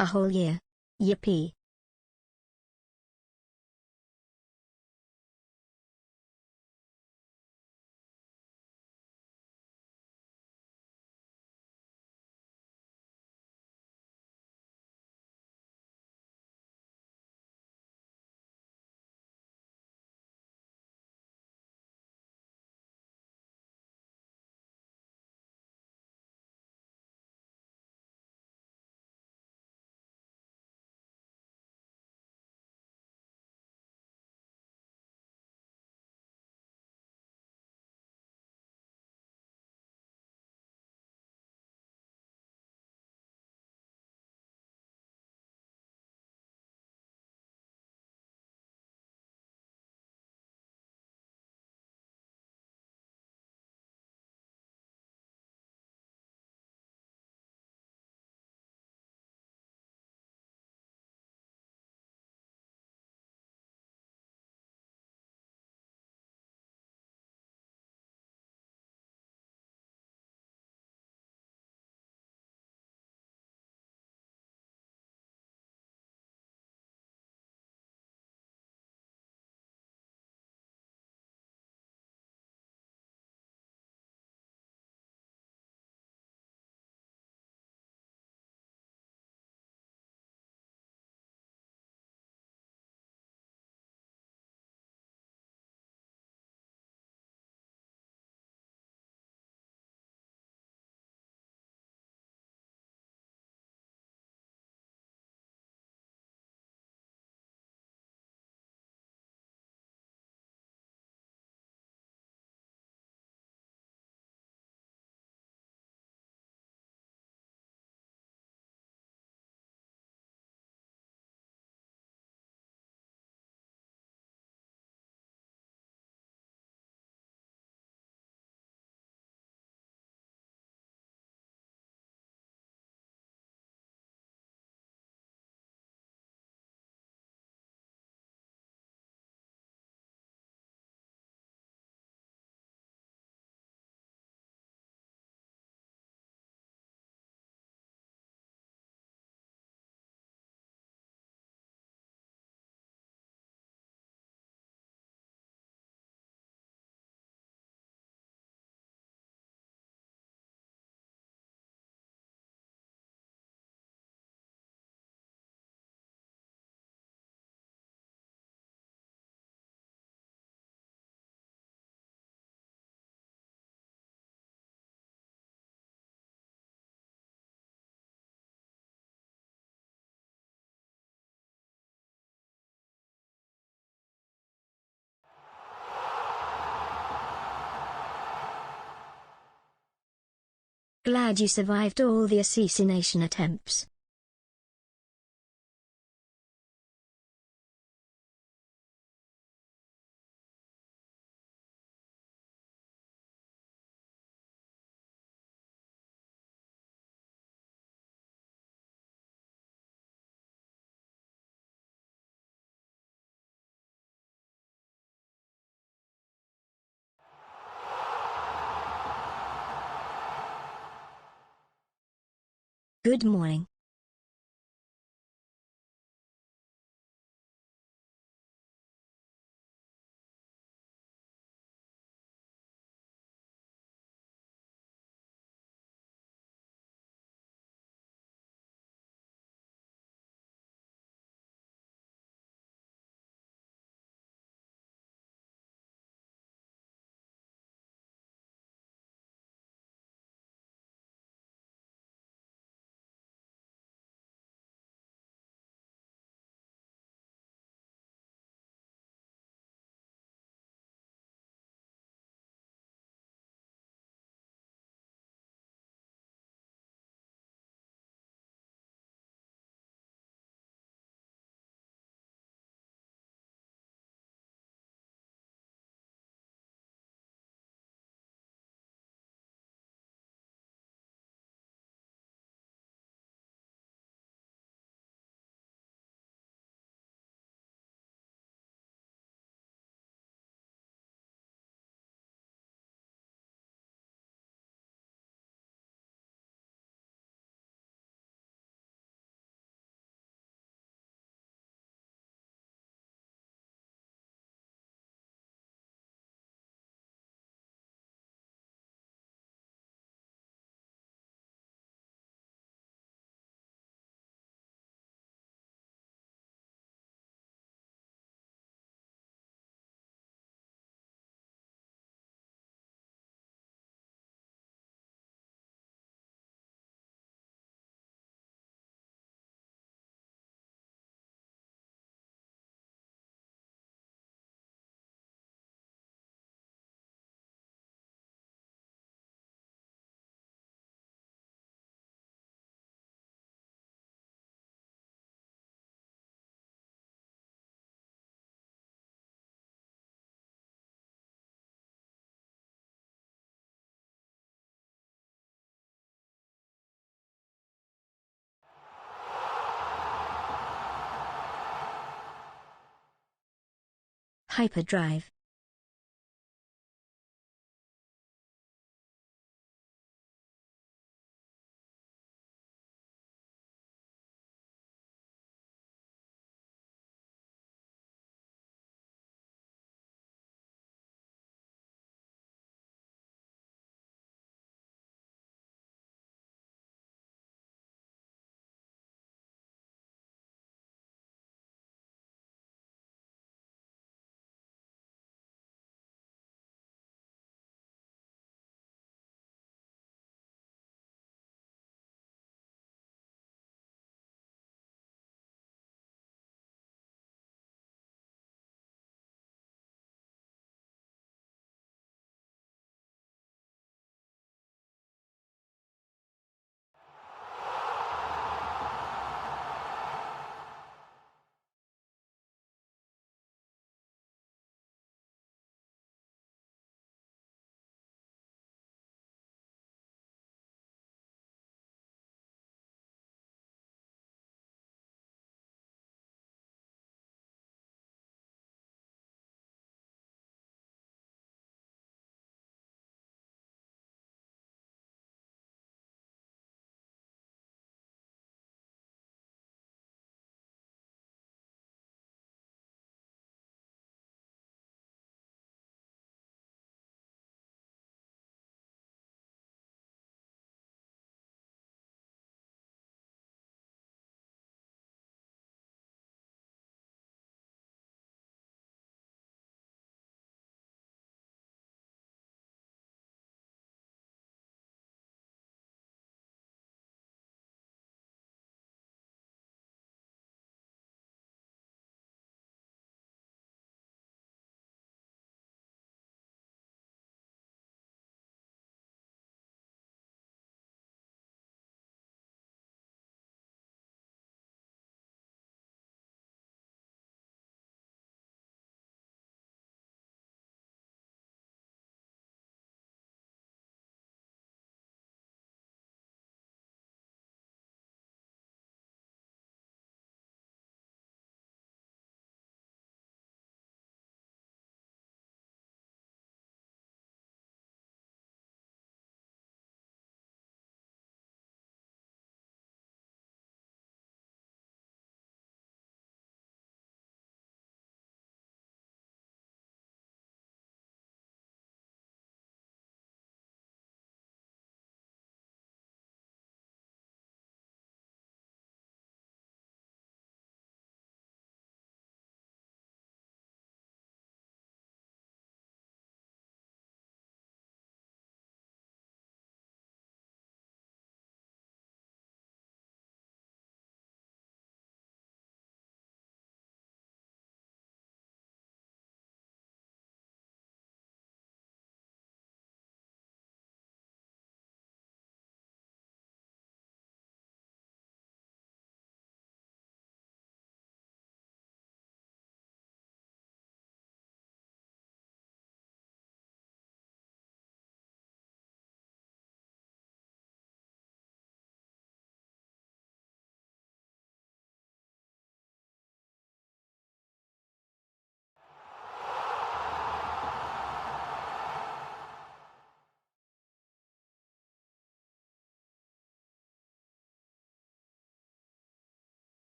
A whole year. Yippee. Glad you survived all the assassination attempts. Good morning. hyperdrive.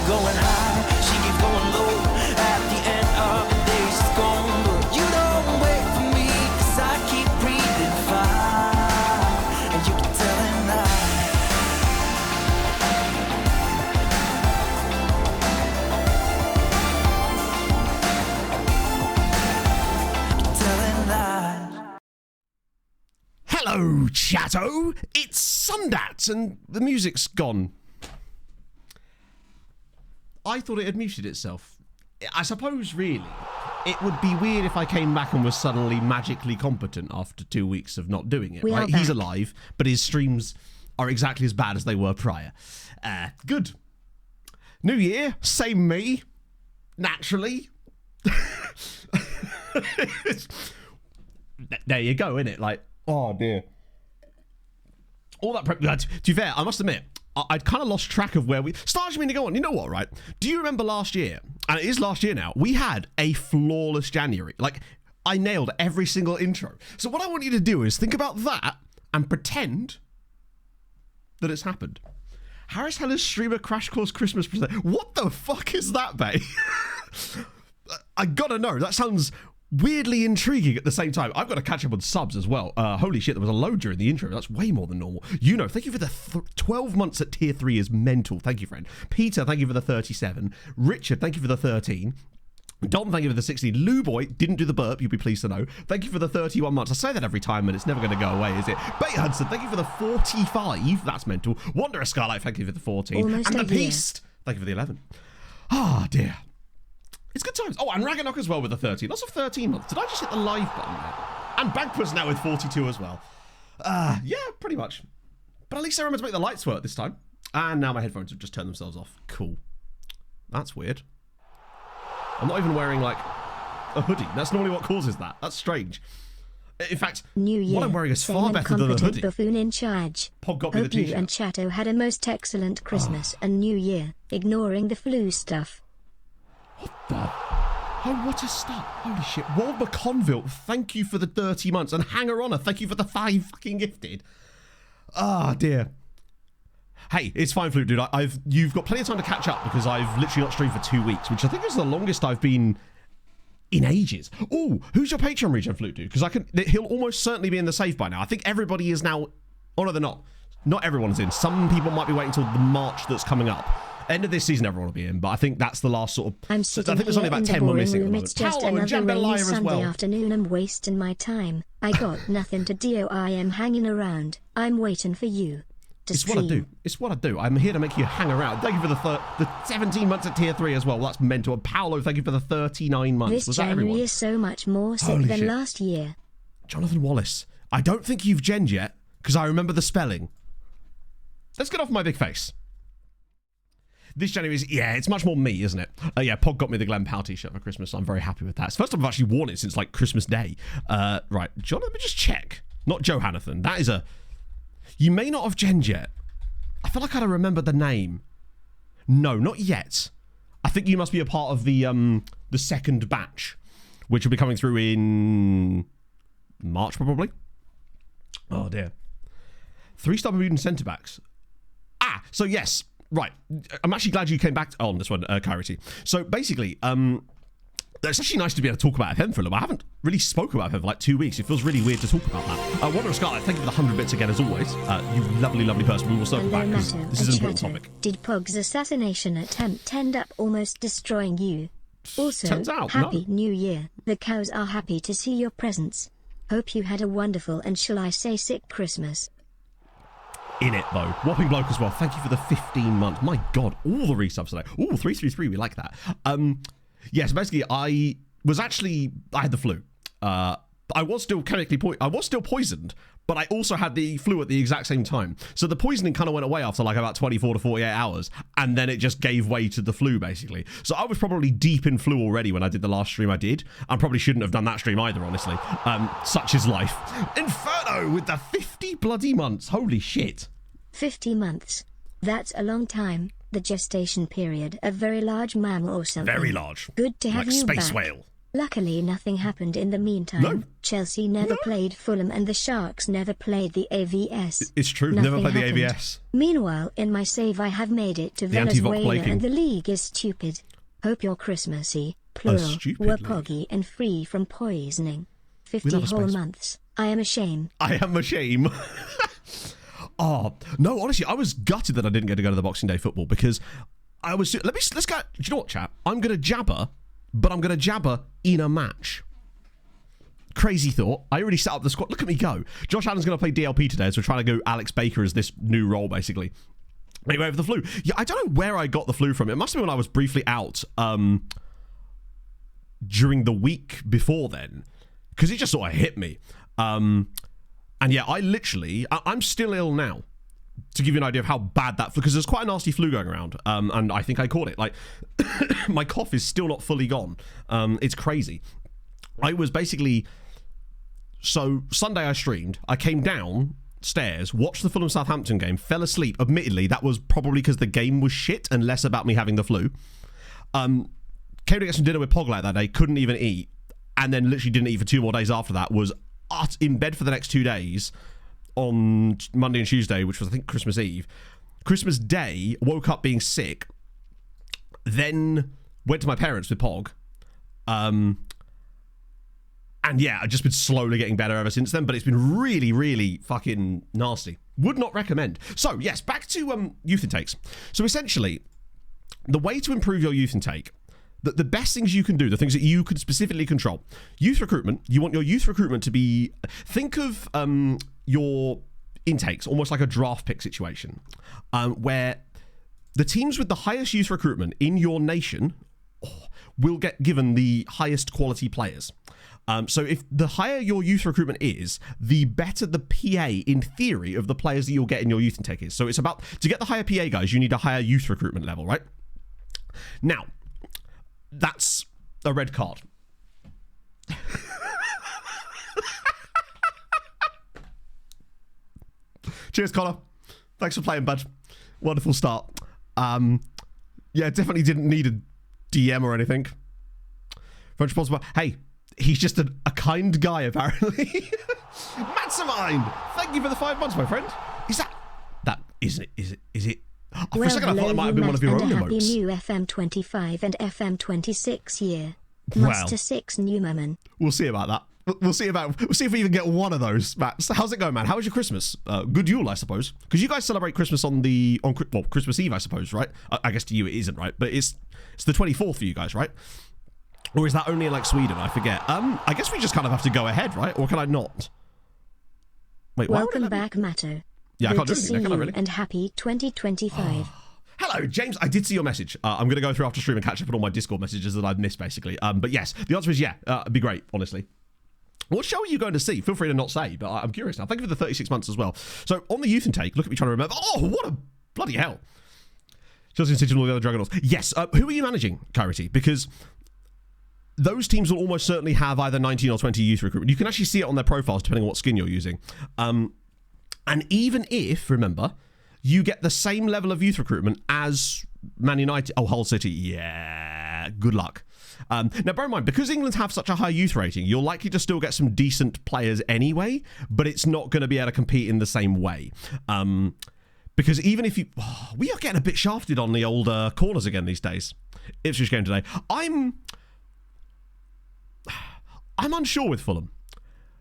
Going high, she keeps going low. At the end of the day, she's gone. But you don't wait for me, 'cause I keep breathing fire. And you can tell at night Hello, chatto. It's Sundat, and the music's gone. I thought it had muted itself. I suppose, really, it would be weird if I came back and was suddenly magically competent after 2 weeks of not doing it. Right? He's alive, but his streams are exactly as bad as they were prior. Good. New year, same me. Naturally. There you go, innit? Like, oh dear. All that prep. To be fair, I must admit, I'd kind of lost track of where we started. Me to go on. You know what, right? Do you remember last year? And it is last year now. We had a flawless January. Like, I nailed every single intro. So what I want you to do is think about that and pretend that it's happened. Harris Heller's streamer Crash Course Christmas present. What the fuck is that, babe? I gotta know. That sounds weirdly intriguing at the same time. I've got to catch up on subs as well. Holy shit, there was a load during the intro. That's way more than normal. You know, thank you for the 12 months at tier 3 is mental. Thank you, friend. Peter, thank you for the 37. Richard, thank you for the 13. Dom, thank you for the 16. Lou Boy, didn't do the burp, you'll be pleased to know. Thank you for the 31 months. I say that every time and it's never going to go away, is it? Bait Hudson, thank you for the 45. That's mental. Wanderer Scarlight, thank you for the 14. Almost and the a year. Beast, thank you for the 11. Ah, dear. It's good times. Oh, and Ragnarok as well with the 13. Lots of 13 months. Did I just hit the live button there? And Bagpuss now with 42 as well. Yeah, pretty much. But at least I remember to make the lights work this time. And now my headphones have just turned themselves off. Cool. That's weird. I'm not even wearing, like, a hoodie. That's normally what causes that. That's strange. In fact, New year, what I'm wearing is far better than the hoodie. Buffoon in charge. Pog got me the Hope you t-shirt. and Chatto had a most excellent Christmas and New Year, ignoring the flu stuff. What the? Oh, what a start. Holy shit. Wald McConville, thank you for the 30 months. And Hanger Honor, thank you for the 5 fucking gifted. Ah, dear. Hey, it's fine, Flute, dude. You've got plenty of time to catch up because I've literally not streamed for 2 weeks, which I think is the longest I've been in ages. Oh, who's your Patreon regen, Flute, dude? Because he'll almost certainly be in the save by now. I think everybody is now. Oh, no, they're not. Not everyone's in. Some people might be waiting until the March that's coming up. End of this season, everyone will be in, but I think that's the last sort of. I'm so I sitting think there's only here about in 10 the more boring missing at the room. moment. It's just Paolo and another rainy Jambalaya as Sunday well. afternoon. I'm wasting my time. I got nothing to do. I am hanging around. I'm waiting for you to It's stream. what I do. It's what I do. I'm here to make you hang around. Thank you for the 17 months at tier 3 as well. That's mental. And Paolo, thank you for the 39 months. This Was that January everyone? is so much more sick Holy than shit. last year. Jonathan Wallace. I don't think you've genned yet because I remember the spelling. Let's get off my big face. This January is, yeah, it's much more me, isn't it? Yeah, Pog got me the Glen Powell t-shirt for Christmas, so I'm very happy with that. It's the first time I've actually worn it since, like, Christmas Day. Right, John, let me just check. Not Johanathan. That is a... You may not have genned yet. I feel like I don't remember the name. No, not yet. I think you must be a part of the second batch, which will be coming through in March, probably. Oh, dear. 3-star Bermudan centre-backs. Ah, so yes... Right, I'm actually glad you came back on this one, Clarity. So basically, it's actually nice to be able to talk about FM for a little bit. I haven't really spoken about FM for like 2 weeks. It feels really weird to talk about that. Wanderer Scarlet, thank you for the 100 bits again as always. You lovely, lovely person. We will circle back because this is an important topic. Did Pog's assassination attempt end up almost destroying you? Also, Turns out, Happy no. New Year. The cows are happy to see your presence. Hope you had a wonderful and shall I say sick Christmas. In it though. Whopping Bloke as well. Thank you for the 15 months. My God, all the resubs today. Ooh, 333, we like that. Yes, basically I had the flu. I was still poisoned, but I also had the flu at the exact same time. So the poisoning kind of went away after like about 24 to 48 hours, and then it just gave way to the flu basically. So I was probably deep in flu already when I did the last stream I did. I probably shouldn't have done that stream either, honestly. Such is life. Inferno with the 50 bloody months. Holy shit. 50 months. That's a long time. The gestation period, a very large mammal or something. Very large. Good to have like you space back. whale. Luckily nothing happened in the meantime. No. Chelsea never No. played Fulham and the Sharks never played the AVS. It's true. Nothing Never played happened. the AVS. Meanwhile, in my save I have made it to The anti-voc Venezuela blaking. and the league is stupid. Hope you're Christmassy, plural, stupid were league. poggy and free from poisoning. 50 love a whole space. months. I am ashamed. I am ashamed. Oh, no, honestly, I was gutted that I didn't get to go to the Boxing Day football because I was... Let's go... Do you know what, chat? I'm going to jabber, but I'm going to jabber in a match. crazy thought. I already set up the squad. Look at me go. Josh Allen's going to play DLP today, so we're trying to go Alex Baker as this new role, basically. Anyway, with the flu. Yeah, I don't know where I got the flu from. It must have been when I was briefly out during the week before then, because it just sort of hit me. And yeah, I'm still ill now. To give you an idea of how bad that flu, because there's quite a nasty flu going around, and I think I caught it. Like, my cough is still not fully gone. It's crazy. I was basically, so Sunday I streamed. I came downstairs, watched the Fulham Southampton game, fell asleep. Admittedly, that was probably because the game was shit and less about me having the flu. Came to get some dinner with Poglet that day, couldn't even eat, and then literally didn't eat for 2 more days after that. Was in bed for the next 2 days on Monday and Tuesday, which was I think Christmas Eve. Christmas Day, woke up being sick, then went to my parents with Pog. And yeah, I've just been slowly getting better ever since then, but it's been really, really fucking nasty. Would not recommend. So yes, back to youth intakes. So essentially, the way to improve your youth intake, the best things you can do, the things that you could specifically control. Youth recruitment, you want your youth recruitment to be, think of your intakes almost like a draft pick situation, where the teams with the highest youth recruitment in your nation will get given the highest quality players. So if the higher your youth recruitment is, the better the PA, in theory, of the players that you'll get in your youth intake is. So it's about, to get the higher PA guys, you need a higher youth recruitment level, right? Now, that's a red card. Cheers, Connor. Thanks for playing, bud. Wonderful start. Yeah, definitely didn't need a DM or anything. French possible. Hey, he's just a kind guy, apparently. Mastermind, thank you for the 5 months, my friend. Is it? Oh, for a second, I thought it might have been one of your own emotes. Happy new FM25 and FM26 year. Well, Master 6 Newman. We'll see about that. We'll see if we even get one of those, Matt. So how's it going, man? How was your Christmas? Good Yule, I suppose. Because you guys celebrate Christmas on Christmas Eve, I suppose, right? I guess to you it isn't, right? But it's the 24th for you guys, right? Or is that only in like Sweden? I forget. I guess we just kind of have to go ahead, right? Or can I not? Wait, welcome back, Matto. Yeah, I can't do anything, can I really? And happy 2025. Hello, James. I did see your message. I'm going to go through after stream and catch up on all my Discord messages that I've missed, basically. But yes, the answer is yeah. It'd be great, honestly. What show are you going to see? Feel free to not say, but I'm curious now. Thank you for the 36 months as well. So, on the youth intake, look at me trying to remember. Oh, what a bloody hell. Chelsea City and all the other Dragons. Yes, who are you managing, Clarity? Because those teams will almost certainly have either 19 or 20 youth recruitment. You can actually see it on their profiles, depending on what skin you're using. And even if, remember, you get the same level of youth recruitment as Man United, Hull City, yeah, good luck. Now, bear in mind, because England have such a high youth rating, you're likely to still get some decent players anyway, but it's not going to be able to compete in the same way. Because even if you... we are getting a bit shafted on the old corners again these days. Ipswich game today. I'm unsure with Fulham.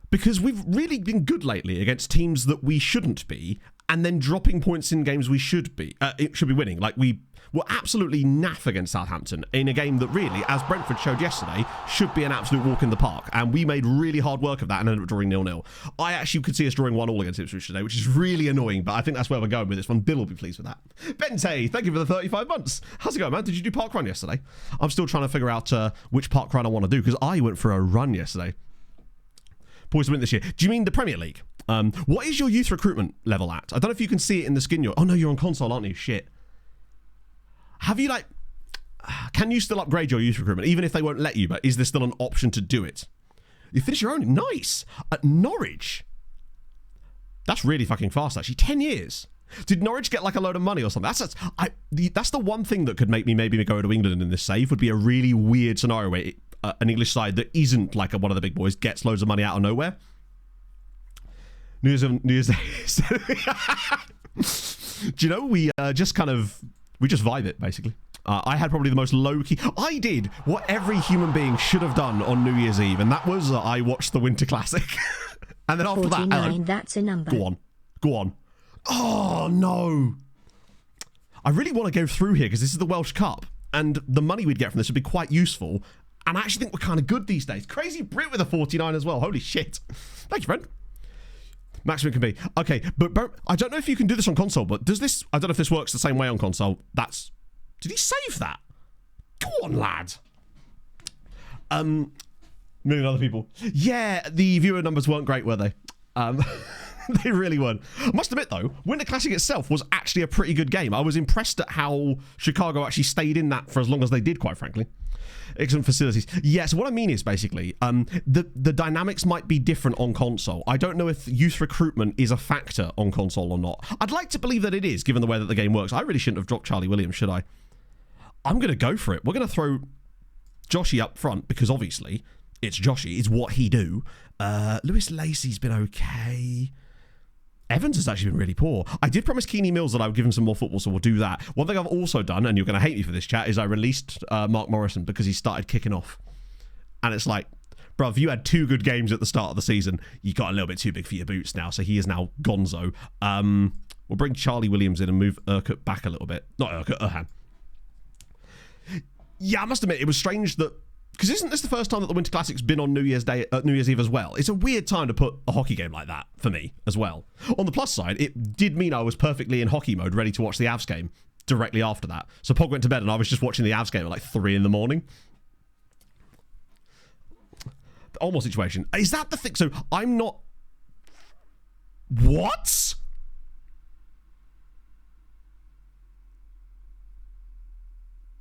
Because we've really been good lately against teams that we shouldn't be, and then dropping points in games we should be winning. Like, we were absolutely naff against Southampton in a game that really, as Brentford showed yesterday, should be an absolute walk in the park. And we made really hard work of that and ended up drawing 0-0. I actually could see us drawing 1-1 against Ipswich today, which is really annoying, but I think that's where we're going with this one. Bill will be pleased with that. Bente, thank you for the 35 months. How's it going, man? Did you do park run yesterday? I'm still trying to figure out which park run I want to do, because I went for a run yesterday. Poised to win this year. Do you mean the Premier League? What is your youth recruitment level at? I don't know if you can see it in the skin. Oh no, you're on console, aren't you? Shit. Have you can you still upgrade your youth recruitment, even if they won't let you, but is there still an option to do it? You finish your own. Nice. At Norwich. That's really fucking fast, actually. 10 years. Did Norwich get like a load of money or something? That's the one thing that could make me maybe go to England in this save, would be a really weird scenario where an English side that isn't like one of the big boys gets loads of money out of nowhere. New Year's Day. Do you know, we just vibe it, basically. I had probably the most low-key... I did what every human being should have done on New Year's Eve, and that was I watched the Winter Classic. And then after 49, that... that's a number. Go on. Oh, no. I really want to go through here, because this is the Welsh Cup, and the money we'd get from this would be quite useful, And I actually think we're kind of good these days. Crazy Brit with a 49 as well. Holy shit. Thank you, friend. Maximum can be. Okay, but I don't know if you can do this on console, but does this... I don't know if this works the same way on console. That's... Did he save that? Go on, lad. Million other people. Yeah, the viewer numbers weren't great, were they? They really weren't. I must admit, though, Winter Classic itself was actually a pretty good game. I was impressed at how Chicago actually stayed in that for as long as they did, quite frankly. Excellent facilities. Yeah, so what I mean is basically the dynamics might be different on console. I don't know if youth recruitment is a factor on console or not. I'd like to believe that it is, given the way that the game works. I really shouldn't have dropped Charlie Williams, should I? I'm going to go for it. We're going to throw Joshy up front because obviously it's Joshy. It's what he do. Lewis Lacey's been okay. Evans has actually been really poor. I did promise Keeney Mills that I would give him some more football, so we'll do that. One thing I've also done, and you're going to hate me for this, chat, is I released Mark Morrison because he started kicking off. And it's like, bro, if you had 2 good games at the start of the season, you got a little bit too big for your boots now, so he is now gonzo. We'll bring Charlie Williams in and move Urquhart back a little bit. Not Urquhart, Erhan. Yeah, I must admit, it was strange that... Because isn't this the first time that the Winter Classic's been on New Year's Eve as well? It's a weird time to put a hockey game like that for me as well. On the plus side, it did mean I was perfectly in hockey mode, ready to watch the Avs game directly after that. So Pog went to bed and I was just watching the Avs game at like 3 in the morning. The Olmo situation. Is that the thing? So I'm not... What?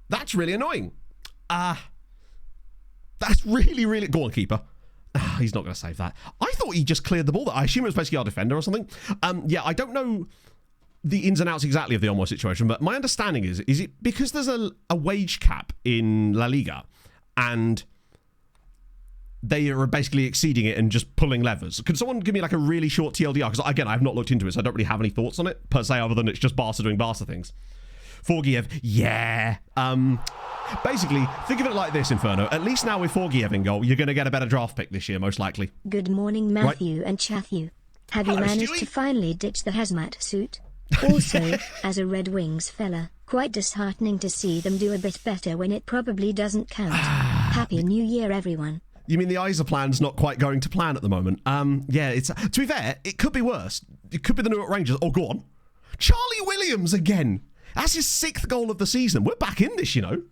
That's really annoying. That's really, really... Go on, keeper. He's not going to save that. I thought he just cleared the ball. I assume it was basically our defender or something. Yeah, I don't know the ins and outs exactly of the Olmo situation, but my understanding is it because there's a wage cap in La Liga and they are basically exceeding it and just pulling levers. Could someone give me like a really short TLDR? Because again, I've not looked into it, so I don't really have any thoughts on it per se, other than it's just Barca doing Barca things. Forgiev, yeah. Basically, think of it like this, Inferno. At least now with Forgiev in goal, you're going to get a better draft pick this year, most likely. Good morning, Matthew and Chathew. Have you managed to finally ditch the hazmat suit? Also, as a Red Wings fella, quite disheartening to see them do a bit better when it probably doesn't count. Happy New Year, everyone. You mean the ISA plan's not quite going to plan at the moment? Yeah, it's... To be fair, it could be worse. It could be the New York Rangers. Oh, go on. Charlie Williams again. That's his 6th goal of the season. We're back in this, you know.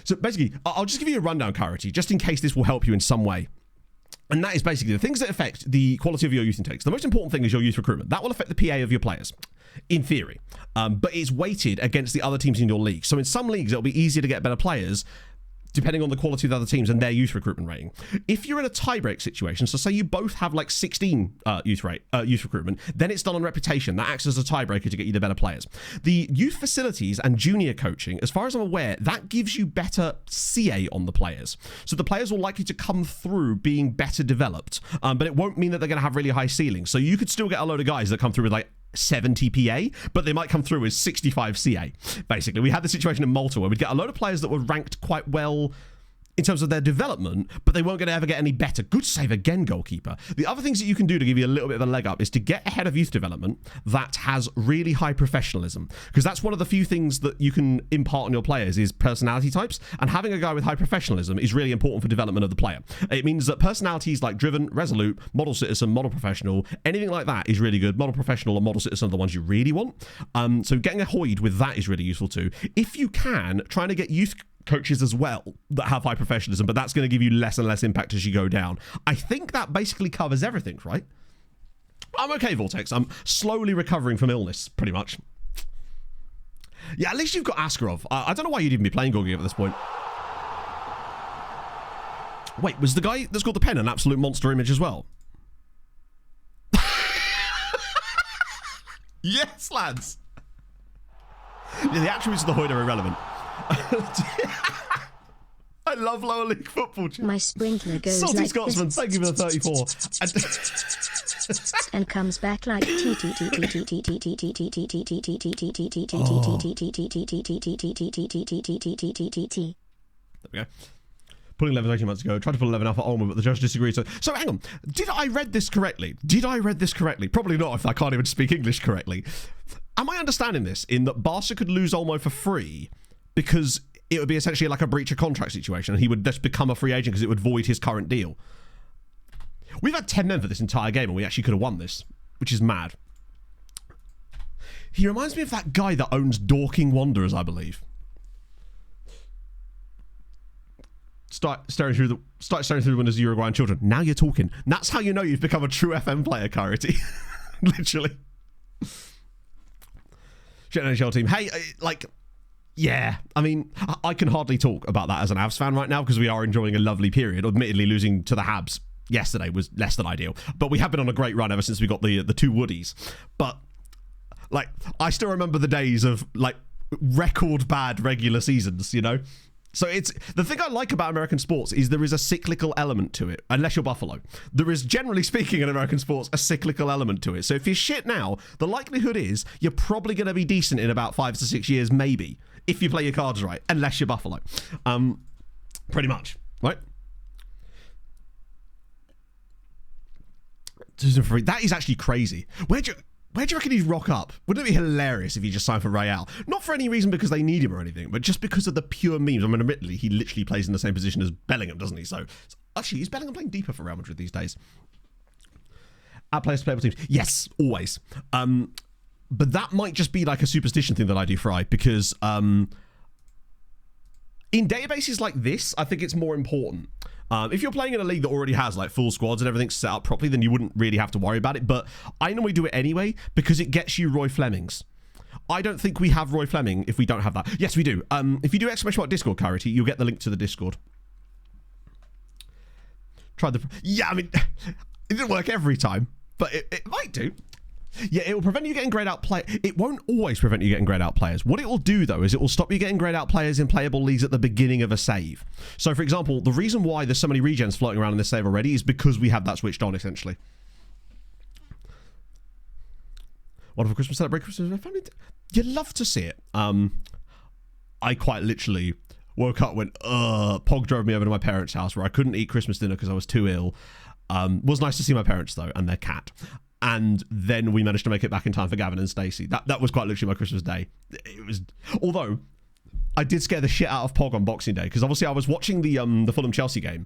So basically, I'll just give you a rundown, Clarity, just in case this will help you in some way. And that is basically the things that affect the quality of your youth intakes. The most important thing is your youth recruitment. That will affect the PA of your players, in theory. But it's weighted against the other teams in your league. So in some leagues, it'll be easier to get better players depending on the quality of the other teams and their youth recruitment rating. If you're in a tie-break situation, so say you both have like 16 youth recruitment, then it's done on reputation. That acts as a tiebreaker to get you the better players. The youth facilities and junior coaching, as far as I'm aware, that gives you better CA on the players. So the players will likely to come through being better developed, but it won't mean that they're going to have really high ceilings. So you could still get a load of guys that come through with like 70 PA, but they might come through as 65 CA. Basically, we had the situation in Malta where we'd get a load of players that were ranked quite well in terms of their development, but they weren't going to ever get any better. Good save again, goalkeeper. The other things that you can do to give you a little bit of a leg up is to get ahead of youth development that has really high professionalism, because that's one of the few things that you can impart on your players is personality types, and having a guy with high professionalism is really important for development of the player. It means that personalities like driven, resolute, model citizen, model professional, anything like that is really good. Model professional and model citizen are the ones you really want. So getting a Hoyd with that is really useful too. If you can, trying to get youth coaches as well that have high professionalism, but that's going to give you less and less impact as you go down. I think that basically covers everything, right? I'm okay, Vortex. I'm slowly recovering from illness, pretty much. Yeah, at least you've got Askarov. I don't know why you'd even be playing Gorgie at this point. Wait, was the guy that's got the pen an absolute monster image as well? Yes, lads. Yeah, the attributes of the Hoyd are irrelevant. I love lower league football. My sprinkler goes Salty like Scotsman, this. thank you for the 34. And comes back like There we go. Pulling 11 18 months ago, tried to pull 11 alpha Olmo, but the judge disagreed. So hang on, did I read this correctly? Probably not if I can't even speak English correctly. Am I understanding this in that Barca could lose Olmo for free because it would be essentially like a breach of contract situation, and he would just become a free agent because it would void his current deal. We've had 10 men for this entire game, and we actually could have won this, which is mad. He reminds me of that guy that owns Dorking Wanderers, I believe. Start staring through the windows of Uruguayan children. Now you're talking. That's how you know you've become a true FM player, Clarity. Literally. Shit NHL team. Hey, yeah. I mean, I can hardly talk about that as an Avs fan right now because we are enjoying a lovely period. Admittedly, losing to the Habs yesterday was less than ideal, but we have been on a great run ever since we got the two Woodies. But I still remember the days of record bad regular seasons, you know. So it's the thing I like about American sports is there is a cyclical element to it. Unless you're Buffalo, there is, generally speaking, in American sports a cyclical element to it. So if you're shit now, the likelihood is you're probably going to be decent in about 5 to 6 years, maybe, if you play your cards right. Unless you're Buffalo, pretty much, right? That is actually crazy. Where do you reckon he'd rock up? Wouldn't it be hilarious if he just signed for Real? Not for any reason because they need him or anything, but just because of the pure memes. I mean, admittedly, he literally plays in the same position as Bellingham, doesn't he? So actually, is Bellingham playing deeper for Real Madrid these days? Add players to playable teams. Yes, always. But that might just be like a superstition thing that I do, Fry, because in databases like this, I think it's more important. If you're playing in a league that already has full squads and everything set up properly, then you wouldn't really have to worry about it. But I normally do it anyway because it gets you Roy Flemings. I don't think we have Roy Fleming if we don't have that. Yes, we do. If you do exclamation Discord, Clarity, you'll get the link to the Discord. Yeah, I mean, it didn't work every time, but it might do. Yeah, it will prevent you getting grayed out It won't always prevent you getting grayed out players. What it will do, though, is it will stop you getting grayed out players in playable leagues at the beginning of a save. So, for example, the reason why there's so many regens floating around in this save already is because we have that switched on, essentially. Wonderful Christmas celebration. You'd love to see it. I quite literally woke up when Pog drove me over to my parents' house where I couldn't eat Christmas dinner because I was too ill. Was nice to see my parents, though, and their cat. And then we managed to make it back in time for Gavin and Stacey. That was quite literally my Christmas day. It was, although I did scare the shit out of Pog on Boxing Day because obviously I was watching the Fulham Chelsea game.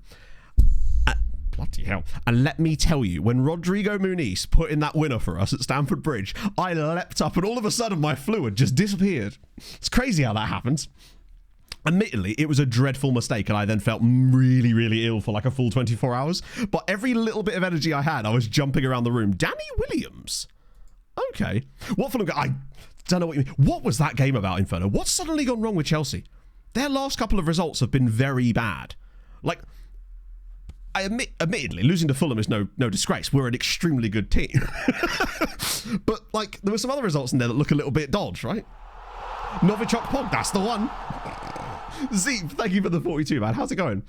Bloody hell! And let me tell you, when Rodrigo Muniz put in that winner for us at Stamford Bridge, I leapt up and all of a sudden my fluid just disappeared. It's crazy how that happens. Admittedly, it was a dreadful mistake, and I then felt really, really ill for a full 24 hours. But every little bit of energy I had, I was jumping around the room. Danny Williams? Okay. What Fulham? I don't know what you mean. What was that game about, Inferno? What's suddenly gone wrong with Chelsea? Their last couple of results have been very bad. Admittedly, losing to Fulham is no disgrace. We're an extremely good team. But, there were some other results in there that look a little bit dodge, right? Novichok Pog, that's the one. Zeep, thank you for the 42, man. How's it going?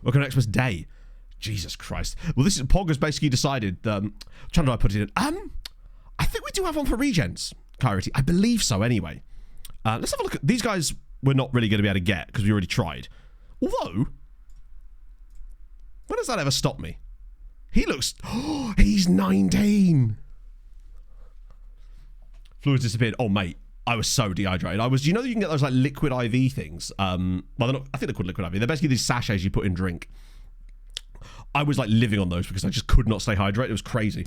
Welcome to Xmas Day. Jesus Christ. Well, this is Pog has basically decided. Trying to put it in. I think we do have one for regens, Clarity. I believe so, anyway. Let's have a look at these guys. We're not really going to be able to get because we already tried. Although, when does that ever stop me? He looks. Oh, he's 19. Fluids disappeared. Oh, mate. I was so dehydrated. You know that you can get those liquid IV things. Well, they're not, I think they're called liquid IV. They're basically these sachets you put in drink. I was living on those because I just could not stay hydrated. It was crazy.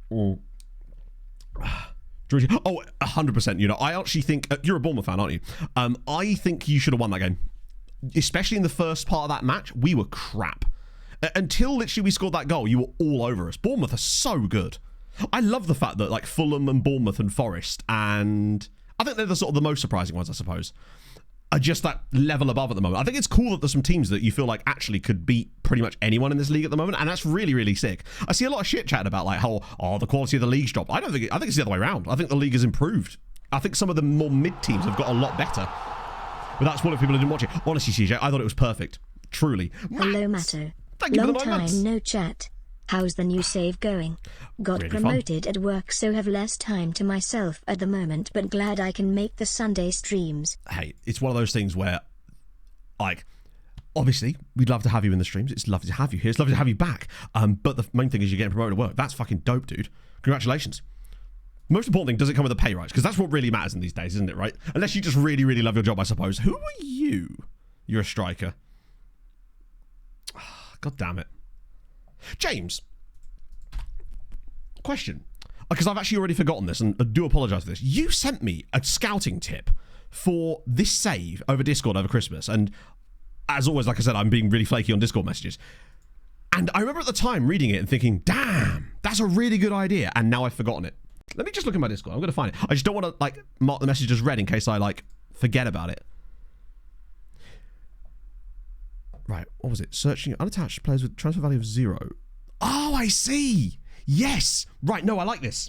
Oh, 100%. You know, I actually think you're a Bournemouth fan, aren't you? I think you should have won that game, especially in the first part of that match. We were crap until literally we scored that goal. You were all over us. Bournemouth are so good. I love the fact that Fulham and Bournemouth and Forest, and I think they're the sort of the most surprising ones, I suppose, are just that level above at the moment. I think it's cool that there's some teams that you feel actually could beat pretty much anyone in this league at the moment, and that's really, really sick. I see a lot of shit chatting about how the quality of the league's dropped. I think it's the other way around. I think the league has improved. I think some of the more mid teams have got a lot better. But that's one of people who didn't watch it. Honestly, CJ, I thought it was perfect. Truly. Hello, Matto. Thank you Long for the 9 months. time no chat. How's the new save going? Got Really promoted at work, so have less time to myself at the moment, but glad I can make the Sunday streams. Hey, it's one of those things where, obviously, we'd love to have you in the streams. It's lovely to have you here. It's lovely to have you back. But the main thing is you're getting promoted at work. That's fucking dope, dude. Congratulations. Most important thing, does it come with a pay rise? Because that's what really matters in these days, isn't it, right? Unless you just really, really love your job, I suppose. Who are you? You're a striker. God damn it. James. Question. Because I've actually already forgotten this, and I do apologise for this. You sent me a scouting tip for this save over Discord over Christmas. And as always, like I said, I'm being really flaky on Discord messages. And I remember at the time reading it and thinking, damn, that's a really good idea. And now I've forgotten it. Let me just look at my Discord. I'm going to find it. I just don't want to, like, mark the message as read in case I, like, forget about it. Right, what was it? Searching unattached players with transfer value of 0. Oh, I see. Yes. Right, no, I like this.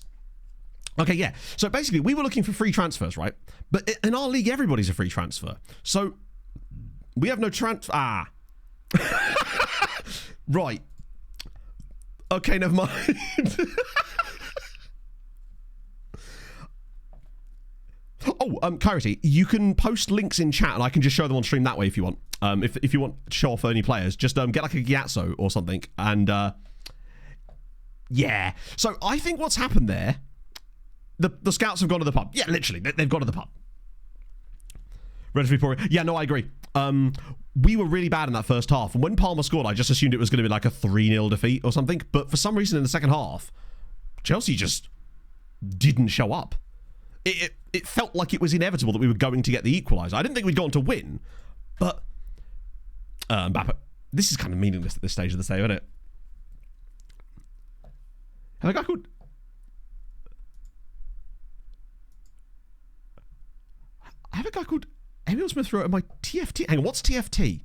Okay, yeah. So basically, we were looking for free transfers, right? But in our league, everybody's a free transfer. So we have no Right. Okay, never mind. Clarity, you can post links in chat and I can just show them on stream that way if you want. If you want to show off any players, just get like a Gyatso or something. And yeah. So I think what's happened there, the scouts have gone to the pub. Yeah, literally, they've gone to the pub. Relatively poor. Yeah, no, I agree. We were really bad in that first half. And when Palmer scored, I just assumed it was going to be like a 3-0 defeat or something. But for some reason in the second half, Chelsea just didn't show up. It felt like it was inevitable that we were going to get the equaliser. I didn't think we'd gone to win, but Mbappe. This is kind of meaningless at this stage of the save, isn't it? Have a guy called... I have a guy called Emil Smith Rowe at my TFT. Hang on, what's TFT?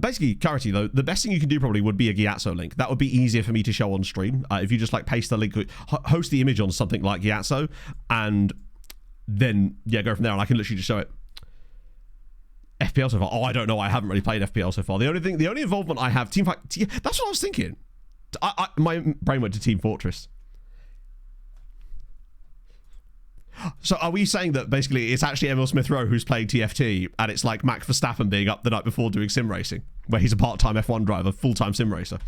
Basically, Clarity, though, the best thing you can do probably would be a Gyatso link. That would be easier for me to show on stream. If you just like paste the link, host the image on something like Gyatso, and then, yeah, go from there, and I can literally just show it. FPL so far? Oh, I don't know. I haven't really played FPL so far. The only involvement I have, Team Fight, that's what I was thinking. My brain went to Team Fortress. So are we saying that basically it's actually Emil Smith Rowe who's playing TFT and it's like Max Verstappen being up the night before doing sim racing, where he's a part-time F1 driver, full-time sim racer?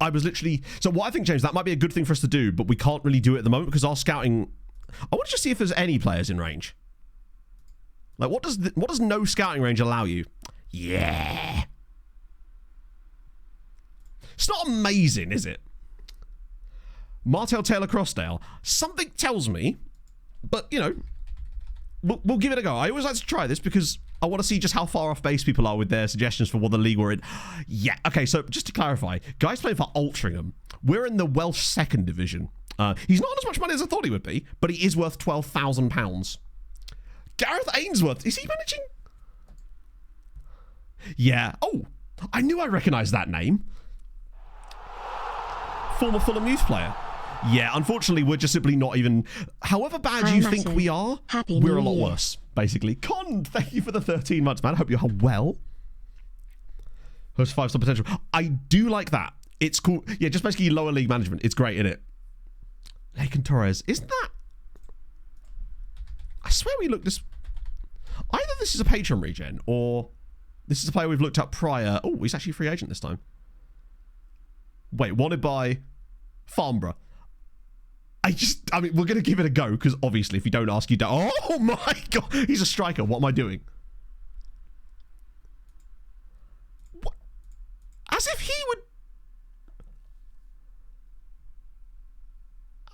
I was literally... So what I think, James, that might be a good thing for us to do, but we can't really do it at the moment because our scouting... I want to just see if there's any players in range. Like, what does no scouting range allow you? Yeah. It's not amazing, is it? Martel Taylor Crossdale. Something tells me, but, you know, we'll give it a go. I always like to try this because I want to see just how far off base people are with their suggestions for what the league we're in. Yeah, okay, so just to clarify, guys playing for Altrincham. We're in the Welsh second division. He's not as much money as I thought he would be, but he is worth £12,000. Gareth Ainsworth, is he managing? Yeah. Oh, I knew I recognised that name. Former Fulham youth player. Yeah, unfortunately, we're just simply not even... However bad you think we are, we're a lot worse, basically. Con, thank you for the 13 months, man. I hope you're well. Host 5-star potential. I do like that. It's cool. Yeah, just basically lower league management. It's great, isn't it? Laken Torres. Isn't that... I swear we looked this... Either this is a Patreon regen, or this is a player we've looked up prior. Oh, he's actually a free agent this time. Wait, wanted by Farnborough. I mean, we're going to give it a go, because obviously if you don't ask, you don't. Oh my God, he's a striker. What am I doing? What? As if he would...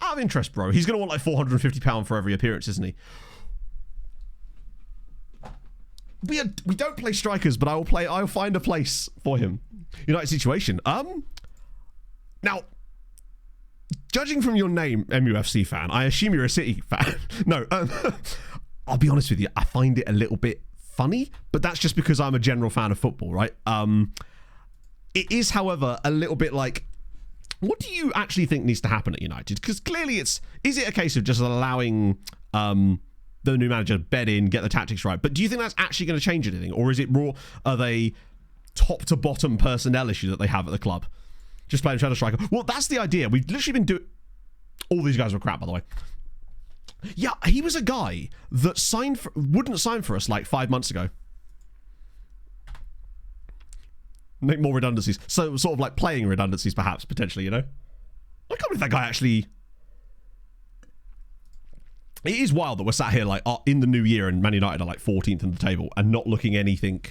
Out of interest, bro. He's going to want like £450 for every appearance, isn't he? We don't play strikers, but I'll find a place for him. United situation. Now, judging from your name, MUFC fan, I assume you're a City fan. No, I'll be honest with you, I find it a little bit funny, but that's just because I'm a general fan of football, right? It is, however, a little bit like, what do you actually think needs to happen at United? Because clearly is it a case of just allowing the new manager to bed in, get the tactics right? But do you think that's actually going to change anything? Or is it more, are they top to bottom personnel issue that they have at the club? Just playing shadow striker. Well, that's the idea. We've literally been doing... All these guys were crap, by the way. Yeah, he was a guy that wouldn't sign for us like 5 months ago. Make more redundancies. So sort of like playing redundancies, perhaps, potentially, you know? I can't believe that guy actually... It is wild that we're sat here like in the new year and Man United are like 14th in the table and not looking anything.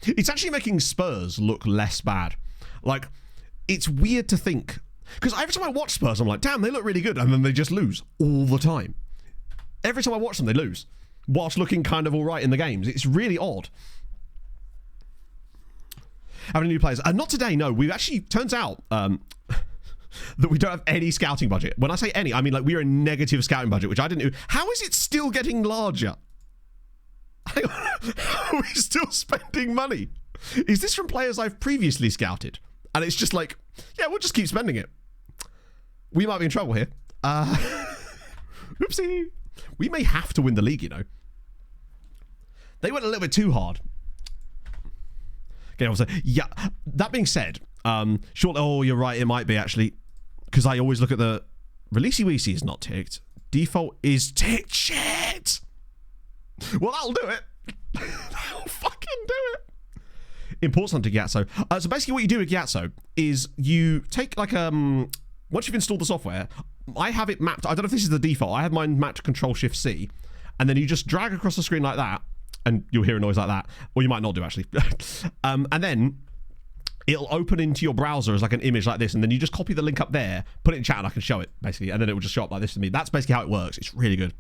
It's actually making Spurs look less bad. Like, it's weird to think, because every time I watch Spurs, I'm like, damn, they look really good, and then they just lose all the time. Every time I watch them, they lose, whilst looking kind of all right in the games. It's really odd. Having new players. Not today, no. We've actually, turns out... that we don't have any scouting budget. When I say any, I mean like we are a negative scouting budget, which I didn't do. How is it still getting larger? Are we still spending money? Is this from players I've previously scouted? And it's just like, yeah, we'll just keep spending it. We might be in trouble here. Oopsie. We may have to win the league, you know. They went a little bit too hard. Okay, also, yeah, that being said, sure, oh, you're right, it might be actually, because I always look at the releasey weesey is not ticked. Default is ticked. Shit. Well, that'll do it. That'll fucking do it. Imports onto Gyatso. So basically what you do with Gyatso is you take like, once you've installed the software, I have it mapped, I don't know if this is the default, I have mine mapped to Control-Shift-C, and then you just drag across the screen like that, and you'll hear a noise like that, or you might not do actually. And then it'll open into your browser as like an image like this, and then you just copy the link up there, put it in chat, and I can show it basically, and then it will just show up like this to me. That's basically how it works. It's really good.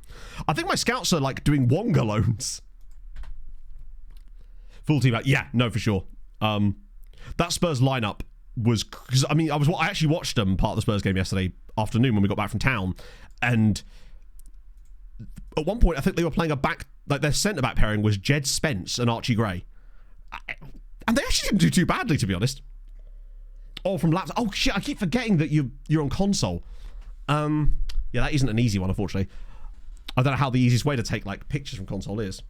I think my scouts are like doing Wonga loans. Full team out. Yeah, no, for sure. That Spurs lineup was, because I mean, I actually watched part of the Spurs game yesterday afternoon when we got back from town, and at one point I think they were playing a back, like their centre back pairing was Jed Spence and Archie Gray. And they actually didn't do too badly, to be honest. Oh, from laptop. Oh, shit, I keep forgetting that you're on console. Yeah, that isn't an easy one, unfortunately. I don't know how the easiest way to take, like, pictures from console is.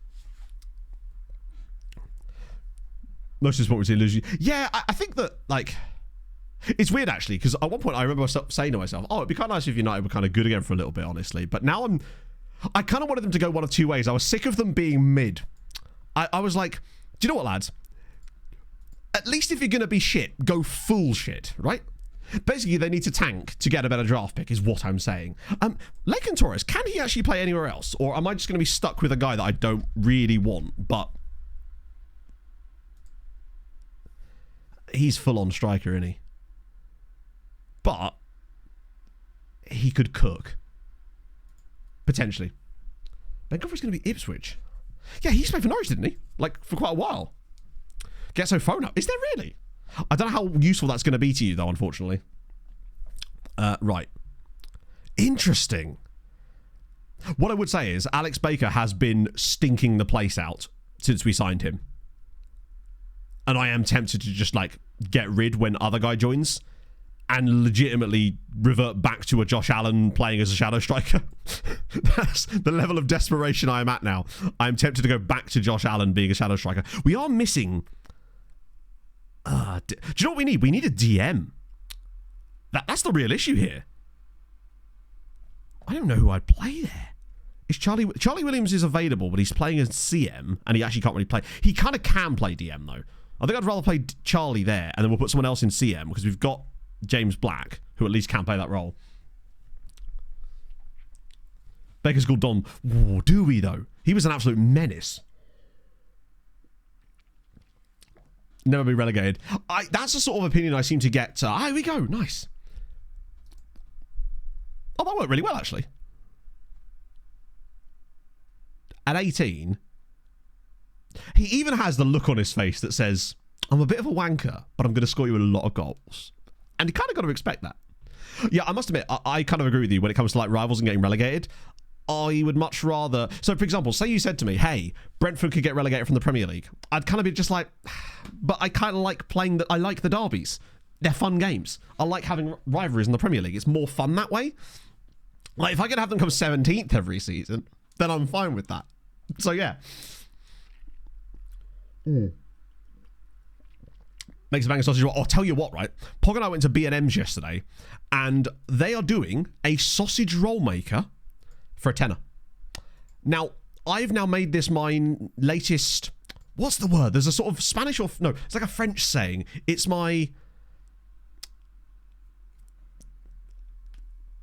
Most of this what we see lose you. Yeah, I think that, like... It's weird, actually, because at one point I remember saying to myself, oh, it'd be kind of nice if United were kind of good again for a little bit, honestly. But now I kind of wanted them to go one of two ways. I was sick of them being mid. I was like, do you know what, lads? At least if you're going to be shit, go full shit, right? Basically, they need to tank to get a better draft pick, is what I'm saying. Laken Torres, can he actually play anywhere else? Or am I just going to be stuck with a guy that I don't really want, but... He's full-on striker, isn't he? But... he could cook. Potentially. Ben Godfrey's going to be Ipswich. Yeah, he played for Norwich, didn't he? Like, for quite a while. Get so phone up. Is there really? I don't know how useful that's going to be to you, though, unfortunately. Right. Interesting. What I would say is Alex Baker has been stinking the place out since we signed him. And I am tempted to just, like, get rid when other guy joins and legitimately revert back to a Josh Allen playing as a shadow striker. That's the level of desperation I am at now. I'm tempted to go back to Josh Allen being a shadow striker. We are missing... do you know what we need? We need a DM. That's the real issue here. I don't know who I'd play there. Is Charlie Williams is available, but he's playing as CM, and he actually can't really play. He kind of can play DM, though. I think I'd rather play Charlie there, and then we'll put someone else in CM, because we've got James Black, who at least can play that role. Baker's called Don. Ooh, do we, though? He was an absolute menace. Never be relegated. That's the sort of opinion I seem to get. Here we go. Nice. Oh, that worked really well, actually. At 18, he even has the look on his face that says, I'm a bit of a wanker, but I'm going to score you a lot of goals. And you kind of got to expect that. Yeah, I must admit, I kind of agree with you when it comes to like rivals and getting relegated. I would much rather... So, for example, say you said to me, hey, Brentford could get relegated from the Premier League. I'd kind of be just like, but I kind of like playing... I like the derbies. They're fun games. I like having rivalries in the Premier League. It's more fun that way. Like, if I could have them come 17th every season, then I'm fine with that. So, yeah. Makes a banging sausage roll. I'll tell you what, right? Pog and I went to B&M's yesterday, and they are doing a sausage roll maker for a tenner. Now, I've now made this my latest... What's the word? There's a sort of Spanish or... No, it's like a French saying. It's my...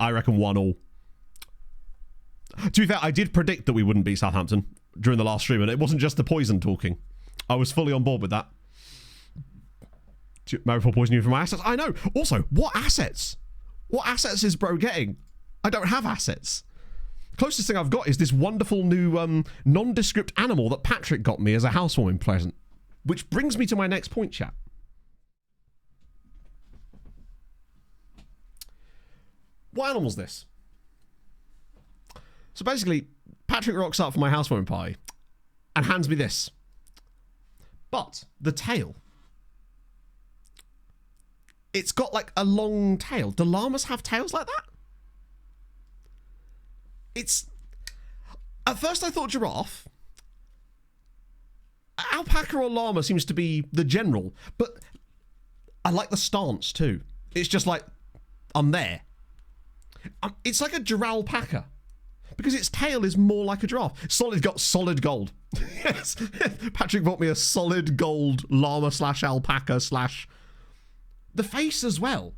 I reckon 1-1. To be fair, I did predict that we wouldn't beat Southampton during the last stream, and it wasn't just the poison talking. I was fully on board with that. Maripol poison you for my assets? I know. Also, what assets? What assets is bro getting? I don't have assets. The closest thing I've got is this wonderful new nondescript animal that Patrick got me as a housewarming present. Which brings me to my next point, chat. What animal's this? So basically, Patrick rocks up for my housewarming party and hands me this. But the tail. It's got like a long tail. Do llamas have tails like that? It's... At first I thought giraffe. Alpaca or llama seems to be the general. But I like the stance too. It's just like, I'm there. It's like a giralpaca. Because its tail is more like a giraffe. Solid gold. Yes. Patrick bought me a solid gold llama / alpaca / The face as well.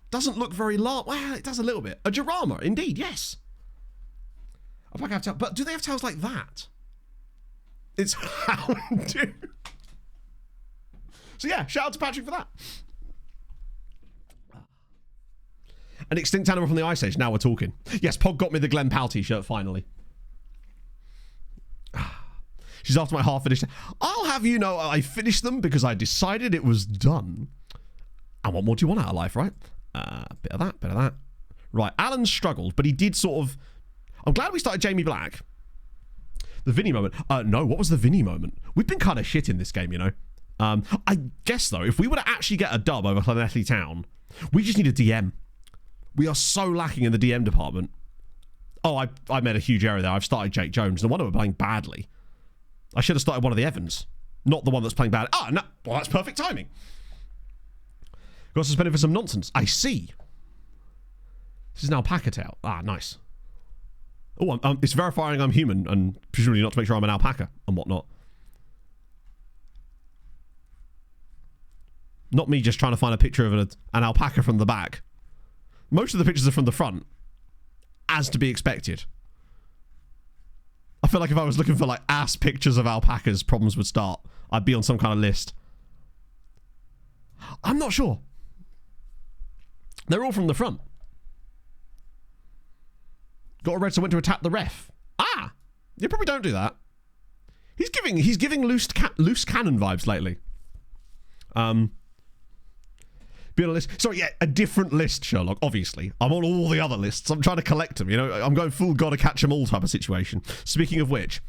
Doesn't look very large. Well, it does a little bit. A giraffe, indeed, yes. Alpaca have tails, but do they have tails like that? It's how do. So yeah, shout out to Patrick for that. An extinct animal from the Ice Age. Now we're talking. Yes, Pog got me the Glenn Powell t-shirt finally. She's after my half-finished. I'll have you know I finished them because I decided it was done. And what more do you want out of life, right? Bit of that. Right, Alan struggled, but he did sort of... I'm glad we started Jamie Black. The Vinny moment. No, what was the Vinny moment? We've been kind of shit in this game, you know. I guess, though, if we were to actually get a dub over Llanelli Town, we just need a DM. We are so lacking in the DM department. Oh, I made a huge error there. I've started Jake Jones. No wonder we're playing badly. I should have started one of the Evans. Not the one that's playing bad. Ah, no. Well, that's perfect timing. Got suspended for some nonsense. I see. This is an alpaca tail. Ah, nice. Oh, it's verifying I'm human and presumably not to make sure I'm an alpaca and whatnot. Not me just trying to find a picture of an alpaca from the back. Most of the pictures are from the front, as to be expected. I feel like if I was looking for like ass pictures of alpacas, problems would start. I'd be on some kind of list. I'm not sure. They're all from the front. Got a red, so went to attack the ref. Ah, you probably don't do that. He's giving loose cannon vibes lately. Be on a list. Sorry, yeah, a different list, Sherlock, obviously. I'm on all the other lists. I'm trying to collect them, you know? I'm going full gotta catch them all type of situation. Speaking of which,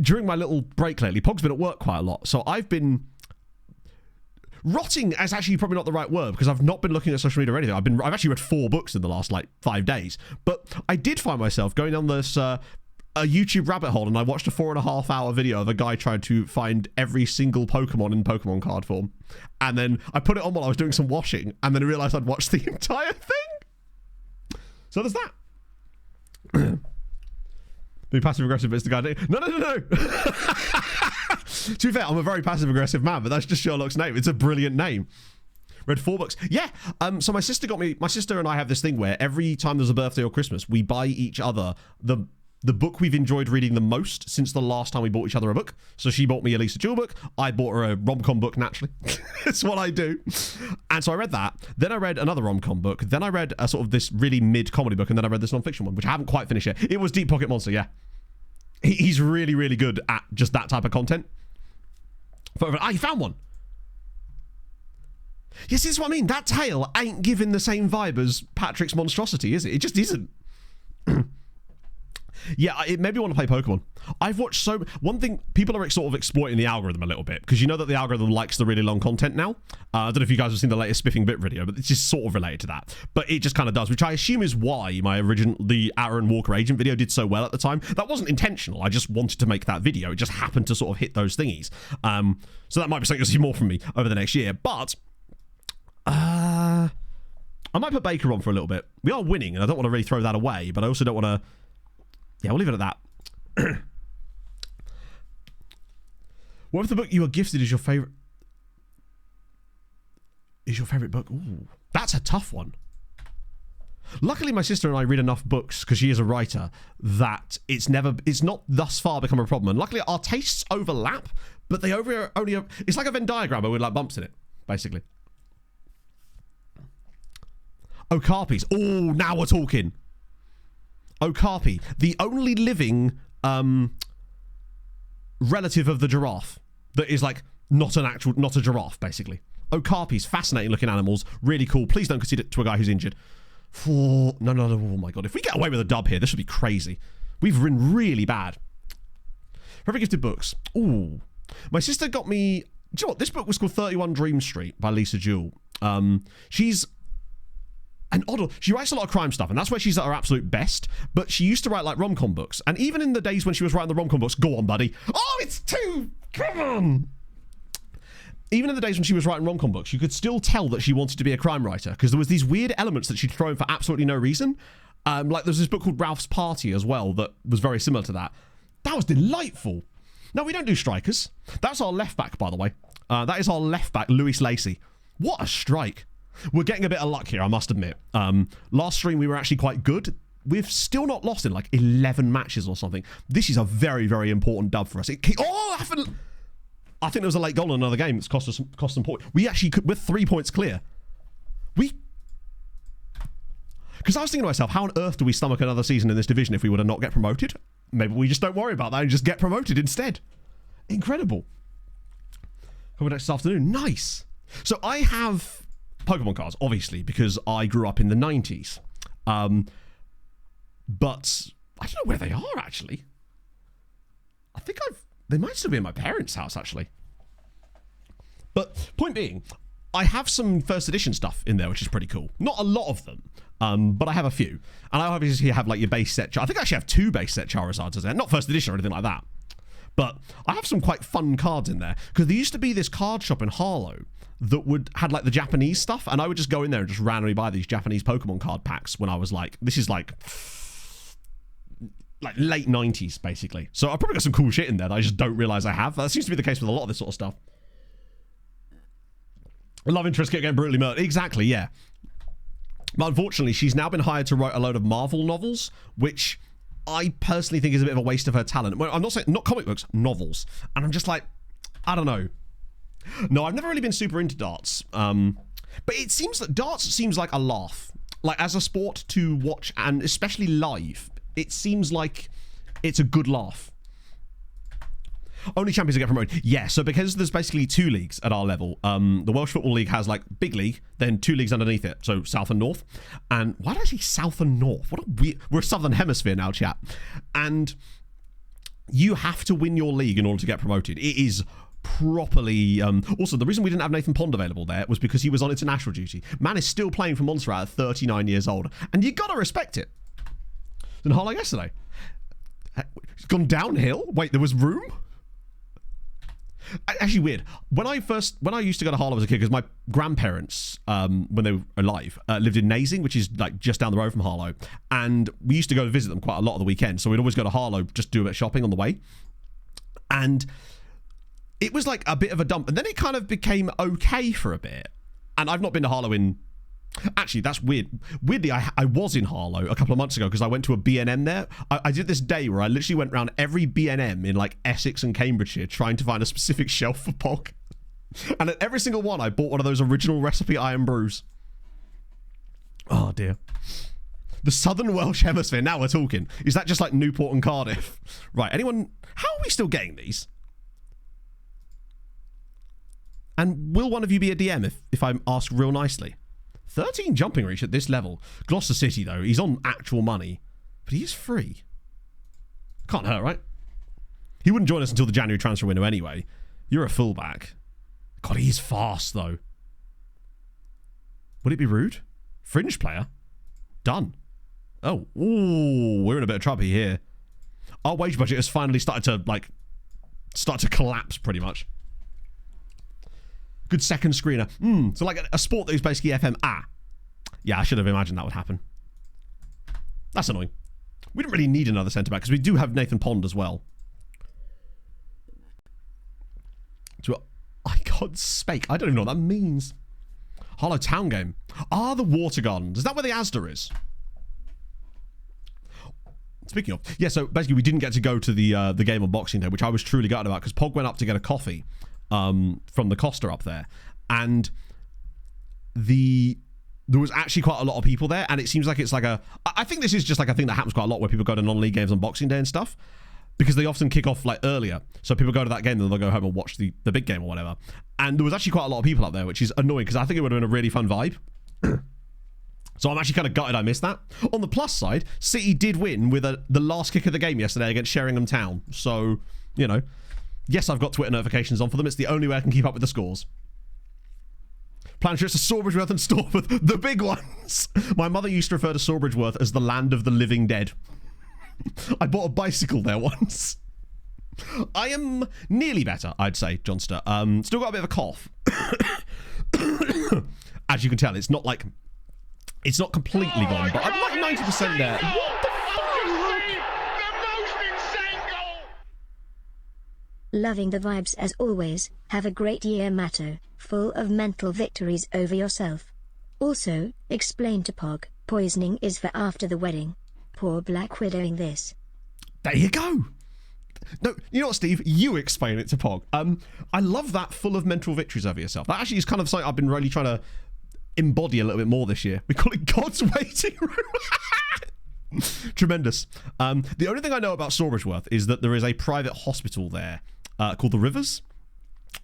during my little break lately, Pog's been at work quite a lot, so I've been... Rotting is actually probably not the right word because I've not been looking at social media or anything. I've actually read 4 books in the last, 5 days. But I did find myself going on this... a YouTube rabbit hole, and I watched a 4.5 hour video of a guy trying to find every single Pokemon in Pokemon card form. And then I put it on while I was doing some washing, and then I realised I'd watched the entire thing. So there's that. Being passive-aggressive, but it's the guy... No. To be fair, I'm a very passive-aggressive man, but that's just Sherlock's name. It's a brilliant name. Read 4 books. Yeah, so my sister and I have this thing where every time there's a birthday or Christmas, we buy each other the book we've enjoyed reading the most since the last time we bought each other a book. So she bought me a Lisa Jewell book. I bought her a rom-com book, naturally. It's what I do. And so I read that. Then I read another rom-com book. Then I read a sort of this really mid-comedy book. And then I read this non-fiction one, which I haven't quite finished yet. It was Deep Pocket Monster, yeah. He's really, really good at just that type of content. You found one. Yes, this is what I mean. That tale ain't giving the same vibe as Patrick's monstrosity, is it? It just isn't. Yeah, it made me want to play Pokemon. I've watched one thing, people are sort of exploiting the algorithm a little bit, because you know that the algorithm likes the really long content now. I don't know if you guys have seen the latest Spiffing Bit video, but it's just sort of related to that. But it just kind of does, which I assume is why the Aaron Walker Agent video did so well at the time. That wasn't intentional. I just wanted to make that video. It just happened to sort of hit those thingies. So that might be something you'll see more from me over the next year. But I might put Baker on for a little bit. We are winning, and I don't want to really throw that away, but I also don't want to... Yeah, we'll leave it at that. What if the book you were gifted is your favourite... Is your favourite book? Ooh, that's a tough one. Luckily, my sister and I read enough books, because she is a writer, that it's not thus far become a problem. And luckily, our tastes overlap, but they only... It's like a Venn diagram, but with bumps in it, basically. Okapis. Oh, now we're talking. Okapi, the only living relative of the giraffe that is not a giraffe, basically. Okapis, fascinating looking animals, really cool. Please don't concede it to a guy who's injured. No, oh my god, if we get away with a dub here, this would be crazy. We've been really bad. Very gifted books. Ooh, my sister got me. Do you know what? This book was called 31 Dream Street by Lisa Jewell. She's she writes a lot of crime stuff, and that's where she's at her absolute best, but she used to write rom-com books, and even in the days when she was writing the rom-com books, go on buddy, oh it's too, come on, even in the days when she was writing rom-com books, you could still tell that she wanted to be a crime writer, because there was these weird elements that she'd throw in for absolutely no reason. There's this book called Ralph's Party as well that was very similar to that. That was delightful. No, we don't do strikers. That's our left back, by the way. That is our left back, Louis Lacey. What a strike. We're getting a bit of luck here, I must admit. Last stream, we were actually quite good. We've still not lost in 11 matches or something. This is a very, very important dub for us. I think there was a late goal in another game that's cost some points. We're 3 points clear. Because I was thinking to myself, how on earth do we stomach another season in this division if we were to not get promoted? Maybe we just don't worry about that and just get promoted instead. Incredible. Coming next afternoon. Nice. So I have Pokemon cards, obviously, because I grew up in the 90s. But I don't know where they are, actually. I think they might still be in my parents' house, actually. But point being, I have some first edition stuff in there, which is pretty cool. Not a lot of them, but I have a few. And I obviously have your base set. I think I actually have 2 base set Charizards there. Not first edition or anything like that. But I have some quite fun cards in there. Because there used to be this card shop in Harlow that had the Japanese stuff, and I would just go in there and just randomly buy these Japanese Pokemon card packs when I was this is late 90s, basically. So I probably got some cool shit in there that I just don't realize I have. That seems to be the case with a lot of this sort of stuff. Love interest getting brutally murdered. Exactly, yeah. But unfortunately, she's now been hired to write a load of Marvel novels, which I personally think is a bit of a waste of her talent. Well, I'm not saying, not comic books, novels. And I'm just I don't know. No, I've never really been super into darts. But it seems that darts seems like a laugh. As a sport to watch, and especially live, it seems like it's a good laugh. Only champions that get promoted. Yeah, so because there's basically 2 leagues at our level, the Welsh Football League has like big league, then 2 leagues underneath it, so South and North. And why did I say South and North? What a weird... We're a Southern Hemisphere now, chat. And you have to win your league in order to get promoted. It is properly... also, the reason we didn't have Nathan Pond available there was because he was on international duty. Man is still playing for Montserrat at 39 years old, and you gotta respect it. In Harlow yesterday. It's gone downhill? Wait, there was room? Actually weird. When I used to go to Harlow as a kid, because my grandparents, when they were alive, lived in Nazing, which is like just down the road from Harlow, and we used to go to visit them quite a lot of the weekends, so we'd always go to Harlow, just do a bit of shopping on the way. And it was like a bit of a dump, and then it kind of became okay for a bit. And I've not been to Harlow in... Actually, that's weird. Weirdly, I was in Harlow a couple of months ago because I went to a B&M there. I did this day where I literally went around every B&M in like Essex and Cambridgeshire trying to find a specific shelf for Pog. And at every single one, I bought one of those original recipe iron brews. Oh, dear. The Southern Welsh Hemisphere, now we're talking. Is that just like Newport and Cardiff? Right, anyone... How are we still getting these? And will one of you be a DM if I'm asked real nicely? 13 jumping reach at this level. Gloucester City, though, he's on actual money. But he is free. Can't hurt, right? He wouldn't join us until the January transfer window anyway. You're a fullback. God, he is fast, though. Would it be rude? Fringe player? Done. Oh, ooh, we're in a bit of trouble here. Our wage budget has finally started to collapse, pretty much. Good second screener. So like a sport that is basically FM. Yeah, I should have imagined that would happen. That's annoying. We didn't really need another centre-back because we do have Nathan Pond as well. I can't spake. I don't even know what that means. Harlow Town game. The Water Gardens. Is that where the Asda is? Speaking of, yeah, so basically we didn't get to go to the game on Boxing Day, which I was truly gutted about because Pog went up to get a coffee from the Costa up there, and there was actually quite a lot of people there, and it seems like it's like I think this is just like a thing that happens quite a lot where people go to non-league games on Boxing Day and stuff, because they often kick off like earlier, so people go to that game, then they'll go home and watch the big game or whatever. And there was actually quite a lot of people up there, which is annoying because I think it would have been a really fun vibe. So I'm actually kind of gutted I missed that. On the plus side, City did win with the last kick of the game yesterday against Sheringham Town. So, you know, yes, I've got Twitter notifications on for them. It's the only way I can keep up with the scores. Plan trips to Sawbridgeworth and Stortford, the big ones. My mother used to refer to Sawbridgeworth as the land of the living dead. I bought a bicycle there once. I am nearly better, I'd say, Johnster. Still got a bit of a cough. As you can tell, it's not completely gone, but I'm like 90% there. What the fuck? Loving the vibes as always. Have a great year, Matto, full of mental victories over yourself. Also, explain to Pog, poisoning is for after the wedding. Poor Black Widowing this. There you go. No, you know what, Steve? You explain it to Pog. I love that, full of mental victories over yourself. That actually is kind of something I've been really trying to embody a little bit more this year. We call it God's waiting room. Tremendous. The only thing I know about Sawbridgeworth is that there is a private hospital there called the Rivers,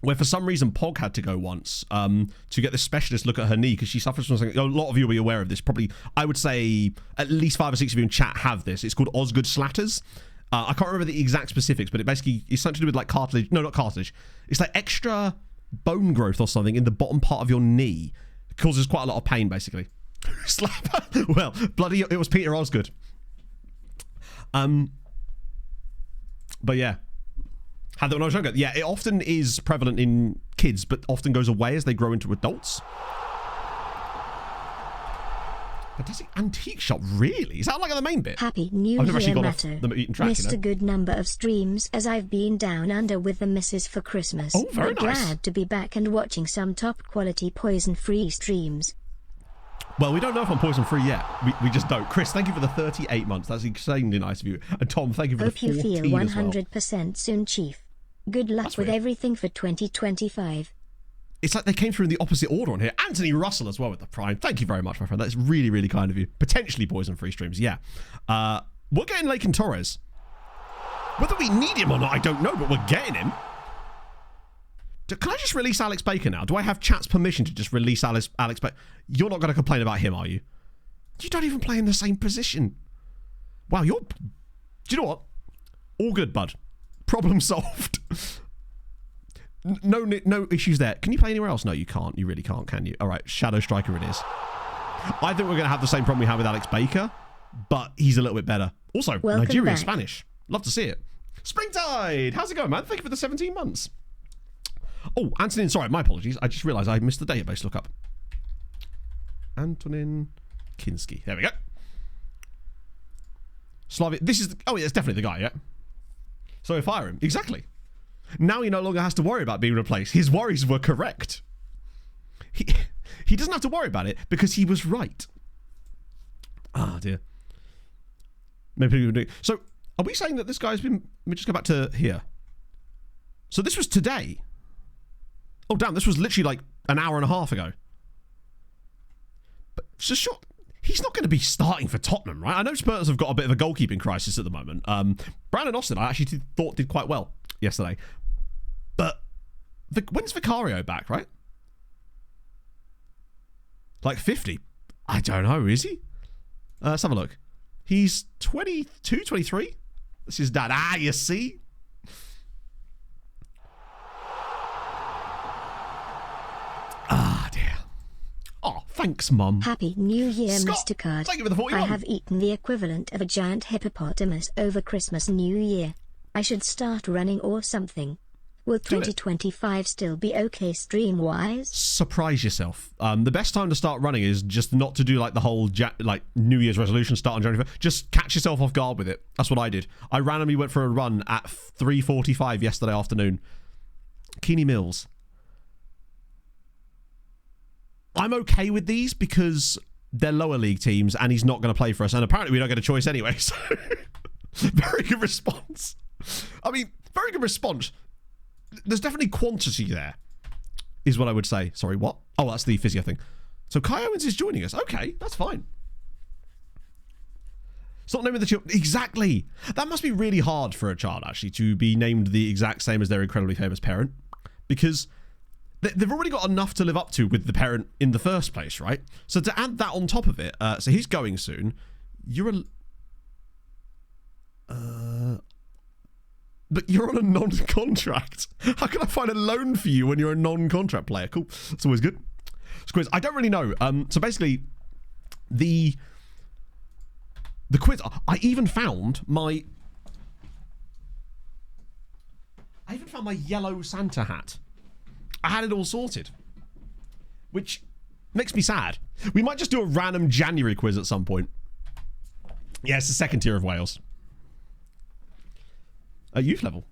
where for some reason Pog had to go once to get this specialist look at her knee because she suffers from something. A lot of you will be aware of this. Probably, I would say at least 5 or 6 of you in chat have this. It's called Osgood Slatters. I can't remember the exact specifics, but it basically is something to do with like cartilage. No, not cartilage. It's like extra bone growth or something in the bottom part of your knee. It causes quite a lot of pain, basically. Slapper. Well, bloody, it was Peter Osgood. But yeah. Had that when I was younger. Yeah, it often is prevalent in kids, but often goes away as they grow into adults. Fantastic antique shop, really? Is that like the main bit? Happy New I've never Year, actually gone Matto. off the eaten track, Missed you know? a good number of streams as I've been down under with the missus for Christmas. Oh, very but nice. Glad to be back and watching some top quality poison-free streams. Well, we don't know if I'm poison-free yet. We just don't. Chris, thank you for the 38 months. That's insanely nice of you. And Tom, thank you for Hope the you 14 feel as well. 100% soon, Chief. Good luck That's with weird. everything for 2025. It's like they came through in the opposite order on here. Anthony Russell as well with the Prime. Thank you very much, my friend. That's really, really kind of you. Potentially poison-free streams, yeah. We're getting Lake and Torres. Whether we need him or not, I don't know, but we're getting him. Can I just release Alex Baker now? Do I have chat's permission to just release Alex Baker? You're not going to complain about him, are you? You don't even play in the same position. Wow, do you know what? All good, bud. Problem solved. No issues there. Can you play anywhere else? No, you can't. You really can't, can you? All right, Shadow Striker it is. I think we're going to have the same problem we have with Alex Baker, but he's a little bit better. Also, Welcome Nigerian back. Spanish. Love to see it. Springtide! How's it going, man? Thank you for the 17 months. Oh, Antonin, sorry, my apologies. I just realised I missed the database lookup. Antonin Kinski. There we go. Slavic. This is... Oh, yeah, it's definitely the guy, yeah? So we fire him. Exactly. Now he no longer has to worry about being replaced. His worries were correct. He doesn't have to worry about it because he was right. Ah, dear. Maybe people do. So, are we saying that this guy's been... Let me just go back to here. So this was today. Oh, damn, this was literally like an hour and a half ago. But so sure, he's not going to be starting for Tottenham, right? I know Spurs have got a bit of a goalkeeping crisis at the moment. Brandon Austin, I actually thought did quite well yesterday. But when's Vicario back, right? Like 50? I don't know, is he? Let's have a look. He's 22, 23? This is dad. Ah, you see? Ah, dear. Oh, thanks, Mum. Happy New Year, Scott, Mr. Card. thank you for the 41. I have eaten the equivalent of a giant hippopotamus over Christmas New Year. I should start running or something. Will 2025 still be okay stream-wise? Surprise yourself. The best time to start running is just not to do like the whole New Year's resolution start on January 1st. Just catch yourself off guard with it. That's what I did. I randomly went for a run at 3:45 yesterday afternoon. Keeney Mills. I'm okay with these because they're lower league teams and he's not going to play for us. And apparently we don't get a choice anyway. So very good response. I mean, very good response. There's definitely quantity there, is what I would say. Sorry, what? Oh, that's the physio thing. So Kai Owens is joining us. Okay, that's fine. It's not naming the child. Exactly. That must be really hard for a child, actually, to be named the exact same as their incredibly famous parent. Because they've already got enough to live up to with the parent in the first place, right? So to add that on top of it, so he's going soon. You're but you're on a non-contract. How can I find a loan for you when you're a non-contract player? Cool. That's always good. Squiz, I don't really know. So basically, the quiz. I even found my yellow Santa hat. I had it all sorted, which makes me sad. We might just do a random January quiz at some point. Yeah, it's the second tier of Wales. At youth level.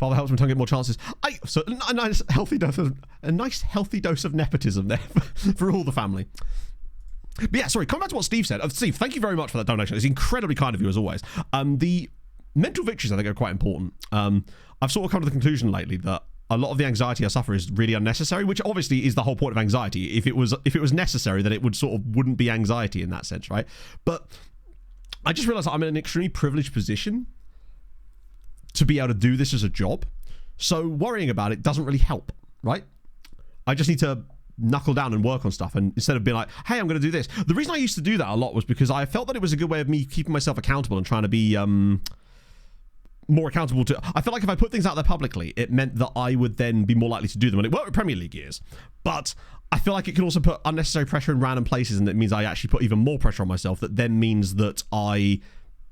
Father helps my tongue get more chances. So a nice healthy dose of nepotism there for all the family. But yeah, sorry, coming back to what Steve said. Steve, thank you very much for that donation. It's incredibly kind of you as always. The mental victories I think are quite important. I've sort of come to the conclusion lately that a lot of the anxiety I suffer is really unnecessary, which obviously is the whole point of anxiety. If it was necessary, then it wouldn't be anxiety in that sense, right? But I just realized that I'm in an extremely privileged position to be able to do this as a job. So worrying about it doesn't really help, right? I just need to knuckle down and work on stuff, and instead of being like, hey, I'm going to do this. The reason I used to do that a lot was because I felt that it was a good way of me keeping myself accountable and trying to be more accountable to... I felt like if I put things out there publicly, it meant that I would then be more likely to do them. And it worked with Premier League years. But I feel like it can also put unnecessary pressure in random places, and it means I actually put even more pressure on myself that then means that I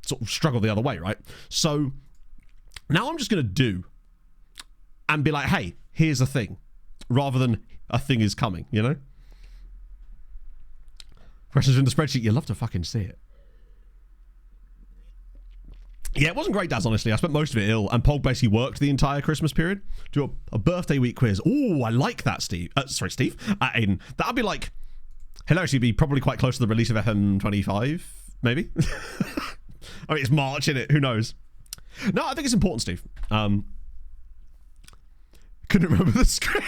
sort of struggle the other way, right? So now I'm just going to do and be like, hey, here's a thing, rather than a thing is coming, you know? Questions in the spreadsheet, you love to fucking see it. Yeah, it wasn't great, Daz, honestly. I spent most of it ill, and Pog basically worked the entire Christmas period. Do a birthday week quiz. Oh, I like that, Steve. Sorry, Steve. Aiden. That would be like... He'll actually be probably quite close to the release of FM25, maybe? I mean, it's March, innit? Who knows? No, I think it's important, Steve. Couldn't remember the script.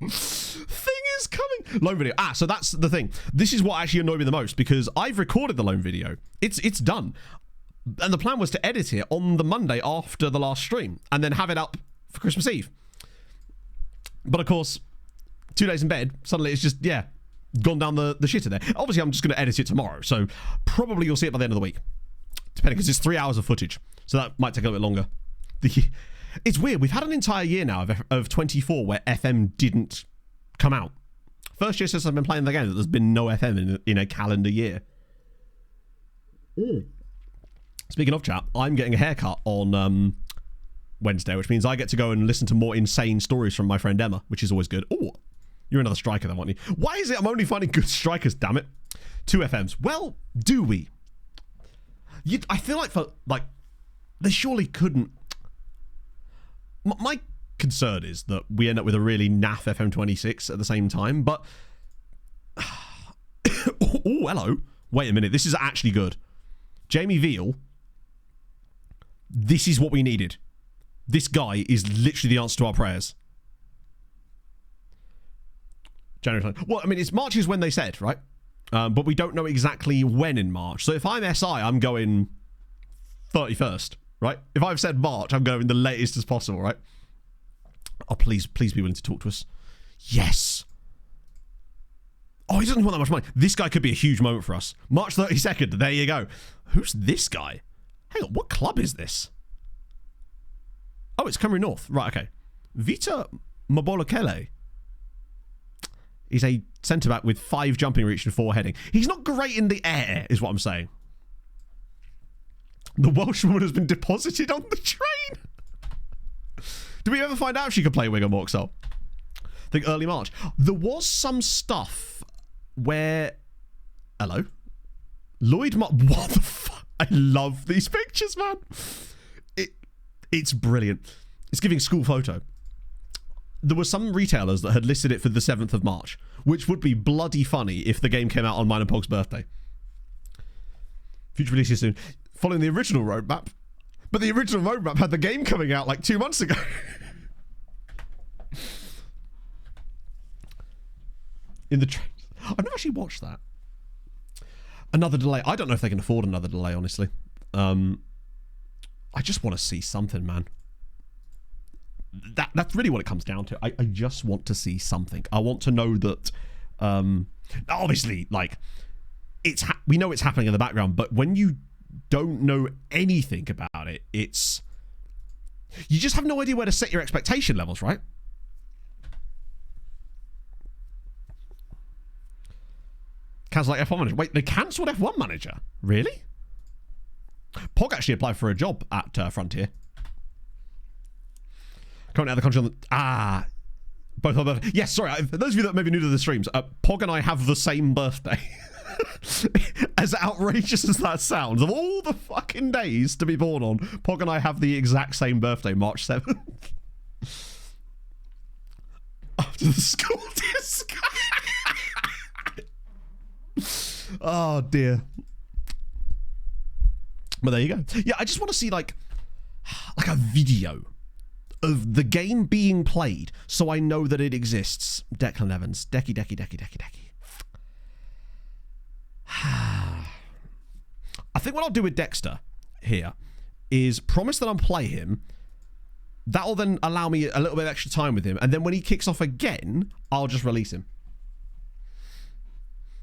Thing is coming. Loan video. So that's the thing. This is what actually annoyed me the most, because I've recorded the loan video. It's done. And the plan was to edit it on the Monday after the last stream and then have it up for Christmas Eve. But of course, 2 days in bed, suddenly it's just, gone down the shitter there. Obviously, I'm just going to edit it tomorrow. So probably you'll see it by the end of the week. Depending, because it's 3 hours of footage. So that might take a little bit longer. It's weird. We've had an entire year now of 24 where FM didn't come out. First year since I've been playing the game that there's been no FM in a calendar year. Speaking of chat, I'm getting a haircut on Wednesday, which means I get to go and listen to more insane stories from my friend Emma, which is always good. Oh, you're another striker then, aren't you? Why is it I'm only finding good strikers, damn it? 2 FMs. Well, do we? I feel like they surely couldn't. My concern is that we end up with a really naff FM26 at the same time, but... oh, hello. Wait a minute, this is actually good. Jamie Veal. This is what we needed. This guy is literally the answer to our prayers. January 9th. Well, I mean, it's March is when they said, right? But we don't know exactly when in March. So if I'm SI, I'm going 31st, right? If I've said March, I'm going the latest as possible, right? Oh, please be willing to talk to us. Yes. Oh, he doesn't want that much money. This guy could be a huge moment for us. March 32nd. There you go. Who's this guy? Hang on. What club is this? Oh, it's Cymru North. Right, okay. Vita Mabolokele. He's a centre-back with 5 jumping reach and 4 heading. He's not great in the air, is what I'm saying. The Welsh woman has been deposited on the train. Did we ever find out if she could play wing or Morksel? I think early March. There was some stuff where... Hello? What the fuck? I love these pictures, man. It's brilliant. It's giving school photo. There were some retailers that had listed it for the 7th of March, which would be bloody funny if the game came out on mine and Pog's birthday. Future releases soon. Following the original roadmap. But the original roadmap had the game coming out like 2 months ago. In the train. I've never actually watched that. Another delay. I don't know if they can afford another delay, honestly. I just want to see something, man. That's really what it comes down to. I just want to see something. I want to know that, obviously, like, we know it's happening in the background, but when you don't know anything about it, you just have no idea where to set your expectation levels, right? Cancel like F1 manager. Wait, they cancelled F1 manager? Really? Pog actually applied for a job at Frontier. Currently out of the country on the... both our birthdays. Yes, sorry. For those of you that may be new to the streams, Pog and I have the same birthday. As outrageous as that sounds, of all the fucking days to be born on, Pog and I have the exact same birthday, March 7th. After the school disc. Oh, dear. But there you go. Yeah, I just want to see, like a video of the game being played so I know that it exists. Declan Evans. Decky. I think what I'll do with Dexter here is promise that I'll play him. That'll then allow me a little bit of extra time with him. And then when he kicks off again, I'll just release him.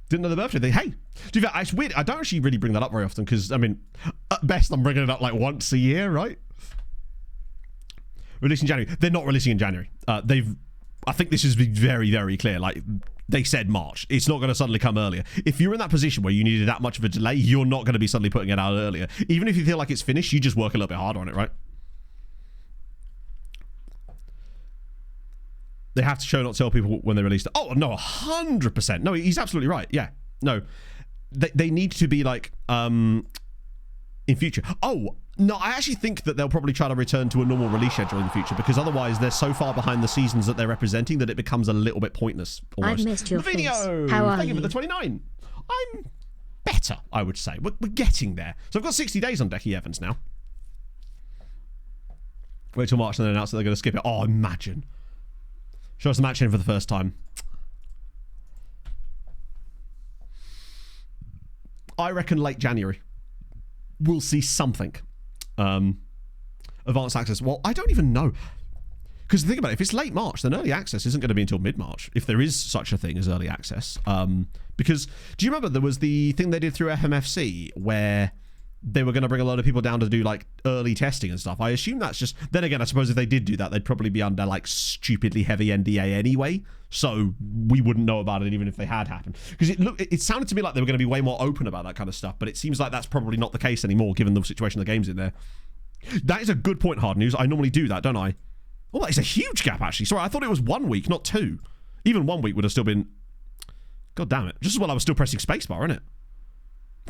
Didn't know the birthday thing. Hey, it's weird. I don't actually really bring that up very often because, I mean, at best, I'm bringing it up like once a year, right? Releasing January. They're not releasing in January. I think this has been very, very clear. Like, they said March. It's not going to suddenly come earlier. If you're in that position where you needed that much of a delay, you're not going to be suddenly putting it out earlier. Even if you feel like it's finished, you just work a little bit harder on it, right? They have to show, not tell people when they release it. Oh, no, 100%. No, he's absolutely right. Yeah. No. They need to be like, in future. Oh, no, I actually think that they'll probably try to return to a normal release schedule in the future because otherwise they're so far behind the seasons that they're representing that it becomes a little bit pointless. Almost. I've missed your video. face. How are Thank you you? for the 29. I'm better, I would say. We're getting there. So I've got 60 days on Decky Evans now. Wait till March and then announce that they're going to skip it. Oh, imagine. Show us the match in for the first time. I reckon late January. We'll see something. Advanced access. Well, I don't even know. Because think about it, if it's late March, then early access isn't going to be until mid-March, if there is such a thing as early access. Because, do you remember there was the thing they did through FMFC where they were going to bring a lot of people down to do, like, early testing and stuff? I assume that's just... Then again, I suppose if they did do that, they'd probably be under, like, stupidly heavy NDA anyway, so we wouldn't know about it even if they had happened. Because it sounded to me like they were going to be way more open about that kind of stuff, but it seems like that's probably not the case anymore, given the situation the game's in there. That is a good point, Hard News. I normally do that, don't I? Oh, that is a huge gap, actually. Sorry, I thought it was 1 week, not 2. Even 1 week would have still been... God damn it. Just as well I was still pressing spacebar, isn't it?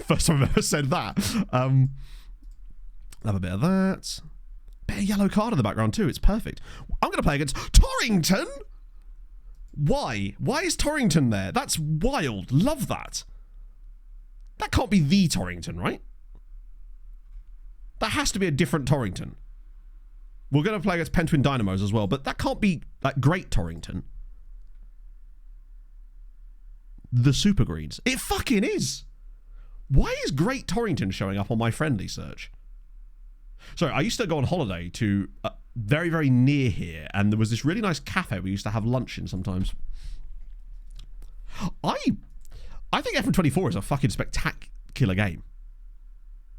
First time I've ever said that. Have a bit of that. Bit of yellow card in the background, too. It's perfect. I'm going to play against Torrington! Why? Why is Torrington there? That's wild. Love that. That can't be the Torrington, right? That has to be a different Torrington. We're going to play against Pentwin Dynamos as well, but that can't be, like, Great Torrington. The Super Greens. It fucking is. Why is Great Torrington showing up on my friendly search? Sorry, I used to go on holiday to very, very near here, and there was this really nice cafe we used to have lunch in sometimes. I think FM24 is a fucking spectacular game.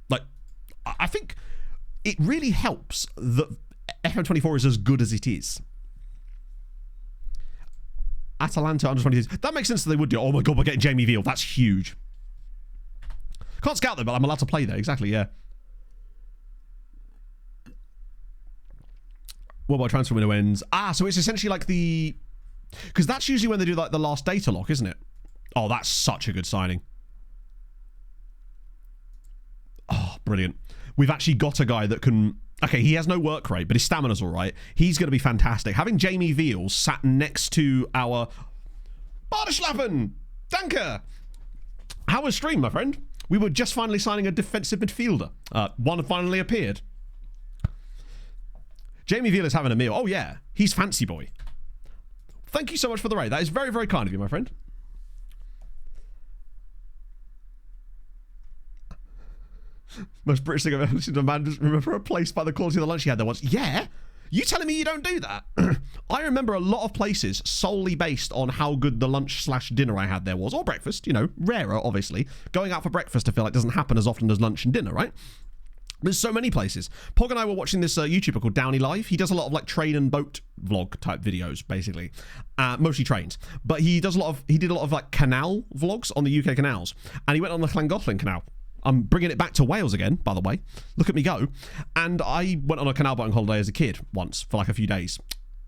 Like, I think it really helps that FM24 is as good as it is. Atalanta under 20. That makes sense that they would do. Oh my god, we're getting Jamie Veal. That's huge. Can't scout there, but I'm allowed to play there. Exactly, yeah. What about transfer window ends? So it's essentially like the... Because that's usually when they do like the last data lock, isn't it? Oh, that's such a good signing. Oh, brilliant. We've actually got a guy that can... Okay, he has no work rate, but his stamina's all right. He's going to be fantastic. Having Jamie Veal sat next to our... Barderschlappen! Danke! How was stream, my friend? We were just finally signing a defensive midfielder. One finally appeared. Jamie Veal is having a meal. Oh, yeah. He's fancy boy. Thank you so much for the raid. That is very, very kind of you, my friend. Most British thing I've ever listened to a man just remember a place by the quality of the lunch he had there once. Yeah? You telling me you don't do that? I remember a lot of places solely based on how good the lunch/dinner I had there was. Or breakfast, you know, rarer, obviously. Going out for breakfast, I feel like doesn't happen as often as lunch and dinner, right? There's so many places. Pog and I were watching this YouTuber called Downey Live. He does a lot of like train and boat vlog type videos, basically. Mostly trains. But he did a lot of like canal vlogs on the UK canals. And he went on the Llangollen Canal. I'm bringing it back to Wales again, by the way. Look at me go. And I went on a canal boating holiday as a kid once for like a few days.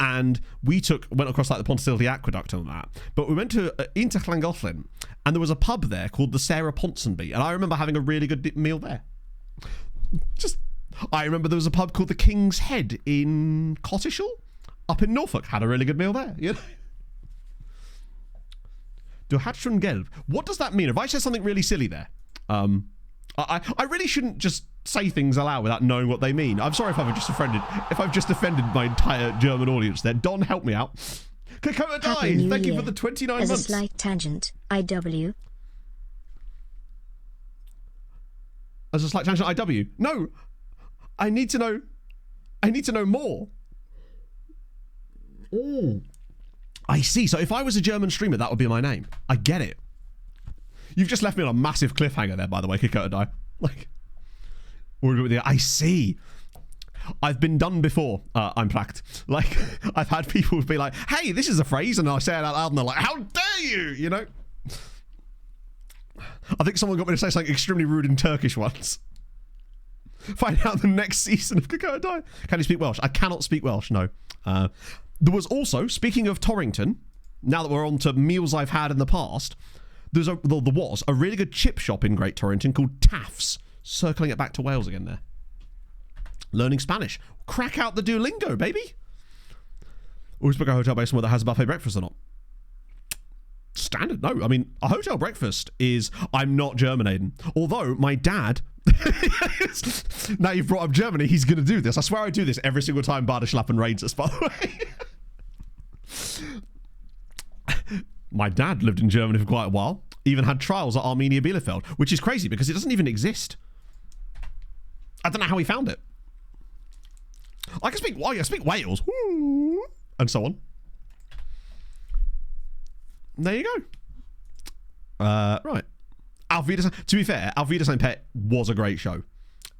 And we went across like the Pontysilty Aqueduct and that. But we went into Llangollen, and there was a pub there called the Sarah Ponsonby. And I remember having a really good meal there. I remember there was a pub called the King's Head in Cottishall, up in Norfolk. Had a really good meal there, you know. Du hast schon gelb. What does that mean? If I said something really silly there, I really shouldn't just say things aloud without knowing what they mean. I'm sorry if I've just offended my entire German audience there. Don, help me out. Kakota Dai, thank you for the 29 months. As a slight tangent, IW. As a slight tangent, IW. No, I need to know more. Oh, I see. So if I was a German streamer, that would be my name. I get it. You've just left me on a massive cliffhanger there, by the way, Kakota Dai. Like, I see. I've been done before, I'm placked. Like, I've had people be like, hey, this is a phrase, and I say it out loud, and they're like, how dare you, you know? I think someone got me to say something extremely rude in Turkish once. Find out the next season of Kakota Dai. Can you speak Welsh? I cannot speak Welsh, no. There was also, speaking of Torrington, now that we're on to meals I've had in the past, there was a really good chip shop in Great Torrington called Taff's. Circling it back to Wales again there. Learning Spanish. Crack out the Duolingo, baby. Always book a hotel based on whether it has a buffet breakfast or not. Standard, no. I mean, a hotel breakfast is... I'm not Germanating. Although, my dad... Now you've brought up Germany, he's going to do this. I swear I do this every single time Barderschlappen raids us, by the way. My dad lived in Germany for quite a while. even had trials at Arminia Bielefeld, which is crazy because it doesn't even exist. I don't know how he found it. I can speak Wales, and so on. There you go. Right. Auf Wiedersehen. To be fair, Auf Wiedersehen Pet was a great show.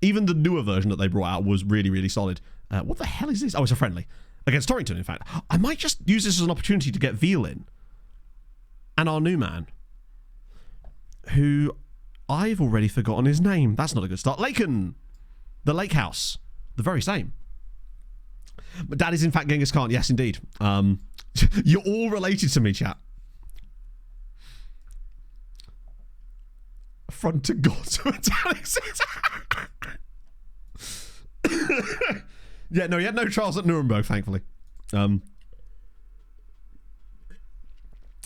Even the newer version that they brought out was really, really solid. What the hell is this? Oh, it's a friendly. Against Torrington, in fact. I might just use this as an opportunity to get Veal in. And our new man, who I've already forgotten his name. That's not a good start. Laken. The Lake House. The very same. But Dad is in fact Genghis Khan. Yes, indeed. You're all related to me, chat. Front to God to italics. Yeah, no, he had no trials at Nuremberg, thankfully.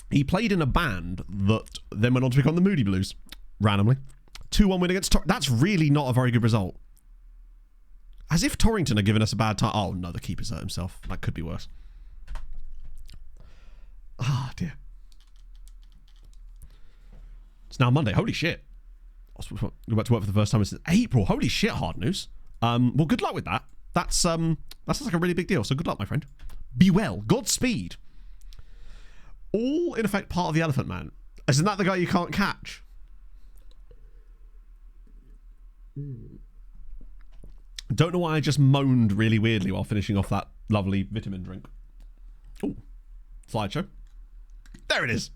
He played in a band that then went on to become the Moody Blues, randomly. 2-1 win against That's really not a very good result. As if Torrington had given us a bad time. Oh, no, the keeper's hurt himself. That could be worse. Ah, dear. It's now Monday. Holy shit. I was go back to work for the first time since April. Holy shit, hard news. Well, good luck with that. That sounds like a really big deal. So good luck, my friend. Be well. Godspeed. All, in effect, part of the Elephant Man. Isn't that the guy you can't catch? Don't know why I just moaned really weirdly while finishing off that lovely vitamin drink. Oh, slideshow. There it is.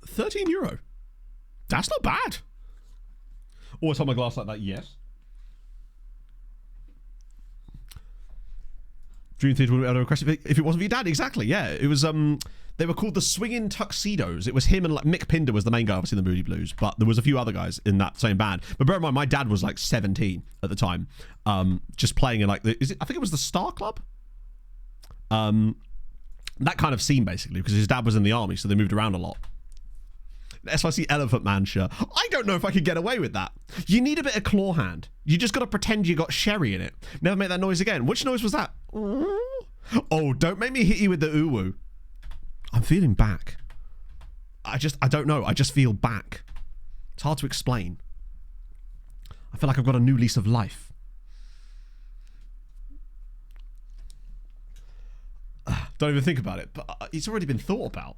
€13. That's not bad. Always hold my glass like that, yes. Dream Theater would have been able to request if it wasn't for your dad. Exactly, yeah. It was, they were called the Swingin' Tuxedos. It was him and like, Mick Pinder was the main guy, obviously, in the Moody Blues, but there was a few other guys in that same band. But bear in mind, my dad was like 17 at the time, just playing in like, I think it was the Star Club? That kind of scene, basically, because his dad was in the army, so they moved around a lot. SYC Elephant Man shirt. I don't know if I could get away with that. You need a bit of claw hand. You just got to pretend you got sherry in it. Never make that noise again. Which noise was that? Oh, don't make me hit you with the uwu. I'm feeling back. I don't know. I just feel back. It's hard to explain. I feel like I've got a new lease of life. Don't even think about it, but it's already been thought about.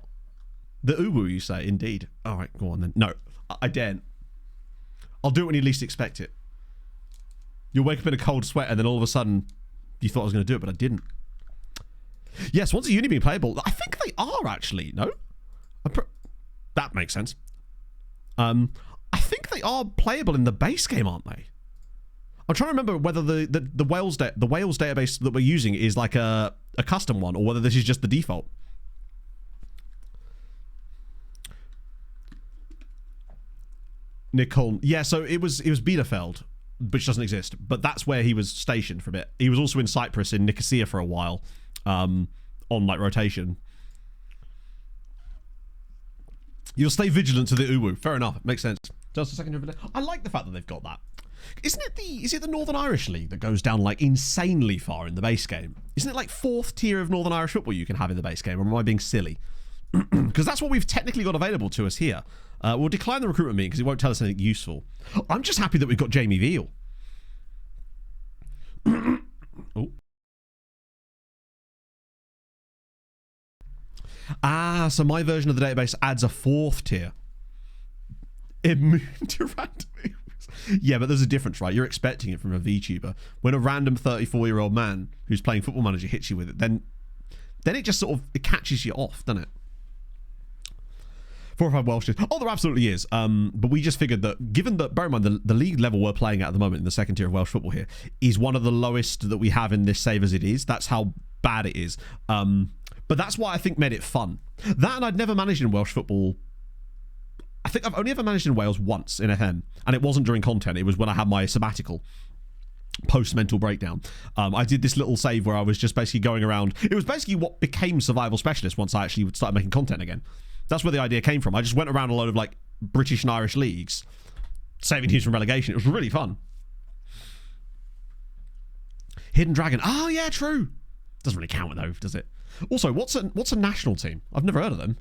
The uwu, you say? Indeed. All right, go on then. No, I daren't. I'll do it when you least expect it. You'll wake up in a cold sweat and then all of a sudden you thought I was going to do it, but I didn't. Yes, once a uni being playable, I think they are actually. No? That makes sense. I think they are playable in the base game, aren't they? I'm trying to remember whether the Wales database that we're using is like a custom one or whether this is just the default. Nicole, yeah, so it was Bielefeld, which doesn't exist, but that's where he was stationed for a bit. He was also in Cyprus in Nicosia for a while, on like rotation. You'll stay vigilant to the uwu. Fair enough, makes sense. Just a second. I like the fact that they've got that. Is it the Northern Irish League that goes down like insanely far in the base game? Isn't it like 4th tier of Northern Irish football you can have in the base game, or am I being silly? Because that's what we've technically got available to us here. We'll decline the recruitment meeting because it won't tell us anything useful. I'm just happy that we've got Jamie Veal. Oh. Ah, so my version of the database adds a 4th tier. Immune to random. Yeah, but there's a difference, right? You're expecting it from a VTuber. When a random 34-year-old man who's playing Football Manager hits you with it, then it just sort of it catches you off, doesn't it? 4 or 5 Welsh. Oh, there absolutely is. But we just figured that, given that, bear in mind, the league level we're playing at the moment in the 2nd tier of Welsh football here is one of the lowest that we have in this save as it is. That's how bad it is. But that's why I think made it fun. That, and I'd never managed in Welsh football. I think I've only ever managed in Wales once in FM, and it wasn't during content. It was when I had my sabbatical post-mental breakdown. I did this little save where I was just basically going around. It was basically what became Survival Specialist once I actually started making content again. That's where the idea came from. I just went around a load of like British and Irish leagues, saving teams from relegation. It was really fun. Hidden Dragon. Oh, yeah, true. Doesn't really count though, does it? Also, what's a national team? I've never heard of them.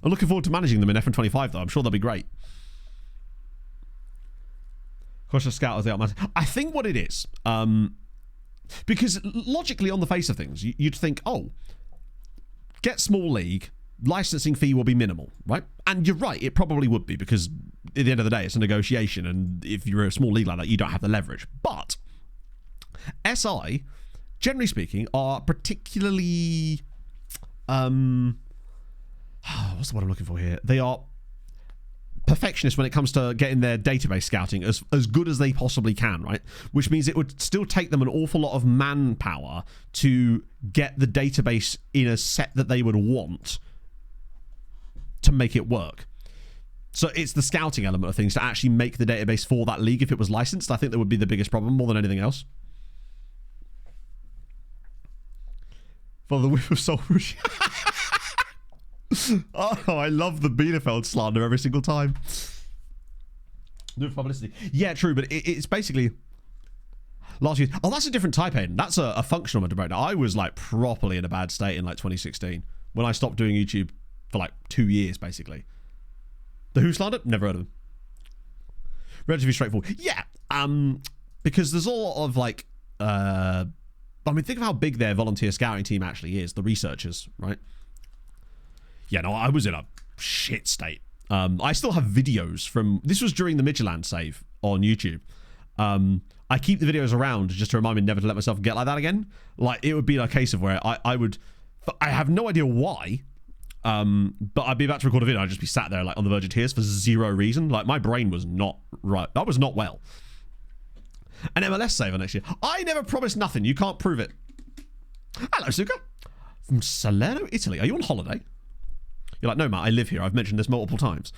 I'm looking forward to managing them in FM25 though. I'm sure they'll be great. Cautious Scout as the Outmaster. I think what it is, because logically on the face of things, you'd think, oh, get small league, licensing fee will be minimal, right? And you're right, it probably would be, because at the end of the day, it's a negotiation, and if you're a small league like that, you don't have the leverage. But SI, generally speaking, are particularly, what's the word I'm looking for here? They are perfectionists when it comes to getting their database scouting as good as they possibly can, right? Which means it would still take them an awful lot of manpower to get the database in a set that they would want to make it work. So it's the scouting element of things to actually make the database for that league. If it was licensed, I think that would be the biggest problem more than anything else. For the whiff of soul. Oh, I love the Bielefeld slander every single time. No publicity. Yeah, true, but it's basically last year. Oh, that's a different type, Hayden. That's a functional mental breakdown. I was like properly in a bad state in like 2016 when I stopped doing YouTube for like 2 years, basically. The Who slander? Never heard of them. Relatively straightforward. Yeah, because there's a lot of like, I mean, think of how big their volunteer scouting team actually is. The researchers, right? Yeah, no, I was in a shit state. I still have videos from... This was during the Midtjylland save on YouTube. I keep the videos around just to remind me never to let myself get like that again. Like, it would be a case of where I would... I have no idea why, but I'd be about to record a video. I'd just be sat there like on the verge of tears for zero reason. Like, my brain was not right. I was not well. An MLS save on next year. I never promised nothing. You can't prove it. Hello, Suka. From Salerno, Italy. Are you on holiday? You're like, no, Matt, I live here. I've mentioned this multiple times.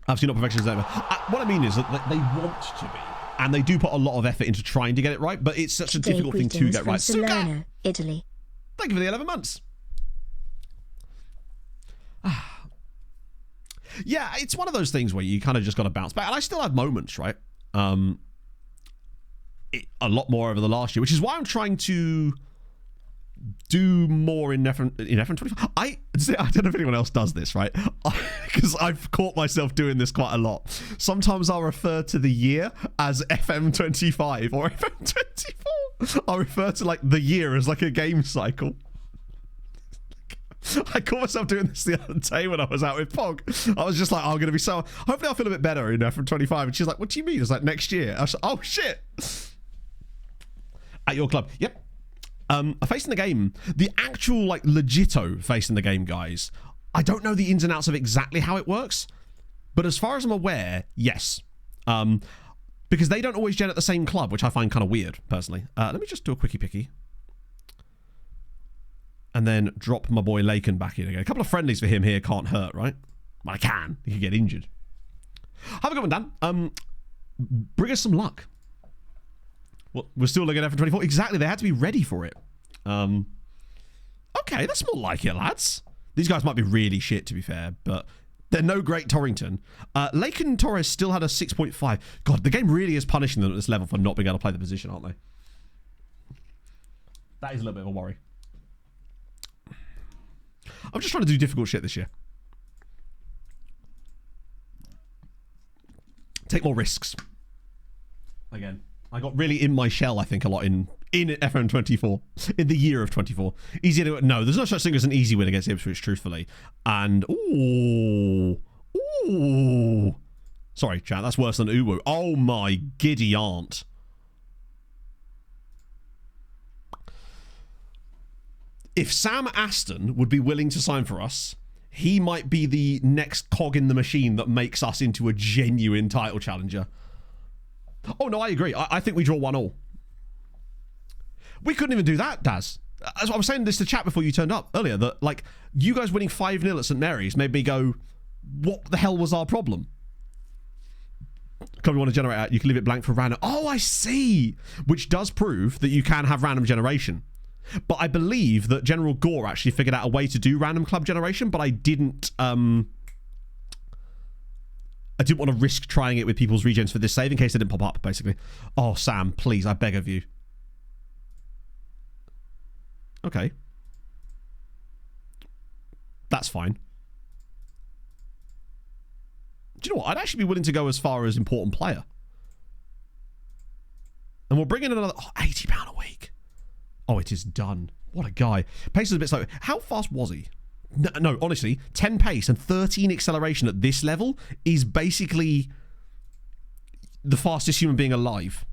Absolutely not perfectionism. What I mean is that they want to be, and they do put a lot of effort into trying to get it right, but it's such a difficult thing to get right. Salerno, Italy. Thank you for the 11 months. Yeah, it's one of those things where you kind of just got to bounce back, and I still have moments, right? A lot more over the last year, which is why I'm trying to do more in FM25. I don't know if anyone else does this, right? Because I've caught myself doing this quite a lot. Sometimes I'll refer to the year as FM25 or FM24. I'll refer to like the year as like a game cycle. I caught myself doing this the other day when I was out with Pog. I was just like, oh, I'm going to be so... Hopefully I'll feel a bit better in FM25. And she's like, what do you mean? It's like next year. I was like, oh, shit. At your club. Yep. A face in the game, the actual like legito face in the game, guys. I don't know the ins and outs of exactly how it works, but as far as I'm aware, yes. Because they don't always gen at the same club, which I find kind of weird, personally. Let me just do a quickie picky. And then drop my boy Laken back in again. A couple of friendlies for him here can't hurt, right? Well, I can. He could get injured. Have a good one, Dan. Bring us some luck. Well, we're still looking at FM24. Exactly, they had to be ready for it. Okay, that's more like it, lads. These guys might be really shit, to be fair, but they're no great Torrington. Laken and Torres still had a 6.5. God, the game really is punishing them at this level for not being able to play the position, aren't they? That is a little bit of a worry. I'm just trying to do difficult shit this year. Take more risks. Again. I got really in my shell, I think, a lot in FM24, in the year of 24. Easy to... No, there's no such thing as an easy win against Ipswich, truthfully. And... Ooh. Sorry, chat, that's worse than Uwu. Oh, my giddy aunt. If Sam Aston would be willing to sign for us, he might be the next cog in the machine that makes us into a genuine title challenger. Oh, no, I agree. I think we draw 1-1. We couldn't even do that, Daz. As I was saying this to chat before you turned up earlier, that, like, you guys winning 5-0 at St. Mary's made me go, what the hell was our problem? Come, you want to generate out, you can leave it blank for random. Oh, I see. Which does prove that you can have random generation. But I believe that General Gore actually figured out a way to do random club generation, but I didn't I didn't want to risk trying it with people's regens for this save in case they didn't pop up, basically. Oh, Sam, please, I beg of you. Okay. That's fine. Do you know what? I'd actually be willing to go as far as important player. And we'll bring in another... Oh, £80 a week. Oh, it is done. What a guy. Pace is a bit slow. How fast was he? No, honestly, 10 pace and 13 acceleration at this level is basically the fastest human being alive.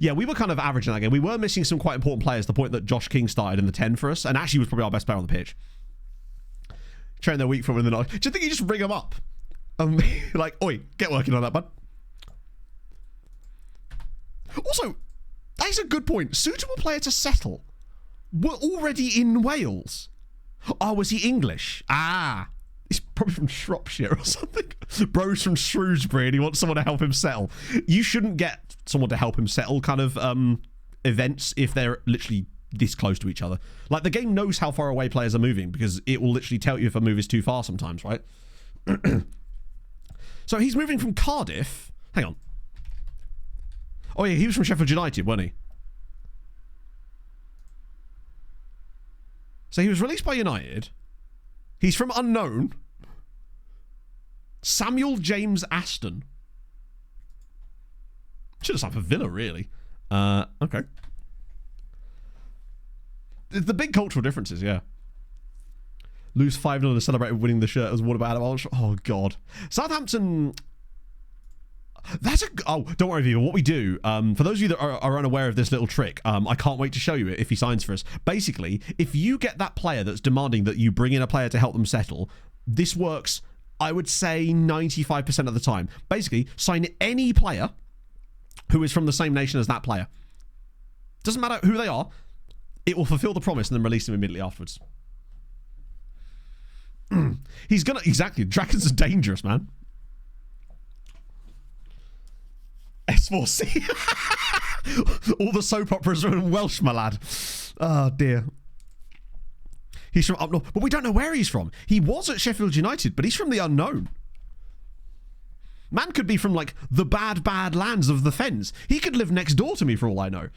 Yeah, we were kind of average in that game. We were missing some quite important players, the point that Josh King started in the 10 for us, and actually was probably our best player on the pitch. Train their week from in the night. Do you think you just ring them up? Like, oi, get working on that, bud. Also, that is a good point. Suitable player to settle. We're already in Wales. Oh, was he English? Ah, he's probably from Shropshire or something. Bro's from Shrewsbury and he wants someone to help him settle. You shouldn't get someone to help him settle kind of events if they're literally this close to each other. Like, the game knows how far away players are moving because it will literally tell you if a move is too far sometimes, right? So he's moving from Cardiff. Hang on. Oh yeah, he was from Sheffield United, wasn't he? So he was released by United. He's from unknown. Samuel James Aston. Should have signed for Villa, really. Okay. The big cultural differences, yeah. Lose 5-0 and celebrate winning the shirt as what about it? Oh, God. Southampton... That's a... Oh, don't worry, Viva. What we do, for those of you that are unaware of this little trick, I can't wait to show you it if he signs for us. Basically, if you get that player that's demanding that you bring in a player to help them settle, this works, I would say, 95% of the time. Basically, sign any player who is from the same nation as that player. Doesn't matter who they are. It will fulfill the promise and then release them immediately afterwards. He's gonna... Exactly. Dragons are dangerous, man. S4C. All the soap operas are in Welsh, my lad. Oh, dear. He's from up north. But we don't know where he's from. He was at Sheffield United, but he's from the unknown. Man could be from, like, the bad, bad lands of the Fens. He could live next door to me for all I know.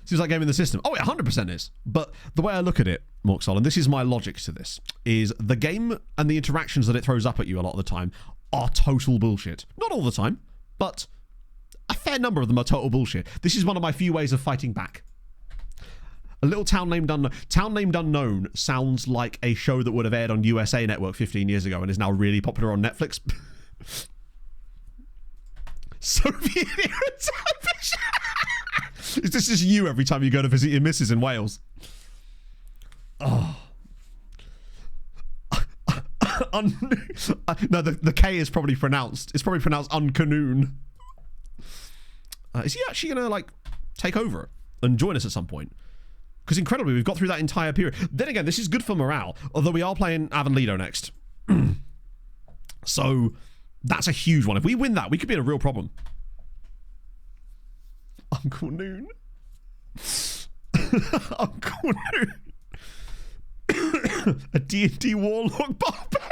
Seems like game in the system. Oh, it 100% is. But the way I look at it, Morksol, and this is my logic to this, is the game and the interactions that it throws up at you a lot of the time are total bullshit. Not all the time, but a fair number of them are total bullshit. This is one of my few ways of fighting back. A little town named unknown. Town named unknown sounds like a show that would have aired on USA Network 15 years ago and is now really popular on Netflix. Soviet era television. Is this just you every time you go to visit your missus in Wales? Oh. No, the K is probably pronounced. It's probably pronounced uncanoon. Is he actually going to, like, take over and join us at some point? Because incredibly, we've got through that entire period. Then again, this is good for morale. Although we are playing Avon Lido next. So, that's a huge one. If we win that, we could be in a real problem. Uncle Noon. Uncle Noon. A D&D warlock barbarian.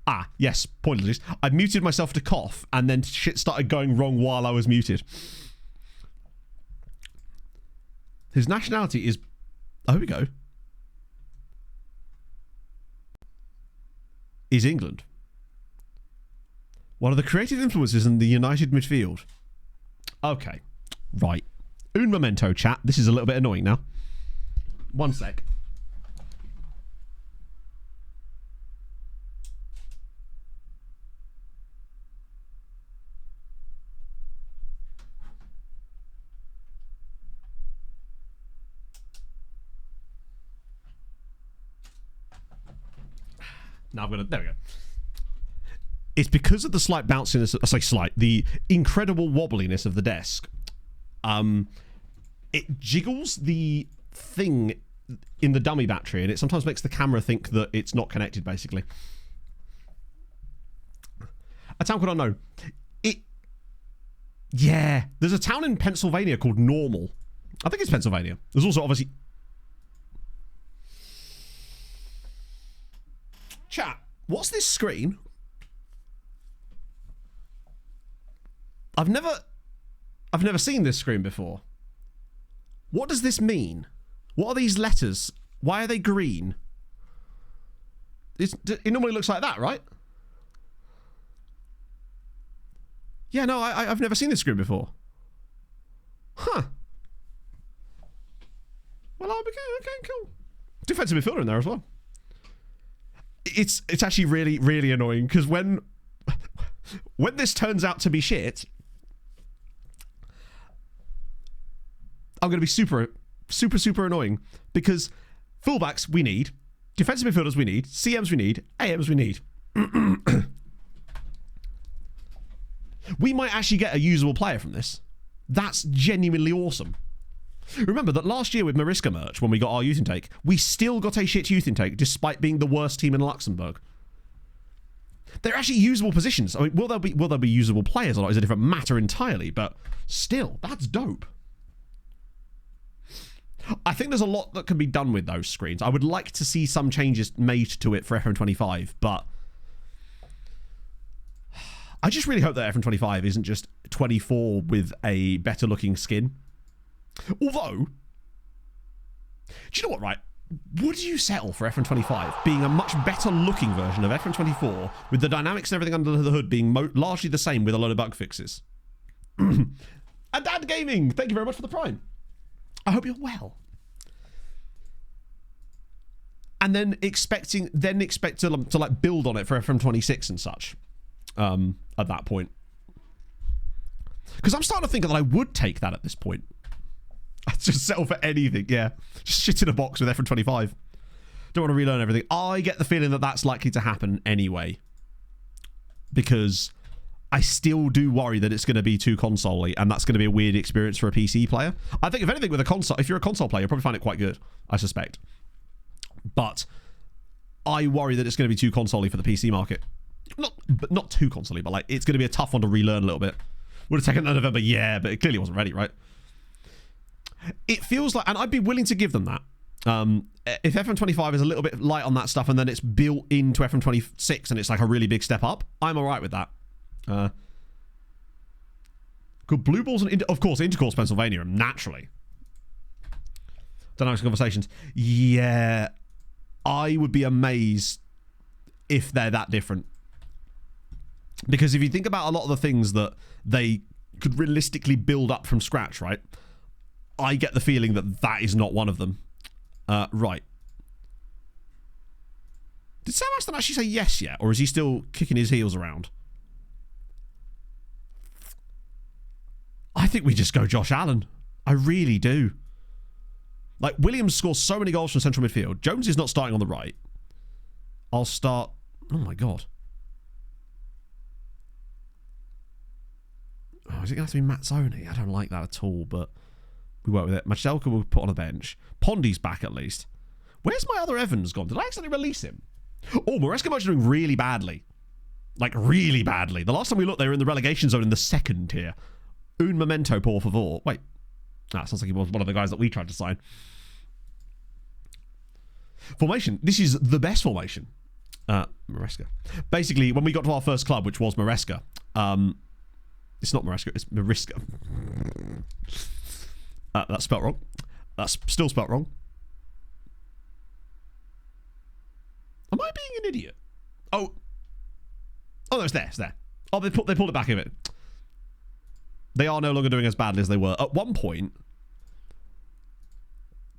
Ah, yes, pointless. I muted myself to cough, and then shit started going wrong while I was muted. His nationality is... Oh, here we go. Is England. One of the creative influences in the United midfield. Okay, right. Un momento, chat. This is a little bit annoying now. One sec. Now I'm gonna... There we go. it's because of the slight bounciness, I say slight, the incredible wobbliness of the desk. It jiggles the thing in the dummy battery, and it sometimes makes the camera think that it's not connected, basically. A town called Unknown. Yeah, there's a town in Pennsylvania called Normal. I think it's Pennsylvania. There's also obviously... Chat, what's this screen? I've never seen this screen before. What does this mean? What are these letters? Why are they green? It normally looks like that, right? Yeah, no, I've never seen this screen before. Huh. Well, okay, cool. Defensive midfielder in there as well. It's actually really, really annoying, because when this turns out to be shit, I'm going to be super, super, super annoying, because fullbacks we need, defensive midfielders we need, CMs we need, AMs we need. We might actually get a usable player from this. That's genuinely awesome. Remember that last year with Mariska merch, when we got our youth intake, we still got a shit youth intake despite being the worst team in Luxembourg. They're actually usable positions. I mean, will there be usable players or not is a different matter entirely, but still, that's dope. I think there's a lot that can be done with those screens. I would like to see some changes made to it for FM25, but I just really hope that FM25 isn't just 24 with a better looking skin. Although, do you know what, right? Would you settle for FM25 being a much better looking version of FM24 with the dynamics and everything under the hood being largely the same with a load of bug fixes? And Dad Gaming, thank you very much for the Prime. I hope you're well. And then expect to like build on it for FM26 and such. At that point, because I'm starting to think that I would take that at this point. I'd just settle for anything. Yeah, just shit in a box with FM25. Don't want to relearn everything. I get the feeling that that's likely to happen anyway, because I still do worry that it's going to be too console-y, and that's going to be a weird experience for a PC player. I think if anything with a console, if you're a console player, you'll probably find it quite good, I suspect. But I worry that it's going to be too console-y for the PC market. Not too constantly, but like it's going to be a tough one to relearn a little bit. Would have taken that November, yeah, but it clearly wasn't ready, right? It feels like, and I'd be willing to give them that. If FM25 is a little bit light on that stuff, and then it's built into FM26, and it's like a really big step up, I'm all right with that. Good blue balls and of course Intercourse Pennsylvania naturally. Dynamics conversations, yeah, I would be amazed if they're that different. Because if you think about a lot of the things that they could realistically build up from scratch, right? I get the feeling that that is not one of them. Right. Did Sam Aston actually say yes yet? Or is he still kicking his heels around? I think we just go Josh Allen. I really do. Like, Williams scores so many goals from central midfield. Jones is not starting on the right. I'll start... Oh, my God. Oh, is it going to have to be Mazzoni? I don't like that at all, but we work with it. Machelka will put on a bench. Pondy's back, at least. Where's my other Evans gone? Did I accidentally release him? Oh, Maresca Merchant doing really badly. Like, really badly. The last time we looked, they were in the relegation zone in the second tier. Un momento, por favor. Wait. Ah, sounds like he was one of the guys that we tried to sign. Formation. This is the best formation. Maresca. Basically, when we got to our first club, which was Maresca, it's not Maresca, it's Mariska. That's spelt wrong. That's still spelt wrong. Am I being an idiot? Oh, no, it's there. It's there. Oh, they pulled it back a bit. They are no longer doing as badly as they were. At one point,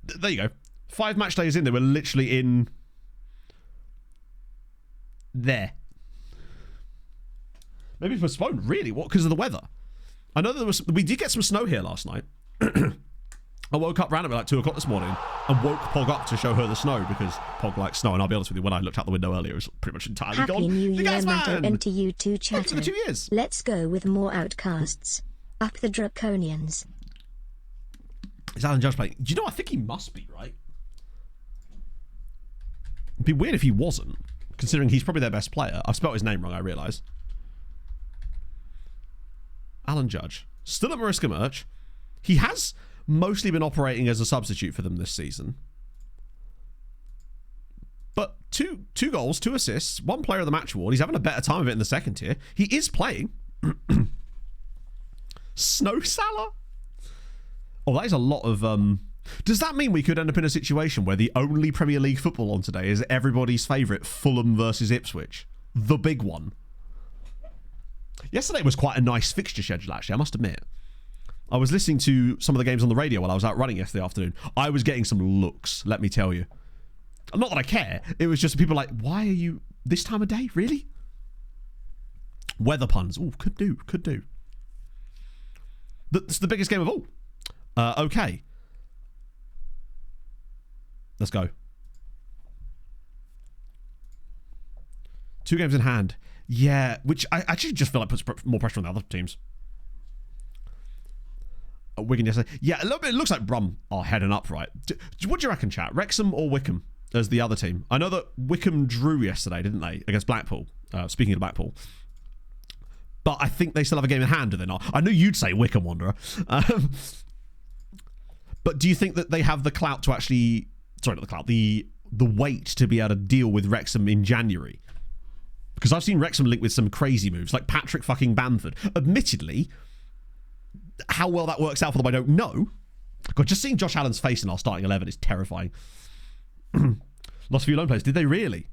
there you go. 5 match days in, they were literally in there. Maybe postponed, really? What? Because of the weather? I know we did get some snow here last night. I woke up randomly like 2 o'clock this morning and woke Pog up to show her the snow because Pog likes snow. And I'll be honest with you, when I looked out the window earlier, it was pretty much entirely Happy gone. New The Year, gas Matto, man! and to you too, Thank you for chatter. 2 years. Let's go with more Outcasts. Up the Draconians. Is Alan Judge playing? Do you know, I think he must be, right? It'd be weird if he wasn't, considering he's probably their best player. I've spelled his name wrong, I realise. Alan Judge. Still at Mariska Merch. He has mostly been operating as a substitute for them this season. But two goals, 2 assists, 1 player of the match award. He's having a better time of it in the second tier. He is playing. Snow Salah? Oh, that is a lot of... Does that mean we could end up in a situation where the only Premier League football on today is everybody's favourite Fulham versus Ipswich? The big one. Yesterday was quite a nice fixture schedule, actually, I must admit. I was listening to some of the games on the radio while I was out running yesterday afternoon. I was getting some looks, let me tell you. Not that I care. It was just people like, why are you... This time of day? Really? Weather puns. Oh, could do. It's the biggest game of all. Okay. Let's go. 2 games in hand. Yeah, which I actually just feel like puts more pressure on the other teams. Wigan yesterday. Yeah, a little bit. It looks like Brum are heading up, right? What do you reckon, chat? Wrexham or Wickham as the other team? I know that Wickham drew yesterday, didn't they? Against Blackpool. Speaking of Blackpool. But I think they still have a game in hand, do they not? I knew you'd say Wickham, Wanderer. But do you think that they have the clout to actually... Sorry, not the clout. The weight to be able to deal with Wrexham in January? Because I've seen Wrexham linked with some crazy moves, like Patrick fucking Bamford. Admittedly, how well that works out for them, I don't know. God, just seeing Josh Allen's face in our starting 11 is terrifying. Lost a few loan players. Did they really?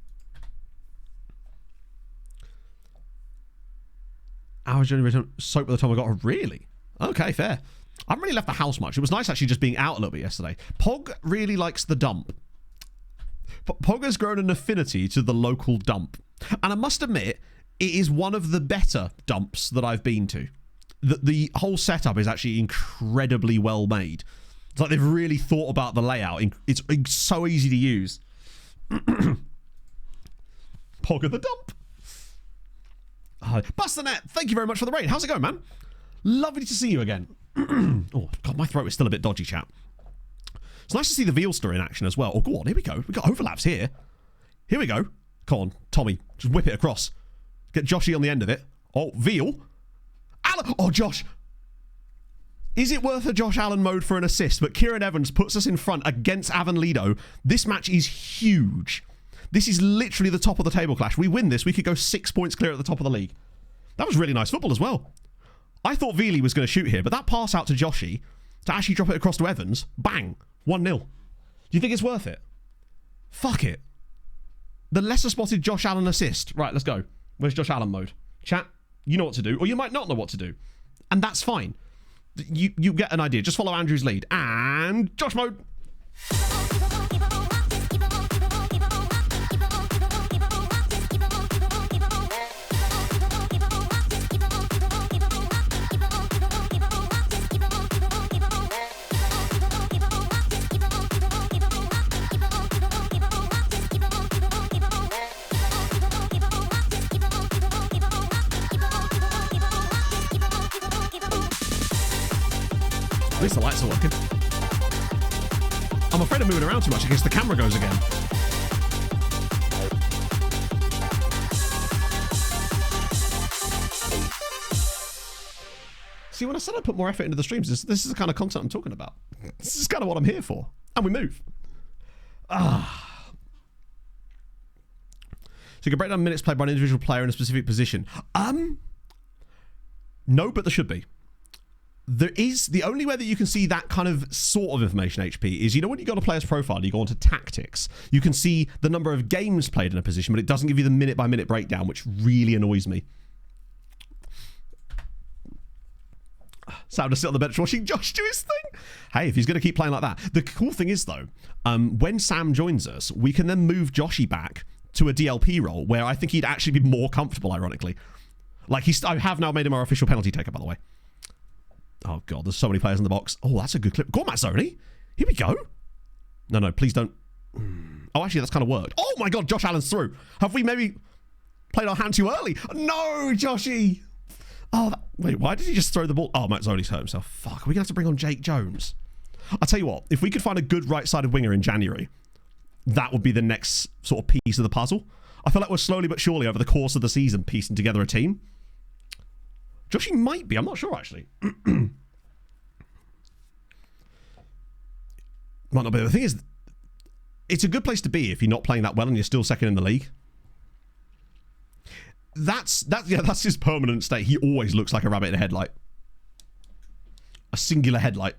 Our journey return soap by the time I got her. Really? Okay, fair. I haven't really left the house much. It was nice actually just being out a little bit yesterday. Pog really likes the dump. Pog has grown an affinity to the local dump. And I must admit, it is one of the better dumps that I've been to. The whole setup is actually incredibly well made. It's like they've really thought about the layout. It's so easy to use. Pog of the dump. Bust the net, thank you very much for the raid. How's it going, man? Lovely to see you again. Oh, God, my throat is still a bit dodgy, chat. It's nice to see the veal story in action as well. Oh, go on, here we go. We've got overlaps here. Here we go. Come on, Tommy, just whip it across. Get Joshy on the end of it. Oh, veal. Allen. Oh, Josh. Is it worth a Josh Allen mode for an assist? But Kieran Evans puts us in front against Avon Lido. This match is huge. This is literally the top of the table clash. We win this, we could go 6 points clear at the top of the league. That was really nice football as well. I thought Veely was going to shoot here, but that pass out to Joshy to actually drop it across to Evans, bang, 1-0. Do you think it's worth it? Fuck it. The lesser spotted Josh Allen assist. Right, let's go. Where's Josh Allen mode? Chat, you know what to do, or you might not know what to do. And that's fine. You get an idea. Just follow Andrew's lead. And Josh mode. At least the lights are working. I'm afraid of moving around too much in case the camera goes again. See, when I said I put more effort into the streams, this is the kind of content I'm talking about. This is kind of what I'm here for. And we move. So you can break down minutes played by an individual player in a specific position. No, but there should be. There is, the only way that you can see that kind of sort of information, HP, is, you know, when you go to player's profile, you go onto tactics, you can see the number of games played in a position, but it doesn't give you the minute by minute breakdown, which really annoys me. Sam to sit on the bench watching Josh do his thing. Hey, if he's going to keep playing like that. The cool thing is, though, when Sam joins us, we can then move Joshy back to a DLP role where I think he'd actually be more comfortable, ironically. Like, I have now made him our official penalty taker, by the way. Oh, God, there's so many players in the box. Oh, that's a good clip. Go on, Matt Zoney. Here we go. No, please don't. Oh, actually, that's kind of worked. Oh, my God, Josh Allen's through. Have we maybe played our hand too early? No, Joshy. Oh, wait, why did he just throw the ball? Oh, Matt Zoney's hurt himself. Fuck, are we going to have to bring on Jake Jones? I'll tell you what, if we could find a good right-sided winger in January, that would be the next sort of piece of the puzzle. I feel like we're slowly but surely over the course of the season piecing together a team. Joshy might be. I'm not sure, actually. Might not be. The thing is, it's a good place to be if you're not playing that well and you're still second in the league. That's his permanent state. He always looks like a rabbit in a headlight. A singular headlight.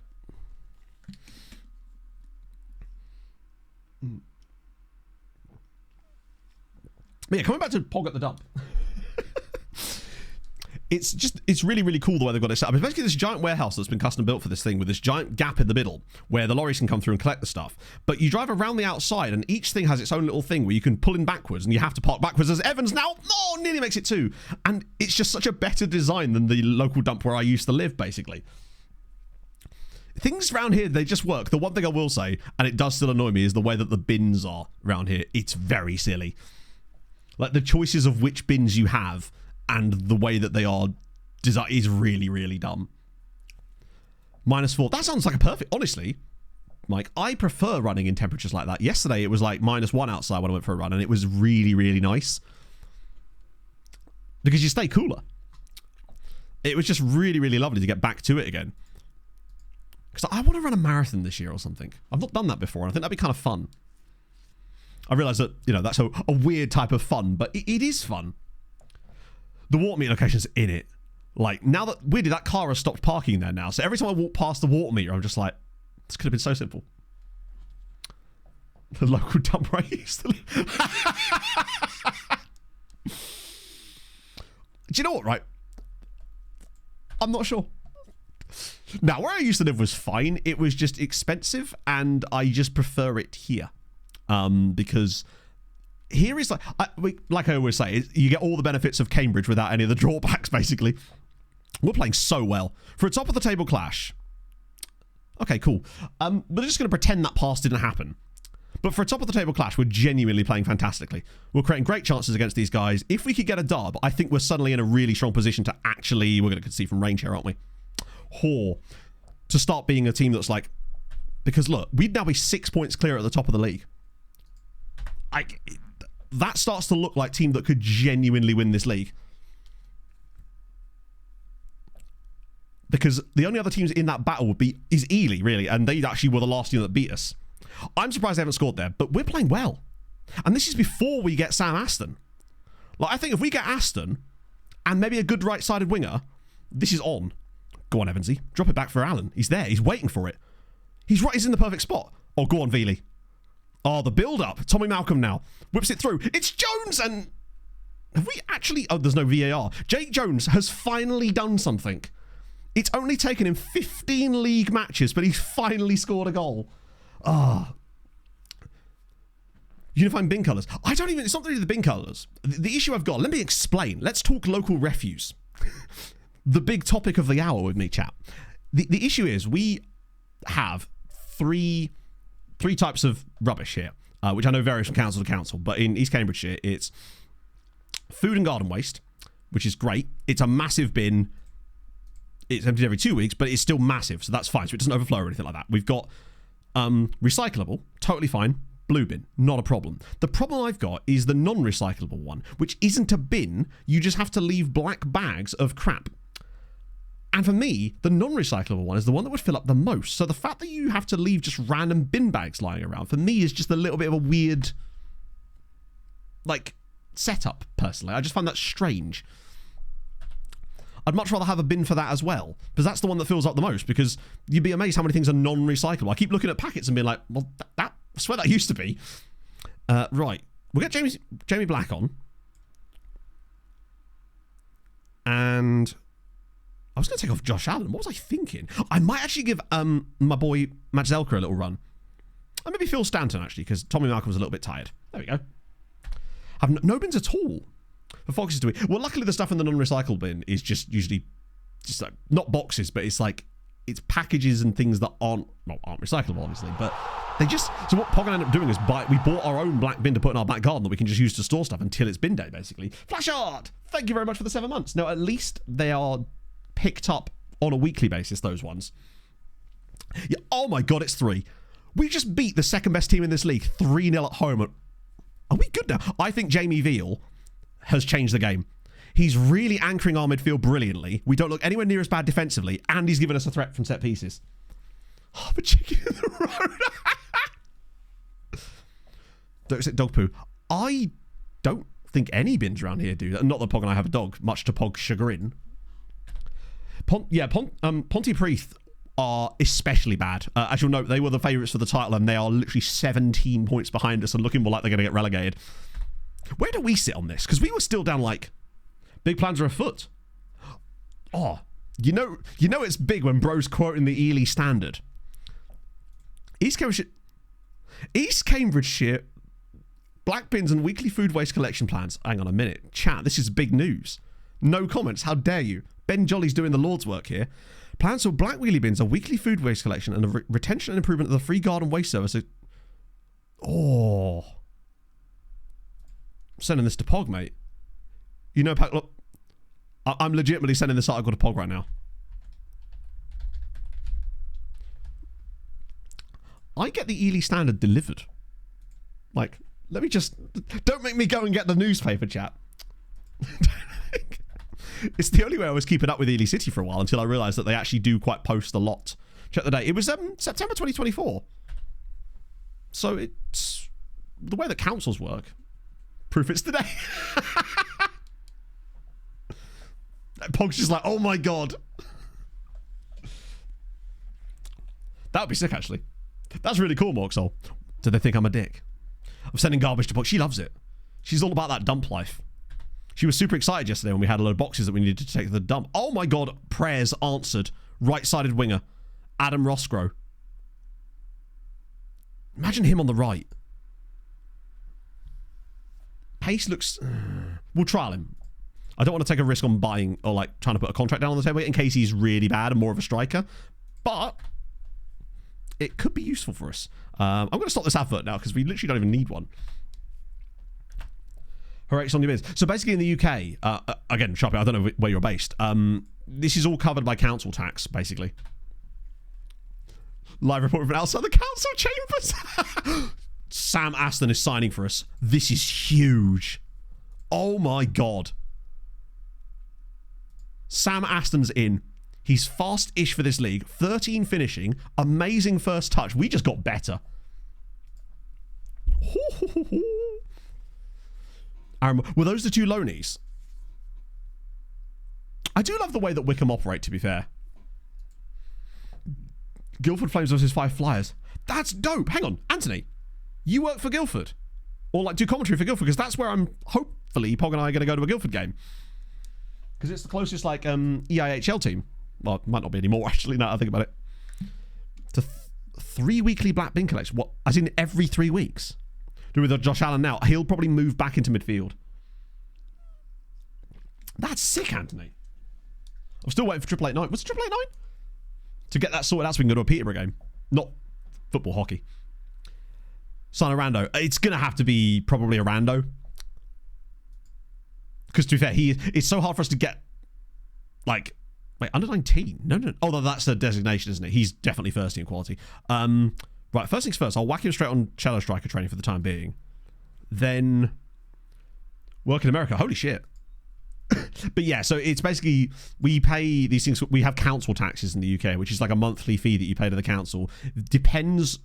But yeah, coming back to Pog at the dump. It's really, really cool the way they've got it set up. It's basically this giant warehouse that's been custom built for this thing with this giant gap in the middle where the lorries can come through and collect the stuff. But you drive around the outside and each thing has its own little thing where you can pull in backwards and you have to park backwards as Evans now. Oh, nearly makes it too. And it's just such a better design than the local dump where I used to live, basically. Things around here, they just work. The one thing I will say, and it does still annoy me, is the way that the bins are around here. It's very silly. Like the choices of which bins you have and the way that they are designed is really, really dumb. -4. That sounds like a perfect... Honestly, Mike, I prefer running in temperatures like that. Yesterday, it was like -1 outside when I went for a run, and it was really, really nice. Because you stay cooler. It was just really, really lovely to get back to it again. Because I want to run a marathon this year or something. I've not done that before, and I think that'd be kind of fun. I realise that, you know, that's a weird type of fun, but it is fun. The water meter location's in it. Like, now that, weirdly, that car has stopped parking there now. So every time I walk past the water meter, I'm just like, this could have been so simple. The local dump where I used to live. Do you know what, right? I'm not sure. Now, where I used to live was fine. It was just expensive, and I just prefer it here. Because here is like I always say, you get all the benefits of Cambridge without any of the drawbacks, basically. We're playing so well. For a top of the table clash. Okay, cool. We're just going to pretend that pass didn't happen. But for a top of the table clash, we're genuinely playing fantastically. We're creating great chances against these guys. If we could get a dub, I think we're suddenly in a really strong position to actually, we're going to concede from range here, aren't we? To start being a team that's like, because look, we'd now be 6 points clear at the top of the league. That starts to look like a team that could genuinely win this league. Because the only other teams in that battle is Ely, really, and they actually were the last team that beat us. I'm surprised they haven't scored there, but we're playing well. And this is before we get Sam Aston. Like, I think if we get Aston and maybe a good right-sided winger, this is on. Go on, Evansy. Drop it back for Allen. He's there. He's waiting for it. He's right. He's in the perfect spot. Oh, go on, Veely. Oh, the build-up. Tommy Malcolm now. Whips it through. It's Jones and... Have we actually... Oh, there's no VAR. Jake Jones has finally done something. It's only taken him 15 league matches, but he's finally scored a goal. Ah. Unifying bin colours. I don't even... It's not really the bin colours. The issue I've got... Let me explain. Let's talk local refuse. The big topic of the hour with me, chat. The issue is we have three types of rubbish here, which I know varies from council to council, but in East Cambridgeshire, it's food and garden waste, which is great. It's a massive bin. It's emptied every 2 weeks, but it's still massive, so that's fine. So it doesn't overflow or anything like that. We've got recyclable, totally fine. Blue bin, not a problem. The problem I've got is the non-recyclable one, which isn't a bin. You just have to leave black bags of crap. And for me, the non-recyclable one is the one that would fill up the most. So the fact that you have to leave just random bin bags lying around, for me, is just a little bit of a weird, like, setup, personally. I just find that strange. I'd much rather have a bin for that as well, because that's the one that fills up the most, because you'd be amazed how many things are non-recyclable. I keep looking at packets and being like, well, that I swear that used to be. Right. We'll get Jamie Black on. And... I was going to take off Josh Allen. What was I thinking? I might actually give my boy Matt Zelker a little run. And maybe Phil Stanton, actually, because Tommy Malcolm's a little bit tired. There we go. Have no bins at all for Foxes to eat. Well, luckily the stuff in the non-recyclable bin is just usually just like, not boxes, but it's like it's packages and things that aren't recyclable, obviously, but they just... So what Pog ended up doing is we bought our own black bin to put in our back garden that we can just use to store stuff until it's bin day, basically. Flash art! Thank you very much for the 7 months. No, at least they are picked up on a weekly basis, those ones. Yeah, oh my god, it's 3. We just beat the second best team in this league 3-0 at home. Are we good now? I think Jamie Veal has changed the game. He's really anchoring our midfield brilliantly. We don't look anywhere near as bad defensively, and he's given us a threat from set pieces. Oh, but chicken in the road. Don't say dog poo. I don't think any bins around here do that. Not that Pog and I have a dog, much to Pog's chagrin. Pontypridd are especially bad. As you'll note, they were the favourites for the title, and they are literally 17 points behind us and looking more like they're going to get relegated. Where do we sit on this? Because we were still down like... Big plans are afoot. Oh, you know it's big when bro's quoting the Ely Standard. East Cambridgeshire black bins and weekly food waste collection plans. Hang on a minute. Chat, this is big news. No comments. How dare you? Ben Jolly's doing the Lord's work here. Plans for black wheelie bins, a weekly food waste collection, and a retention and improvement of the free garden waste service. Oh. I'm sending this to Pog, mate. You know, look, I'm legitimately sending this article to Pog right now. I get the Ely Standard delivered. Like, let me just... Don't make me go and get the newspaper, chat. It's the only way I was keeping up with Ely City for a while until I realised that they actually do quite post a lot. Check the date. It was September 2024. So it's the way that councils work. Proof it's today. Pog's just like, oh my god. That would be sick, actually. That's really cool, Morksol. Do they think I'm a dick? I'm sending garbage to Pog. She loves it. She's all about that dump life. She was super excited yesterday when we had a load of boxes that we needed to take to the dump. Oh my god, prayers answered. Right-sided winger. Adam Roscoe. Imagine him on the right. Pace looks... We'll trial him. I don't want to take a risk on buying or like trying to put a contract down on the table in case he's really bad and more of a striker. But it could be useful for us. I'm going to stop this advert now because we literally don't even need one. Correct on your bins. So basically in the UK, again, Sharpie, I don't know where you're based. This is all covered by council tax, basically. Live report from outside the council chambers. Sam Aston is signing for us. This is huge. Oh my god. Sam Aston's in. He's fast-ish for this league. 13 finishing. Amazing first touch. We just got better. Were those the two loanies? I do love the way that Wickham operate, to be fair. Guildford Flames versus 5 Flyers. That's dope. Hang on, Anthony. You work for Guildford? Or like do commentary for Guildford? Because that's where I'm, hopefully, Pog and I are going to go to a Guildford game. Because it's the closest like EIHL team. Well, it might not be anymore actually, now that I think about it. To 3 weekly black bin collection. What? As in every 3 weeks? Do with Josh Allen now. He'll probably move back into midfield. That's sick, Anthony. I'm still waiting for 888-9. What's 888-9? To get that sorted out so we can go to a Peterborough game. Not football, hockey. Sign a rando. It's going to have to be probably a rando. Because to be fair, it's so hard for us to get, like, wait, under 19? No. Oh, that's the designation, isn't it? He's definitely first in quality. Right, first things first, I'll whack him straight on cello striker training for the time being. Then work in America. Holy shit. But yeah, so it's basically, we pay these things, we have council taxes in the UK, which is like a monthly fee that you pay to the council. Depends,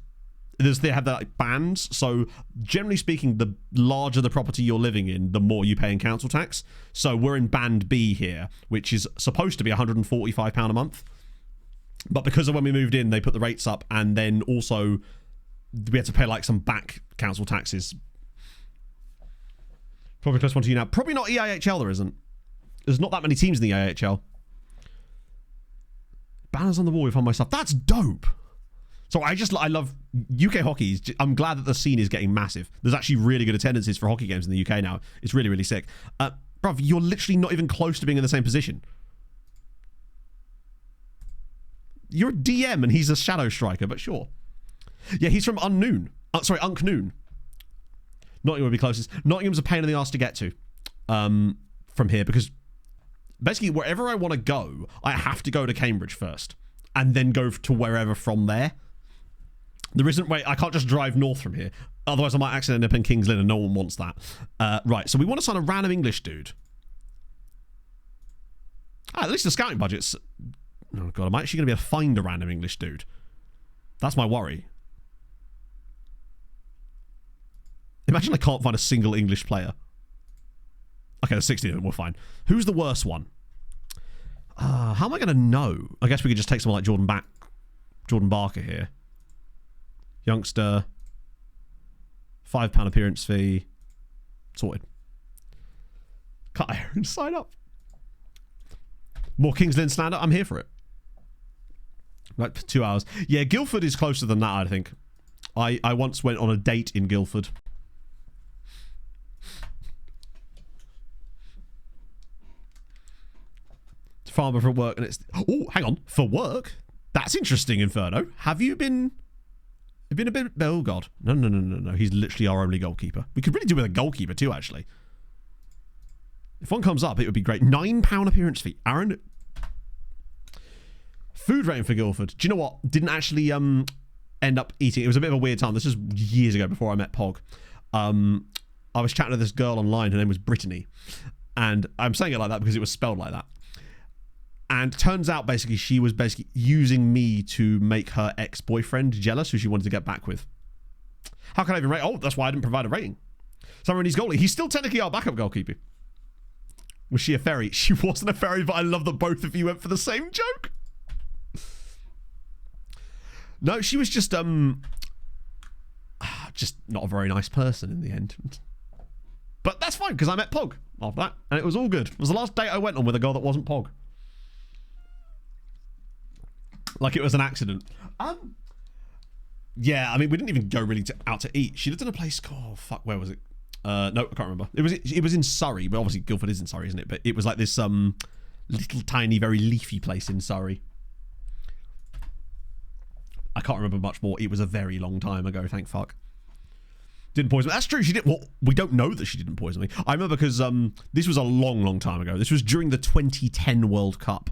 they have that like bands, so generally speaking, the larger the property you're living in, the more you pay in council tax. So we're in band B here, which is supposed to be £145 a month. But because of when we moved in, they put the rates up, and then also we had to pay like some back council taxes. Probably close one to you now. Probably not EIHL, there isn't. There's not that many teams in the EIHL. Banners on the wall, we found myself. That's dope. So I love UK hockey. I'm glad that the scene is getting massive. There's actually really good attendances for hockey games in the UK now. It's really, really sick. Bruv, you're literally not even close to being in the same position. You're a DM and he's a shadow striker, but sure. Yeah, he's from Unknown. Unknown. Nottingham would be closest. Nottingham's a pain in the ass to get to from here because basically wherever I want to go, I have to go to Cambridge first and then go to wherever from there. There isn't way I can't just drive north from here. Otherwise, I might accidentally end up in King's Lynn and no one wants that. Right, so we want to sign a random English dude. At least the scouting budget's... Oh, God, am I actually going to be able to find a random English dude? That's my worry. Imagine I can't find a single English player. Okay, there's 60 of them, we're fine. Who's the worst one? How am I going to know? I guess we could just take someone like Jordan Barker here. Youngster. £5 appearance fee. Sorted. Cut iron, sign up. More King's Lynn slander? I'm here for it. Like 2 hours. Yeah, Guildford is closer than that, I think. I once went on a date in Guildford. Farmer for work, and it's... Oh, hang on. For work? That's interesting, Inferno. Have you been... You've been a bit... Oh, God. No. He's literally our only goalkeeper. We could really do with a goalkeeper, too, actually. If one comes up, it would be great. £9 appearance fee. Aaron... Food rating for Guildford. Do you know what? Didn't actually end up eating. It was a bit of a weird time. This was years ago before I met Pog. I was chatting to this girl online. Her name was Brittany. And I'm saying it like that because it was spelled like that. And turns out, basically, she was basically using me to make her ex-boyfriend jealous, who she wanted to get back with. How can I even rate? Oh, that's why I didn't provide a rating. Somebody's goalie. He's still technically our backup goalkeeper. Was she a fairy? She wasn't a fairy, but I love that both of you went for the same joke. No, she was just not a very nice person in the end. But that's fine, because I met Pog after that, and it was all good. It was the last date I went on with a girl that wasn't Pog. Like it was an accident. Yeah, I mean, we didn't even go really out to eat. She lived in a place called... fuck, where was it? No, I can't remember. It was in Surrey, but obviously Guildford is in Surrey, isn't it? But it was like this little tiny, very leafy place in Surrey. I can't remember much more. It was a very long time ago, thank fuck. Didn't poison me. That's true, she didn't... Well, we don't know that she didn't poison me. I remember because this was a long, long time ago. This was during the 2010 World Cup.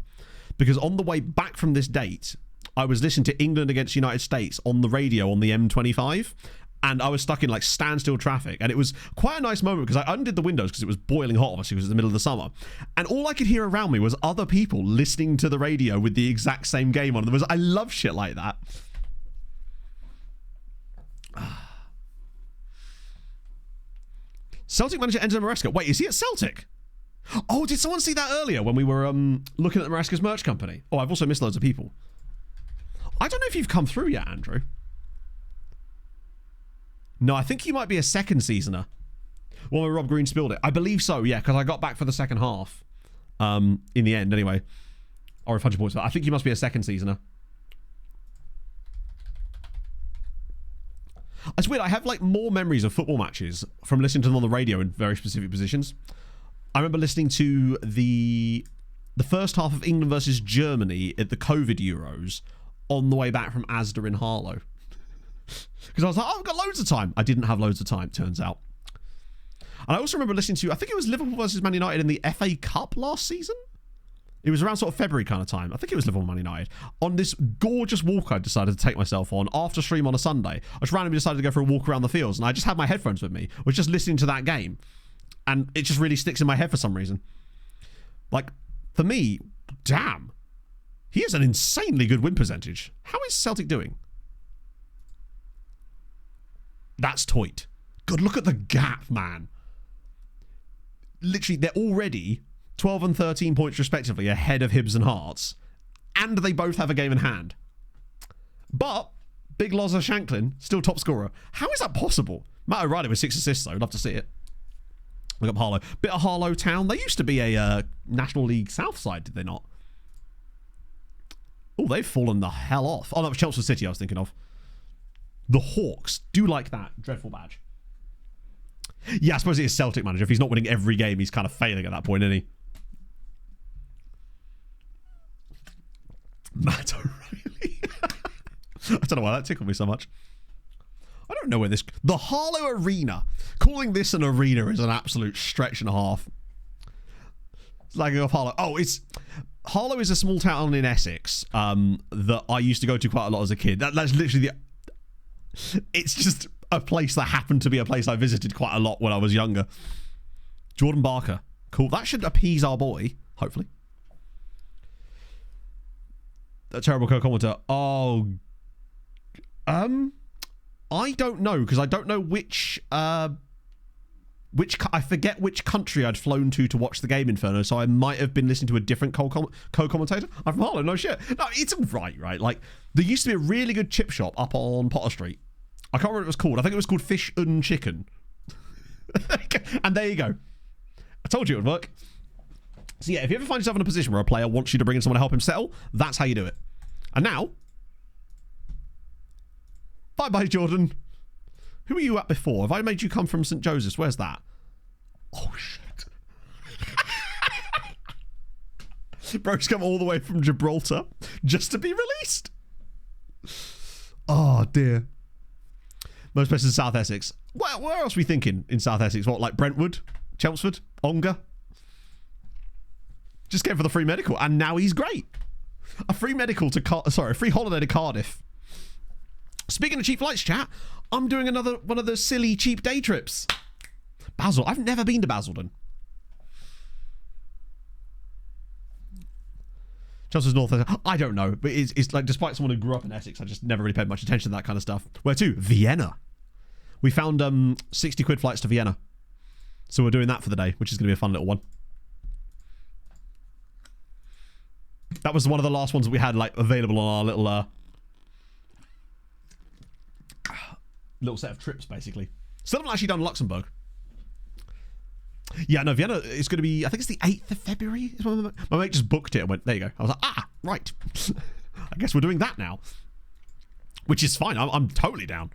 Because on the way back from this date, I was listening to England against United States on the radio on the M25, and I was stuck in like standstill traffic, and it was quite a nice moment because I undid the windows because it was boiling hot, obviously, because it was the middle of the summer, and all I could hear around me was other people listening to the radio with the exact same game on. I love shit like that. Celtic manager Enzo Maresca. Wait, is he at Celtic? Oh, did someone see that earlier when we were looking at the Maresca's merch company? Oh, I've also missed loads of people. I don't know if you've come through yet, Andrew. No, I think you might be a second seasoner. Well, when Rob Green spilled it. I believe so, yeah, because I got back for the second half. In the end, anyway. Or 100 points. I think you must be a second seasoner. It's weird. I have like more memories of football matches from listening to them on the radio in very specific positions. I remember listening to the first half of England versus Germany at the COVID Euros on the way back from Asda in Harlow. Because I was like, oh, I've got loads of time. I didn't have loads of time, turns out. And I also remember listening to, I think it was Liverpool versus Man United in the FA Cup last season. It was around sort of February kind of time. I think it was Liverpool Man United. On this gorgeous walk I decided to take myself on after stream on a Sunday. I just randomly decided to go for a walk around the fields, and I just had my headphones with me. I was just listening to that game. And it just really sticks in my head for some reason. Like, for me, damn. He has an insanely good win percentage. How is Celtic doing? That's toit. God, look at the gap, man. Literally, they're already 12 and 13 points respectively ahead of Hibs and Hearts. And they both have a game in hand. But Big Loza Shanklin, still top scorer. How is that possible? Matt O'Reilly with 6 assists, though. I'd love to see it. Look up Harlow. Bit of Harlow Town. They used to be a National League South side, did they not? Oh, they've fallen the hell off. Oh, that was Chelmsford City I was thinking of. The Hawks. Do like that. Dreadful badge. Yeah, I suppose he is Celtic manager. If he's not winning every game, he's kind of failing at that point, isn't he? Matt O'Reilly. I don't know why that tickled me so much. I don't know where this... The Harlow Arena. Calling this an arena is an absolute stretch and a half. Slagging off Harlow. Oh, it's... Harlow is a small town in Essex that I used to go to quite a lot as a kid. That's literally the... It's just a place that happened to be a place I visited quite a lot when I was younger. Jordan Barker. Cool. That should appease our boy, hopefully. A terrible co-commenter. Oh... I don't know, because I don't know which I forget which country I'd flown to watch the game Inferno, so I might have been listening to a different co-commentator. I'm from Harlow, no shit. No, it's all right? Like, there used to be a really good chip shop up on Potter Street. I can't remember what it was called. I think it was called Fish and Chicken. And there you go. I told you it would work. So yeah, if you ever find yourself in a position where a player wants you to bring in someone to help him settle, that's how you do it. And now... Bye-bye, Jordan. Who were you at before? Have I made you come from St. Joseph's? Where's that? Oh, shit. Bro's come all the way from Gibraltar just to be released. Oh, dear. Most places in South Essex. Where else are we thinking in South Essex? What, like Brentwood? Chelmsford? Ongar? Just came for the free medical, and now he's great. A free medical to... a free holiday to Cardiff. Speaking of cheap flights, chat, I'm doing another one of those silly cheap day trips. Basel. I've never been to Basildon. Chelsea's North. I don't know, but it's like, despite someone who grew up in Essex, I just never really paid much attention to that kind of stuff. Where to? Vienna. We found 60 quid flights to Vienna. So we're doing that for the day, which is going to be a fun little one. That was one of the last ones that we had like available on our little set of trips, basically. Still haven't actually done Luxembourg. Yeah, no, Vienna is going to be, I think it's the 8th of February. My mate just booked it and went, there you go. I was like, right. I guess we're doing that now. Which is fine. I'm totally down.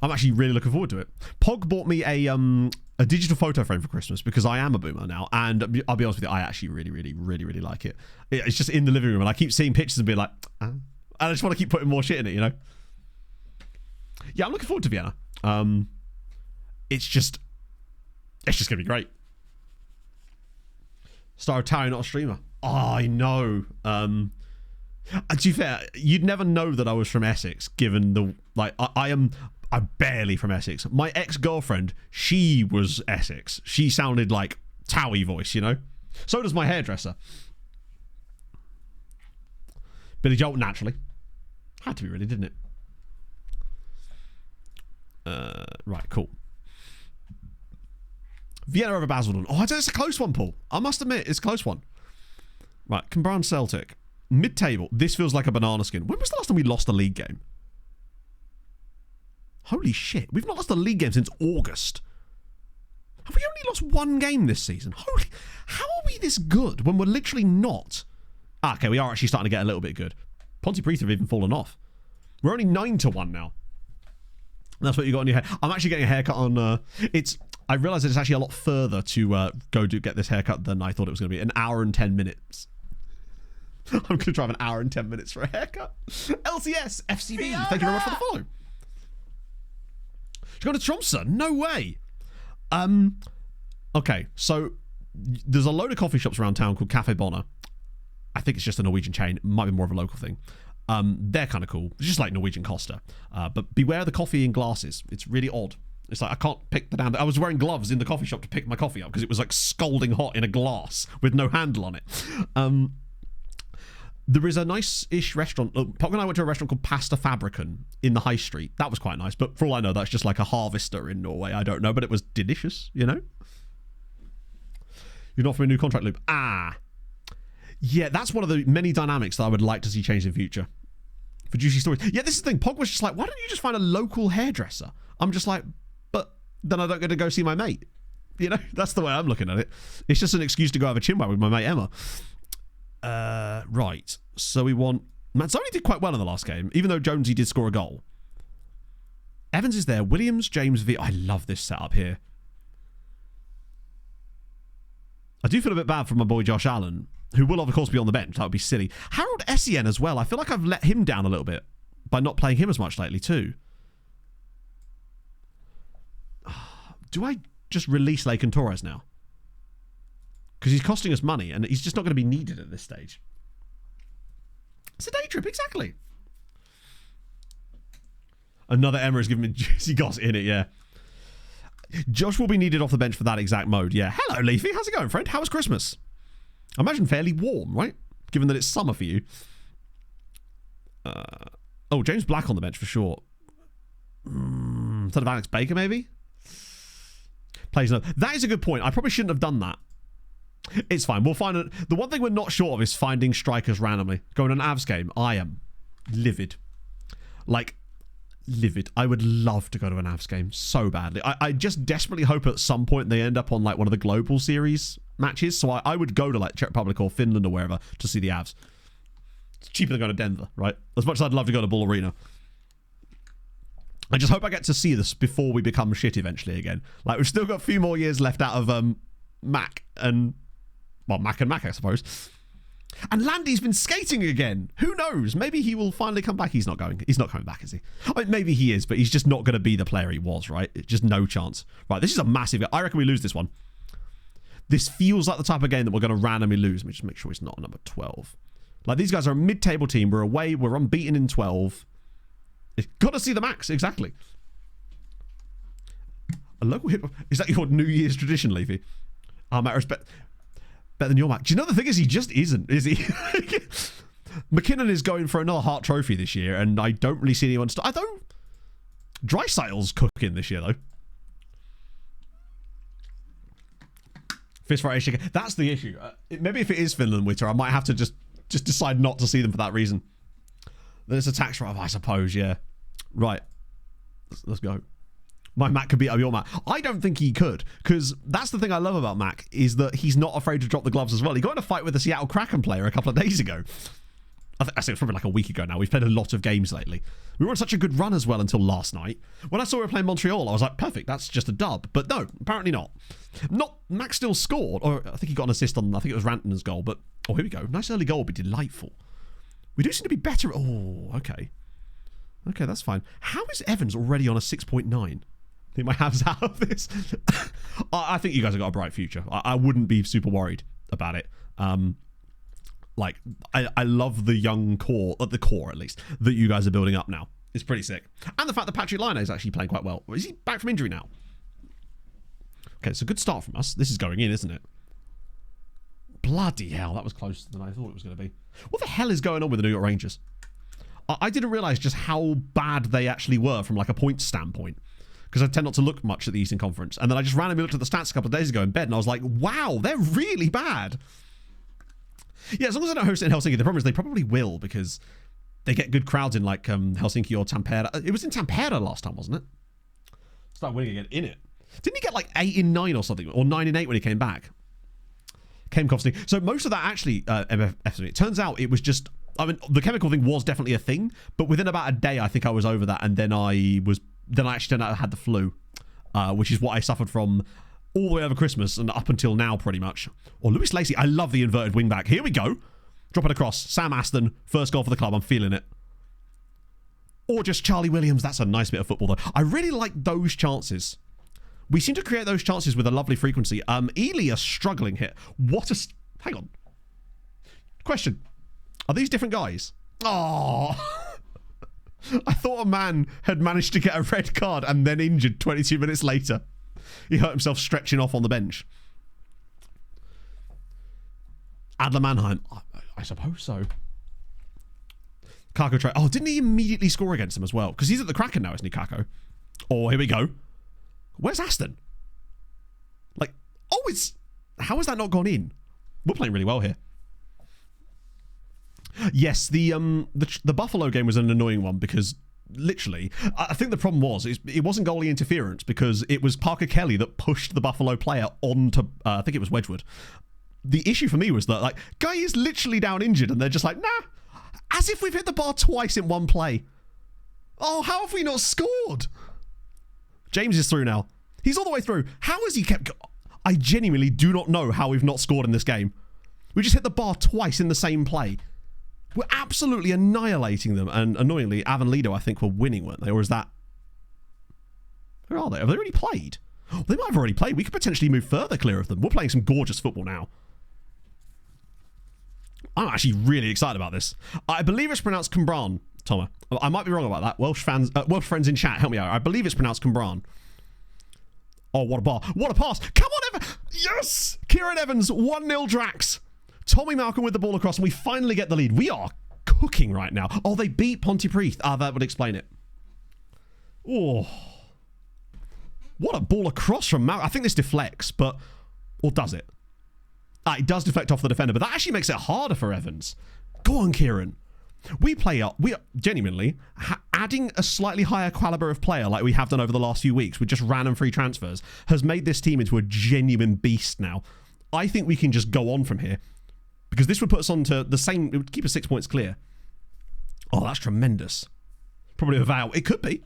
I'm actually really looking forward to it. Pog bought me a digital photo frame for Christmas because I am a boomer now, and I'll be honest with you, I actually really like it. It's just in the living room, and I keep seeing pictures and being like, and I just want to keep putting more shit in it, you know? Yeah, I'm looking forward to Vienna. It's just gonna be great. Star of Tower, not a streamer. Oh, I know. And to be fair, you'd never know that I was from Essex, given the like. I'm barely from Essex. My ex-girlfriend, she was Essex. She sounded like Towie voice, you know. So does my hairdresser. Billy Joel, naturally. Had to be, really, didn't it? Right, cool. Vienna over Basildon. Oh, it's a close one, Paul. I must admit, it's a close one. Right, Cumbrian Celtic. Mid-table. This feels like a banana skin. When was the last time we lost a league game? Holy shit. We've not lost a league game since August. Have we only lost one game this season? Holy... How are we this good when we're literally not? Okay, we are actually starting to get a little bit good. Pontypridd have even fallen off. We're only 9-1 now. That's what you got on your hair. I'm actually getting a haircut on... I realise that it's actually a lot further to go get this haircut than I thought it was going to be. An hour and 10 minutes. I'm going to drive an hour and 10 minutes for a haircut. LCS, FCB, thank you very much for the follow. She's going to Tromsø? No way. Okay, so there's a load of coffee shops around town called Cafe Bonner. I think it's just a Norwegian chain. It might be more of a local thing. They're kind of cool. It's just like Norwegian Costa. But beware the coffee in glasses. It's really odd. It's like I can't pick the damn... I was wearing gloves in the coffee shop to pick my coffee up because it was like scalding hot in a glass with no handle on it. There is a nice-ish restaurant. Pog and I went to a restaurant called Pasta Fabrican in the high street. That was quite nice. But for all I know, that's just like a harvester in Norway. I don't know. But it was delicious, you know? You're not from a new contract loop. Yeah, that's one of the many dynamics that I would like to see change in future. For juicy stories. Yeah, this is the thing. Pog was just like, why don't you just find a local hairdresser? I'm just like, but then I don't get to go see my mate. You know, that's the way I'm looking at it. It's just an excuse to go have a chinwag with my mate Emma. Right. So we want... Mazzoni did quite well in the last game, even though Jonesy did score a goal. Evans is there. Williams, James, V. I love this setup here. I do feel a bit bad for my boy Josh Allen, who will, of course, be on the bench. That would be silly. Harold Essien as well. I feel like I've let him down a little bit by not playing him as much lately too. Do I just release Lake and Torres now? Because he's costing us money and he's just not going to be needed at this stage. It's a day trip, exactly. Another Emma is giving me juicy goss in it, yeah. Josh will be needed off the bench for that exact mode, yeah. Hello, Leafy. How's it going, friend? How was Christmas? I imagine fairly warm, right? Given that it's summer for you. Oh, James Black on the bench for sure. Instead of Alex Baker, maybe? Plays no. That is a good point. I probably shouldn't have done that. It's fine. We'll find it. The one thing we're not sure of is finding strikers randomly. Going to an Avs game, I am livid. Like, livid. I would love to go to an Avs game so badly. I just desperately hope at some point they end up on like one of the global series matches. So I would go to like Czech Republic or Finland or wherever to see the Avs. It's cheaper than going to Denver, right? As much as I'd love to go to Bull Arena. I just hope I get to see this before we become shit eventually again. Like, we've still got a few more years left out of Mac and... Well, Mac, I suppose. And Landy's been skating again. Who knows? Maybe he will finally come back. He's not going. He's not coming back, is he? I mean, maybe he is, but he's just not going to be the player he was, right? Just no chance. Right, this is a massive... I reckon we lose this one. This feels like the type of game that we're going to randomly lose. Let me just make sure it's not number 12. Like, these guys are a mid-table team. We're away. We're unbeaten in 12. It's got to see the max. Exactly. A local hip... Is that your New Year's tradition, Leafy? Matt, respect... Better than your Mac. Do you know the thing is he just isn't, is he? McKinnon is going for another Hart Trophy this year, and I don't really see anyone... I don't... Dreisaitl's cooking this year, though. Fist Friday Chicken. That's the issue. Maybe if it is Finland winter, I might have to just decide not to see them for that reason. Then it's a tax write-off, I suppose, yeah. Right. Let's go. My Mac could beat up your Mac. I don't think he could, because that's the thing I love about Mac, is that he's not afraid to drop the gloves as well. He got in a fight with a Seattle Kraken player a couple of days ago. I think it was probably like a week ago now. We've played a lot of games lately. We were on such a good run as well until last night. When I saw we were playing Montreal, I was like, perfect, that's just a dub. But no, apparently not. Mac still scored, or I think he got an assist on, I think it was Rantanen's goal, but, oh, here we go. Nice early goal would be delightful. We do seem to be better. Oh, okay. Okay, that's fine. How is Evans already on a 6.9? Think my halves out of this. I think you guys have got a bright future. I wouldn't be super worried about it. Like, I love the young core, at the core at least, that you guys are building up now. It's pretty sick. And the fact that Patrick Laine is actually playing quite well. Is he back from injury now? Okay, it's a good start from us. This is going in, isn't it? Bloody hell, that was closer than I thought it was going to be. What the hell is going on with the New York Rangers? I didn't realise just how bad they actually were from like a points standpoint. Because I tend not to look much at the Eastern Conference. And then I just randomly looked at the stats a couple of days ago in bed and I was like, wow, they're really bad. Yeah, as long as they don't host it in Helsinki. The problem is they probably will because they get good crowds in like Helsinki or Tampere. It was in Tampere last time, wasn't it? Start winning again in it. Didn't he get like 8 in 9 or something? Or 9 in 8 when he came back? Chemicals thing. So most of that actually, MFF, it turns out it was just... I mean, the chemical thing was definitely a thing. But within about a day, I think I was over that. And then I actually turned out I had the flu, which is what I suffered from all the way over Christmas and up until now, pretty much. Or Lewis Lacey. I love the inverted wingback. Here we go. Drop it across. Sam Aston, first goal for the club. I'm feeling it. Or just Charlie Williams. That's a nice bit of football, though. I really like those chances. We seem to create those chances with a lovely frequency. Ely are struggling here. Hang on. Question. Are these different guys? Oh. I thought a man had managed to get a red card and then injured 22 minutes later. He hurt himself stretching off on the bench. Adler Mannheim. I suppose so. Kako try. Oh, didn't he immediately score against him as well? Because he's at the Kraken now, isn't he, Kako? Oh, here we go. Where's Aston? Like, oh, how has that not gone in? We're playing really well here. Yes, the Buffalo game was an annoying one because literally, I think the problem was it wasn't goalie interference because it was Parker Kelly that pushed the Buffalo player onto I think it was Wedgwood. The issue for me was that like guy is literally down injured and they're just like nah, as if we've hit the bar twice in one play. Oh, how have we not scored? James is through now. He's all the way through. How has he kept? I genuinely do not know how we've not scored in this game. We just hit the bar twice in the same play. We're absolutely annihilating them. And annoyingly, Avon Lido, I think, were winning, weren't they? Or is that... Where are they? Have they already played? Oh, they might have already played. We could potentially move further clear of them. We're playing some gorgeous football now. I'm actually really excited about this. I believe it's pronounced Cumbran, Thomas. I might be wrong about that. Welsh friends in chat, help me out. I believe it's pronounced Cumbran. Oh, what a bar. What a pass. Come on, Evan. Yes! Kieran Evans, 1-0 Drax. Tommy Malcolm with the ball across, and we finally get the lead. We are cooking right now. Oh, they beat Pontypridd. Ah, that would explain it. Oh. What a ball across from Malcolm. I think this deflects, but... Or does it? It does deflect off the defender, but that actually makes it harder for Evans. Go on, Kieran. We are genuinely adding a slightly higher caliber of player like we have done over the last few weeks with just random free transfers has made this team into a genuine beast now. I think we can just go on from here because this would put us on to the same, it would keep us 6 points clear. Oh, that's tremendous. Probably a vow. It could be.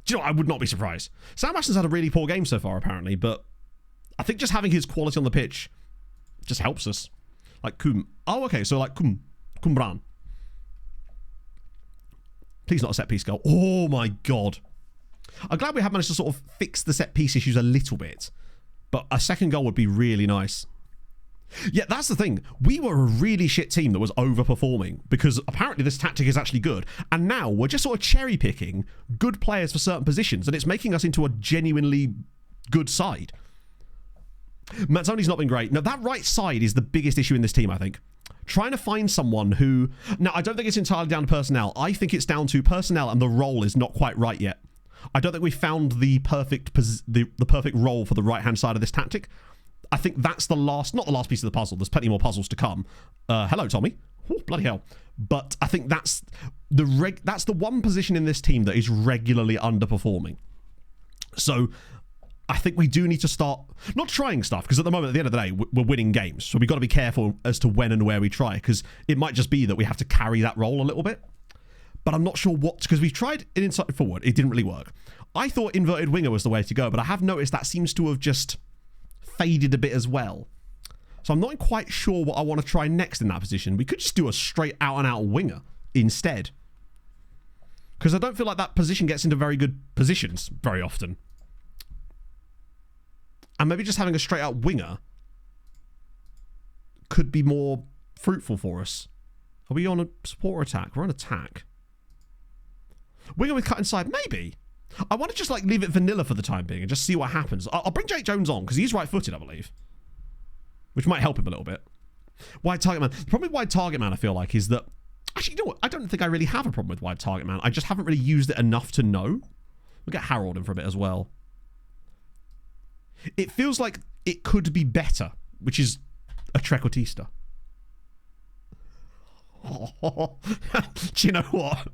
Do you know, I would not be surprised. Sam Ashton's had a really poor game so far, apparently, but I think just having his quality on the pitch just helps us. Like Oh, okay, so like Cumbran. Please not a set piece goal. Oh my god. I'm glad we have managed to sort of fix the set piece issues a little bit. But a second goal would be really nice. Yeah, that's the thing. We were a really shit team that was overperforming because apparently this tactic is actually good. And now we're just sort of cherry picking good players for certain positions and it's making us into a genuinely good side. Mazzoni's not been great. Now, that right side is the biggest issue in this team, I think. Trying to find someone who... Now, I don't think it's entirely down to personnel. I think it's down to personnel and the role is not quite right yet. I don't think we found the perfect perfect role for the right-hand side of this tactic. I think that's the last... Not the last piece of the puzzle. There's plenty more puzzles to come. Hello, Tommy. Ooh, bloody hell. But I think that's the one position in this team that is regularly underperforming. So... I think we do need to start not trying stuff because at the moment, at the end of the day, we're winning games. So we've got to be careful as to when and where we try because it might just be that we have to carry that role a little bit. But I'm not sure what, because we've tried it inside forward. It didn't really work. I thought inverted winger was the way to go, but I have noticed that seems to have just faded a bit as well. So I'm not quite sure what I want to try next in that position. We could just do a straight out and out winger instead. Because I don't feel like that position gets into very good positions very often. And maybe just having a straight out winger could be more fruitful for us. Are we on a support or attack? We're on attack. Winger with cut inside? Maybe. I want to just like leave it vanilla for the time being and just see what happens. I'll bring Jake Jones on because he's right-footed, I believe. Which might help him a little bit. Wide target man. The problem with wide target man, I feel like, is that... Actually, you know what? I don't think I really have a problem with wide target man. I just haven't really used it enough to know. We'll get Harold in for a bit as well. It feels like it could be better, which is a trequartista. Oh, do you know what?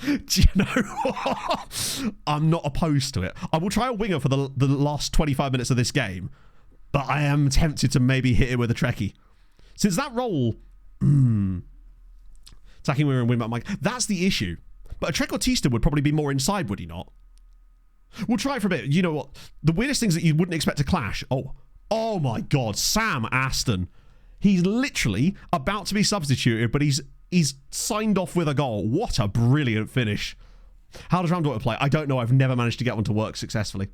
Do you know what? I'm not opposed to it. I will try a winger for the last 25 minutes of this game, but I am tempted to maybe hit it with a trekkie. Since that role... attacking winger and win back Mike. That's the issue. But a trequartista would probably be more inside, would he not? We'll try it for a bit. You know what? The weirdest things that you wouldn't expect to clash. Oh my God. Sam Aston. He's literally about to be substituted, but he's signed off with a goal. What a brilliant finish. How does Ramdorfer play? I don't know. I've never managed to get one to work successfully.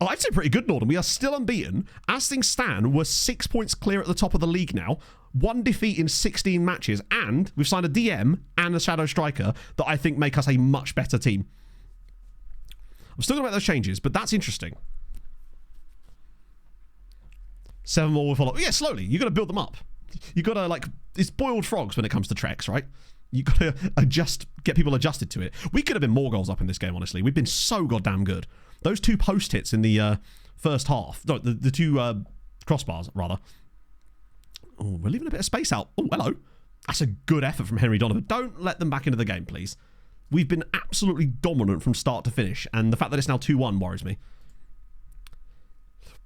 Oh, I'd say pretty good, Norden. We are still unbeaten. As things stand, we're 6 points clear at the top of the league now. 1 defeat in 16 matches, and we've signed a DM and a shadow striker that I think make us a much better team. I'm still going to make those changes, but that's interesting. 7 more will follow. Yeah, slowly. You got to build them up. You got to, like, it's boiled frogs when it comes to treks, right? You got to get people adjusted to it. We could have been more goals up in this game, honestly. We've been so goddamn good. Those 2 post hits in the first half, no, the 2 crossbars, rather. Oh, we're leaving a bit of space out. Oh, hello. That's a good effort from Henry Donovan. Don't let them back into the game, please. We've been absolutely dominant from start to finish, and the fact that it's now 2-1 worries me.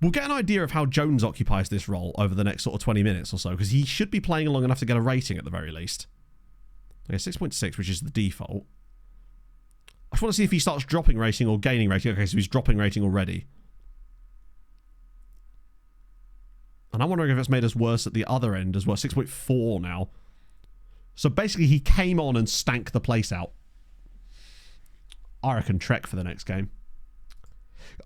We'll get an idea of how Jones occupies this role over the next sort of 20 minutes or so, because he should be playing long enough to get a rating at the very least. Okay, 6.6, which is the default. I just want to see if he starts dropping rating or gaining rating. Okay, so he's dropping rating already. And I'm wondering if it's made us worse at the other end as well. 6.4 now. So basically, he came on and stank the place out. I reckon Trek for the next game.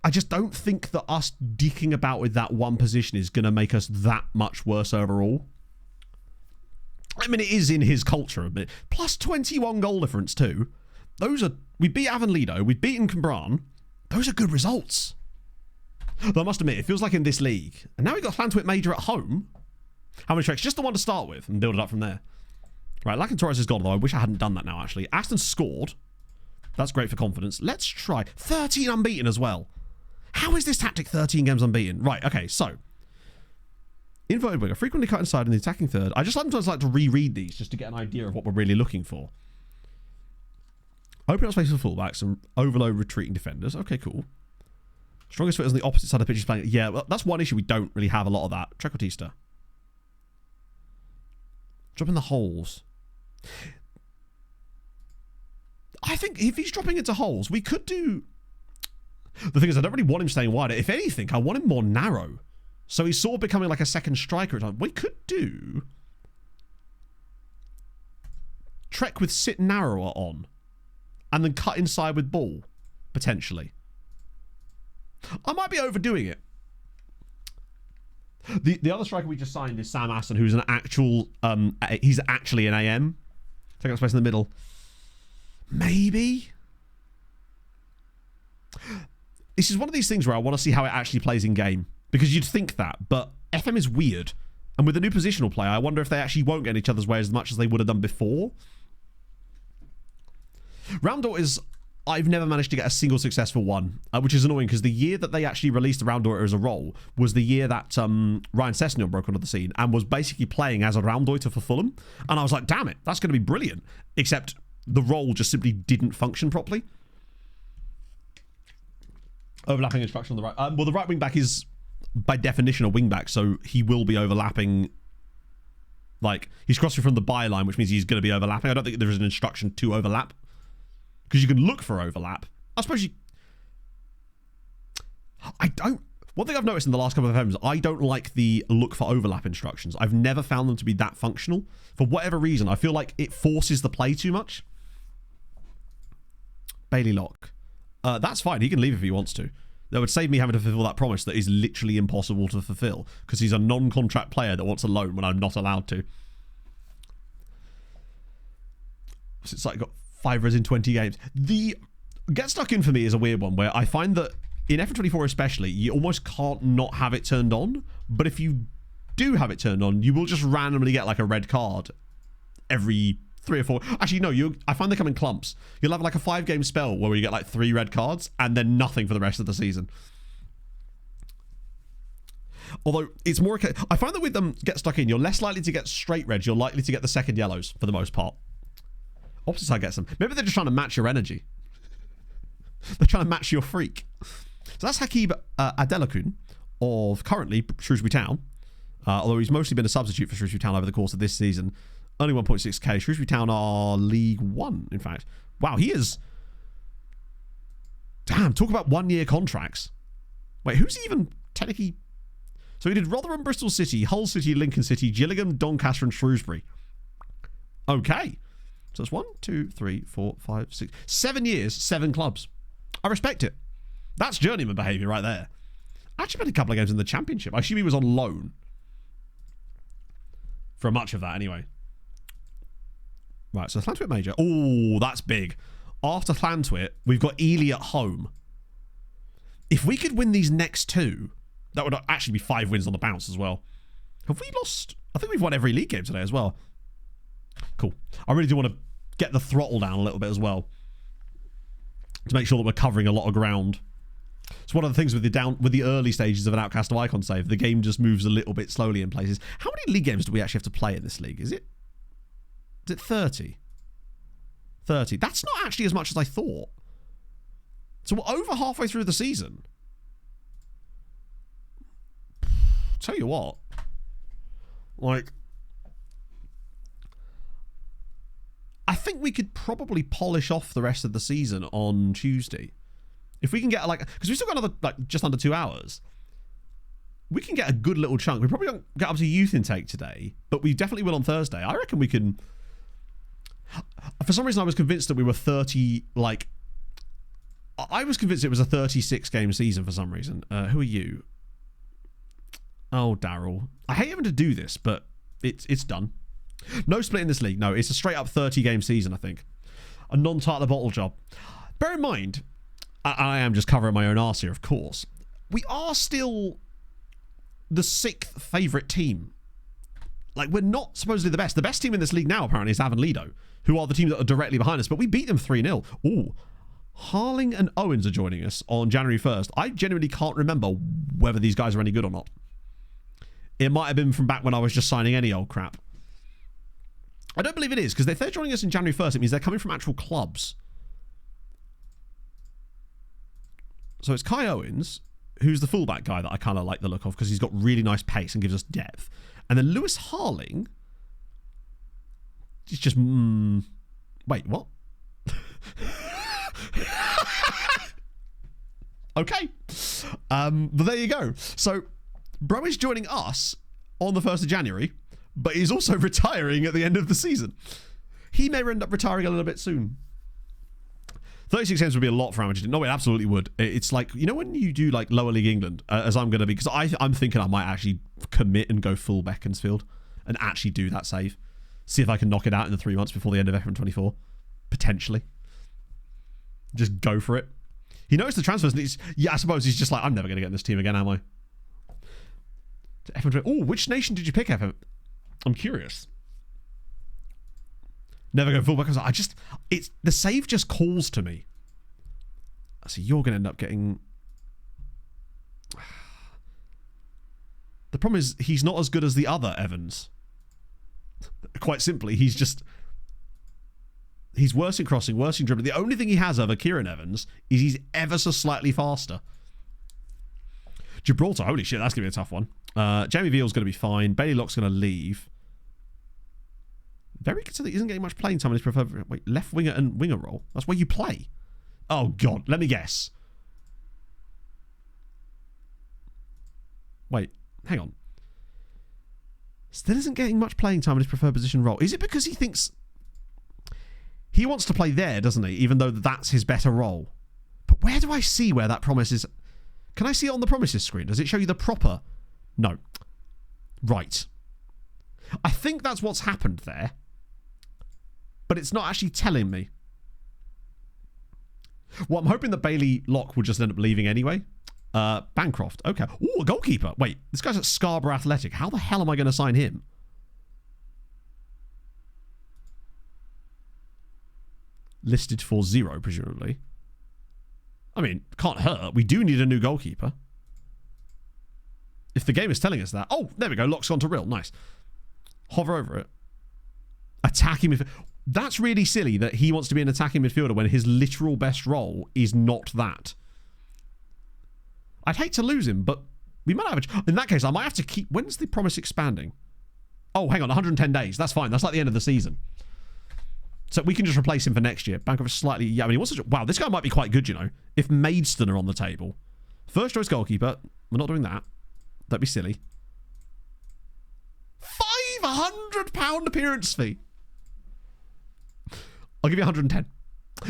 I just don't think that us dicking about with that one position is going to make us that much worse overall. I mean, it is in his culture a bit. Plus 21 goal difference too. Those are... We beat Avonlido. We've beaten Cambran. Those are good results. Though I must admit, it feels like in this league. And now we've got Llantwit Major at home. How many treks? Just the one to start with and build it up from there. Right, Lacan Torres is gone, though. I wish I hadn't done that now, actually. Aston scored. That's great for confidence. Let's try 13 unbeaten as well. How is this tactic 13 games unbeaten? Right, okay, so. Inverted winger, frequently cut inside in the attacking third. I just sometimes like to reread these just to get an idea of what we're really looking for. Open up space for fullbacks and overload retreating defenders. Okay, cool. Strongest foot is on the opposite side of the pitch is playing. Yeah, well, that's one issue. We don't really have a lot of that. Trequartista. Drop in the holes. I think if he's dropping into holes, we could do... The thing is, I don't really want him staying wider. If anything, I want him more narrow. So he's sort of becoming like a second striker at times. We could do... Trek with sit narrower on. And then cut inside with ball. Potentially. I might be overdoing it. The other striker we just signed is Sam Aston, who's an actual... he's actually an AM. Taking up space in the middle. Maybe? This is one of these things where I want to see how it actually plays in game. Because you'd think that, but FM is weird. And with the new positional play, I wonder if they actually won't get in each other's way as much as they would have done before. Round Daughters, I've never managed to get a single successful one, which is annoying because the year that they actually released the Round Daughter as a role was the year that Ryan Sessegnon broke onto the scene and was basically playing as a Round Daughter for Fulham. And I was like, damn it, that's going to be brilliant. Except the role just simply didn't function properly. Overlapping instruction on the right. Well, the right wing back is, by definition, a wing back, so he will be overlapping. Like, he's crossing from the byline, which means he's going to be overlapping. I don't think there is an instruction to overlap. Because you can look for overlap. I suppose you... I don't... One thing I've noticed in the last couple of FMs, I don't like the look for overlap instructions. I've never found them to be that functional. For whatever reason, I feel like it forces the play too much. Bailey Locke. That's fine. He can leave if he wants to. That would save me having to fulfill that promise that is literally impossible to fulfill. Because he's a non-contract player that wants a loan when I'm not allowed to. So it's like got 5 res in 20 games. The get stuck in for me is a weird one where I find that in F24 especially, you almost can't not have it turned on. But if you do have it turned on, you will just randomly get like a red card every 3 or 4. Actually, no, I find they come in clumps. You'll have like a 5-game spell where you get like 3 red cards and then nothing for the rest of the season. Although it's more... I find that with them get stuck in, you're less likely to get straight reds. You're likely to get the second yellows for the most part. Opposite side gets them. Maybe they're just trying to match your energy. They're trying to match your freak. So that's Hakib Adelakun of currently Shrewsbury Town. Although he's mostly been a substitute for Shrewsbury Town over the course of this season. Only 1.6k. Shrewsbury Town are League 1, in fact. Wow, he is... Damn, talk about 1-year contracts. Wait, who's even technically... So he did Rotherham, Bristol City, Hull City, Lincoln City, Gillingham, Doncaster and Shrewsbury. Okay. So it's 1, 2, 3, 4, 5, 6... 7 years, 7 clubs. I respect it. That's journeyman behaviour right there. Actually played a couple of games in the Championship. I assume he was on loan. For much of that, anyway. Right, so Llantwit Major. Oh, that's big. After Llantwit, we've got Ely at home. If we could win these next 2, that would actually be 5 wins on the bounce as well. Have we lost? I think we've won every league game today as well. Cool. I really do want to get the throttle down a little bit as well. To make sure that we're covering a lot of ground. It's one of the things with the early stages of an Outcast of Icon save. The game just moves a little bit slowly in places. How many league games do we actually have to play in this league? Is it 30? 30. That's not actually as much as I thought. So we're over halfway through the season. Tell you what. Like... I think we could probably polish off the rest of the season on Tuesday. If we can get like... Because we've still got another, like, just under 2 hours. We can get a good little chunk. We probably don't get up to youth intake today, but we definitely will on Thursday. I reckon we can For some reason, I was convinced that we were 30, like... I was convinced it was a 36-game season for some reason. Who are you? Oh, Daryl. I hate having to do this, but it's done. No split in this league. No, it's a straight-up 30-game season, I think. A non-title bottle job. Bear in mind, I am just covering my own arse here, of course. We are still the 6th favourite team. Like, we're not supposedly the best. The best team in this league now, apparently, is Avon Lido, who are the team that are directly behind us. But we beat them 3-0. Ooh. Harling and Owens are joining us on January 1st. I genuinely can't remember whether these guys are any good or not. It might have been from back when I was just signing any old crap. I don't believe it is, because if they're joining us in January 1st, it means they're coming from actual clubs. So it's Kai Owens, who's the fullback guy that I kind of like the look of, because he's got really nice pace and gives us depth. And then Lewis Harling... He's just... Wait, what? Okay. But there you go. So, bro is joining us on the 1st of January, but he's also retiring at the end of the season. He may end up retiring a little bit soon. 36 games would be a lot for Amateur. No, it absolutely would. It's like, you know when you do like lower league England, as I'm going to be, because I'm thinking I might actually commit and go full Beaconsfield and actually do that save. See if I can knock it out in the 3 months before the end of FM24. Potentially. Just go for it. He knows the transfers, and I suppose he's just like, I'm never going to get in this team again, am I? Oh, which nation did you pick, FM? I'm curious. Never go fullback. The save just calls to me. So you're going to end up getting... The problem is, he's not as good as the other Evans. Quite simply, he's worse in crossing, worse in dribbling. The only thing he has over Kieran Evans is he's ever so slightly faster. Gibraltar, holy shit, that's going to be a tough one. Jamie Veal's going to be fine. Bailey Locke's going to leave. Very considered, he isn't getting much playing time in his preferred... Wait, left winger and winger role? That's where you play. Oh, God, let me guess. Wait, hang on. Still isn't getting much playing time in his preferred position role. Is it because he thinks... He wants to play there, doesn't he? Even though that's his better role. But where do I see where that promise is? Can I see it on the promises screen? Does it show you the proper? No. Right. I think that's what's happened there. But it's not actually telling me. Well, I'm hoping that Bailey Locke will just end up leaving anyway. Bancroft. Okay. Ooh, a goalkeeper. Wait, this guy's at Scarborough Athletic. How the hell am I going to sign him? Listed for 0, presumably. I mean, can't hurt. We do need a new goalkeeper. If the game is telling us that. Oh, there we go. Locke's gone to real. Nice. Hover over it. Attacking midfielder. That's really silly that he wants to be an attacking midfielder when his literal best role is not that. I'd hate to lose him, but we might have in that case, I might have to keep... When's the promise expanding? Oh, hang on. 110 days. That's fine. That's like the end of the season. So we can just replace him for next year. Bancroft is slightly... Yeah, I mean, he wants to... Wow, this guy might be quite good, you know. If Maidstone are on the table. First choice goalkeeper. We're not doing that. That'd be silly. £500 appearance fee. I'll give you 110.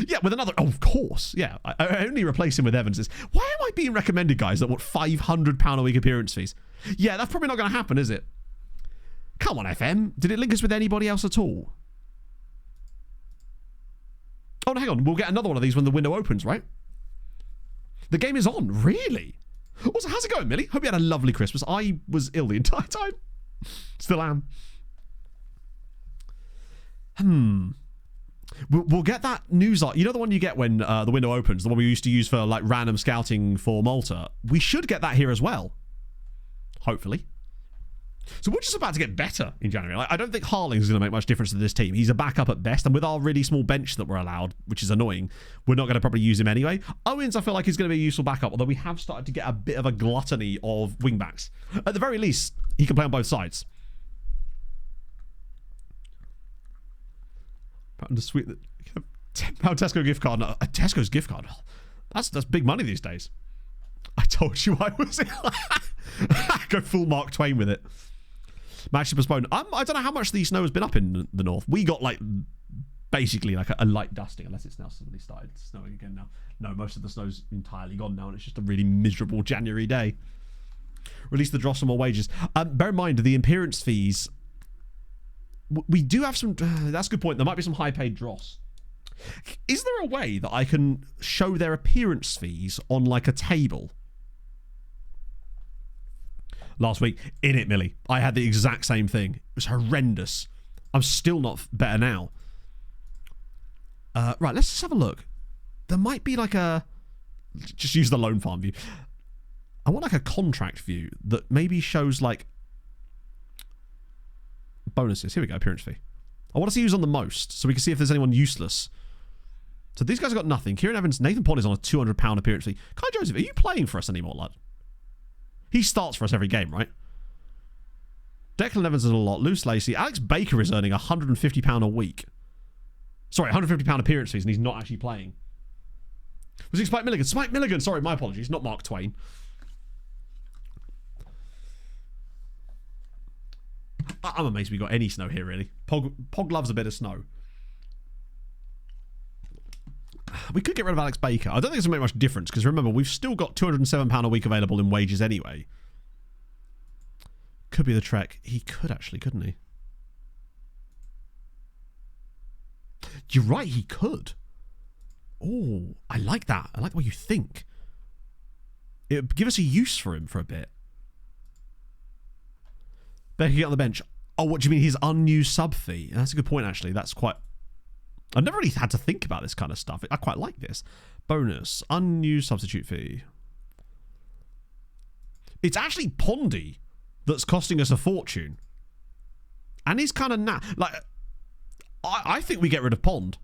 Yeah, with another... Oh, of course. Yeah, I only replace him with Evans's. Why am I being recommended, guys, that want £500 a week appearance fees? Yeah, that's probably not going to happen, is it? Come on, FM. Did it link us with anybody else at all? Oh, no, hang on. We'll get another one of these when the window opens, right? The game is on. Really? Also, how's it going, Millie? Hope you had a lovely Christmas. I was ill the entire time. Still am. We'll get that news art. You know the one you get when the window opens? The one we used to use for like random scouting for Malta? We should get that here as well. Hopefully. So we're just about to get better in January. Like, I don't think Harling's going to make much difference to this team. He's a backup at best, and with our really small bench that we're allowed, which is annoying, we're not going to probably use him anyway. Owens, I feel like, he's going to be a useful backup, although we have started to get a bit of a gluttony of wingbacks. At the very least, he can play on both sides. £10 Tesco gift card. A Tesco's gift card. That's big money these days. I told you I was... Go full Mark Twain with it. Match to postpone. I don't know how much the snow has been up in the north. We got like basically like a light dusting, unless it's now suddenly started snowing again now. No, most of the snow's entirely gone now, and it's just a really miserable January day. Release the dross for more wages. Bear in mind, the appearance fees, we do have some... that's a good point. There might be some high-paid dross. Is there a way that I can show their appearance fees on, like, a table? Last week, in it, Millie, I had the exact same thing. It was horrendous. I'm still not better now. Right, let's just have a look. There might be, like, a... Just use the Lone Farm view. I want, like, a contract view that maybe shows, like... bonuses. Here we go, appearance fee. I want to see who's on the most, so we can see if there's anyone useless. So these guys have got nothing. Kieran Evans, Nathan Pond is on a £200 appearance fee. Kai Joseph, are you playing for us anymore, lad? He starts for us every game, right? Declan Evans is a lot. Luce Lacey. Alex Baker is earning £150 a week. Sorry, £150 appearance fees, and he's not actually playing. Was it Spike Milligan? Spike Milligan! Sorry, my apologies. Not Mark Twain. I'm amazed we got any snow here, really. Pog loves a bit of snow. We could get rid of Alex Baker. I don't think it's going to make much difference, because remember, we've still got £207 a week available in wages anyway. Could be the Trek. He could actually, couldn't he? You're right, he could. Oh, I like that. I like what you think. It would give us a use for him for a bit. Becker get on the bench. Oh, what do you mean his unused sub fee? That's a good point, actually. That's quite... I've never really had to think about this kind of stuff. I quite like this. Bonus. Unused substitute fee. It's actually Pondy that's costing us a fortune. And he's kind of... like, I think we get rid of Pond.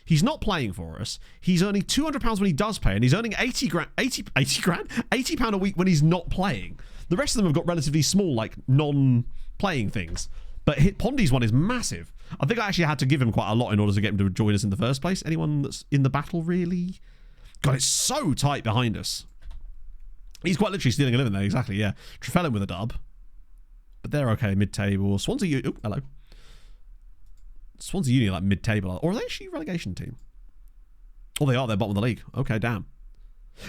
He's not playing for us. He's earning £200 when he does play, and he's earning £80 a week when he's not playing. The rest of them have got relatively small, like, non-playing things. But Pondy's one is massive. I think I actually had to give him quite a lot in order to get him to join us in the first place. Anyone that's in the battle, really? God, it's so tight behind us. He's quite literally stealing a living there, exactly, yeah. Trefellin with a dub. But they're okay, mid-table. Swansea... Oh, hello. Swansea Uni, like, mid-table. Or are they actually a relegation team? Oh, they are. They're bottom of the league. Okay, damn.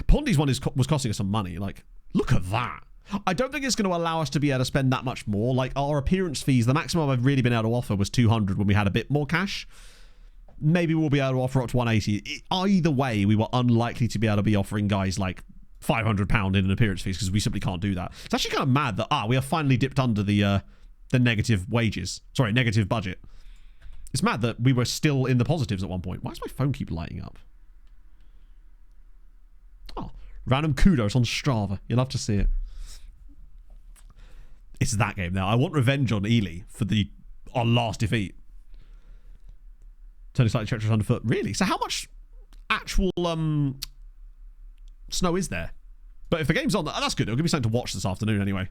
Pondy's one was costing us some money. Like, look at that. I don't think it's going to allow us to be able to spend that much more. Like, our appearance fees, the maximum I've really been able to offer was 200 when we had a bit more cash. Maybe we'll be able to offer up to 180. Either way, we were unlikely to be able to be offering guys, like, £500 in an appearance fees, because we simply can't do that. It's actually kind of mad that, we have finally dipped under the negative wages. Sorry, negative budget. It's mad that we were still in the positives at one point. Why does my phone keep lighting up? Oh, random kudos on Strava. You'll have to see it. It's that game now. I want revenge on Ely for our last defeat. Turning slightly treacherous underfoot. Really? So how much actual snow is there? But if the game's on, that's good. It'll give me something to watch this afternoon anyway.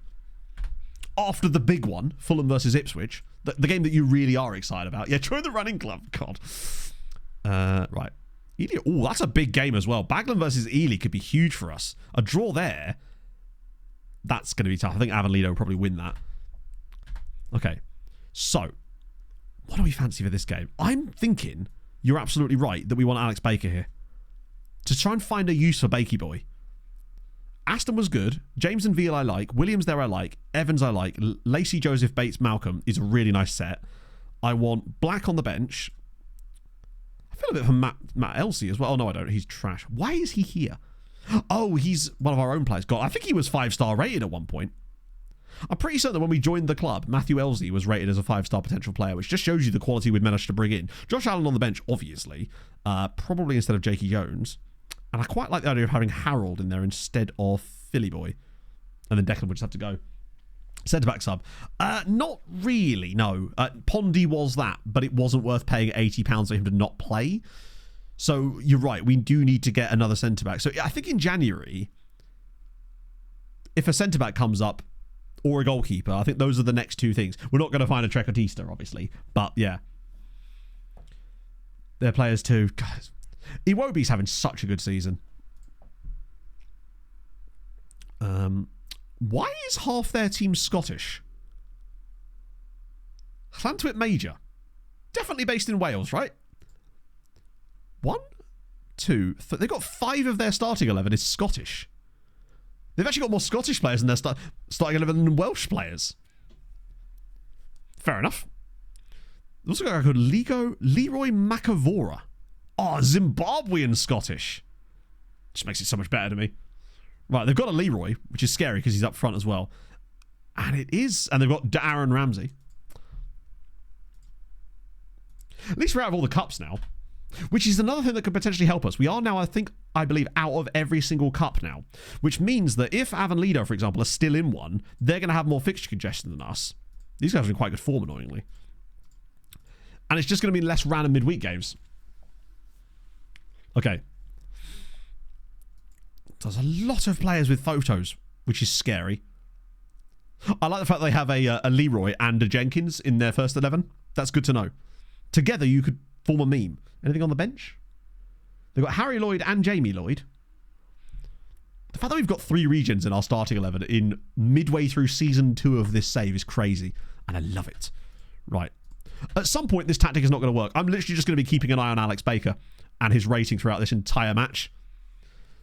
After the big one, Fulham versus Ipswich, the game that you really are excited about. Yeah, join the running club. God. Right. Ely, oh, that's a big game as well. Baglan versus Ely could be huge for us. A draw there. That's going to be tough. I think Avonlido will probably win that. Okay. So, what do we fancy for this game? I'm thinking you're absolutely right that we want Alex Baker here. To try and find a use for Bakey Boy. Aston was good. James and Veal I like. Williams there I like. Evans I like. Lacey, Joseph, Bates, Malcolm is a really nice set. I want Black on the bench. I feel a bit for Matt Elsey as well. Oh, no, I don't. He's trash. Why is he here? Oh, he's one of our own players. God, I think he was 5-star rated at one point. I'm pretty certain that when we joined the club, Matthew Elsey was rated as a 5-star potential player, which just shows you the quality we'd managed to bring in. Josh Allen on the bench, obviously. Probably instead of Jakey Jones. And I quite like the idea of having Harold in there instead of Philly Boy. And then Declan would just have to go. Centre-back sub. Not really, no. Pondy was that, but it wasn't worth paying £80 for him to not play. So you're right, we do need to get another centre-back. So I think in January, if a centre-back comes up, or a goalkeeper, I think those are the next two things. We're not going to find a Trecotista, obviously. But yeah. They're players too. Guys, Iwobi's having such a good season. Why is half their team Scottish? Llantwit Major. Definitely based in Wales, right? They've got 5 of their starting 11 is Scottish. They've actually got more Scottish players in their starting 11 than Welsh players. Fair enough. They've also got a guy called Leroy Macavora. Oh, Zimbabwean Scottish. Just makes it so much better to me. Right, they've got a Leroy, which is scary because he's up front as well. And they've got Aaron Ramsey. At least we're out of all the cups now. Which is another thing that could potentially help us. We are now, I believe, out of every single cup now. Which means that if Avon Lido, for example, are still in one, they're going to have more fixture congestion than us. These guys are in quite good form, annoyingly. And it's just going to be less random midweek games. Okay. There's a lot of players with photos, which is scary. I like the fact they have a Leroy and a Jenkins in their first 11. That's good to know. Together, you could form a meme. Anything on the bench? They've got Harry Lloyd and Jamie Lloyd. The fact that we've got 3 regions in our starting 11 in midway through season 2 of this save is crazy. And I love it. Right. At some point, this tactic is not going to work. I'm literally just going to be keeping an eye on Alex Baker and his rating throughout this entire match.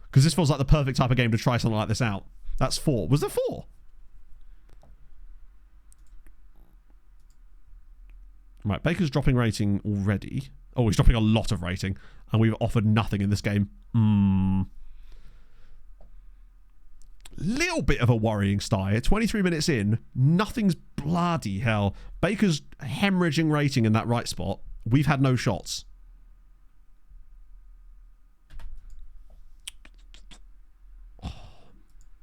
Because this feels like the perfect type of game to try something like this out. That's 4. Was there 4? Right, Baker's dropping rating already. Oh, he's dropping a lot of rating. And we've offered nothing in this game. Little bit of a worrying start. 23 minutes in, nothing's bloody hell. Baker's hemorrhaging rating in that right spot. We've had no shots. Oh.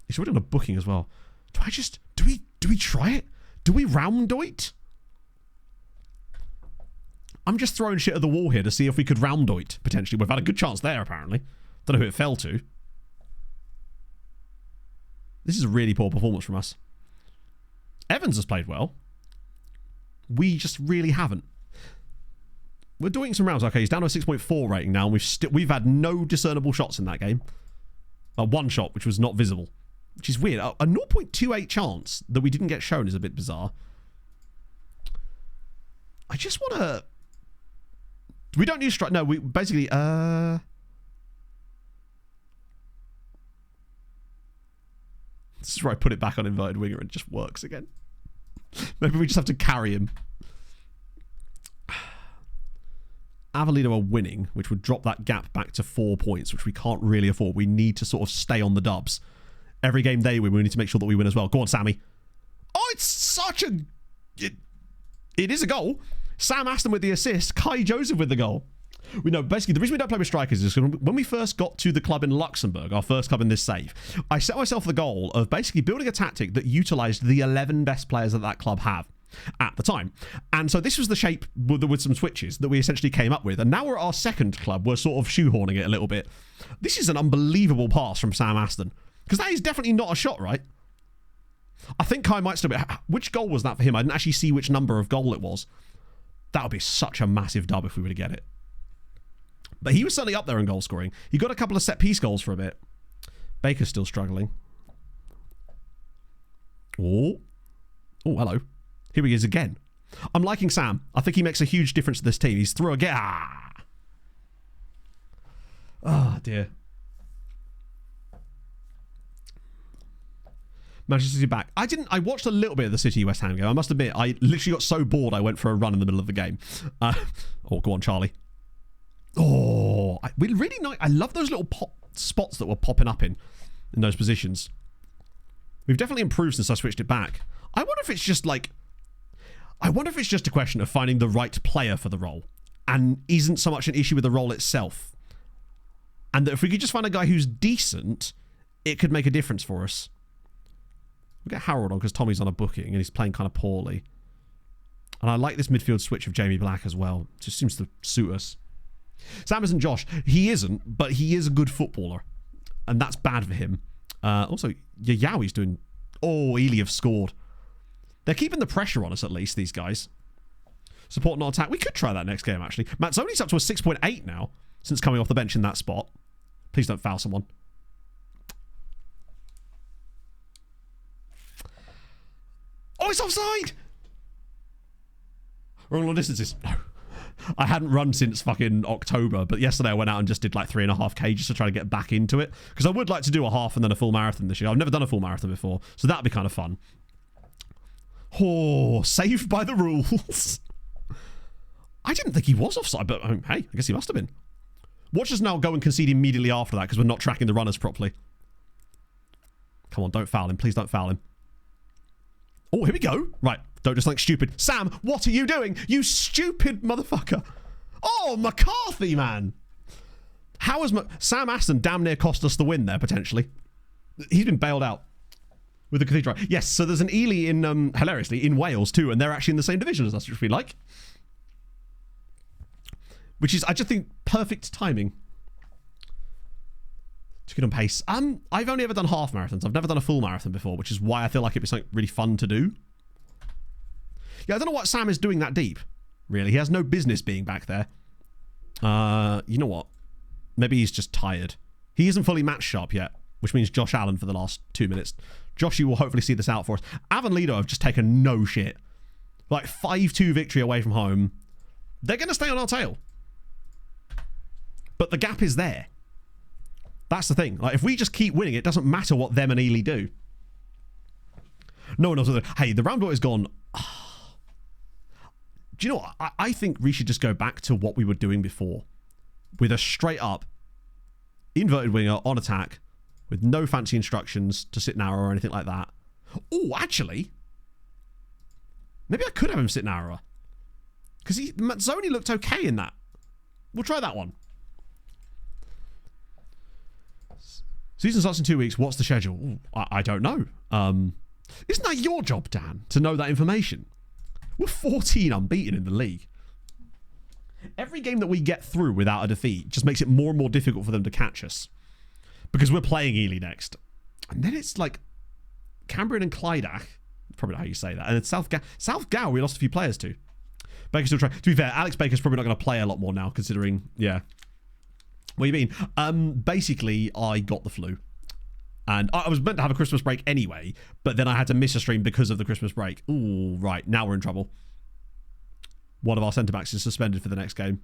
He's already on a booking as well. Do we try it? Do we round-doit? I'm just throwing shit at the wall here to see if we could round-doit, potentially. We've had a good chance there, apparently. Don't know who it fell to. This is a really poor performance from us. Evans has played well. We just really haven't. We're doing some rounds. Okay, he's down to a 6.4 rating now, and we've had no discernible shots in that game. One shot, which was not visible. Which is weird. A 0.28 chance that we didn't get shown is a bit bizarre. I just want to... We don't use strike. No, we basically... This is where I put it back on inverted winger and it just works again. Maybe we just have to carry him. Avalido are winning, which would drop that gap back to 4 points, which we can't really afford. We need to sort of stay on the dubs. Every game they win, we need to make sure that we win as well. Go on, Sammy. Oh, it's such a... It is a goal. Sam Aston with the assist. Kai Joseph with the goal. We know, basically, the reason we don't play with strikers is because when we first got to the club in Luxembourg, our first club in this save, I set myself the goal of basically building a tactic that utilised the 11 best players that club have at the time. And so this was the shape with some switches that we essentially came up with. And now we're at our second club. We're sort of shoehorning it a little bit. This is an unbelievable pass from Sam Aston. Because that is definitely not a shot, right? I think Kai might still be... Which goal was that for him? I didn't actually see which number of goal it was. That would be such a massive dub if we were to get it. But he was certainly up there in goal scoring. He got a couple of set-piece goals for a bit. Baker's still struggling. Oh, hello. Here he is again. I'm liking Sam. I think he makes a huge difference to this team. He's through again. Oh, dear. Manchester City back. I watched a little bit of the City West Ham game. I must admit, I literally got so bored I went for a run in the middle of the game. Oh, go on, Charlie. Oh, we really nice. I love those little pop spots that were popping up in those positions. We've definitely improved since I switched it back. I wonder if it's just a question of finding the right player for the role and isn't so much an issue with the role itself. And that if we could just find a guy who's decent, it could make a difference for us. We'll get Harold on because Tommy's on a booking and he's playing kind of poorly. And I like this midfield switch of Jamie Black as well. It just seems to suit us. Sam isn't Josh. He isn't, but he is a good footballer. And that's bad for him. Also, Yayawi's doing... Oh, Ely have scored. They're keeping the pressure on us, at least, these guys. Support not attack. We could try that next game, actually. Mazzoni's up to a 6.8 now, since coming off the bench in that spot. Please don't foul someone. Oh, it's offside! Wrong long distances. No. I hadn't run since fucking October, but yesterday I went out and just did like 3.5k just to try to get back into it. Because I would like to do a half and then a full marathon this year. I've never done a full marathon before, so that'd be kind of fun. Oh, saved by the rules. I didn't think he was offside, but hey, I guess he must have been. Watch us now go and concede immediately after that because we're not tracking the runners properly. Come on, don't foul him. Please don't foul him. Oh, here we go. Right, don't just think stupid. Sam, what are you doing? You stupid motherfucker. Oh, McCarthy, man. How has Sam Aston damn near cost us the win there, potentially? He's been bailed out with the Cathedral. Yes, so there's an Ely in, hilariously, in Wales too, and they're actually in the same division as us, which we like. Which is, I just think, perfect timing. To get on pace. I've only ever done half marathons. I've never done a full marathon before, which is why I feel like it'd be something really fun to do. Yeah, I don't know what Sam is doing that deep, really. He has no business being back there. You know what? Maybe he's just tired. He isn't fully match sharp yet, which means Josh Allen for the last 2 minutes. Josh, you will hopefully see this out for us. Avon Lido have just taken no shit. Like 5-2 victory away from home. They're going to stay on our tail. But the gap is there. That's the thing. Like, if we just keep winning, it doesn't matter what them and Ely do. No one else. Hey, the round is gone. Do you know what? I think we should just go back to what we were doing before. With a straight up inverted winger on attack with no fancy instructions to sit narrow or anything like that. Oh, actually, maybe I could have him sit narrower. Because Mazzoni looked okay in that. We'll try that one. Season starts in 2 weeks. What's the schedule? Ooh, I don't know. Isn't that your job, Dan, to know that information? We're 14 unbeaten in the league. Every game that we get through without a defeat just makes it more and more difficult for them to catch us. Because we're playing Ely next. And then it's like Cambrian and Clydach. Probably not how you say that. And then South Gow, we lost a few players to. Baker's still trying. To be fair, Alex Baker's probably not going to play a lot more now, considering, yeah. What do you mean? Basically, I got the flu. And I was meant to have a Christmas break anyway, but then I had to miss a stream because of the Christmas break. Ooh, right. Now we're in trouble. One of our centre-backs is suspended for the next game.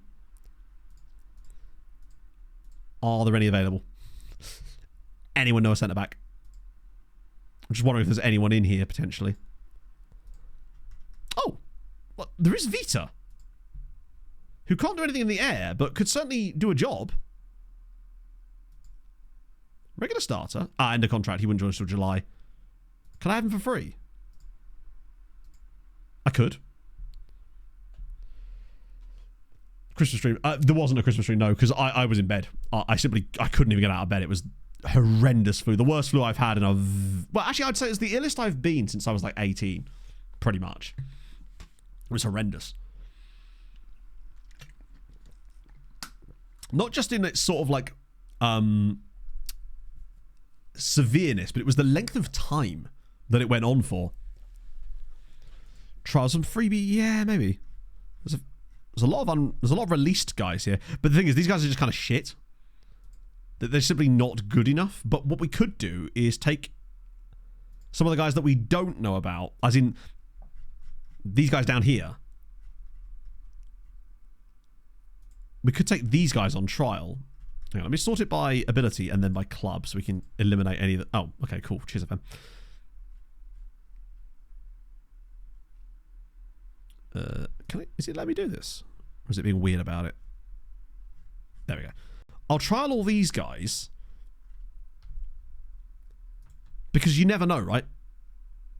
Are there any available? Anyone know a centre-back? I'm just wondering if there's anyone in here, potentially. Oh! Well, there is Vita. Who can't do anything in the air, but could certainly do a job. Regular starter. End of contract. He wouldn't join us till July. Can I have him for free? I could. Christmas stream. There wasn't a Christmas stream, no, because I was in bed. I couldn't even get out of bed. It was horrendous flu. The worst flu I've had in a... Well, actually, I'd say it's the illest I've been since I was like 18. Pretty much. It was horrendous. Not just in its sort of like... severeness, but it was the length of time that it went on for. Trials and freebie, yeah, maybe. There's a lot of released guys here, but the thing is, these guys are just kind of shit. They're simply not good enough. But what we could do is take some of the guys that we don't know about, as in these guys down here. We could take these guys on trial. Hang on, let me sort it by ability and then by club so we can eliminate any of the... Oh, okay, cool. Cheers, FM. Is it letting me do this? Or is it being weird about it? There we go. I'll trial all these guys. Because you never know, right?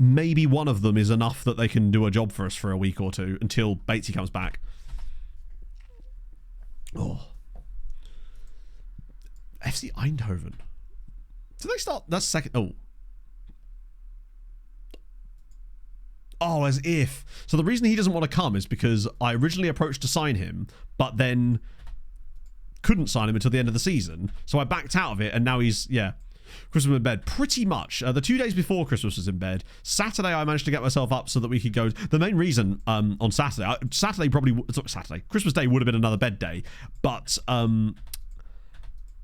Maybe one of them is enough that they can do a job for us for a week or two until Batesy comes back. Oh. FC Eindhoven. Did they start? That's second. Oh. Oh, as if. So the reason he doesn't want to come is because I originally approached to sign him, but then couldn't sign him until the end of the season. So I backed out of it, and now he's, yeah. Christmas in bed. Pretty much. The 2 days before Christmas was in bed. Saturday, I managed to get myself up so that we could go. The main reason on Saturday, Christmas Day would have been another bed day, but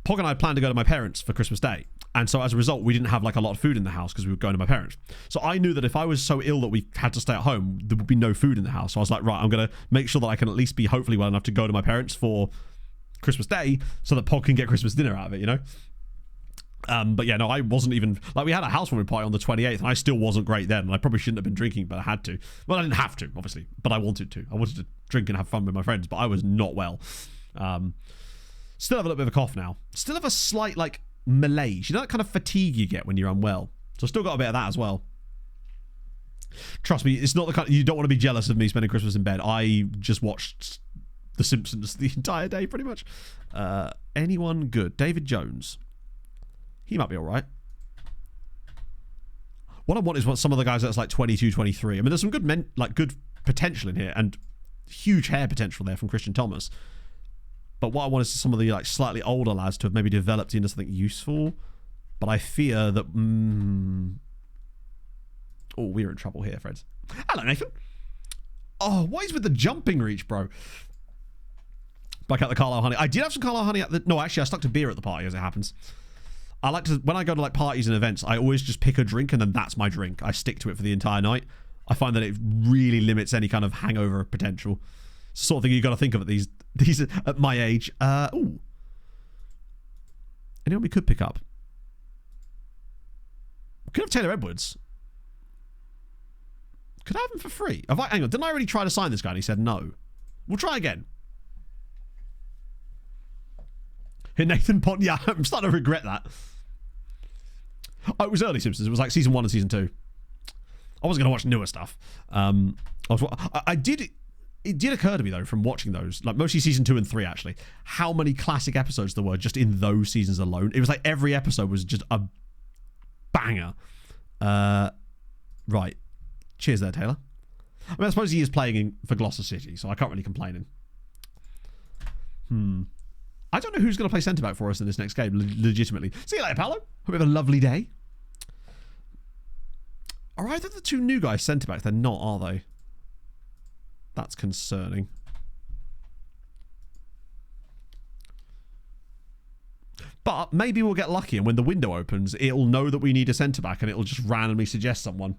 Pog and I planned to go to my parents for Christmas Day. And so as a result, we didn't have like a lot of food in the house because we were going to my parents. So I knew that if I was so ill that we had to stay at home, there would be no food in the house. So I was like, right, I'm going to make sure that I can at least be hopefully well enough to go to my parents for Christmas Day so that Pog can get Christmas dinner out of it, you know? But yeah, no, I wasn't even, like, we had a housewarming party on the 28th and I still wasn't great then. And I probably shouldn't have been drinking, but I had to. Well, I didn't have to, obviously, but I wanted to. I wanted to drink and have fun with my friends, but I was not well. Still have a little bit of a cough now. Still have a slight, like, malaise. You know that kind of fatigue you get when you're unwell? So I've still got a bit of that as well. Trust me, it's not the kind of, you don't want to be jealous of me spending Christmas in bed. I just watched The Simpsons the entire day, pretty much. Anyone good? David Jones. He might be all right. What I want is some of the guys that's like 22, 23. I mean, there's some good good potential in here and huge hair potential there from Christian Thomas. But what I want is some of the like slightly older lads to have maybe developed into something useful. But I fear that... Oh, we're in trouble here, friends. Hello, Nathan. Oh, what is with the jumping reach, bro? Back out the Carlisle honey. I did have some Carlisle honey at the... No, actually, I stuck to beer at the party, as it happens. I like to... When I go to like parties and events, I always just pick a drink and then that's my drink. I stick to it for the entire night. I find that it really limits any kind of hangover potential. Sort of thing you got to think of at these at my age. Ooh. Anyone we could pick up? Could have Taylor Edwards. Could I have him for free? Hang on, didn't I already try to sign this guy and he said no? We'll try again. Hey, Nathan Pond. Yeah, I'm starting to regret that. Oh, it was early Simpsons. It was like season 1 and season 2. I wasn't going to watch newer stuff. It did occur to me, though, from watching those, like mostly season 2 and 3, actually, how many classic episodes there were just in those seasons alone. It was like every episode was just a banger. Right. Cheers there, Taylor. I mean, I suppose he is playing for Gloucester City, so I can't really complain. I don't know who's going to play centre-back for us in this next game, legitimately. See you later, Paolo. Hope you have a lovely day. Are either the two new guys centre-backs? They're not, are they? That's concerning. But maybe we'll get lucky and when the window opens, it'll know that we need a centre-back and it'll just randomly suggest someone.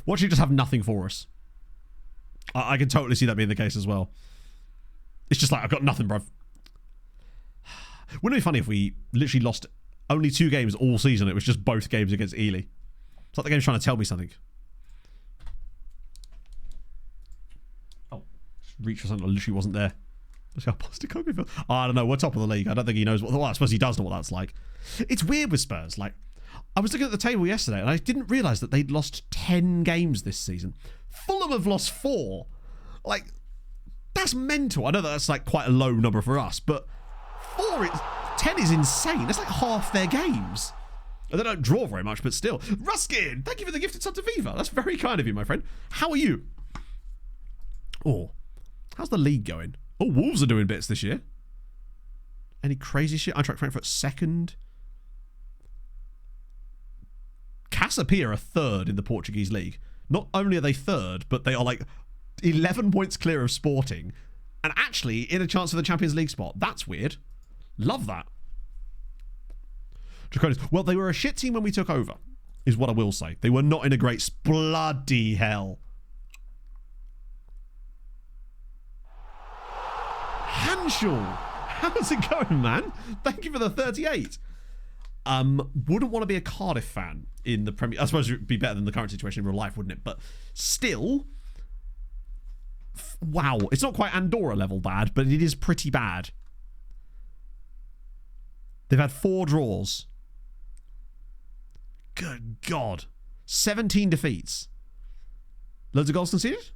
Watch it just have nothing for us. I can totally see that being the case as well. It's just like, I've got nothing, bruv. Wouldn't it be funny if we literally lost only 2 games all season? It was just both games against Ely. It's like the game's trying to tell me something. Oh, reach for something that literally wasn't there. Let's see how positive Kobe feels. Oh, I don't know. We're top of the league. I don't think he knows what... Well, I suppose he does know what that's like. It's weird with Spurs. Like, I was looking at the table yesterday and I didn't realise that they'd lost 10 games this season. Fulham have lost 4. Like, that's mental. I know that's like quite a low number for us, but 10 is insane. That's like half their games. And they don't draw very much, but still. Ruskin, thank you for the gifted sub to Viva. That's very kind of you, my friend. How are you? Oh, how's the league going? Oh, Wolves are doing bits this year. Any crazy shit? Eintracht Frankfurt second. Casapia are third in the Portuguese league. Not only are they third, but they are like 11 points clear of Sporting. And actually in a chance for the Champions League spot. That's weird. Love that. Draconians. Well, they were a shit team when we took over, is what I will say. They were not in a great... Bloody hell. Hanschel. How's it going, man? Thank you for the 38. Wouldn't want to be a Cardiff fan in the Premier... I suppose it would be better than the current situation in real life, wouldn't it? But still... Wow. It's not quite Andorra level bad, but it is pretty bad. They've had 4 draws. Good God. 17 defeats. Loads of goals conceded?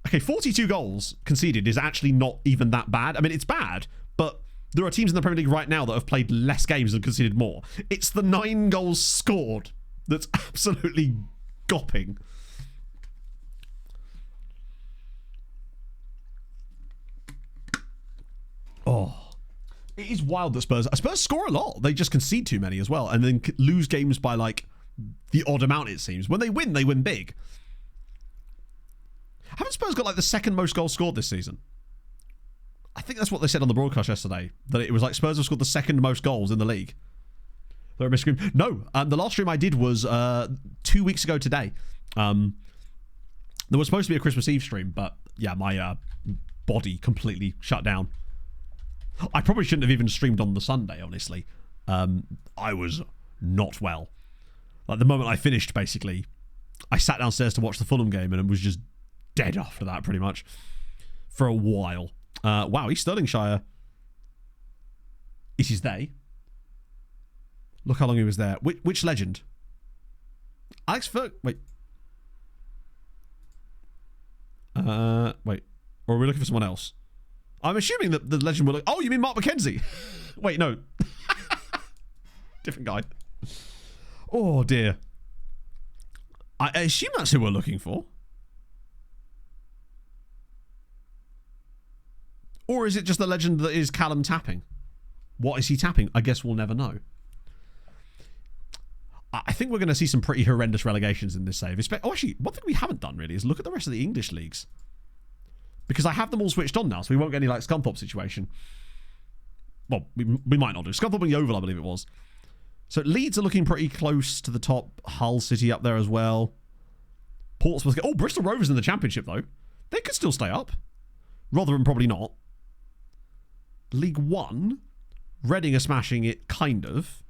Okay, 42 goals conceded is actually not even that bad. I mean, it's bad, but there are teams in the Premier League right now that have played less games and conceded more. It's the 9 goals scored that's absolutely gopping. Oh. It is wild that Spurs score a lot. They just concede too many as well and then lose games by like the odd amount, it seems. When they win big. Haven't Spurs got like the second most goals scored this season? I think that's what they said on the broadcast yesterday, that it was like Spurs have scored the second most goals in the league. No, the last stream I did was 2 weeks ago today. There was supposed to be a Christmas Eve stream, but yeah, my body completely shut down. I probably shouldn't have even streamed on the Sunday, honestly. I was not well. Like the moment I finished, basically, I sat downstairs to watch the Fulham game and it was just dead after that, pretty much, for a while. Wow, East Stirlingshire. It is they. Look how long he was there. Which legend? Alex Ferg... Wait. Wait. Or are we looking for someone else? I'm assuming that the legend will look... Oh, you mean Mark McKenzie? Wait, no. Different guy. Oh, dear. I assume that's who we're looking for. Or is it just the legend that is Callum tapping? What is he tapping? I guess we'll never know. I think we're going to see some pretty horrendous relegations in this save. Oh, actually, one thing we haven't done really is look at the rest of the English leagues. Because I have them all switched on now, so we won't get any like Scunthorpe situation. Well, we might not do. Scunthorpe and Yeovil, I believe it was. So Leeds are looking pretty close to the top. Hull City up there as well. Portsmouth. Oh, Bristol Rovers in the Championship, though. They could still stay up. Rotherham probably not. League One. Reading are smashing it, kind of.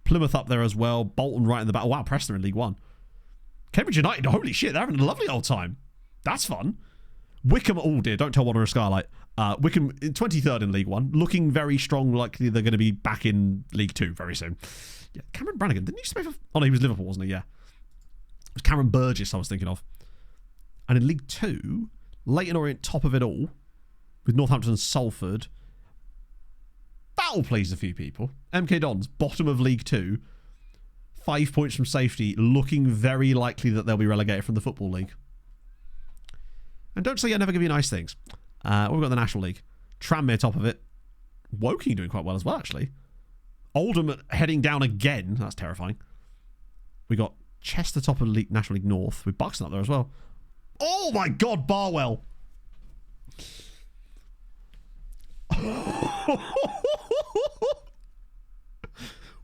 Plymouth up there as well. Bolton right in the back. Oh, wow, Preston in League One. Cambridge United, holy shit, they're having a lovely old time. That's fun. Wickham, oh dear, don't tell Water a Skylight. Wickham, 23rd in League One. Looking very strong, likely they're going to be back in League Two very soon. Yeah, Cameron Brannigan, didn't he used to play for... Oh, no, he was Liverpool, wasn't he? Yeah. It was Cameron Burgess I was thinking of. And in League Two, Leyton Orient top of it all, with Northampton and Salford. That'll please a few people. MK Dons, bottom of League Two. 5 points from safety, looking very likely that they'll be relegated from the Football League. And don't say I never give you nice things. We've got the National League. Tranmere top of it. Woking doing quite well as well, actually. Oldham heading down again. That's terrifying. We got Chester top of the National League North, with Buxton up there as well. Oh my God, Barwell.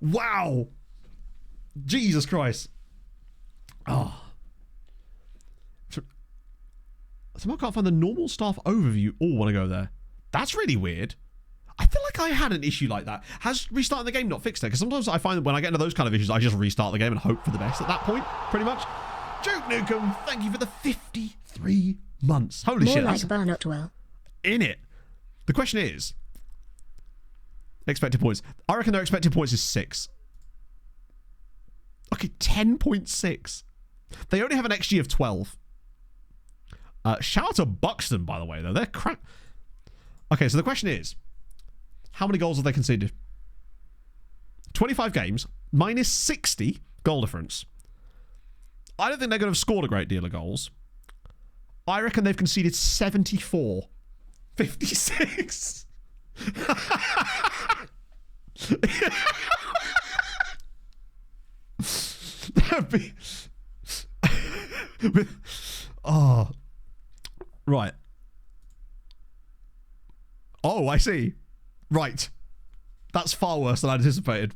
Wow. Jesus Christ. Oh. Somehow can't find the normal staff overview. Oh, want to go there. That's really weird. I feel like I had an issue like that. Has restarting the game not fixed it? Because sometimes I find that when I get into those kind of issues, I just restart the game and hope for the best at that point, pretty much. Duke Nukem, thank you for the 53 months. Holy More shit. like Barnotwell. In it. The question is, expected points. I reckon their expected points is 6. Okay, 10.6. They only have an XG of 12. Shout out to Buxton, by the way, though. They're crap. Okay, so the question is, how many goals have they conceded? 25 games, minus 60 goal difference. I don't think they're going to have scored a great deal of goals. I reckon they've conceded 74. 56. That'd be... Oh... Right. Oh, I see. Right. That's far worse than I anticipated.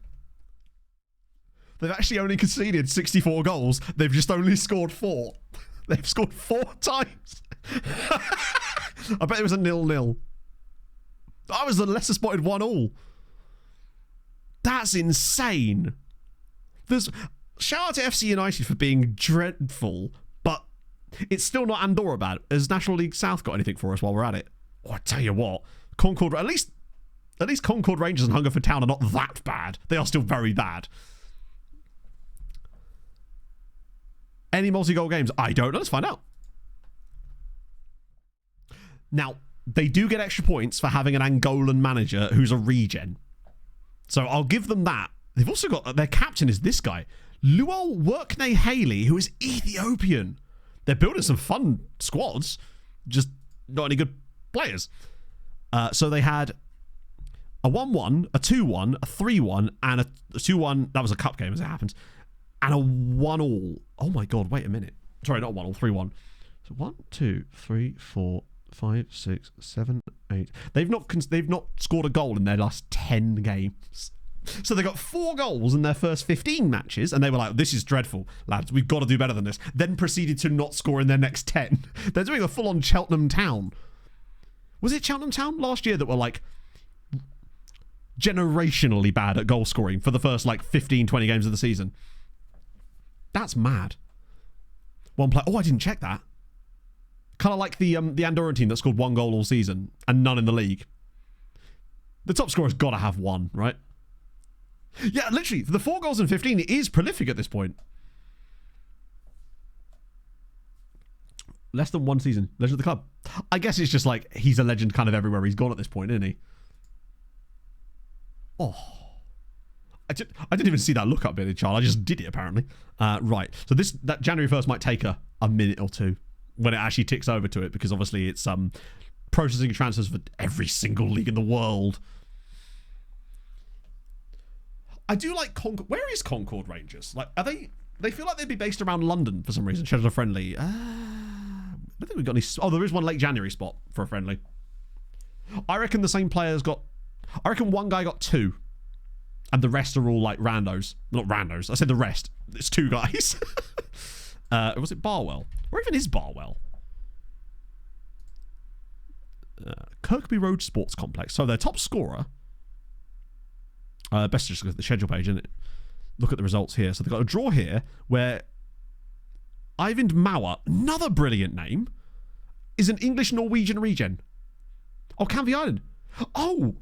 They've actually only conceded 64 goals. They've just only scored 4. They've scored 4 times. I bet it was a 0-0. That was the lesser spotted 1-1. That's insane. Shout out to FC United for being dreadful, but it's still not Andorra bad. Has National League South got anything for us while we're at it? Oh, I tell you what, Concord, at least Concord Rangers and Hungerford Town are not that bad. They are still very bad. Any multi-goal games? I don't know. Let's find out. Now, they do get extra points for having an Angolan manager who's a regen. So I'll give them that. They've also got, their captain is this guy, Luol Workney Haley, who is Ethiopian. They're building some fun squads, just not any good players. So they had a 1-1, a 2-1, a 3-1, and a 2-1. That was a cup game, as it happens. And a 1-1. Oh my God, wait a minute. Sorry, not 1-1, 3-1. So 1, 2, 3, 4, 5, 6, 7, 8. They've not scored a goal in their last 10 games. So they got 4 goals in their first 15 matches, and they were like, this is dreadful, lads, we've got to do better than this. Then proceeded to not score in their next 10. They're doing a full-on Cheltenham Town. Was it Cheltenham Town last year that were like generationally bad at goal scoring for the first like 15, 20 games of the season? That's mad. One player. Oh, I didn't check that. Kind of like the Andorran team that scored 1 goal all season and none in the league. The top scorer's got to have 1, right? Yeah, literally, the 4 goals in 15 is prolific at this point. Less than 1 season. Legend of the club. I guess it's just like he's a legend kind of everywhere he's gone at this point, isn't he? Oh. I didn't even see that look up, Billy Child. I just did it, apparently. Right. So that January 1st might take a minute or two when it actually ticks over to it, because obviously it's processing transfers for every single league in the world. I do like Concord. Where is Concord Rangers? Like, are they? They feel like they'd be based around London for some reason. Schedule friendly. I don't think we've got any. Oh, there is one late January spot for a friendly. I reckon the same players got. I reckon one guy got 2, and the rest are all like randos. Not randos. I said the rest. It's 2 guys. Was it Barwell? Where even is Barwell? Kirkby Road Sports Complex. So their top scorer. Best to just look at the schedule page, isn't it? Look at the results here. So they've got a draw here where Eivind Mauer, another brilliant name, is an English-Norwegian regen. Oh, Canvey Island. Oh!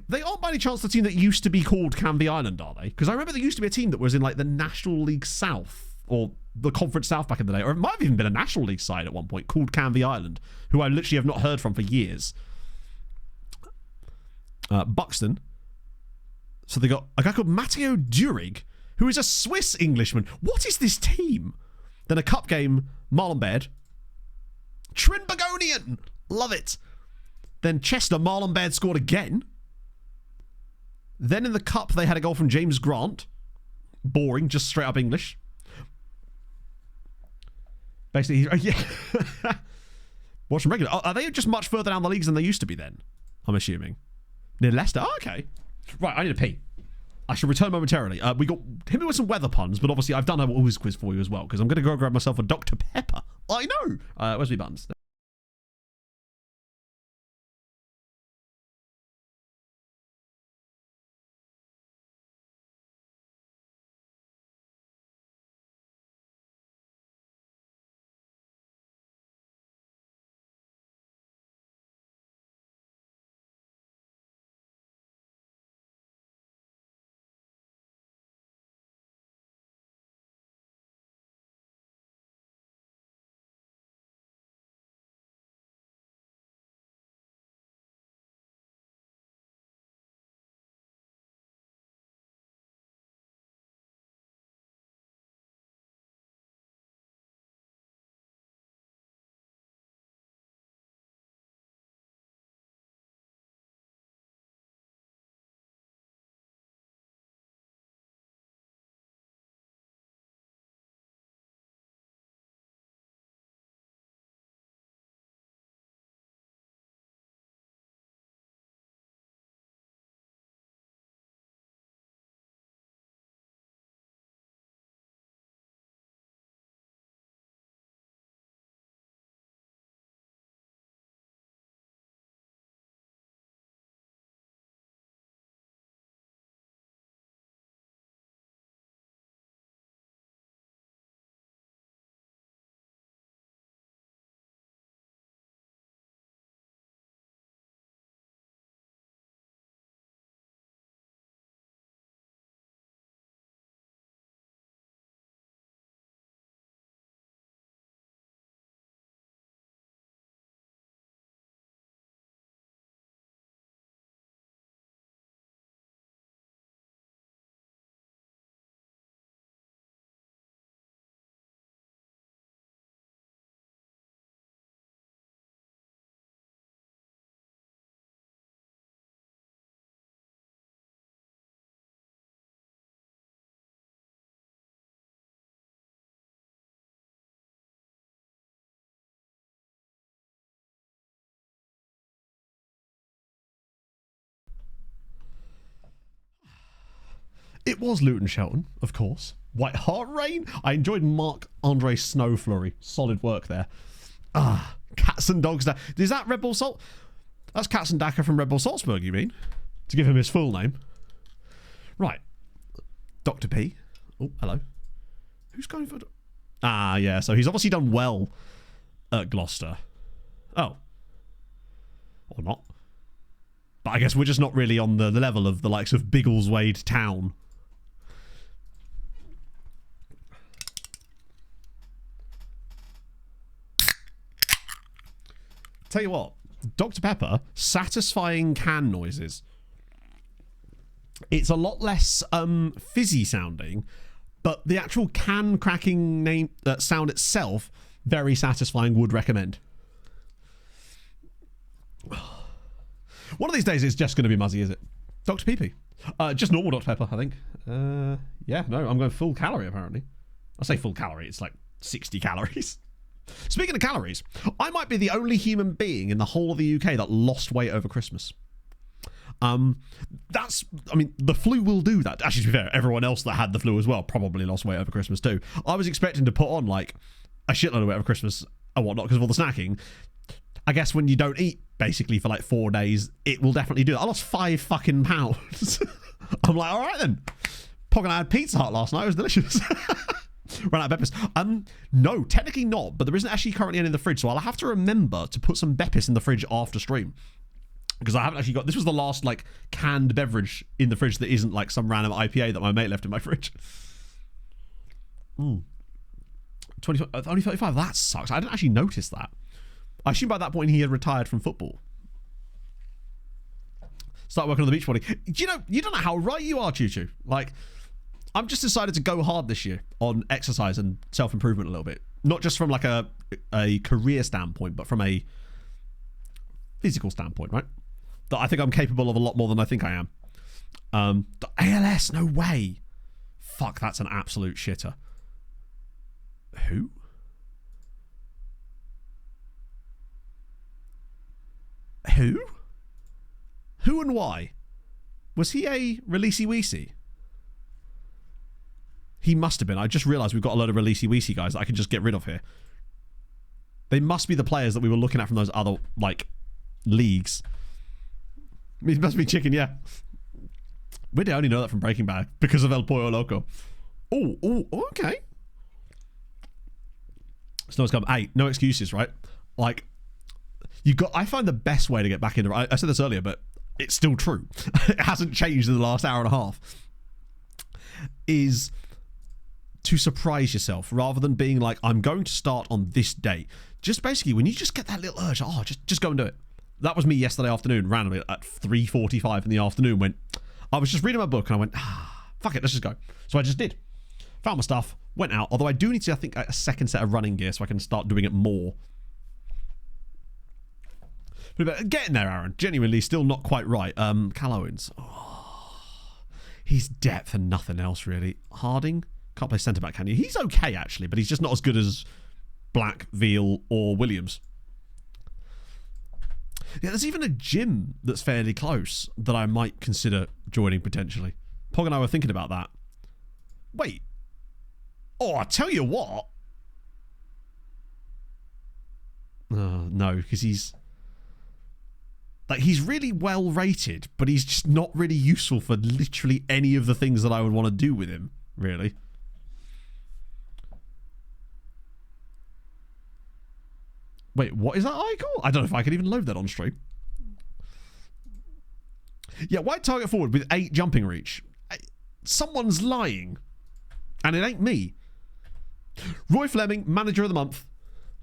They aren't by any chance the team that used to be called Canvey Island, are they? Because I remember there used to be a team that was in like the National League South, or the Conference South back in the day, or it might have even been a National League side at one point called Canvey Island, who I literally have not heard from for years. Buxton. So they got a guy called Matteo Durig, who is a Swiss Englishman. What is this team? Then a cup game, Marlonbed. Trinbagonian! Love it. Then Chester, Marlonbed scored again. Then in the cup, they had a goal from James Grant. Boring, just straight up English. Basically, yeah. Watch them regular. Are they just much further down the leagues than they used to be then? I'm assuming. Near Leicester? Oh, okay. Right, I need to pee. I shall return momentarily. We got hit me with some weather puns, but obviously I've done a whiz quiz for you as well, because I'm going to go grab myself a Dr. Pepper. I know. Where's my buttons? It was Luton Shelton, of course. White Hart Rain. I enjoyed Marc-Andre Snow Flurry. Solid work there. Cats and Dogs. Is that Red Bull Salt? That's Cats and Daka from Red Bull Salzburg, you mean? To give him his full name. Right. Dr. P. Oh, hello. Who's going for... yeah. So he's obviously done well at Gloucester. Oh. Or not. But I guess we're just not really on the level of the likes of Biggleswade Town. Tell you what, Dr. Pepper, satisfying can noises. It's a lot less fizzy sounding, but the actual can cracking sound itself, very satisfying, would recommend. One of these days it's just going to be Muzzy, is it? Dr. PP. Just normal Dr. Pepper, I think. Yeah, no, I'm going full calorie apparently. I say full calorie, it's like 60 calories. Speaking of calories, I might be the only human being in the whole of the UK that lost weight over Christmas. I mean, the flu will do that. Actually, to be fair, everyone else that had the flu as well probably lost weight over Christmas too. I was expecting to put on like a shitload of weight over Christmas and whatnot because of all the snacking. I guess when you don't eat basically for like 4 days, it will definitely do that. I lost 5 fucking pounds. I'm like, all right then. Pog and I had Pizza Hut last night. It was delicious. Ran out of Beppis. No, technically not, but there isn't actually currently any in the fridge, so I'll have to remember to put some Beppis in the fridge after stream. Because I haven't actually got... This was the last, like, canned beverage in the fridge that isn't, like, some random IPA that my mate left in my fridge. 20, only 35. That sucks. I didn't actually notice that. I assume by that point he had retired from football. Start working on the beach body. You don't know how right you are, Choo Choo. Like... I've just decided to go hard this year on exercise and self-improvement a little bit. Not just from like a career standpoint, but from a physical standpoint, right? That I think I'm capable of a lot more than I think I am. The ALS, no way. Fuck, that's an absolute shitter. Who? Who? Who and why? Was he a releasey-weesey? He must have been. I just realised we've got a load of releasey-weesey guys that I can just get rid of here. They must be the players that we were looking at from those other, like, leagues. He must be chicken, yeah. We did only know that from Breaking Bad because of El Pollo Loco. Oh, okay. Snow's come. Hey, no excuses, right? Like, I find the best way to get back into... I said this earlier, but it's still true. It hasn't changed in the last hour and a half. Is... to surprise yourself rather than being like, I'm going to start on this date. Just basically, when you just get that little urge, just go and do it. That was me yesterday afternoon, randomly at 3:45 in the afternoon. I was just reading my book and I went, fuck it, let's just go. So I just did. Found my stuff, went out. Although I do need to, I think, a second set of running gear so I can start doing it more. But getting there, Aaron. Genuinely, still not quite right. Cal Owens. He's depth and nothing else, really. Harding. Can't play centre back, can you? He's okay, actually, but he's just not as good as Black, Veal, or Williams. Yeah, there's even a gym that's fairly close that I might consider joining potentially. Pog and I were thinking about that. Wait. Oh, I tell you what. No, because he's really well rated, but he's just not really useful for literally any of the things that I would want to do with him, really. Wait, what is that icon? I don't know if I can even load that on stream. Yeah, wide target forward with 8 jumping reach. Someone's lying. And it ain't me. Roy Fleming, manager of the month.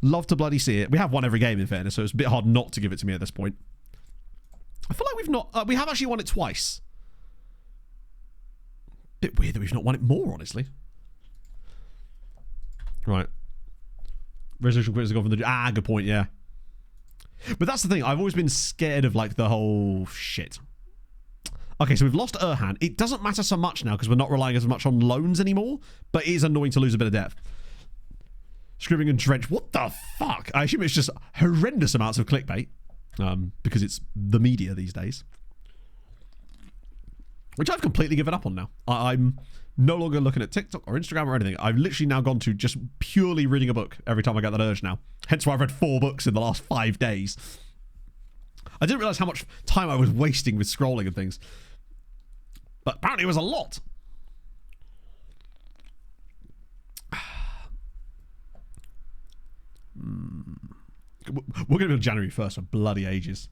Love to bloody see it. We have won every game, in fairness, so it's a bit hard not to give it to me at this point. I feel like we've not... we have actually won it twice. Bit weird that we've not won it more, honestly. Right. Resolution quiz has gone from the... good point, yeah. But that's the thing. I've always been scared of, like, the whole shit. Okay, so we've lost Erhan. It doesn't matter so much now because we're not relying as much on loans anymore, but it is annoying to lose a bit of depth. Scribbling and Drench. What the fuck? I assume it's just horrendous amounts of clickbait because it's the media these days. which I've completely given up on now. I'm no longer looking at TikTok or Instagram or anything. I've literally now gone to just purely reading a book every time I get that urge now. Hence why I've read 4 books in the last 5 days. I didn't realise how much time I was wasting with scrolling and things. But apparently it was a lot. We're going to be on January 1st for bloody ages.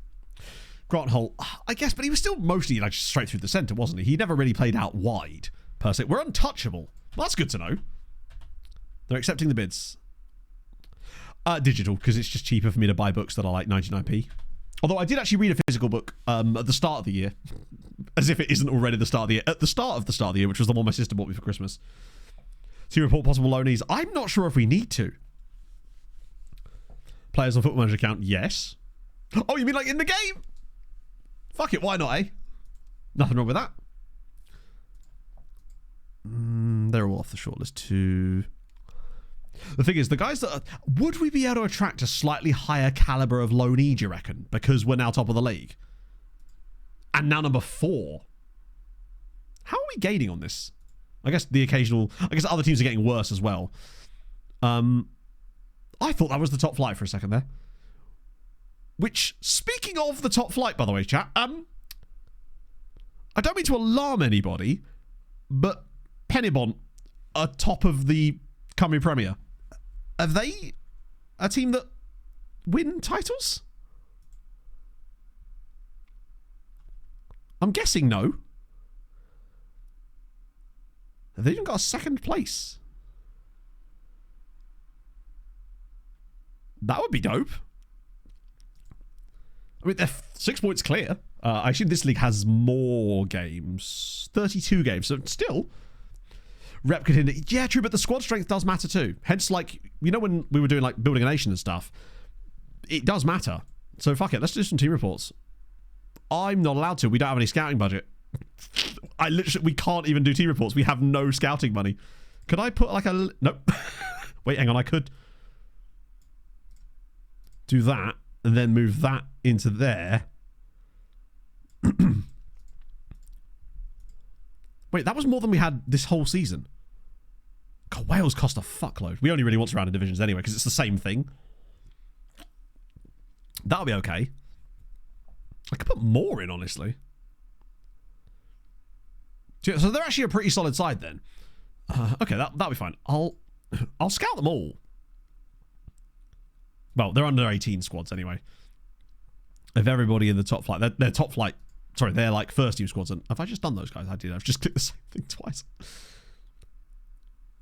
Grant Holt, I guess, but he was still mostly like straight through the centre, wasn't he? He never really played out wide, per se. We're untouchable. Well, that's good to know. They're accepting the bids. Digital, because it's just cheaper for me to buy books that are like 99p. Although I did actually read a physical book at the start of the year. As if it isn't already the start of the year. At the start of the year, which was the one my sister bought me for Christmas. To report possible loanees. I'm not sure if we need to. Players on Football Manager account, yes. Oh, you mean like in the game? Fuck it, why not, eh? Nothing wrong with that. They're all off the shortlist too. The thing is, the guys that are, would we be able to attract a slightly higher caliber of loanee, do you reckon? Because we're now top of the league. And now number 4. How are we gaining on this? I guess the occasional... I guess other teams are getting worse as well. I thought that was the top flight for a second there. Which, speaking of the top flight, by the way, chat, I don't mean to alarm anybody, but Pennybont are top of the Cymru Premier. Are they a team that win titles? I'm guessing no. Have they even got a 2nd place? That would be dope. I mean, they're 6 points clear. I assume this league has more games. 32 games. So still, rep could hinder. Yeah, true, but the squad strength does matter too. Hence, like, you know when we were doing, like, building a nation and stuff, it does matter. So fuck it, let's do some team reports. I'm not allowed to. We don't have any scouting budget. We can't even do team reports. We have no scouting money. Could I put, like, a... Nope. Wait, hang on, I could do that and then move that into there. Wait, that was more than we had this whole season. God, Wales cost a fuckload. We only really want surrounding divisions anyway, because it's the same thing. That'll be okay. I could put more in, honestly. So they're actually a pretty solid side then. Okay, that'll be fine. I'll scout them all. Well, they're under 18 squads anyway. Of everybody in the top flight, they're top flight. Sorry, they're like first team squads. And have I just done those guys? I did. I've just clicked the same thing twice.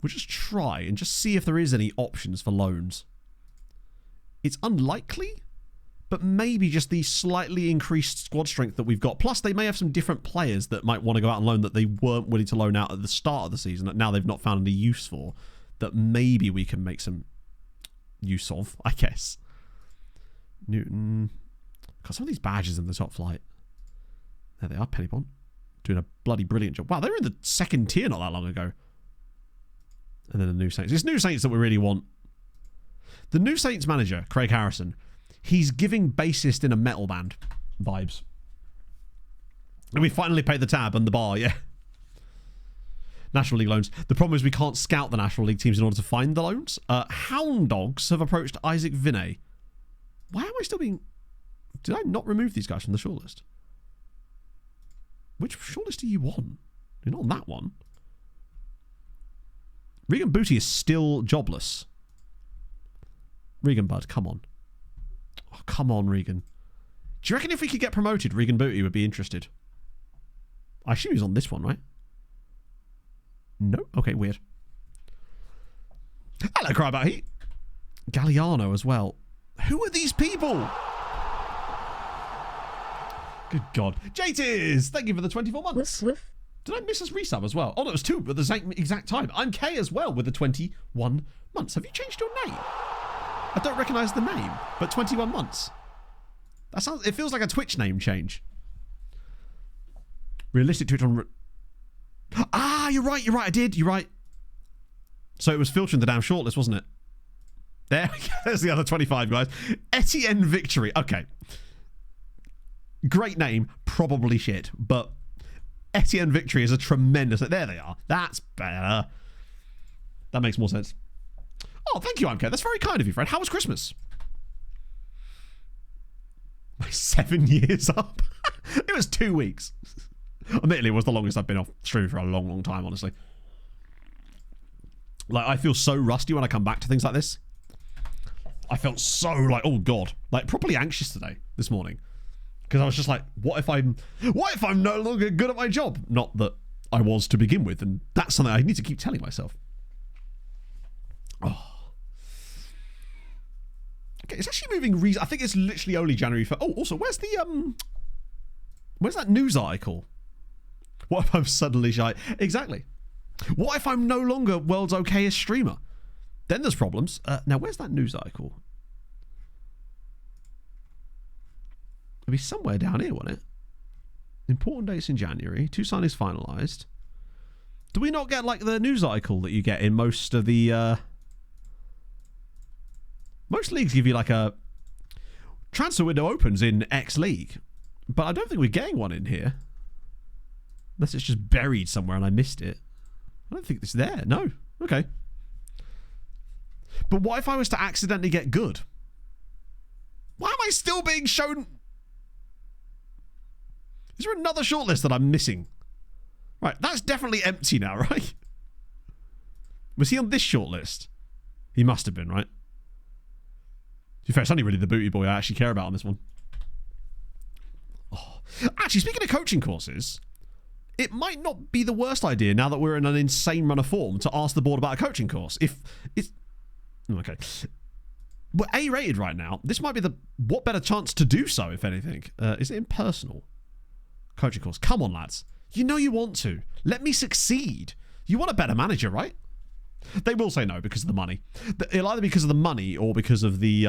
We'll just try and just see if there is any options for loans. It's unlikely, but maybe just the slightly increased squad strength that we've got. Plus, they may have some different players that might want to go out on loan that they weren't willing to loan out at the start of the season that now they've not found any use for, that maybe we can make some use of, I guess. Newton. Got some of these badges in the top flight. There they are, Pennybont. Doing a bloody brilliant job. Wow, they were in the 2nd tier not that long ago. And then the New Saints. It's New Saints that we really want. The New Saints manager, Craig Harrison, he's giving bassist in a metal band vibes. And we finally paid the tab and the bar, yeah. National League loans. The problem is we can't scout the National League teams in order to find the loans. Hound Dogs have approached Isaac Vinay. Why am I still being... Did I not remove these guys from the shortlist? Which shortlist are you on? You're not on that one. Regan Booty is still jobless. Regan Bud, come on. Oh, come on, Regan. Do you reckon if we could get promoted, Regan Booty would be interested? I assume he's on this one, right? No? Okay, weird. Hello, Cry About Heat. Galliano as well. Who are these people? Good God. JTiz, thank you for the 24 months. Woof, woof. Did I miss us resub as well? Oh, no, it was 2 at the same exact time. I'm Kay as well with the 21 months. Have you changed your name? I don't recognise the name, but 21 months. That sounds... It feels like a Twitch name change. Realistic Twitch on... Ah, you're right, I did, you're right. So it was filtering the damn shortlist, wasn't it? There's the other 25, guys. Etienne Victory. Okay. Great name, probably shit, but Etienne victory is a tremendous... There they are. That's better. That makes more sense. Oh, thank you, Amco. That's very kind of you, Fred. How was Christmas? My 7 years up. It was 2 weeks. Admittedly, it was the longest I've been off stream for a long, long time, honestly. Like, I feel so rusty when I come back to things like this. I felt so like, oh God, like properly anxious today, this morning. Because I was just like, what if I'm no longer good at my job? Not that I was to begin with, and that's something I need to keep telling myself. Oh. Okay, it's actually moving I think it's literally only January 1st. Oh, also, where's that news article? What if I'm suddenly shy? Exactly. What if I'm no longer world's okayest streamer? Then there's problems. Now, where's that news article? It'll be somewhere down here, won't it? Important dates in January. 2 signings finalised. Do we not get, like, the news article that you get in most of the... Most leagues give you, like, a... transfer window opens in X league. But I don't think we're getting one in here. Unless it's just buried somewhere and I missed it. I don't think it's there. No. Okay. But what if I was to accidentally get good? Why am I still being shown... Is there another shortlist that I'm missing? Right, that's definitely empty now, right? Was he on this shortlist? He must have been, right? To be fair, it's only really the booty boy I actually care about on this one. Oh. Actually, speaking of coaching courses, it might not be the worst idea now that we're in an insane run of form to ask the board about a coaching course. If it's... Okay. We're A-rated right now. This might be the... What better chance to do so, if anything? Is it impersonal? Coaching course. Come on, lads. You know you want to. Let me succeed. You want a better manager, right? They will say no because of the money. It'll either be because of the money or because of the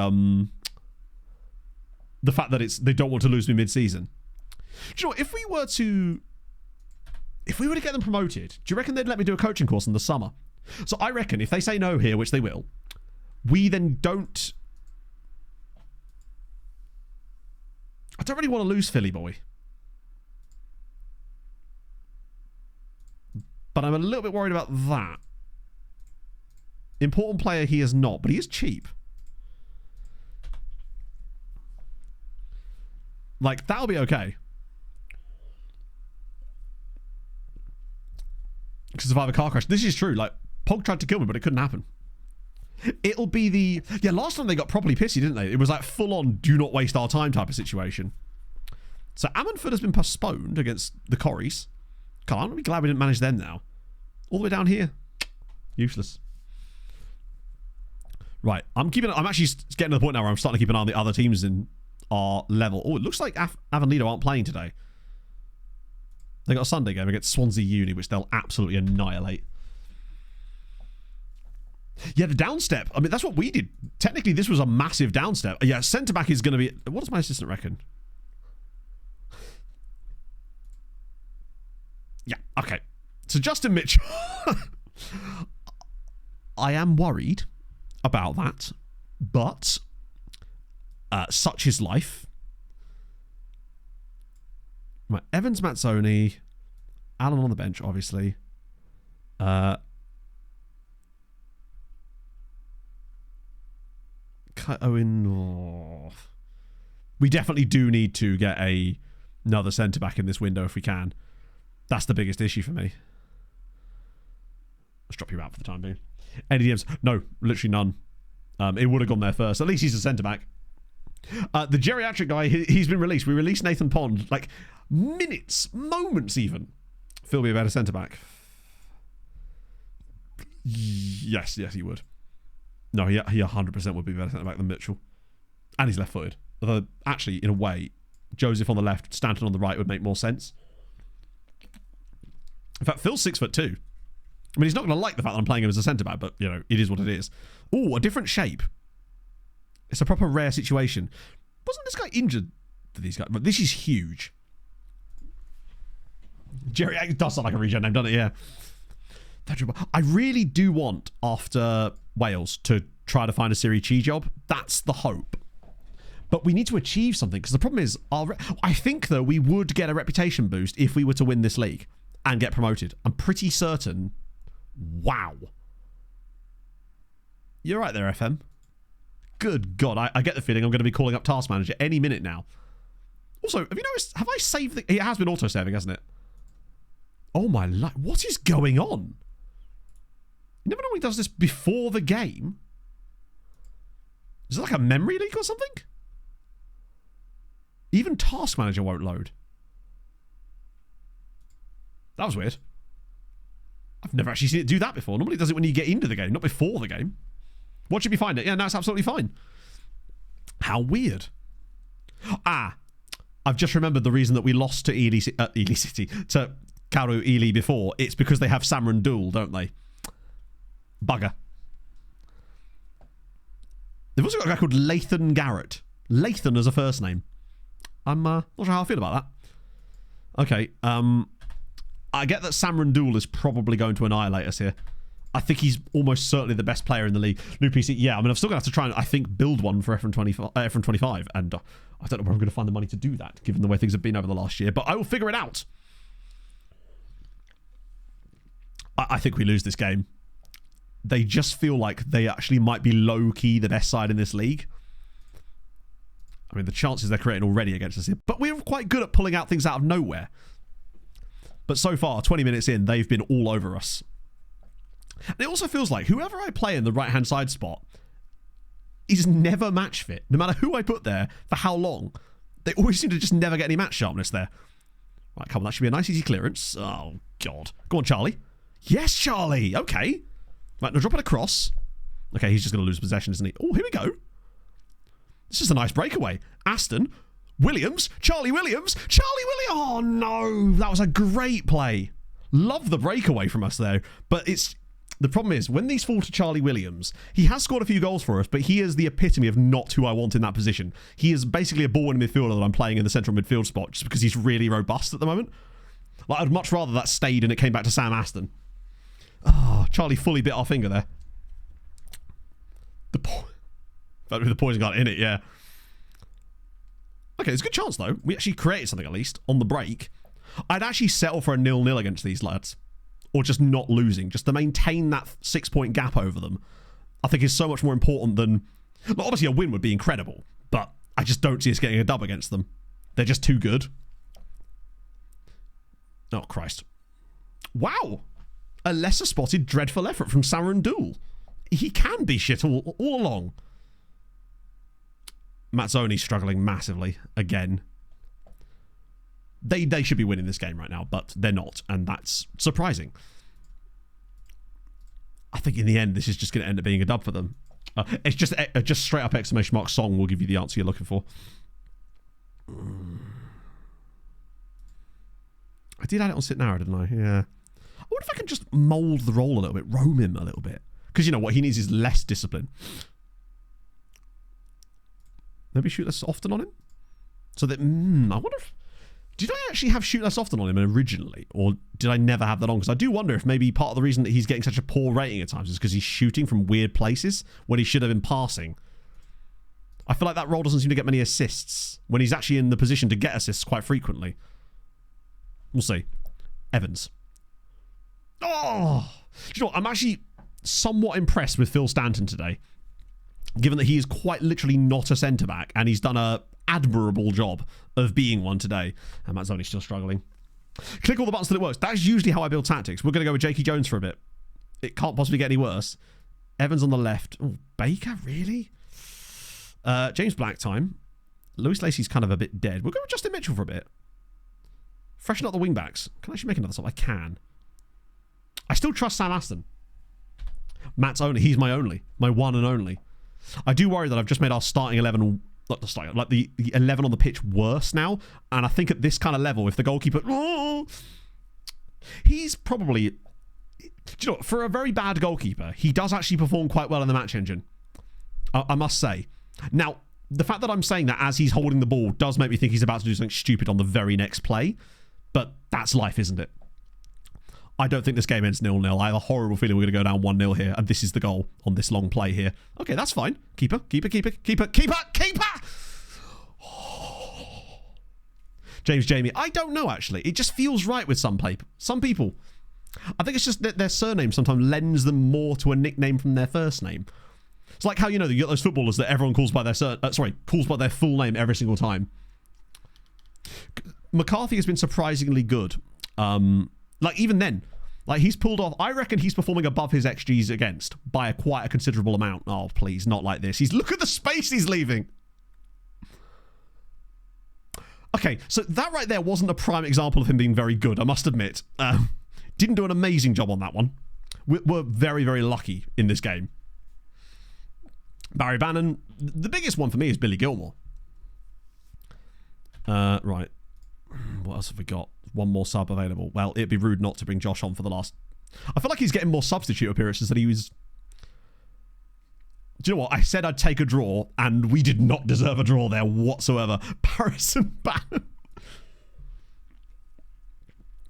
fact that they don't want to lose me mid-season. Do you know what? If we were to get them promoted, do you reckon they'd let me do a coaching course in the summer? So I reckon if they say no here, which they will, we then don't... I don't really want to lose Philly Boy. But I'm a little bit worried about that. Important player he is not, but he is cheap. Like, that'll be okay. To survive a car crash. This is true. Like, Pog tried to kill me, but it couldn't happen. It'll be the... Yeah, last time they got properly pissy, didn't they? It was like full-on do not waste our time type of situation. So Ammanford has been postponed against the Corries. God, I'm really glad we didn't manage them now. All the way down here. Useless. Right. I'm actually getting to the point now where I'm starting to keep an eye on the other teams in our level. Oh, it looks like Avonlido aren't playing today. They got a Sunday game against Swansea Uni, which they'll absolutely annihilate. Yeah, the downstep. I mean, that's what we did. Technically, this was a massive downstep. Yeah, centre-back is going to be... What does my assistant reckon? Yeah, okay. So Justin Mitchell. I am worried about that, but such is life. Right, Evans, Mazzoni, Alan on the bench, obviously. Owen. Oh. We definitely do need to get another centre back in this window if we can. That's the biggest issue for me. Let's drop you out for the time being. Any DMs? No, literally none. It would have gone there first. At least he's a centre back. The geriatric guy, he's been released. We released Nathan Pond like moments even. Phil be a better centre back. Yes, he would. No, he 100% would be a better centre back than Mitchell. And he's left-footed. Although, actually, in a way, Joseph on the left, Stanton on the right would make more sense. In fact, Phil's 6'2". I mean, he's not going to like the fact that I'm playing him as a centre-back, but, you know, it is what it is. Oh, a different shape. It's a proper rare situation. Wasn't this guy injured to these guys? But this is huge. Jerry, it does sound like a regen name, doesn't it? Yeah. I really do want, after Wales, to try to find a Serie C job. That's the hope. But we need to achieve something, because the problem is, I think, though, we would get a reputation boost if we were to win this league and get promoted. I'm pretty certain. Wow. You're right there, FM. Good God, I get the feeling I'm going to be calling up Task Manager any minute now. Also, have you noticed, have I saved the... It has been auto-saving, hasn't it? Oh my life, what is going on? He never normally does this before the game. Is it like a memory leak or something? Even Task Manager won't load. That was weird. I've never actually seen it do that before. Normally it does it when you get into the game, not before the game. What should be fine? Yeah, no, it's absolutely fine. How weird. Ah, I've just remembered the reason that we lost to Ely City, to Karu Ely before. It's because they have Samran Duel, don't they? Bugger. They've also got a guy called Lathan Garrett. Lathan as a first name. I'm not sure how I feel about that. Okay, I get that Samran Duel is probably going to annihilate us here. I think he's almost certainly the best player in the league. New PC, yeah, I mean, I'm still going to have to try and, I think, build one for FM25, and I don't know where I'm going to find the money to do that, given the way things have been over the last year, but I will figure it out. I think we lose this game. They just feel like they actually might be low-key the best side in this league. I mean, the chances they're creating already against us here, but we're quite good at pulling out things out of nowhere. But so far, 20 minutes in, they've been all over us. And it also feels like whoever I play in the right-hand side spot is never match fit. No matter who I put there, for how long, they always seem to just never get any match sharpness there. Right, come on, that should be a nice easy clearance. Oh, God. Go on, Charlie. Yes, Charlie. Okay. Right, now drop it across. Okay, he's just going to lose possession, isn't he? Oh, here we go. This is a nice breakaway. Aston, Williams, Charlie Williams, Charlie Williams. Oh, no. That was a great play. Love the breakaway from us there. But it's... The problem is, when these fall to Charlie Williams, he has scored a few goals for us, but he is the epitome of not who I want in that position. He is basically a ball-winning midfielder that I'm playing in the central midfield spot just because he's really robust at the moment. Like, I'd much rather that stayed and it came back to Sam Aston. Oh, Charlie fully bit our finger there. The poison got in it, yeah. Okay, there's a good chance, though. We actually created something, at least, on the break. I'd actually settle for a 0-0 against these lads. Or just not losing. Just to maintain that 6-point gap over them, I think is so much more important than... Well, obviously, a win would be incredible, but I just don't see us getting a dub against them. They're just too good. Oh, Christ. Wow! A lesser spotted dreadful effort from Samran Duel. He can be shit all along. Mazzoni's struggling massively again. They should be winning this game right now, but they're not, and that's surprising. I think in the end, this is just going to end up being a dub for them. It's just straight up exclamation mark song will give you the answer you're looking for. I did add it on Sit Now, didn't I? Yeah. I wonder if I can just mould the role a little bit, roam him a little bit. Because you know what he needs is less discipline. Maybe shoot less often on him? So that, I wonder if... Did I actually have shoot less often on him originally? Or did I never have that on? Because I do wonder if maybe part of the reason that he's getting such a poor rating at times is because he's shooting from weird places when he should have been passing. I feel like that role doesn't seem to get many assists when he's actually in the position to get assists quite frequently. We'll see. Evans. Oh! Do you know what? I'm actually somewhat impressed with Phil Stanton today. Given that he is quite literally not a centre-back and he's done a admirable job of being one today. And Mazzoni's still struggling. Click all the buttons till it works. That's usually how I build tactics. We're going to go with Jakey Jones for a bit. It can't possibly get any worse. Evans on the left. Oh, Baker, really? James Black time. Lewis Lacey's kind of a bit dead. We'll go with Justin Mitchell for a bit. Freshen up the wing-backs. Can I actually make another sub? I can. I still trust Sam Aston. Matt's only. He's my only. My one and only. I do worry that I've just made our starting 11... Like the 11 on the pitch worse now. And I think at this kind of level, if the goalkeeper... he's probably... Do you know what? For a very bad goalkeeper, he does actually perform quite well in the match engine. I must say. Now, the fact that I'm saying that as he's holding the ball does make me think he's about to do something stupid on the very next play. But that's life, isn't it? I don't think this game ends 0-0. I have a horrible feeling we're going to go down 1-0 here, and this is the goal on this long play here. Okay, that's fine. Keeper, keeper, keeper, keeper, keeper, keeper! James Jamie. I don't know, actually. It just feels right with some people. I think it's just that their surname sometimes lends them more to a nickname from their first name. It's like how, you know, you get those footballers that everyone calls by their calls by their full name every single time. McCarthy has been surprisingly good. Like, even then, like, he's pulled off, I reckon he's performing above his XGs against by quite a considerable amount. Oh, please, not like this. Look at the space he's leaving. Okay, so that right there wasn't a prime example of him being very good, I must admit. Didn't do an amazing job on that one. We're very, very lucky in this game. Barry Bannon. The biggest one for me is Billy Gilmore. Right. What else have we got? One more sub available. Well, it'd be rude not to bring Josh on for the last... I feel like he's getting more substitute appearances than he was... Do you know what? I said I'd take a draw, and we did not deserve a draw there whatsoever. Paris and Bannon.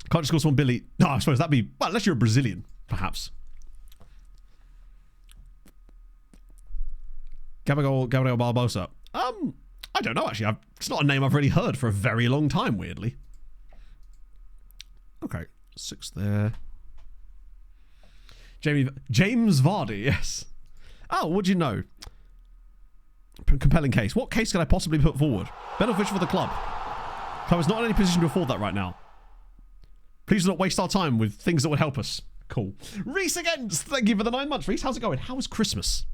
Can't just score someone Billy... No, I suppose that'd be... Well, unless you're a Brazilian, perhaps. Gabriel Barbosa. I don't know, actually. It's not a name I've really heard for a very long time, weirdly. Okay, 6 there. James Vardy, yes. Oh, what'd you know? Compelling case. What case can I possibly put forward? Beneficial for the club. Club is not in any position to afford that right now. Please do not waste our time with things that would help us. Cool. Reese against. Thank you for the 9 months. Reese, how's it going? How was Christmas?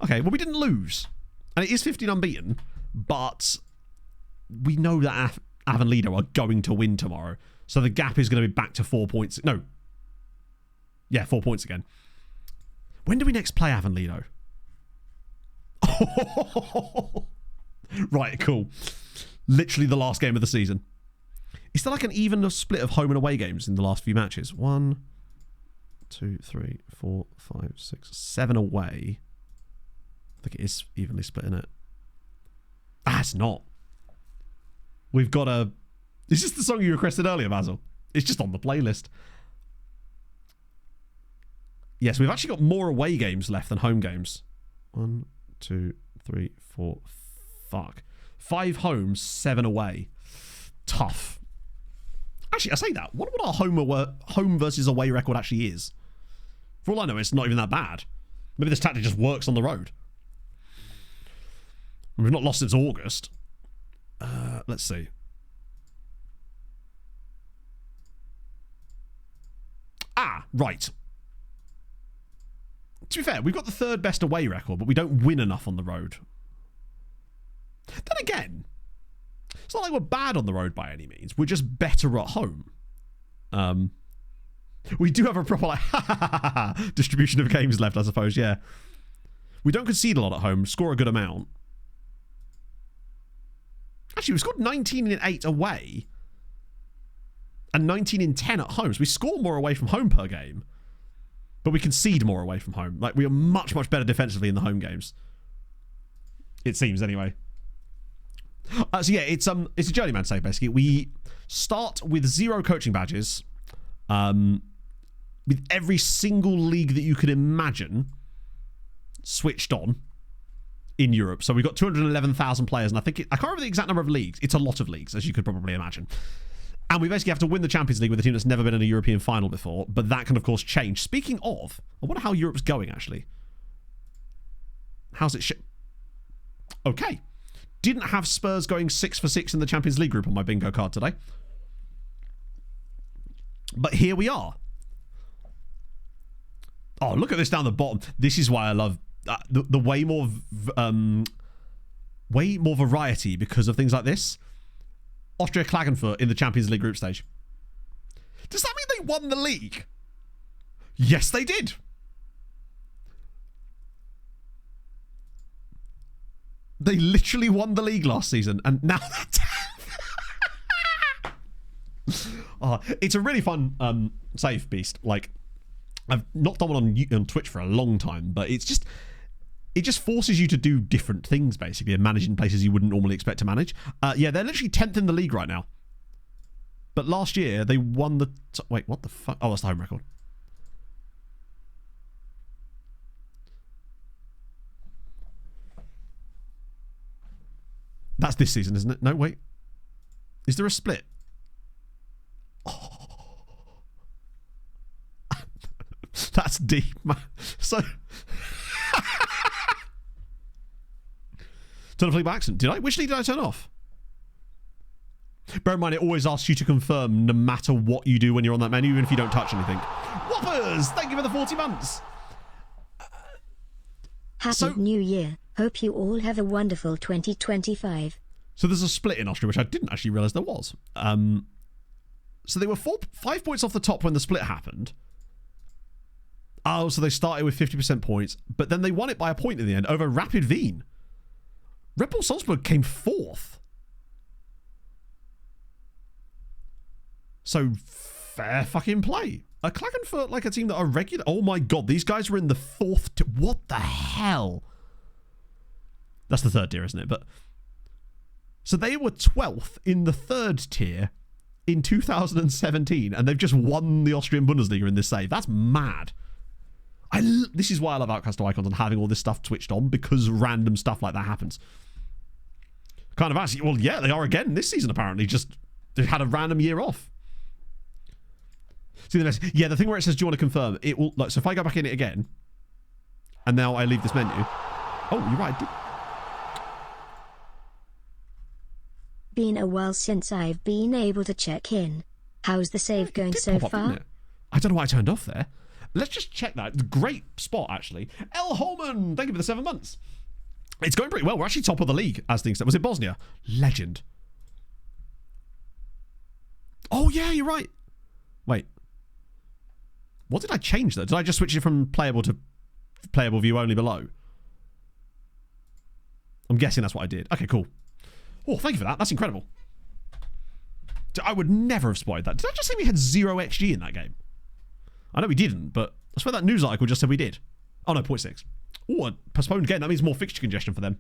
Okay, well, we didn't lose. And it is 15 unbeaten, but we know that Avon Lido are going to win tomorrow. So the gap is going to be back to 4 points. No. Yeah, 4 points again. When do we next play Avon Lido? Right, cool. Literally the last game of the season. Is there like an even split of home and away games in the last few matches? 1, 2, 3, 4, 5, 6, 7 away. I think it is evenly split, isn't it? Ah, it's not. We've got a... Is this the song you requested earlier, Basil? It's just on the playlist. Yes, we've actually got more away games left than home games. 1, 2, 3, 4, fuck. 5 home, 7 away. Tough. Actually, I say that. What our home versus away record actually is? For all I know, it's not even that bad. Maybe this tactic just works on the road. We've not lost since August. Let's see. Ah, right. To be fair, we've got the 3rd best away record, but we don't win enough on the road. Then again, it's not like we're bad on the road by any means. We're just better at home. We do have a proper like distribution of games left, I suppose, yeah. We don't concede a lot at home, score a good amount. Actually, we scored 19 in 8 away and 19 in 10 at home. So we score more away from home per game, but we concede more away from home. Like, we are much, much better defensively in the home games. It seems, anyway. So yeah, it's a journeyman save, basically. We start with 0 coaching badges, with every single league that you could imagine switched on in Europe. So we've got 211,000 players, and I can't remember the exact number of leagues. It's a lot of leagues, as you could probably imagine. And we basically have to win the Champions League with a team that's never been in a European final before, but that can, of course, change. Speaking of, I wonder how Europe's going, actually. How's it Okay. Didn't have Spurs going 6 for 6 in the Champions League group on my bingo card today. But here we are. Oh, look at this down the bottom. This is why I love the way more variety because of things like this. Austria Klagenfurt in the Champions League group stage. Does that mean they won the league? Yes, they did. They literally won the league last season, and now oh, it's a really fun save, Beast. Like, I've not done one on Twitch for a long time, but it just forces you to do different things, basically, and manage in places you wouldn't normally expect to manage. Yeah, they're literally 10th in the league right now. But last year, they won the... Wait, what the fuck? Oh, that's the home record. That's this season, isn't it? No, wait. Is there a split? That's deep, man. So, turn off league by accident. Did I? Which league did I turn off? Bear in mind, it always asks you to confirm no matter what you do when you're on that menu, even if you don't touch anything. Whoppers! Thank you for the 40 months. Happy New Year. Hope you all have a wonderful 2025. So there's a split in Austria, which I didn't actually realise there was. So they were 5 points off the top when the split happened. Oh, so they started with 50% points, but then they won it by a point in the end over Rapid Wien. Red Bull Salzburg came 4th. So, fair fucking play. A Klagenfurt, like a team that are regular. Oh my god, these guys were in the 4th. What the hell? That's the 3rd tier, isn't it? But so they were 12th in the 3rd tier in 2017, and they've just won the Austrian Bundesliga in this save. That's mad. This is why I love Outcast icons and having all this stuff switched on, because random stuff like that happens. Kind of actually, well, yeah, they are again this season apparently. Just they had a random year off. See the message? Yeah, the thing where it says, "Do you want to confirm?" It will. Like, so if I go back in it again, and now I leave this menu. Oh, you're right. Been a while since I've been able to check in. How's the save going so far? I don't know why I turned off there. Let's just check that. Great spot, actually. El Holman, thank you for the 7 months. It's going pretty well. We're actually top of the league as things. Was it Bosnia? Legend. Oh, yeah, you're right. Wait. What did I change there? Did I just switch it from playable to playable view only below? I'm guessing that's what I did. Okay, cool. Oh, thank you for that. That's incredible. I would never have spotted that. Did I just say we had 0 XG in that game? I know we didn't, but I swear that news article just said we did. Oh, no, 0.6. Oh, a postponed game. That means more fixture congestion for them.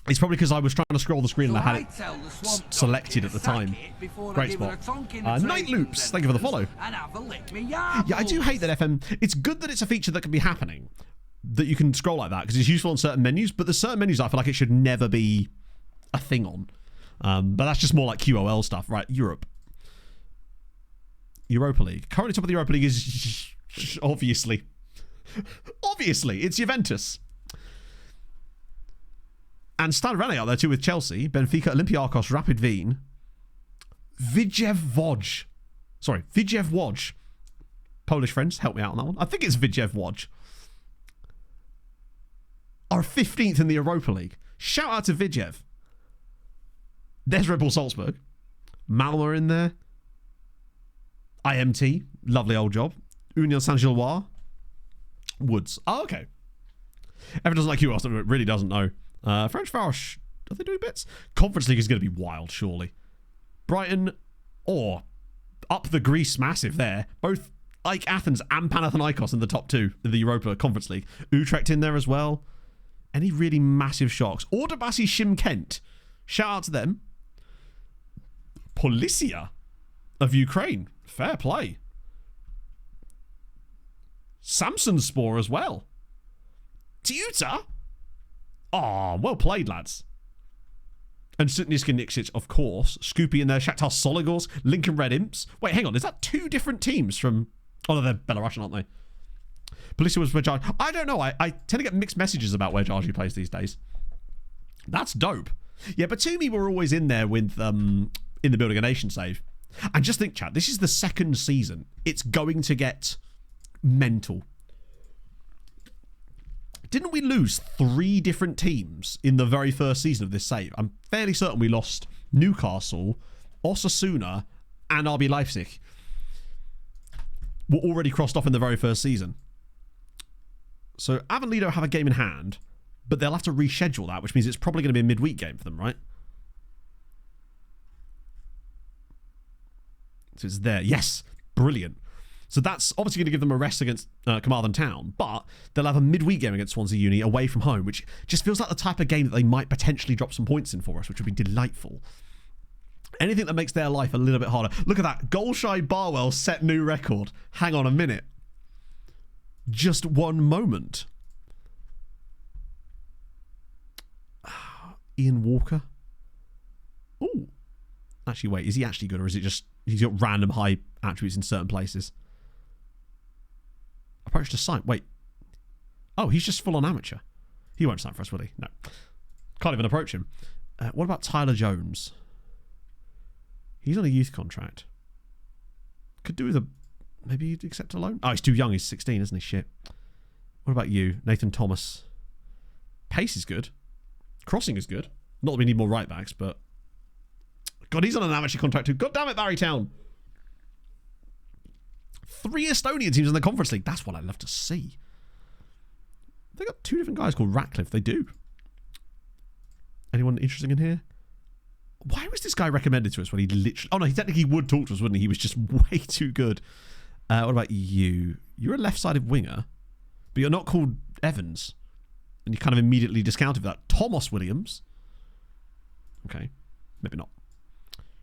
It's probably because I was trying to scroll the screen and I had it selected at the time. Great spot. Night Loops, thank you for the follow. Yeah, I do hate that FM. It's good that it's a feature that can be happening, that you can scroll like that, because it's useful on certain menus, but there's certain menus I feel like it should never be a thing on. But that's just more like QOL stuff, right? Europa League. Currently top of the Europa League is obviously it's Juventus. And Stade Rennais out there too with Chelsea, Benfica, Olympiacos, Rapid Wien, Widzew Łódź. Sorry, Widzew Łódź. Polish friends, help me out on that one. I think it's Widzew Łódź. Are 15th in the Europa League. Shout out to Widzew. There's Red Bull Salzburg. Malmo in there. IMT, lovely old job. Union Saint-Gilloise. Woods. Oh, okay. Everyone doesn't like you, Austin. It really doesn't know. French Varosh, are they doing bits? Conference League is going to be wild, surely. Brighton, or up the Greece massive there. Both Ike Athens and Panathinaikos in the top 2 in the Europa Conference League. Utrecht in there as well. Any really massive shocks? Ordubasi Shymkent. Shout out to them. Policia of Ukraine. Fair play. Samsonspor as well. Tiuta. Ah, well played, lads. And Sutniska Niksic, of course. Scoopy in there. Shakhtar Soligors. Lincoln Red Imps. Wait, hang on. Is that 2 different teams from... Oh, no, they're Belarusian, aren't they? Policia was where Jargi... I don't know. I tend to get mixed messages about where Jargi plays these days. That's dope. Yeah, but Toomey were always in there with... in the Building a Nation save. And just think, chat, this is the 2nd season. It's going to get mental. Didn't we lose 3 different teams in the very first season of this save? I'm fairly certain we lost Newcastle, Osasuna, and RB Leipzig. Were already crossed off in the very first season. So Avellino have a game in hand, but they'll have to reschedule that, which means it's probably going to be a midweek game for them, right? So it's there. Yes. Brilliant. So that's obviously going to give them a rest against Carmarthen Town, but they'll have a midweek game against Swansea Uni away from home, which just feels like the type of game that they might potentially drop some points in for us, which would be delightful. Anything that makes their life a little bit harder. Look at that. Goalshy Barwell set new record. Hang on a minute. Just one moment. Ian Walker. Ooh. Actually, wait, is he actually good, or is it just he's got random high attributes in certain places? Approach to sight. Wait. Oh, he's just full on amateur. He won't sign for us, will he? No. Can't even approach him. What about Tyler Jones? He's on a youth contract. Could do with a... Maybe he'd accept a loan? Oh, he's too young. He's 16, isn't he? Shit. What about you? Nathan Thomas. Pace is good. Crossing is good. Not that we need more right backs, but... God, he's on an amateur contract too. God damn it, Barrytown. 3 Estonian teams in the Conference League. That's what I'd love to see. They got 2 different guys called Ratcliffe. They do. Anyone interesting in here? Why was this guy recommended to us when he literally... Oh, no, he technically would talk to us, wouldn't he? He was just way too good. What about you? You're a left-sided winger, but you're not called Evans. And you kind of immediately discounted that. Thomas Williams. Okay. Maybe not.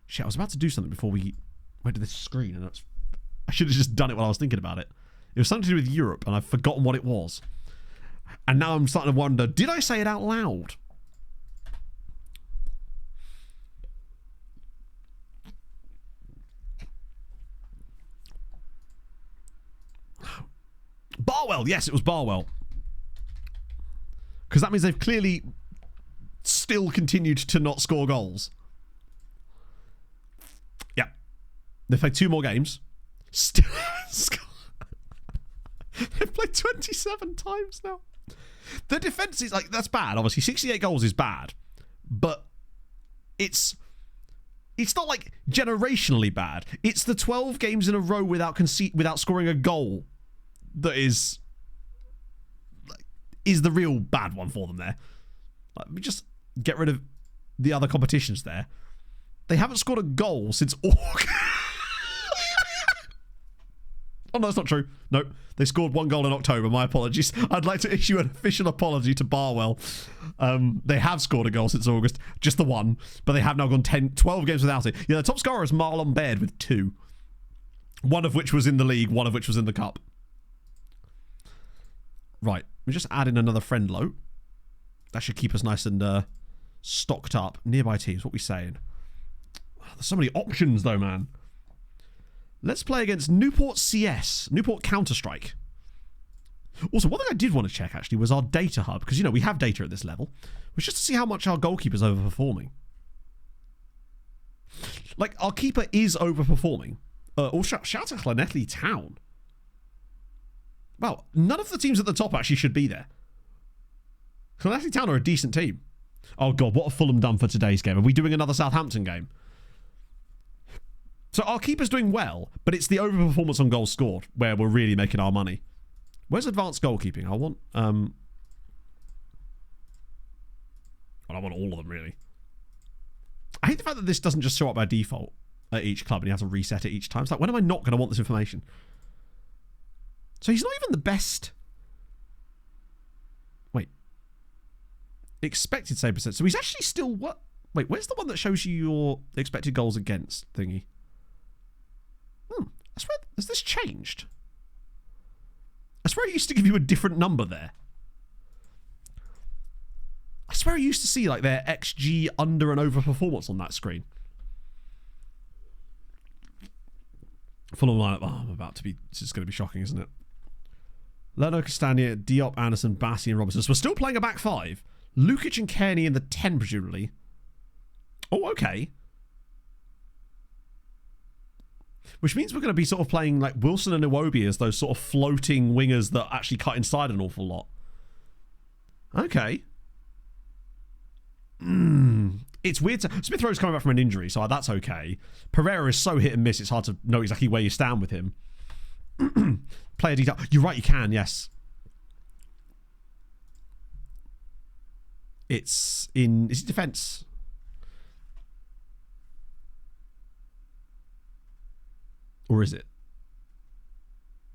Shit, I was about to do something before we went to this screen, and that's... I should have just done it while I was thinking about it. It was something to do with Europe, and I've forgotten what it was. And now I'm starting to wonder, did I say it out loud? Barwell, yes, it was Barwell. Because that means they've clearly still continued to not score goals. Yeah. They've played 2 more games. Still they've played 27 times now. The defense is like, that's bad. Obviously, 68 goals is bad. But it's not like generationally bad. It's the 12 games in a row without scoring a goal that is the real bad one for them there. Like, we just get rid of the other competitions there. They haven't scored a goal since August. Oh, no, that's not true. No, they scored 1 goal in October. My apologies. I'd like to issue an official apology to Barwell. They have scored a goal since August. Just the 1. But they have now gone 12 games without it. Yeah, the top scorer is Marlon Baird with 2. 1 of which was in the league, 1 of which was in the cup. Right. We just add in another friend load. That should keep us nice and stocked up. Nearby teams. What are we saying? There's so many options, though, man. Let's play against Newport CS. Newport Counter-Strike. Also, one thing I did want to check, actually, was our data hub. Because, you know, we have data at this level. Was just to see how much our goalkeeper's overperforming. Like, our keeper is overperforming. Shout out to Llanelli Town. Well, none of the teams at the top actually should be there. Llanelli Town are a decent team. Oh, God, what have Fulham done for today's game? Are we doing another Southampton game? So our keeper's doing well, but it's the overperformance on goals scored where we're really making our money. Where's advanced goalkeeping? I want well, I want all of them, really. I hate the fact that this doesn't just show up by default at each club and you have to reset it each time. It's like, when am I not going to want this information? So he's not even the best. Wait. Expected save percent. So he's actually still what? Wait, where's the one that shows you your expected goals against thingy? I swear, has this changed? I swear it used to give you a different number there. I swear I used to see like their XG under and over performance on that screen. Fulham lineup. Oh, I'm about to be... This is going to be shocking, isn't it? Leno, Castagna, Diop, Anderson, Bassi and Robinson. So we're still playing a back 5. Lukic and Kearney in the 10, presumably. Oh, okay. Which means we're going to be sort of playing like Wilson and Iwobi as those sort of floating wingers that actually cut inside an awful lot. Okay. It's weird. Smith Rowe's coming back from an injury, so that's okay. Pereira is so hit and miss, it's hard to know exactly where you stand with him. Player detail. You're right, you can, yes. It's in... Is it defense? Or is it?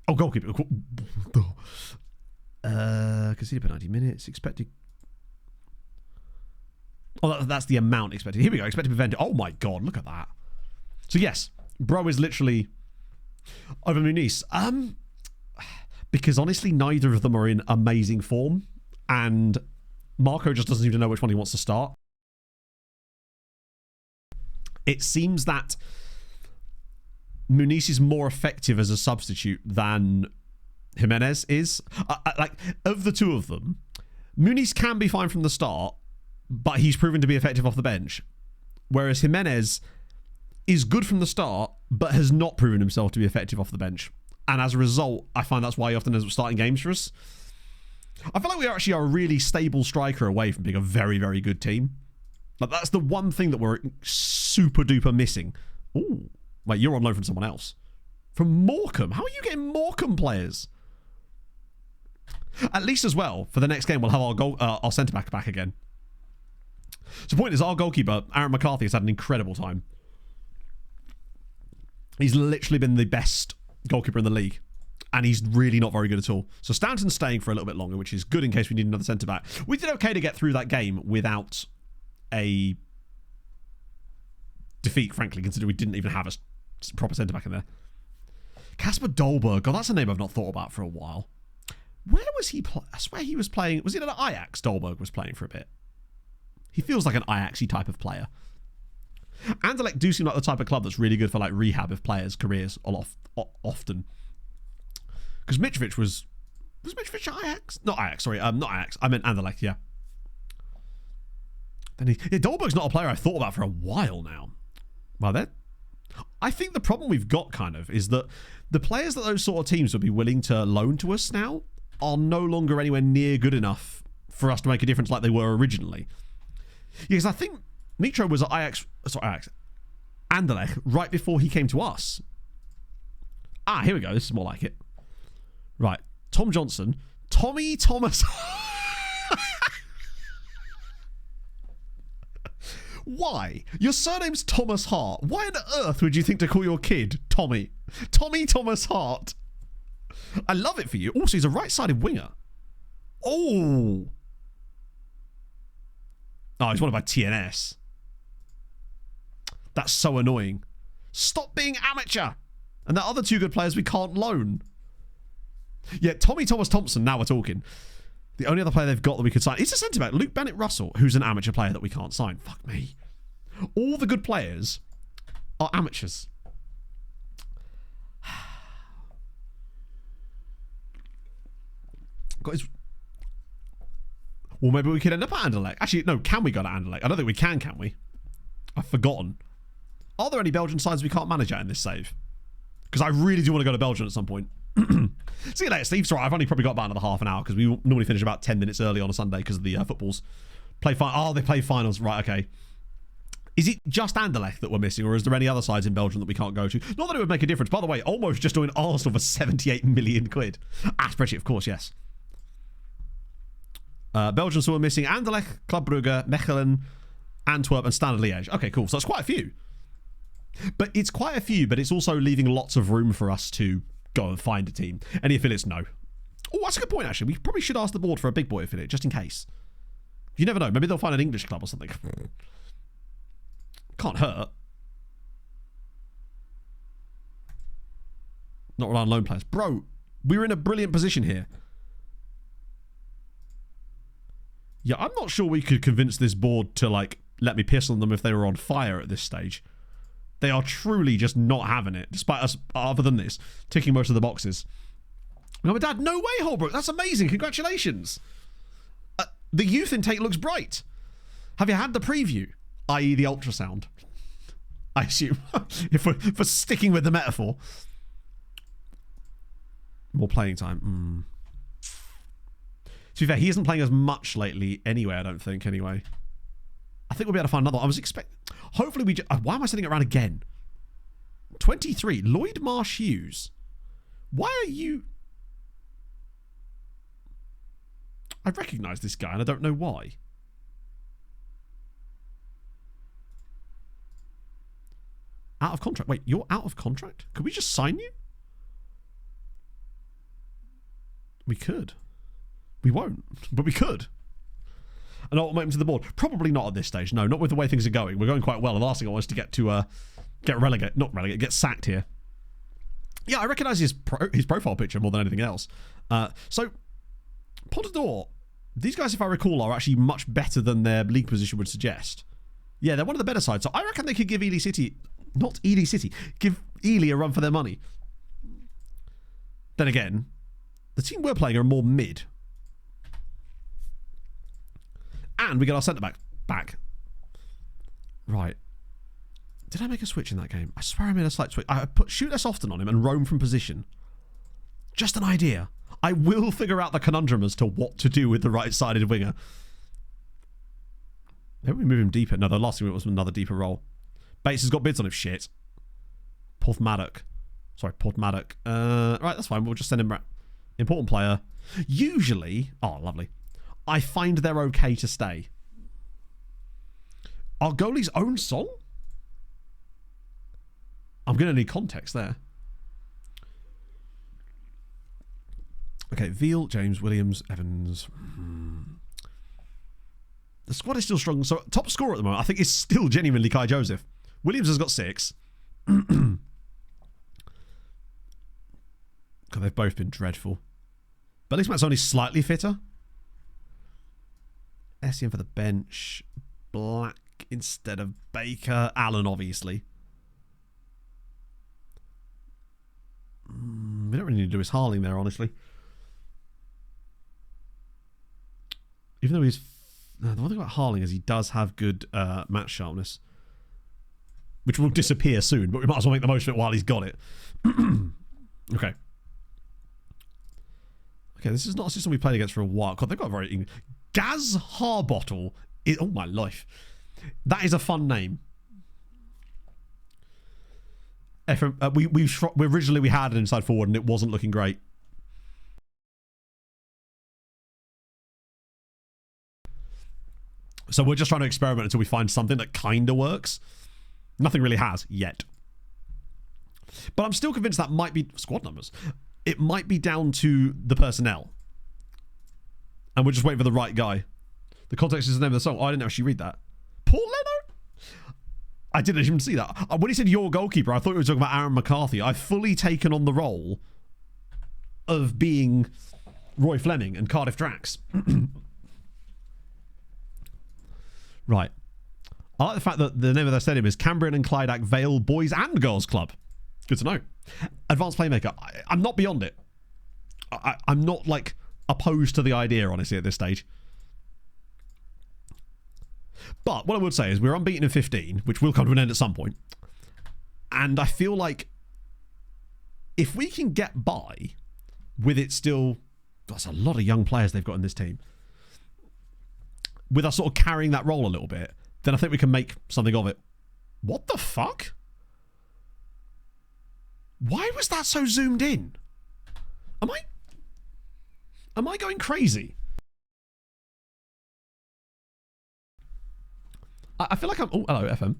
Oh, goalkeeper. Conceded per 90 minutes. Expected... Oh, that's the amount expected. Here we go. Expected prevent. Oh my God, look at that. So yes, Bro is literally over Muniz. Because honestly, neither of them are in amazing form, and Marco just doesn't even know which one he wants to start. It seems that Muniz is more effective as a substitute than Jimenez is. Like, of the two of them, Muniz can be fine from the start, but he's proven to be effective off the bench. Whereas Jimenez is good from the start, but has not proven himself to be effective off the bench. And as a result, I find that's why he often ends up starting games for us. I feel like we actually are a really stable striker away from being a very, very good team. Like, that's the one thing that we're super duper missing. Ooh, wait, you're on loan from someone else. From Morecambe? How are you getting Morecambe players? At least as well, for the next game, we'll have our centre-back back again. So the point is, our goalkeeper, Aaron McCarthy, has had an incredible time. He's literally been the best goalkeeper in the league. And he's really not very good at all. So Stanton's staying for a little bit longer, which is good in case we need another centre-back. We did okay to get through that game without a defeat, frankly, considering we didn't even have a proper centre-back in there. Kasper Dolberg. God, that's a name I've not thought about for a while. Where was he playing? I swear he was playing... Was it at Ajax Dolberg was playing for a bit? He feels like an Ajax-y type of player. Anderlecht do seem like the type of club that's really good for like rehab of players' careers often. Because Mitrovic was Mitrovic Ajax? Not Ajax, sorry. Not Ajax. I meant Anderlecht, yeah. Then Dolberg's not a player I've thought about for a while now. Well, I think the problem we've got kind of is that the players that those sort of teams would be willing to loan to us now are no longer anywhere near good enough for us to make a difference like they were originally. Because I think Mitro was at Ajax, Anderlecht, right before he came to us. Ah, here we go. This is more like it. Right. Tom Johnson. Tommy Thomas. Why? Your surname's Thomas Hart. Why on earth would you think to call your kid Tommy? Tommy Thomas Hart. I love it for you. Also, he's a right-sided winger. Oh. Oh, he's wanted by TNS. That's so annoying. Stop being amateur. And the other two good players we can't loan. Yeah, Tommy Thomas Thompson, now we're talking. The only other player they've got that we could sign is a centre-back, Luke Bennett Russell, who's an amateur player that we can't sign. Fuck me. All the good players are amateurs. Well, maybe we could end up at Anderlecht. Actually, no, can we go to Anderlecht? I don't think we can we? I've forgotten. Are there any Belgian sides we can't manage at in this save? Because I really do want to go to Belgium at some point. See you later, Steve. Sorry, I've only probably got about another half an hour because we normally finish about 10 minutes early on a Sunday because of the footballs. They play finals. Right, okay. Is it just Anderlecht that we're missing, or is there any other sides in Belgium that we can't go to? Not that it would make a difference. By the way, almost just joined Arsenal for 78 million quid. Spreadsheet, of course, yes. Belgium, so we're missing Anderlecht, Club Brugge, Mechelen, Antwerp, and Standard Liège. Okay, cool. So that's quite a few. But it's quite a few, but it's also leaving lots of room for us to go and find a team. Any affiliates? No. Oh, that's a good point, actually. We probably should ask the board for a big boy affiliate, just in case. You never know. Maybe they'll find an English club or something. Can't hurt. Not rely on loan players. Bro, we were in a brilliant position here. Yeah, I'm not sure we could convince this board to, like, let me piss on them if they were on fire at this stage. They are truly just not having it, despite us, other than this, ticking most of the boxes. No, my dad, no way, Holbrook. That's amazing. Congratulations. The youth intake looks bright. Have you had the preview, i.e. the ultrasound? I assume, if we're sticking with the metaphor. More playing time. To be fair, he isn't playing as much lately anyway, I don't think, anyway. I think we'll be able to find another one. I was expecting... Hopefully we... Why am I sending it around again? 23. Lloyd Marsh Hughes. Why are you... I recognise this guy and I don't know why. Out of contract. Wait, you're out of contract? Could we just sign you? We could. We won't, but we could. An ultimatum to the board. Probably not at this stage. No, not with the way things are going. We're going quite well. The last thing I want is to get sacked here. Yeah, I recognise his profile picture more than anything else. So, Pontador, these guys, if I recall, are actually much better than their league position would suggest. Yeah, they're one of the better sides. So I reckon they could give Ely City, not Ely City, give Ely a run for their money. Then again, the team we're playing are more mid. And we get our centre-back back. Right. Did I make a switch in that game? I swear I made a slight switch. I put shoot less often on him and roam from position. Just an idea. I will figure out the conundrum as to what to do with the right-sided winger. Maybe we move him deeper. No, the last thing was another deeper role. Bates has got bids on him. Shit. Porthmaddock. Sorry, Porthmaddock. Right, that's fine. We'll just send him back. Important player. Usually... Oh, lovely. I find they're okay to stay. Our goalie's own song? I'm going to need context there. Okay, Veal, James, Williams, Evans. The squad is still strong. So top scorer at the moment, I think, is still genuinely Kai Joseph. Williams has got 6. God, they've both been dreadful. But at least Matt's only slightly fitter. Essien for the bench. Black instead of Baker. Allen, obviously. We don't really need to do his Harling there, honestly. Even though he's... The one thing about Harling is he does have good match sharpness. Which will disappear soon, but we might as well make the most of it while he's got it. Okay. Okay, this is not a system we played against for a while. God, they've got a very... Gaz Harbottle. Oh, my life. That is a fun name. Originally we had an inside forward and it wasn't looking great. So we're just trying to experiment until we find something that kind of works. Nothing really has yet. But I'm still convinced that might be squad numbers. It might be down to the personnel. And we're just waiting for the right guy. The context is the name of the song. Oh, I didn't actually read that. Paul Leno? I didn't even see that. When he said your goalkeeper, I thought he was talking about Aaron McCarthy. I've fully taken on the role of being Roy Fleming and Cardiff Drax. Right. I like the fact that the name of their stadium is Cambrian and Clydac Vale Boys and Girls Club. Good to know. Advanced Playmaker. I'm not beyond it. I'm not, like, opposed to the idea, honestly, at this stage. But what I would say is we're unbeaten in 15, which will come to an end at some point. And I feel like if we can get by with it still... That's a lot of young players they've got in this team. With us sort of carrying that role a little bit, then I think we can make something of it. What the fuck? Why was that so zoomed in? Am I going crazy? I feel like I'm... Oh, hello, FM.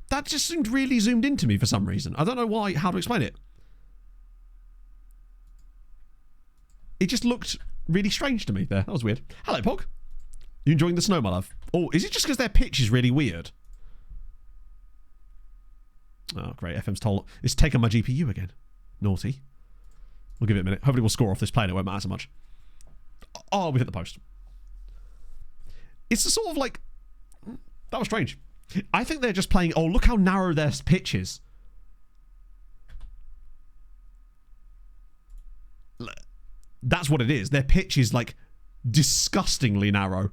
That just seemed really zoomed into me for some reason. I don't know why, how to explain it. It just looked really strange to me there. That was weird. Hello, Pog. You enjoying the snow, my love? Oh, is it just because their pitch is really weird? Oh, great. FM's told... It's taken my GPU again. Naughty. We'll give it a minute. Hopefully we'll score off this play and it won't matter so much. Oh, we hit the post. It's a sort of like... That was strange. I think they're just playing... Oh, look how narrow their pitch is. That's what it is. Their pitch is, like, disgustingly narrow.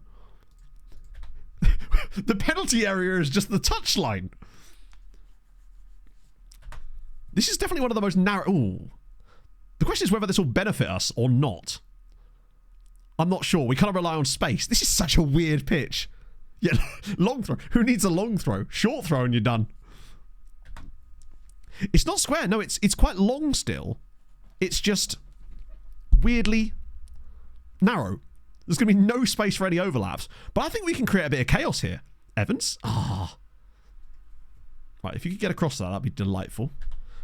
The penalty area is just the touchline. This is definitely one of the most narrow... Ooh. The question is whether this will benefit us or not. I'm not sure. We kind of rely on space. This is such a weird pitch. Yeah, long throw. Who needs a long throw? Short throw and you're done. It's not square. No, it's quite long still. It's just weirdly narrow. There's going to be no space for any overlaps. But I think we can create a bit of chaos here. Evans? Ah. Right, if you could get across that, that'd be delightful.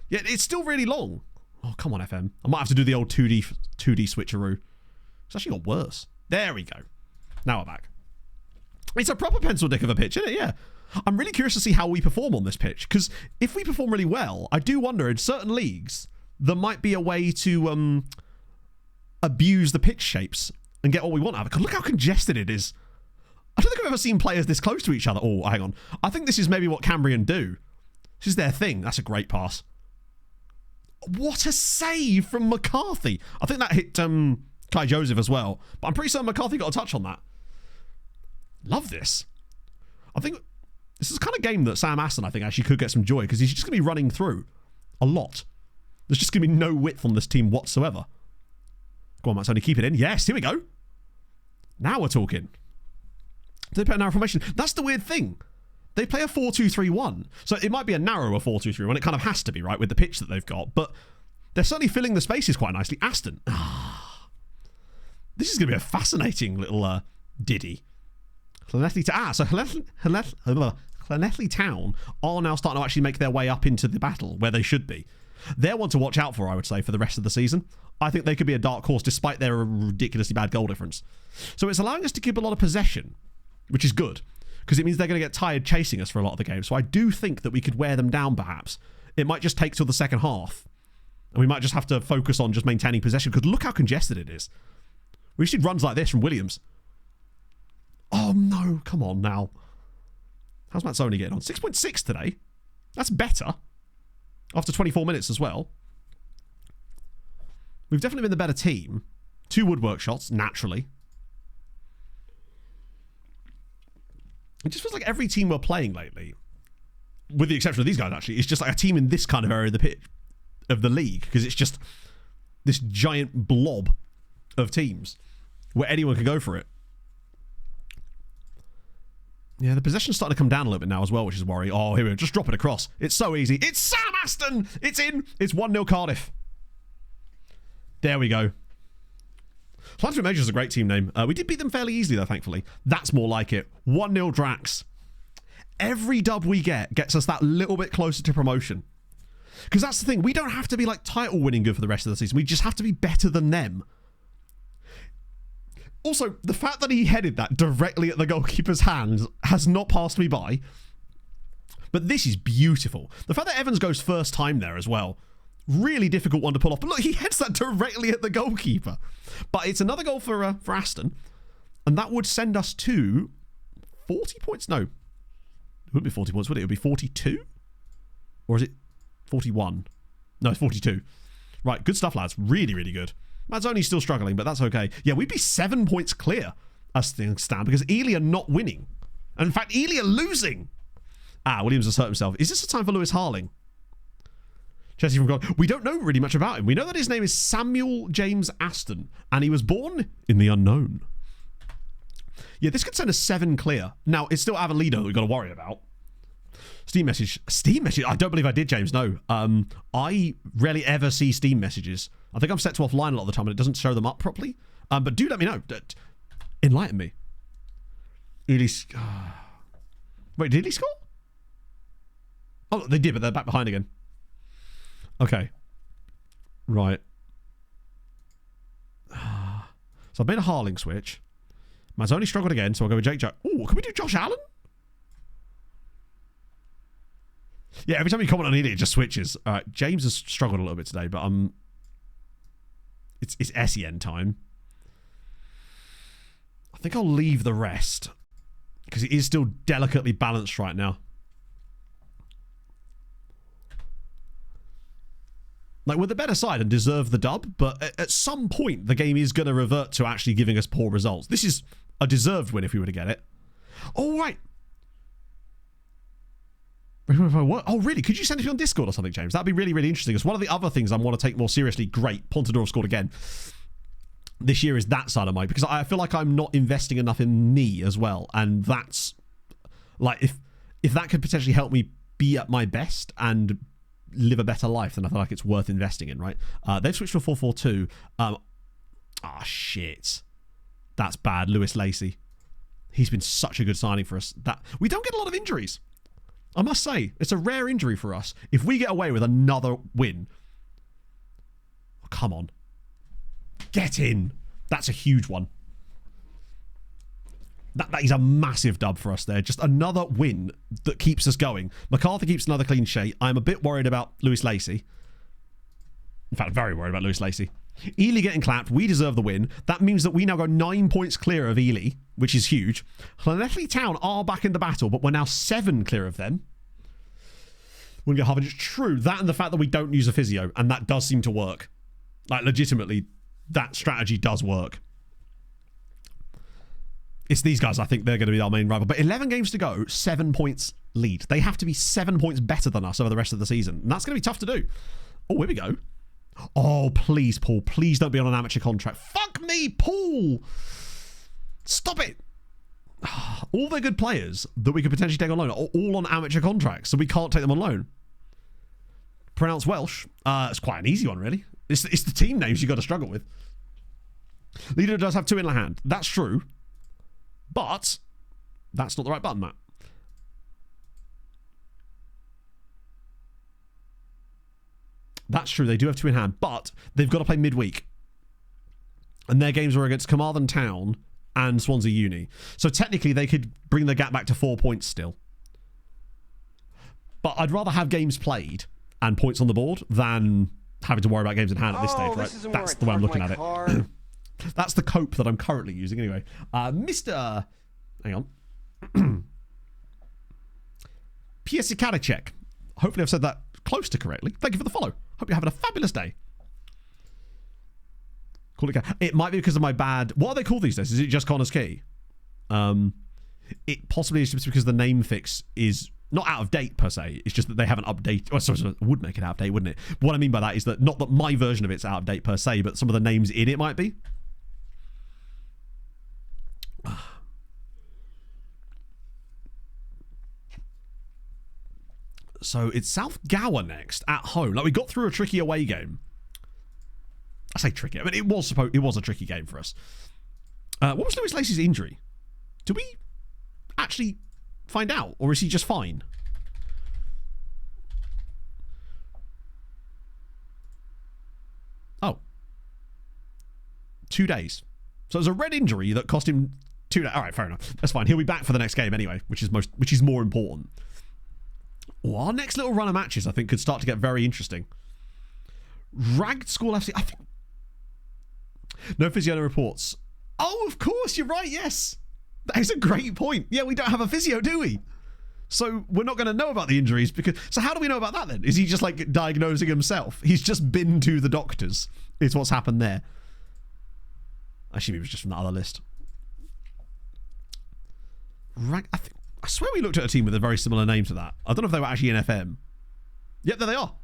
Yeah, it's still really long. Oh, come on, FM. I might have to do the old 2D switcheroo. It's actually got worse. There we go. Now we're back. It's a proper pencil dick of a pitch, isn't it? Yeah. I'm really curious to see how we perform on this pitch, because if we perform really well, I do wonder, in certain leagues, there might be a way to abuse the pitch shapes and get what we want out of it. Because look how congested it is. I don't think I've ever seen players this close to each other. Oh, hang on. I think this is maybe what Cambrian do. This is their thing. That's a great pass. What a save from McCarthy. I think that hit Kai Joseph as well. But I'm pretty certain McCarthy got a touch on that. Love this. I think this is the kind of game that Sam Aston, I think, actually could get some joy because he's just going to be running through a lot. There's just going to be no width on this team whatsoever. Go on, Matt, keep it in. Yes, here we go. Now we're talking. They play a narrow formation. That's the weird thing. They play a 4-2-3-1. So it might be a narrower 4-2-3-1. It kind of has to be, right, with the pitch that they've got. But they're certainly filling the spaces quite nicely. Aston. This is going to be a fascinating little ditty. Llanelli Town are now starting to actually make their way up into the battle where they should be. They're one to watch out for, I would say, for the rest of the season. I think they could be a dark horse despite their ridiculously bad goal difference. So it's allowing us to keep a lot of possession, which is good, because it means they're going to get tired chasing us for a lot of the game. So I do think that we could wear them down, perhaps. It might just take till the second half, and we might just have to focus on just maintaining possession, because look how congested it is. We just need runs like this from Williams. Oh, no. Come on now. How's Mazzoni getting on? 6.6 today. That's better. After 24 minutes as well. We've definitely been the better team. 2 woodwork shots, naturally. It just feels like every team we're playing lately, with the exception of these guys, actually, is just like a team in this kind of area of the pitch, of the league, because it's just this giant blob of teams where anyone can go for it. Yeah, the possession's starting to come down a little bit now as well, which is a worry. Oh, here we go. Just drop it across. It's so easy. It's Sam Aston. It's in. It's 1-0 Cardiff. There we go. Llanthorpe Major is a great team name. We did beat them fairly easily, though, thankfully. That's more like it. 1-0 Drax. Every dub we get gets us that little bit closer to promotion. Because that's the thing. We don't have to be like title winning good for the rest of the season. We just have to be better than them. Also, the fact that he headed that directly at the goalkeeper's hands has not passed me by. But this is beautiful. The fact that Evans goes first time there as well. Really difficult one to pull off. But look, he heads that directly at the goalkeeper. But it's another goal for Aston. And that would send us to 40 points. No. It wouldn't be 40 points, would it? It would be 42? Or is it 41? No, it's 42. Right, good stuff, lads. Really, really good. Mazzoni's still struggling, but that's okay. Yeah, we'd be 7 points clear as things stand because Ely are not winning. And in fact, Ely are losing. Williams has hurt himself. Is this a time for Lewis Harling? Jesse from God. We don't know really much about him. We know that his name is Samuel James Aston, and he was born in the unknown. Yeah, this could send us 7 clear. Now, it's still Avellino that we've got to worry about. Steam message. Steam message? I don't believe I did, James. No. I rarely ever see Steam messages. I think I'm set to offline a lot of the time and it doesn't show them up properly. But do let me know. Enlighten me. Ely... Wait, did he score? Oh, they did, but they're back behind again. Okay. Right. So I've made a Harling switch. Mazzoni struggled again, so I'll go with Jake Joe. Oh, can we do Josh Allen? Yeah, every time you comment on Ely, it just switches. All right, James has struggled a little bit today, but it's SEN time. I think I'll leave the rest because it is still delicately balanced right now. Like, we're the better side and deserve the dub, but at some point, the game is going to revert to actually giving us poor results. This is a deserved win if we were to get it. Oh, right. Oh, really? Could you send it to me on Discord or something, James? That'd be really, really interesting. It's one of the other things I want to take more seriously. Great. Pontador scored again. This year is that side of mine because I feel like I'm not investing enough in me as well. And that's like, if that could potentially help me be at my best and live a better life, then I feel like it's worth investing in, right? They've switched to a 4-4-2. Shit. That's bad. Lewis Lacey. He's been such a good signing for us. That we don't get a lot of injuries. I must say, it's a rare injury for us. If we get away with another win... Oh, come on. Get in. That's a huge one. That is a massive dub for us there. Just another win that keeps us going. McCarthy keeps another clean sheet. I'm a bit worried about Lewis Lacey. In fact, very worried about Lewis Lacey. Ely getting clapped. We deserve the win. That means that we now go 9 points clear of Ely, which is huge. Llanelli Town are back in the battle, but we're now 7 clear of them. We're going to get half. True, that and the fact that we don't use a physio, and that does seem to work. Like, legitimately, that strategy does work. It's these guys, I think they're going to be our main rival. But 11 games to go, 7 points lead. They have to be 7 points better than us over the rest of the season. And that's going to be tough to do. Oh, here we go. Oh, please, Paul. Please don't be on an amateur contract. Fuck me, Paul. Stop it. All the good players that we could potentially take on loan are all on amateur contracts, so we can't take them on loan. Pronounce Welsh. It's quite an easy one, really. It's the team names you've got to struggle with. Leader does have 2 in the hand. That's true. But that's not the right button, Matt. That's true. They do have 2 in hand, but they've got to play midweek. And their games are against Carmarthen Town and Swansea Uni. So technically they could bring the gap back to 4 points still. But I'd rather have games played and points on the board than having to worry about games in hand at this stage, right? That's the way I'm looking at it. That's the cope that I'm currently using anyway. Mr. Hang on. Piesikaricek. Hopefully I've said that close to correctly. Thank you for the follow. Hope you're having a fabulous day. It might be because of my bad... What are they called these days? Is it just Connor's Key? It possibly is just because the name fix is not out of date per se. It's just that they haven't updated... Oh, sorry, it would make it out of date, wouldn't it? What I mean by that is that not that my version of it's out of date per se, but some of the names in it might be. So it's South Gower next at home. Like, we got through a tricky away game. I say tricky. I mean, it was a tricky game for us. What was Lewis Lacey's injury? Do we actually find out, or is he just fine? Oh, 2 days. So it was a red injury that cost him 2 days. All right, fair enough. That's fine. He'll be back for the next game anyway, which is more important. Well, our next little run of matches, I think, could start to get very interesting. Ragged School FC. I think. No physio, no reports. Oh, of course, you're right. Yes, that is a great point. Yeah, we don't have a physio, do we? So we're not going to know about the injuries because. So how do we know about that then? Is he just like diagnosing himself? He's just been to the doctors. Is what's happened there. I assume it was just from that other list. I swear we looked at a team with a very similar name to that. I don't know if they were actually in FM. Yep, there they are.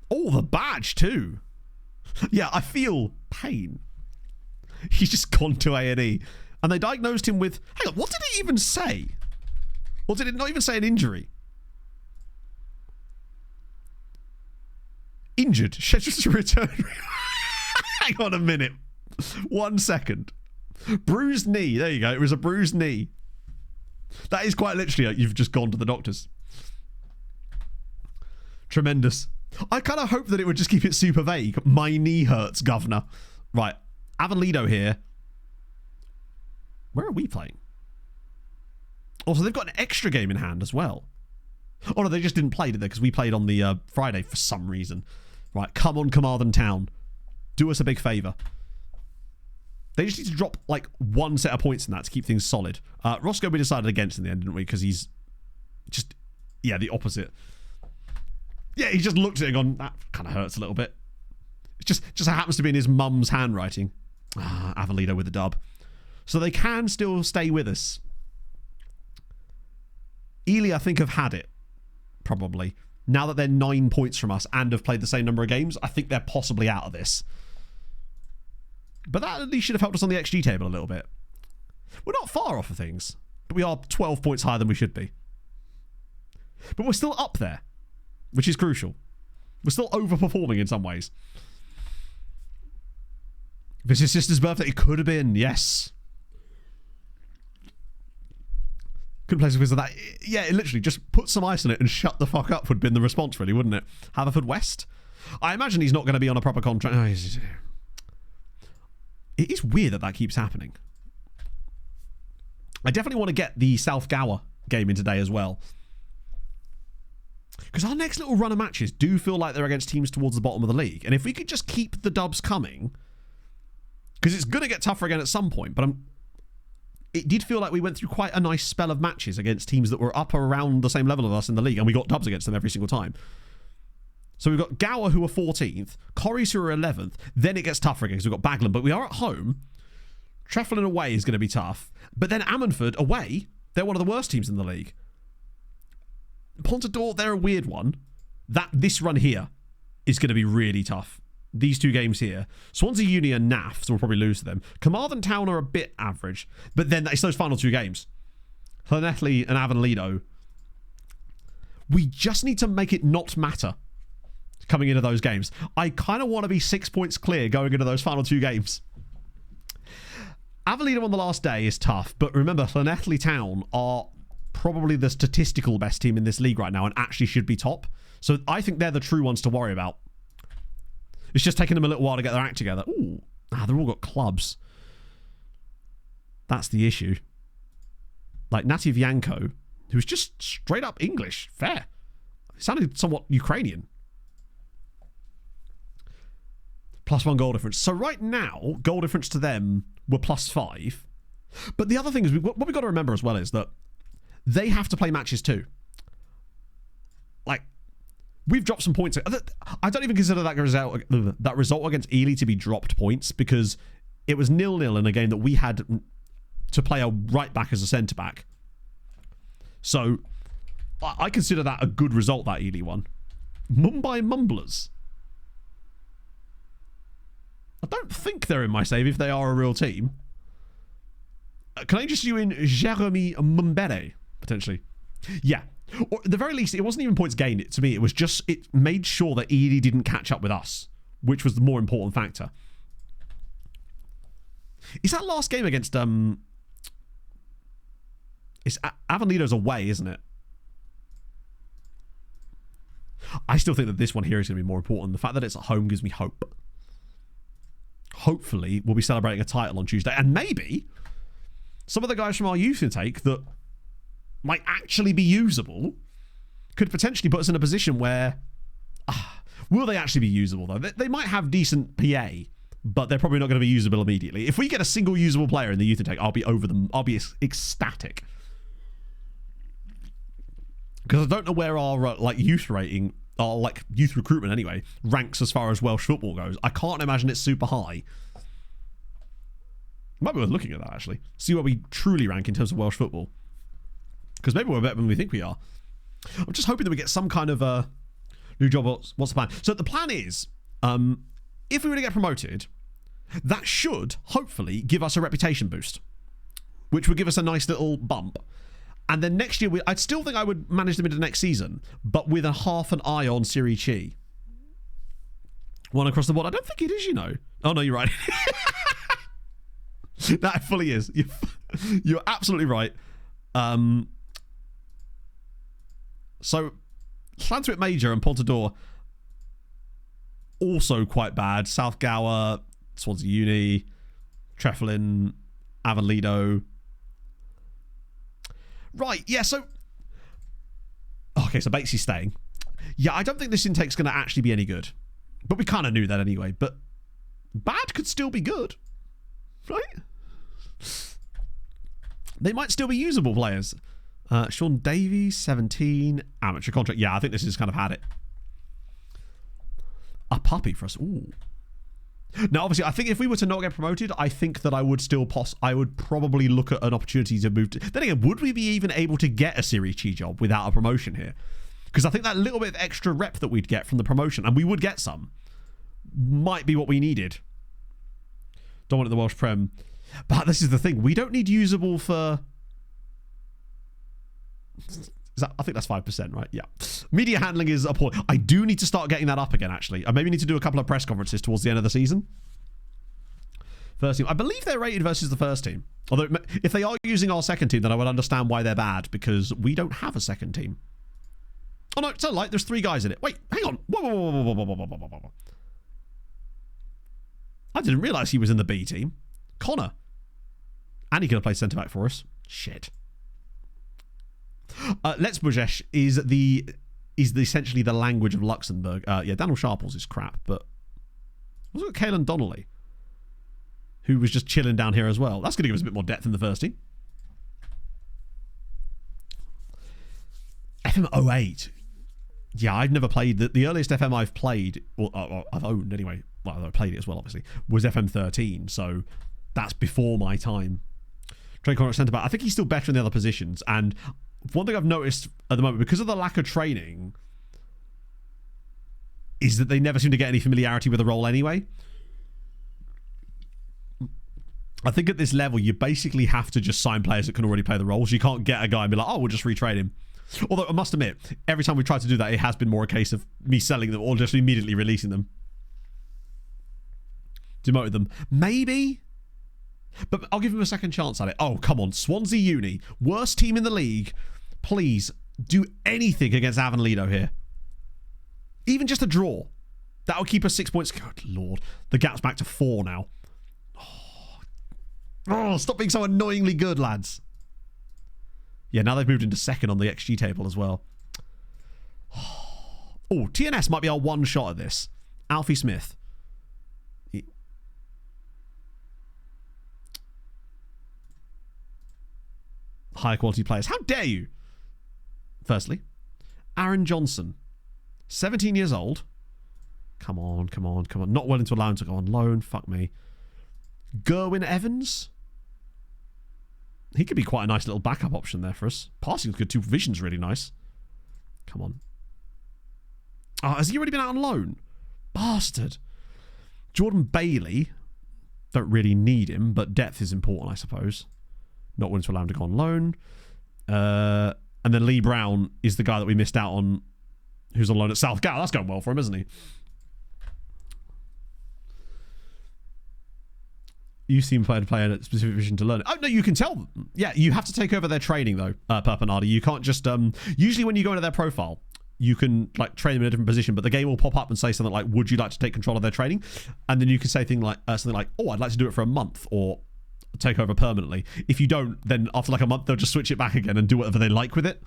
Oh, the badge too. Yeah, I feel pain. He's just gone to A&E. And they diagnosed him with... Hang on, what did it even say? Or did it not even say an injury? Injured. Scheduled to return. Hang on a minute. 1 second. Bruised knee. There you go. It was a bruised knee. That is quite literally like you've just gone to the doctors. Tremendous. I kind of hope that it would just keep it super vague. My knee hurts, governor. Right. Avonlido here. Where are we playing? Also, they've got an extra game in hand as well. Oh, no, they just didn't play, did they? Because we played on the Friday for some reason. Right, come on, Carmarthen Town. Do us a big favour. They just need to drop, like, 1 set of points in that to keep things solid. Roscoe we decided against in the end, didn't we? Because he's just, yeah, the opposite. Yeah, he just looked at it and gone, that kind of hurts a little bit. It just happens to be in his mum's handwriting. Avonlido with the dub. So they can still stay with us. Ely, I think, have had it. Probably. Now that they're 9 points from us and have played the same number of games, I think they're possibly out of this. But that at least should have helped us on the XG table a little bit. We're not far off of things, but we are 12 points higher than we should be. But we're still up there, which is crucial. We're still overperforming in some ways. If it's his sister's birthday, it could have been, yes. Couldn't place a quiz of that. Yeah, it literally just put some ice on it and shut the fuck up would have been the response, really, wouldn't it? Haverfordwest? I imagine he's not going to be on a proper contract. Oh, it is weird that keeps happening. I definitely want to get the South Gower game in today as well. Because our next little run of matches do feel like they're against teams towards the bottom of the league. And if we could just keep the dubs coming, because it's going to get tougher again at some point, but it did feel like we went through quite a nice spell of matches against teams that were up around the same level of us in the league, and we got dubs against them every single time. So we've got Gower, who are 14th, Corries, who are 11th, then it gets tougher again, because we've got Baglan, but we are at home. Treflin away is going to be tough, but then Ammanford away, they're one of the worst teams in the league. Pontador, they're a weird one. This run here is going to be really tough. These two games here. Swansea Uni and NAF, so we'll probably lose to them. Carmarthen Town are a bit average, but then it's those final two games. Llanelli and Avonlido. We just need to make it not matter coming into those games. I kind of want to be 6 points clear going into those final two games. Avonlido on the last day is tough, but remember, Llanelli Town are probably the statistical best team in this league right now and actually should be top. So I think they're the true ones to worry about. It's just taking them a little while to get their act together. Ooh, they've all got clubs. That's the issue. Like Nativ Yanko, who's just straight up English. Fair. It sounded somewhat Ukrainian. +1 goal difference. So right now, goal difference to them were +5. But the other thing is, what we've got to remember as well is that they have to play matches too. Like, we've dropped some points. I don't even consider that result against Ely to be dropped points, because it was 0-0 in a game that we had to play a right back as a centre back. So I consider that a good result, that Ely one. Mumbai Mumblers. I don't think they're in my save if they are a real team. Can I interest you in Jeremy Mumbere, potentially? Yeah. Or at the very least, it wasn't even points gained to me. It was just, it made sure that Ely didn't catch up with us, which was the more important factor. Is that last game against, it's Avonlido's away, isn't it? I still think that this one here is going to be more important. The fact that it's at home gives me hope. Hopefully, we'll be celebrating a title on Tuesday. And maybe some of the guys from our youth intake that might actually be usable could potentially put us in a position where... will they actually be usable, though? They might have decent PA, but they're probably not going to be usable immediately. If we get a single usable player in the youth intake, I'll be over them. I'll be ecstatic. Because I don't know where our youth rating, or youth recruitment anyway, ranks as far as Welsh football goes. I can't imagine it's super high. Might be worth looking at that, actually. See where we truly rank in terms of Welsh football. Because maybe we're better than we think we are. I'm just hoping that we get some kind of new job. What's the plan? So the plan is, if we were to get promoted, that should hopefully give us a reputation boost, which would give us a nice little bump. And then next year, I'd still think I would manage them into next season, but with a half an eye on Serie C. One across the board. I don't think it is, you know. Oh, no, you're right. That fully is. You're absolutely right. So, Llanthwaite Major and Pontador, also quite bad. South Gower, Swansea Uni, Treflin, Avonlido. Right, yeah, so... Okay, so Batesy's staying. Yeah, I don't think this intake's going to actually be any good. But we kind of knew that anyway. But bad could still be good. Right? They might still be usable players. Sean Davies, 17. Amateur contract. Yeah, I think this has kind of had it. A puppy for us. Ooh. Now, obviously, I think if we were to not get promoted, I think that I would still I would probably look at an opportunity to move to... Then again, would we be even able to get a Serie C job without a promotion here? Because I think that little bit of extra rep that we'd get from the promotion, and we would get some, might be what we needed. Don't want it in the Welsh Prem. But this is the thing. We don't need usable for... I think that's 5%, right? Yeah. Media handling is appalling. I do need to start getting that up again, actually. I maybe need to do a couple of press conferences towards the end of the season. First team. I believe they're rated versus the first team. Although, if they are using our second team, then I would understand why they're bad, because we don't have a second team. Oh, no, it's not like there's 3 guys in it. Wait, hang on. Whoa. I didn't realise he was in the B team. Connor. And he could have played centre-back for us. Shit. Let's Bujesh is the is essentially the language of Luxembourg. Yeah, Daniel Sharples is crap, but wasn't it Caelan Donnelly, who was just chilling down here as well? That's going to give us a bit more depth in the first team. FM 08. Yeah, I've never played. The earliest FM I've played, or I've owned anyway, well, I played it as well, obviously, was FM 13, so that's before my time. Trade contract centre back. I think he's still better in the other positions, and one thing I've noticed at the moment, because of the lack of training, is that they never seem to get any familiarity with the role anyway. I think at this level, you basically have to just sign players that can already play the roles. You can't get a guy and be like, oh, we'll just retrade him. Although I must admit, every time we tried to do that, it has been more a case of me selling them or just immediately releasing them. Demoted them. Maybe? But I'll give him a second chance at it. Oh, come on. Swansea Uni. Worst team in the league. Please do anything against Avon Lido here. Even just a draw. That'll keep us 6 points. Good Lord. The gap's back to 4 now. Oh, stop being so annoyingly good, lads. Yeah, now they've moved into second on the XG table as well. Oh, TNS might be our one shot at this. Alfie Smith. High quality players. How dare you? Firstly, Aaron Johnson. 17 years old. Come on, come on, come on. Not willing to allow him to go on loan. Fuck me. Gerwin Evans. He could be quite a nice little backup option there for us. Passing's good too. Vision's really nice. Come on. Oh, has he already been out on loan? Bastard. Jordan Bailey. Don't really need him, but depth is important, I suppose. Not willing to allow him to go on loan. And then Lee Brown is the guy that we missed out on, who's on loan at South Gal. That's going well for him, isn't he? You seem to play at a specific vision to learn it. Oh, no, you can tell them. Yeah, you have to take over their training, though, Perpanardi. You can't just... usually when you go into their profile, you can like train them in a different position, but the game will pop up and say something like, would you like to take control of their training? And then you can say something like, oh, I'd like to do it for a month, or take over permanently. If you don't, then after like a month, they'll just switch it back again and do whatever they like with it.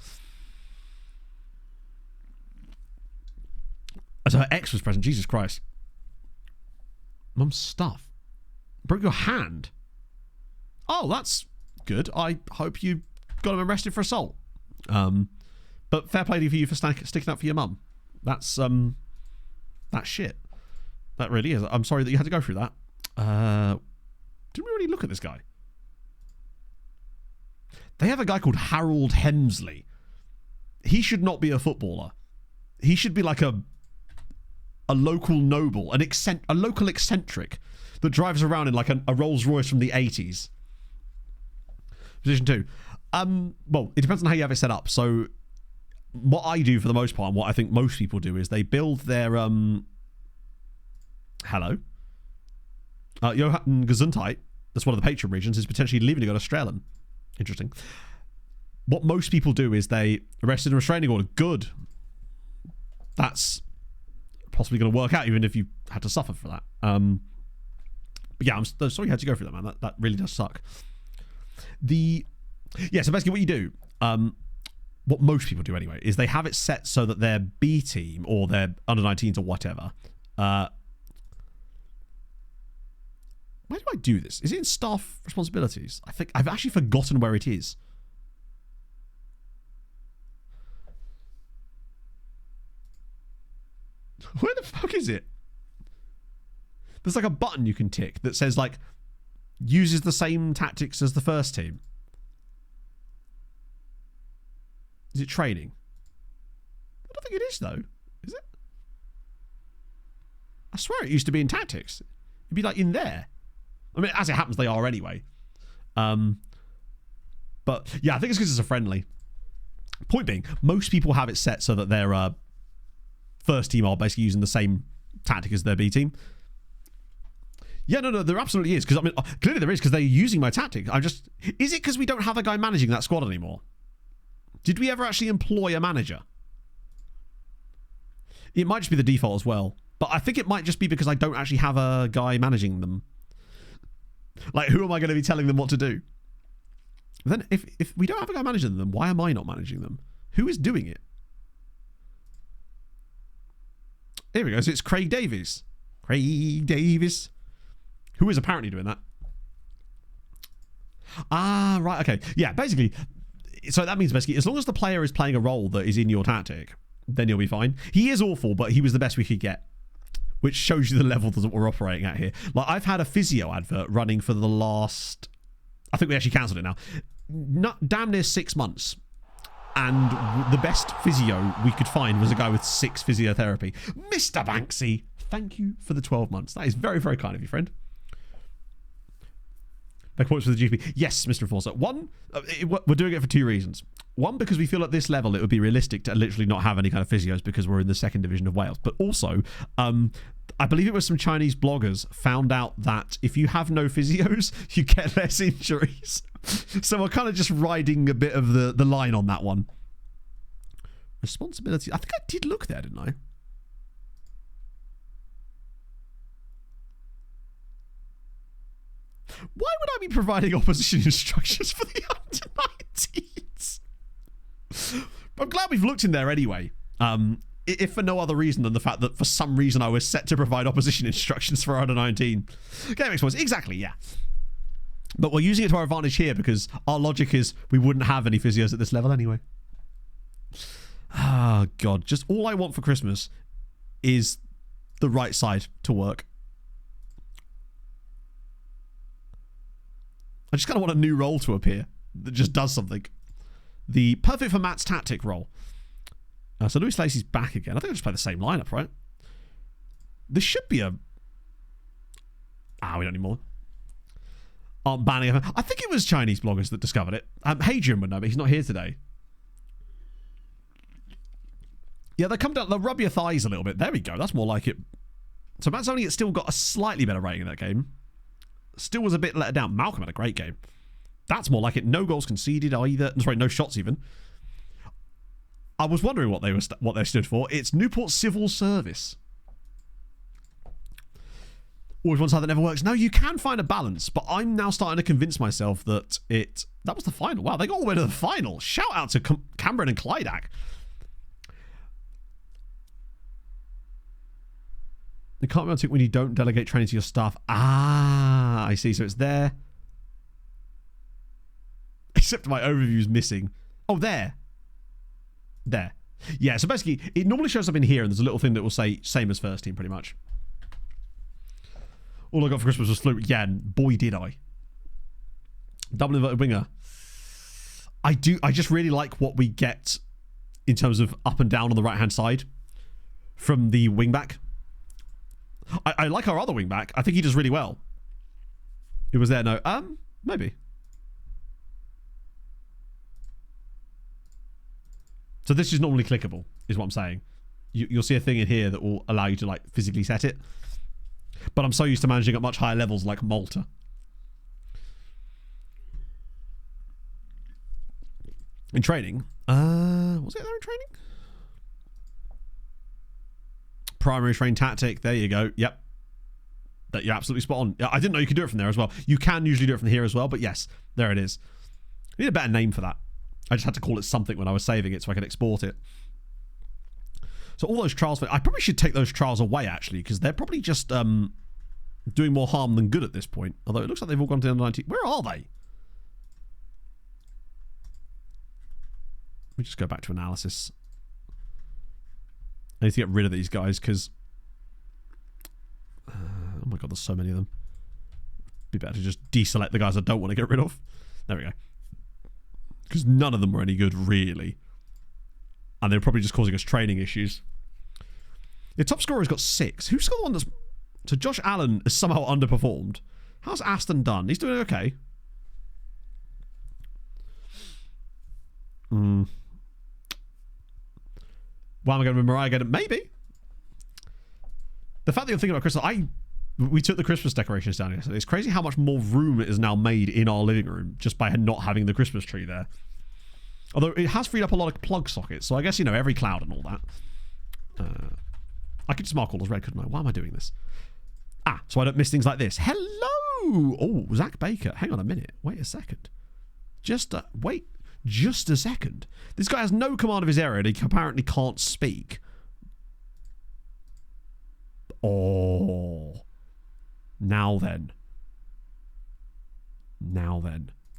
So her ex was present. Jesus Christ. Mum's stuff. Broke your hand. Oh, that's good. I hope you got him arrested for assault. But fair play to you for sticking up for your mum. That's shit. That really is. I'm sorry that you had to go through that. Didn't we already look at this guy? They have a guy called Harold Hemsley. He should not be a footballer. He should be like a local noble, a local eccentric that drives around in like a Rolls Royce from the 80s. Position 2. Well, it depends on how you have it set up. So what I do for the most part, and what I think most people do, is they build their hello. Johan Gesundheit, that's one of the Patreon regions, is potentially leaving to go to Strelen. Interesting. What most people do is they arrested a restraining order. Good. That's possibly going to work out, even if you had to suffer for that. But yeah, I'm sorry you had to go through that, man. That really does suck. So basically what you do, what most people do anyway, is they have it set so that their B team or their under 19s or whatever. Where do I do this? Is it in staff responsibilities? I think I've actually forgotten where it is. Where the fuck is it? There's like a button you can tick that says like uses the same tactics as the first team. Is it training? I don't think it is though. Is it? I swear it used to be in tactics. It'd be like in there. I mean, as it happens, they are anyway. But yeah, I think it's because it's a friendly. Point being, most people have it set so that their first team are basically using the same tactic as their B team. Yeah, no, there absolutely is. Because I mean, clearly there is, because they're using my tactic. Is it because we don't have a guy managing that squad anymore? Did we ever actually employ a manager? It might just be the default as well. But I think it might just be because I don't actually have a guy managing them. Like, who am I going to be telling them what to do? Then, if we don't have a guy managing them, why am I not managing them? Who is doing it? Here we go. So it's Craig Davies. Craig Davies. Who is apparently doing that. Ah, right. Okay. Yeah, basically. So that means basically, as long as the player is playing a role that is in your tactic, then you'll be fine. He is awful, but he was the best we could get. Which shows you the level that we're operating at here. Like, I've had a physio advert running for the last... I think we actually cancelled it now. Damn near 6 months. And the best physio we could find was a guy with 6 physiotherapy. Mr. Banksy, thank you for the 12 months. That is very, very kind of you, friend. Back points for the GP. Yes, Mr. Enforcer. One, we're doing it for 2 reasons. One, because we feel at this level it would be realistic to literally not have any kind of physios because we're in the 2nd division of Wales. But also, I believe it was some Chinese bloggers found out that if you have no physios, you get less injuries. So we're kind of just riding a bit of the line on that one. Responsibility. I think I did look there, didn't I? Why would I be providing opposition instructions for the under-19s? I'm glad we've looked in there anyway. If for no other reason than the fact that for some reason I was set to provide opposition instructions for under-19. Game exploits. Exactly, yeah. But we're using it to our advantage here because our logic is we wouldn't have any physios at this level anyway. Ah, God. Just all I want for Christmas is the right side to work. I just kind of want a new role to appear that just does something. The perfect for Matt's tactic role. So Louis Lacey's back again. I think I'll just play the same lineup, right? This should be a... we don't need more. Aren't banning him. I think it was Chinese bloggers that discovered it. Hadrian would know, but he's not here today. Yeah, they come down, they'll rub your thighs a little bit. There we go. That's more like it. So Matt's only still got a slightly better rating in that game. Still was a bit let down. Malcolm had a great game. That's more like it. No goals conceded either. Sorry, no shots even. I was wondering what they stood for. It's Newport Civil Service. Always one side that never works. No, you can find a balance, but I'm now starting to convince myself that that was the final. Wow, they got all the way to the final. Shout out to Cameron and Clydac. You can't be on tick when you don't delegate training to your staff. Ah, I see. So it's there. Except my overview is missing. Oh, there. There. Yeah, so basically, it normally shows up in here, and there's a little thing that will say same as first team, pretty much. All I got for Christmas was Fluke. Yeah, and boy, did I. Double inverted winger. I just really like what we get in terms of up and down on the right-hand side from the wingback. I like our other wingback. I think he does really well. It was there, no. Maybe. So this is normally clickable, is what I'm saying. You'll see a thing in here that will allow you to like physically set it. But I'm so used to managing at much higher levels like Malta. In training. Was it there in training? Primary train tactic. There you go. Yep. That you're absolutely spot on. I didn't know you could do it from there as well. You can usually do it from here as well, but yes, there it is. I need a better name for that. I just had to call it something when I was saving it so I could export it. So all those trials, I probably should take those trials away actually, because they're probably just doing more harm than good at this point. Although it looks like they've all gone to the under 19. Where are they? Let me just go back to analysis. I need to get rid of these guys because oh my god, there's so many of them. Be better to just deselect the guys I don't want to get rid of. There we go. Because none of them were any good, really. And they're probably just causing us training issues. The top scorer's got 6. Who's got the one that's... So Josh Allen has somehow underperformed. How's Aston done? He's doing okay. Why am I going to Mariah again? Maybe. The fact that you're thinking about Christmas... We took the Christmas decorations down yesterday. It's crazy how much more room it is now made in our living room just by not having the Christmas tree there. Although it has freed up a lot of plug sockets, so I guess, you know, every cloud and all that. I could just mark all as red, couldn't I? Why am I doing this? So I don't miss things like this. Hello! Oh, Zach Baker. Hang on a minute. Wait a second. Wait just a second. This guy has no command of his area and he apparently can't speak. Oh. Now then.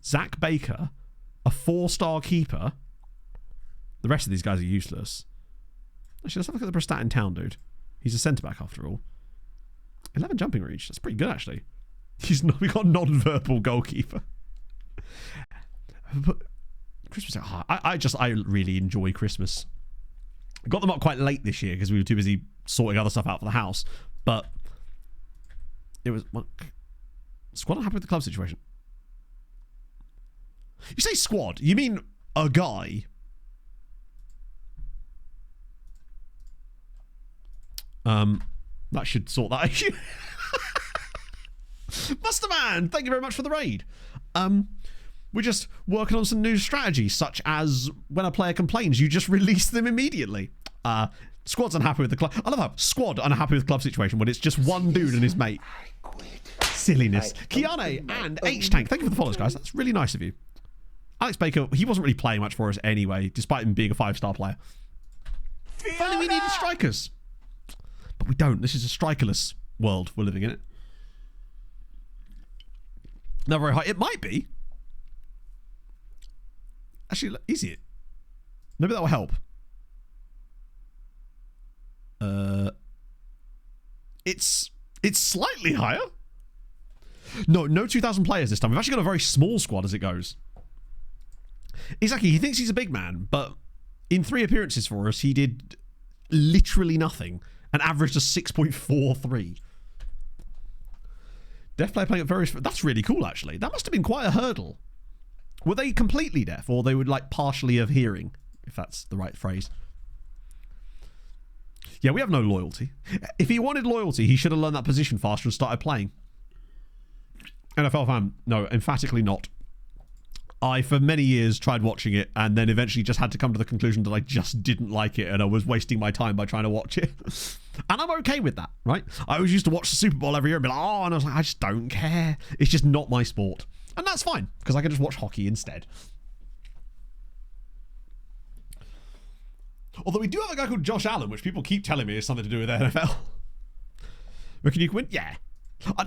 Zach Baker, a 4-star keeper. The rest of these guys are useless. Actually, let's have a look at the Prestat in town, dude. He's a centre-back after all. 11 jumping reach. That's pretty good, actually. We got a non-verbal goalkeeper. But Christmas, I really enjoy Christmas. Got them up quite late this year because we were too busy sorting other stuff out for the house. But it was... Squad unhappy with the club situation. You say squad, you mean a guy? That should sort that issue. Muster Man, thank you very much for the raid. We're just working on some new strategies, such as when a player complains, you just release them immediately. Squad's unhappy with the club. I love how squad unhappy with club situation when it's just one dude and his mate. Silliness. Kiane and H-Tank, thank you for the follows, guys. That's really nice of you. Alex Baker, he wasn't really playing much for us anyway, despite him being a 5-star player. If only we needed strikers. But we don't. This is a strikerless world we're living in. It. Not very high. It might be. Actually, is it? Maybe that will help. It's slightly higher. No 2,000 players this time. We've actually got a very small squad as it goes. Exactly. He thinks he's a big man, but in 3 appearances for us, he did literally nothing and averaged a 6.43. Deaf player playing at various... That's really cool, actually. That must have been quite a hurdle. Were they completely deaf, or they were like partially of hearing, if that's the right phrase? Yeah, we have no loyalty. If he wanted loyalty, he should have learned that position faster and started playing. NFL fan, no, emphatically not. I, for many years, tried watching it and then eventually just had to come to the conclusion that I just didn't like it and I was wasting my time by trying to watch it. And I'm okay with that, right? I always used to watch the Super Bowl every year and be like, oh, and I was like, I just don't care. It's just not my sport. And that's fine, because I can just watch hockey instead. Although we do have a guy called Josh Allen, which people keep telling me is something to do with the NFL. Reckon you can win? Yeah.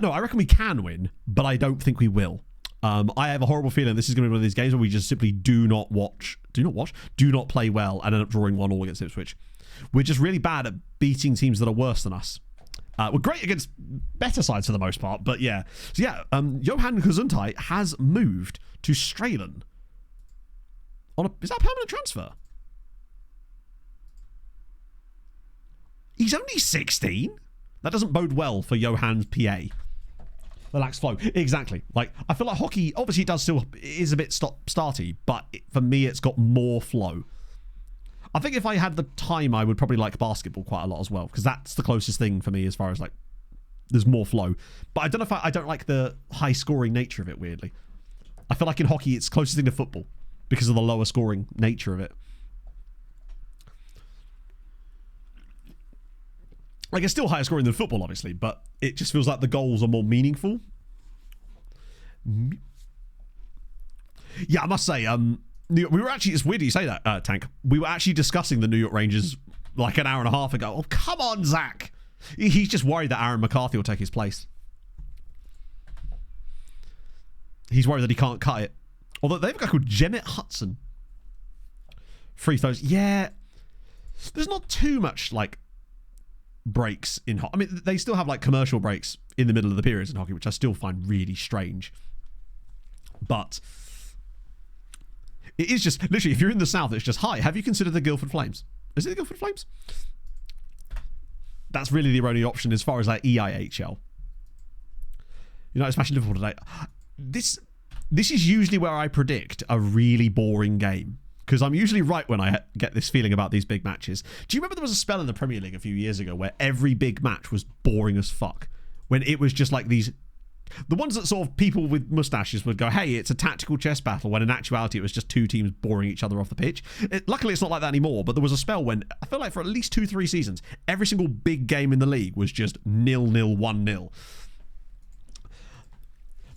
No, I reckon we can win, but I don't think we will. I have a horrible feeling this is going to be one of these games where we just simply do not play well and end up drawing 1-1 against Ipswich. We're just really bad at beating teams that are worse than us. We're great against better sides for the most part, but yeah. So yeah, Johan Gesundheit has moved to Stralen. Is that a permanent transfer? He's only 16? That doesn't bode well for Johan's PA. Relaxed flow. Exactly. Like, I feel like hockey, obviously it is a bit starty, but for me it's got more flow. I think if I had the time, I would probably like basketball quite a lot as well, because that's the closest thing for me as far as like, there's more flow. But I don't know if I don't like the high scoring nature of it, weirdly. I feel like in hockey it's closest thing to football because of the lower scoring nature of it. Like, it's still higher scoring than football, obviously, but it just feels like the goals are more meaningful. Yeah, I must say, we were actually, it's weird you say that, Tank. We were actually discussing the New York Rangers like an hour and a half ago. Oh, come on, Zach. He's just worried that Aaron McCarthy will take his place. He's worried that he can't cut it. Although they have a guy called Jemmett Hudson. Free throws. Yeah. There's not too much, like, breaks in hockey. I mean, they still have like commercial breaks in the middle of the periods in hockey, which I still find really strange. But it is just literally, if you're in the south, it's just, hi, have you considered the Guildford Flames? Is it the Guildford Flames? That's really the only option as far as like EIHL. United smashing Liverpool today. This is usually where I predict a really boring game, because I'm usually right when I get this feeling about these big matches. Do you remember there was a spell in the Premier League a few years ago where every big match was boring as fuck? When it was just like these... The ones that sort of people with mustaches would go, hey, it's a tactical chess battle, when in actuality it was just two teams boring each other off the pitch. Luckily it's not like that anymore, but there was a spell when, I feel like for at least 2-3 seasons, every single big game in the league was just 0-0, 1-0.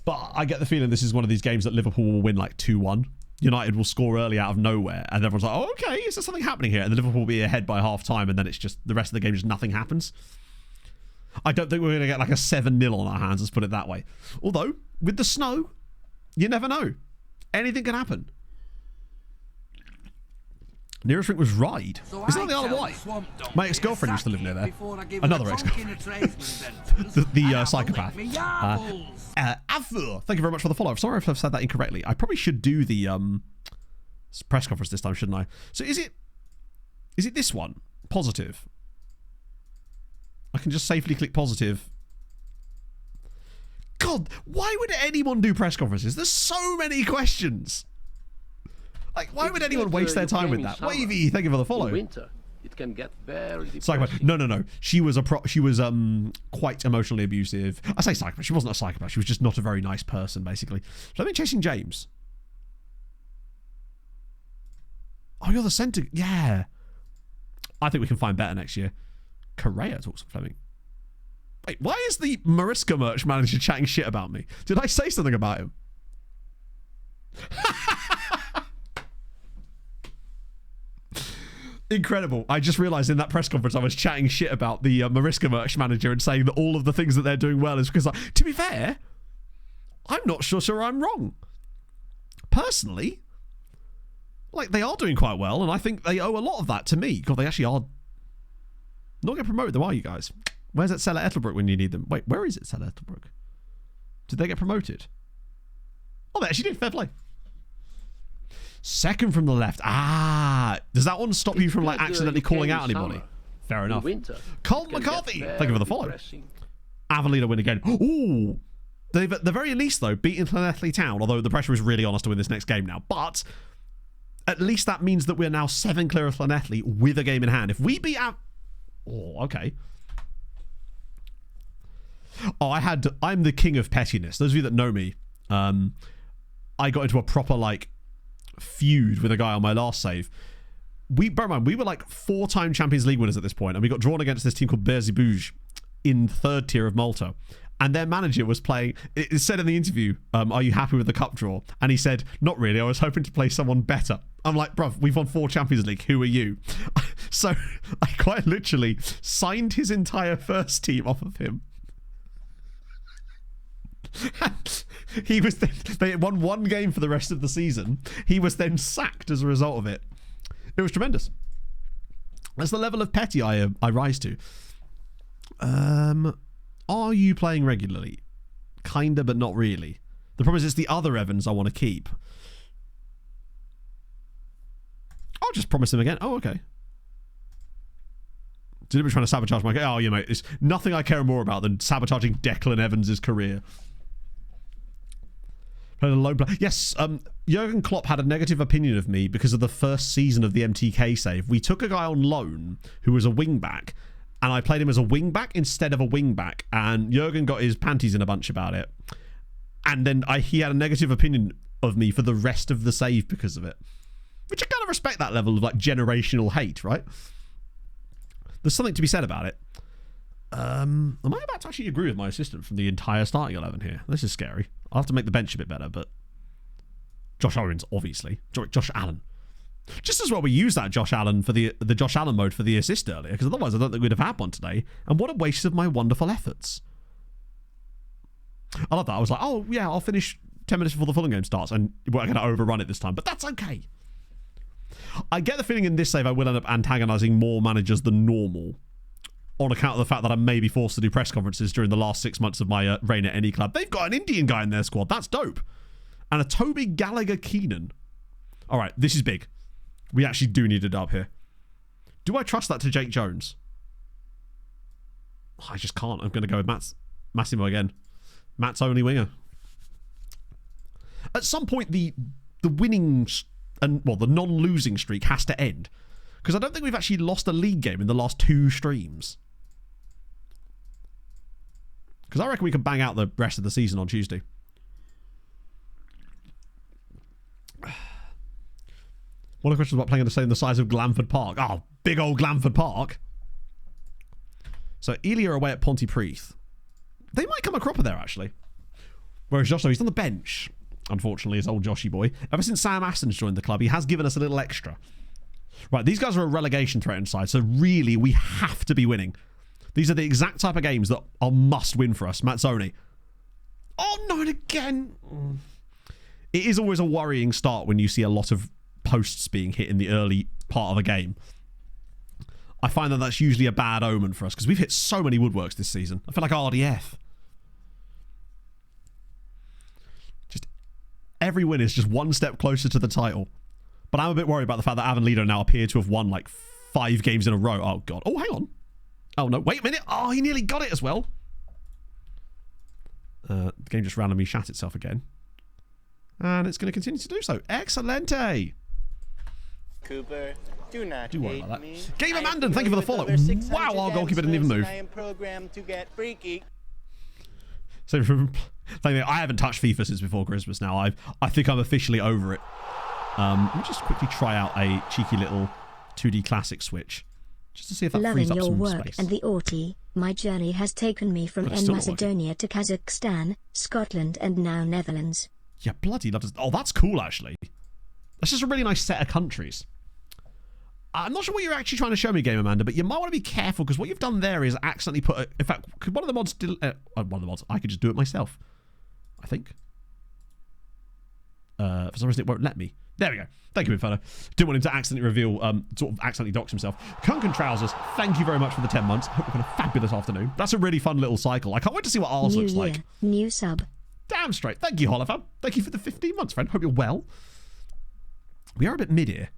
But I get the feeling this is one of these games that Liverpool will win like 2-1. United will score early out of nowhere, and everyone's like, oh, okay, is there something happening here? And the Liverpool will be ahead by half time, and then it's just the rest of the game, just nothing happens. I don't think we're going to get like a 7-0 on our hands, let's put it that way. Although, with the snow, you never know. Anything can happen. Nearest rink was Ride. Isn't that the Isle of Wight? My ex-girlfriend used to live near there. Another ex-girlfriend. the psychopath. Avur, thank you very much for the follow. I'm sorry if I've said that incorrectly. I probably should do the press conference this time, shouldn't I? So is it this one? Positive. I can just safely click positive. God, why would anyone do press conferences? There's so many questions. Like, why would anyone waste their time with that? Wavy, thank you for the follow. In winter, it can get very depressing. Psychopath. No. She was quite emotionally abusive. I say psychopath. She wasn't a psychopath. She was just not a very nice person, basically. So I've been chasing James. Oh, you're the centre. Yeah. I think we can find better next year. Correa talks to Fleming. Wait, why is the Mariska merch manager chatting shit about me? Did I say something about him? Incredible. I just realised in that press conference I was chatting shit about the Mariska merch manager and saying that all of the things that they're doing well is because, to be fair, I'm not sure I'm wrong. Personally, like, they are doing quite well, and I think they owe a lot of that to me. God, they actually are not getting promoted, though, are you guys? Where's that Seller Ettelbrook when you need them? Wait, where is it, Seller Ettelbrook? Did they get promoted? Oh, they actually did. Fair play. Second from the left. Ah, does that one stop you from like accidentally calling out anybody? Fair enough. Colin McCarthy, thank you for the follow. Avelina win again. Ooh, they've at the very least though beaten Llanelli Town. Although the pressure is really on us to win this next game now, but at least that means that we're now 7 clear of Llanelli with a game in hand. If we beat out, oh, okay. Oh, I'm the king of pettiness. Those of you that know me, I got into a proper like feud with a guy on my last save. Bear in mind, we were like 4-time Champions League winners at this point, and we got drawn against this team called Berzibouge in 3rd tier of Malta. And their manager was playing, it said in the interview, are you happy with the cup draw? And he said, not really, I was hoping to play someone better. I'm like, bruv, we've won 4 Champions League, who are you? So I quite literally signed his entire first team off of him. He was then, they won 1 game for the rest of the season. He was then sacked as a result of it. It was tremendous. That's the level of petty I rise to. Are you playing regularly? Kinda, but not really. The problem is it's the other Evans I want to keep. I'll just promise him again. Oh, okay. Deliberately trying to sabotage my... Oh, yeah, mate. It's nothing I care more about than sabotaging Declan Evans' career. Yes, Jurgen Klopp had a negative opinion of me because of the first season of the MTK save. We took a guy on loan who was a wing-back, and I played him as a wing-back instead of a wing-back, and Jurgen got his panties in a bunch about it. And then he had a negative opinion of me for the rest of the save because of it. Which I kind of respect that level of, like, generational hate, right? There's something to be said about it. Am I about to actually agree with my assistant from the entire starting 11 here? This is scary. I'll have to make the bench a bit better, but... Josh Owens, obviously. Josh Allen. Just as well we used that Josh Allen for the Josh Allen mode for the assist earlier, because otherwise I don't think we'd have had one today. And what a waste of my wonderful efforts. I love that. I was like, oh, yeah, I'll finish 10 minutes before the Fulham game starts, and we're going to overrun it this time. But that's okay. I get the feeling in this save I will end up antagonising more managers than normal, on account of the fact that I may be forced to do press conferences during the last 6 months of my reign at any club. They've got an Indian guy in their squad. That's dope. And a Toby Gallagher-Keenan. All right, this is big. We actually do need a dub here. Do I trust that to Jake Jones? I just can't. I'm going to go with Massimo again. Matt's only winger. At some point, the winning and, well, the non-losing streak has to end. Because I don't think we've actually lost a league game in the last 2 streams. Because I reckon we can bang out the rest of the season on Tuesday. One of the questions about playing at the size of Glanford Park. Oh, big old Glanford Park. So, Ely are away at Pontypridd. They might come a cropper there, actually. Whereas Josh, though, he's on the bench. Unfortunately, his old Joshy boy. Ever since Sam Aston's joined the club, he has given us a little extra. Right, these guys are a relegation threatened side, so really, we have to be winning. These are the exact type of games that are must win for us. Mazzoni. Oh, no, and again. It is always a worrying start when you see a lot of posts being hit in the early part of a game. I find that that's usually a bad omen for us because we've hit so many woodworks this season. I feel like RDF. Just every win is just one step closer to the title. But I'm a bit worried about the fact that Avonlido now appear to have won like 5 games in a row. Oh, God. Oh, hang on. Oh, no. Wait a minute. Oh, he nearly got it as well. The game just randomly shat itself again. And it's going to continue to do so. Excelente. Cooper, do not worry hate about that. me. Gamer I am Mandan, thank you for the follow. familiar with over Wow, 600 our goalkeeper didn't dance even moves, move. and I am programmed to get freaky. So I haven't touched FIFA since before Christmas now. I think I'm officially over it. Let me just quickly try out a cheeky little 2D classic switch. Just to see if that Loving frees up your some work space. and the Auti, my journey has taken me from But it's still not Macedonia to Kazakhstan, Scotland and now Netherlands. Yeah, bloody love. Oh, that's cool, actually. That's just a really nice set of countries. I'm not sure what you're actually trying to show me, Game Amanda, but you might want to be careful because what you've done there is accidentally put... in fact, could one of the mods... one of the mods. I could just do it myself. I think. For some reason, it won't let me. There we go. Thank you, Inferno. Didn't want him to accidentally reveal... sort of accidentally dox himself. Kunkin Trousers, thank you very much for the 10 months. Hope you're having a fabulous afternoon. That's a really fun little cycle. I can't wait to see what ours New looks year, like. new sub. Damn straight. Thank you, Holofab. Thank you for the 15 months, friend. Hope you're well. We are a bit mid here.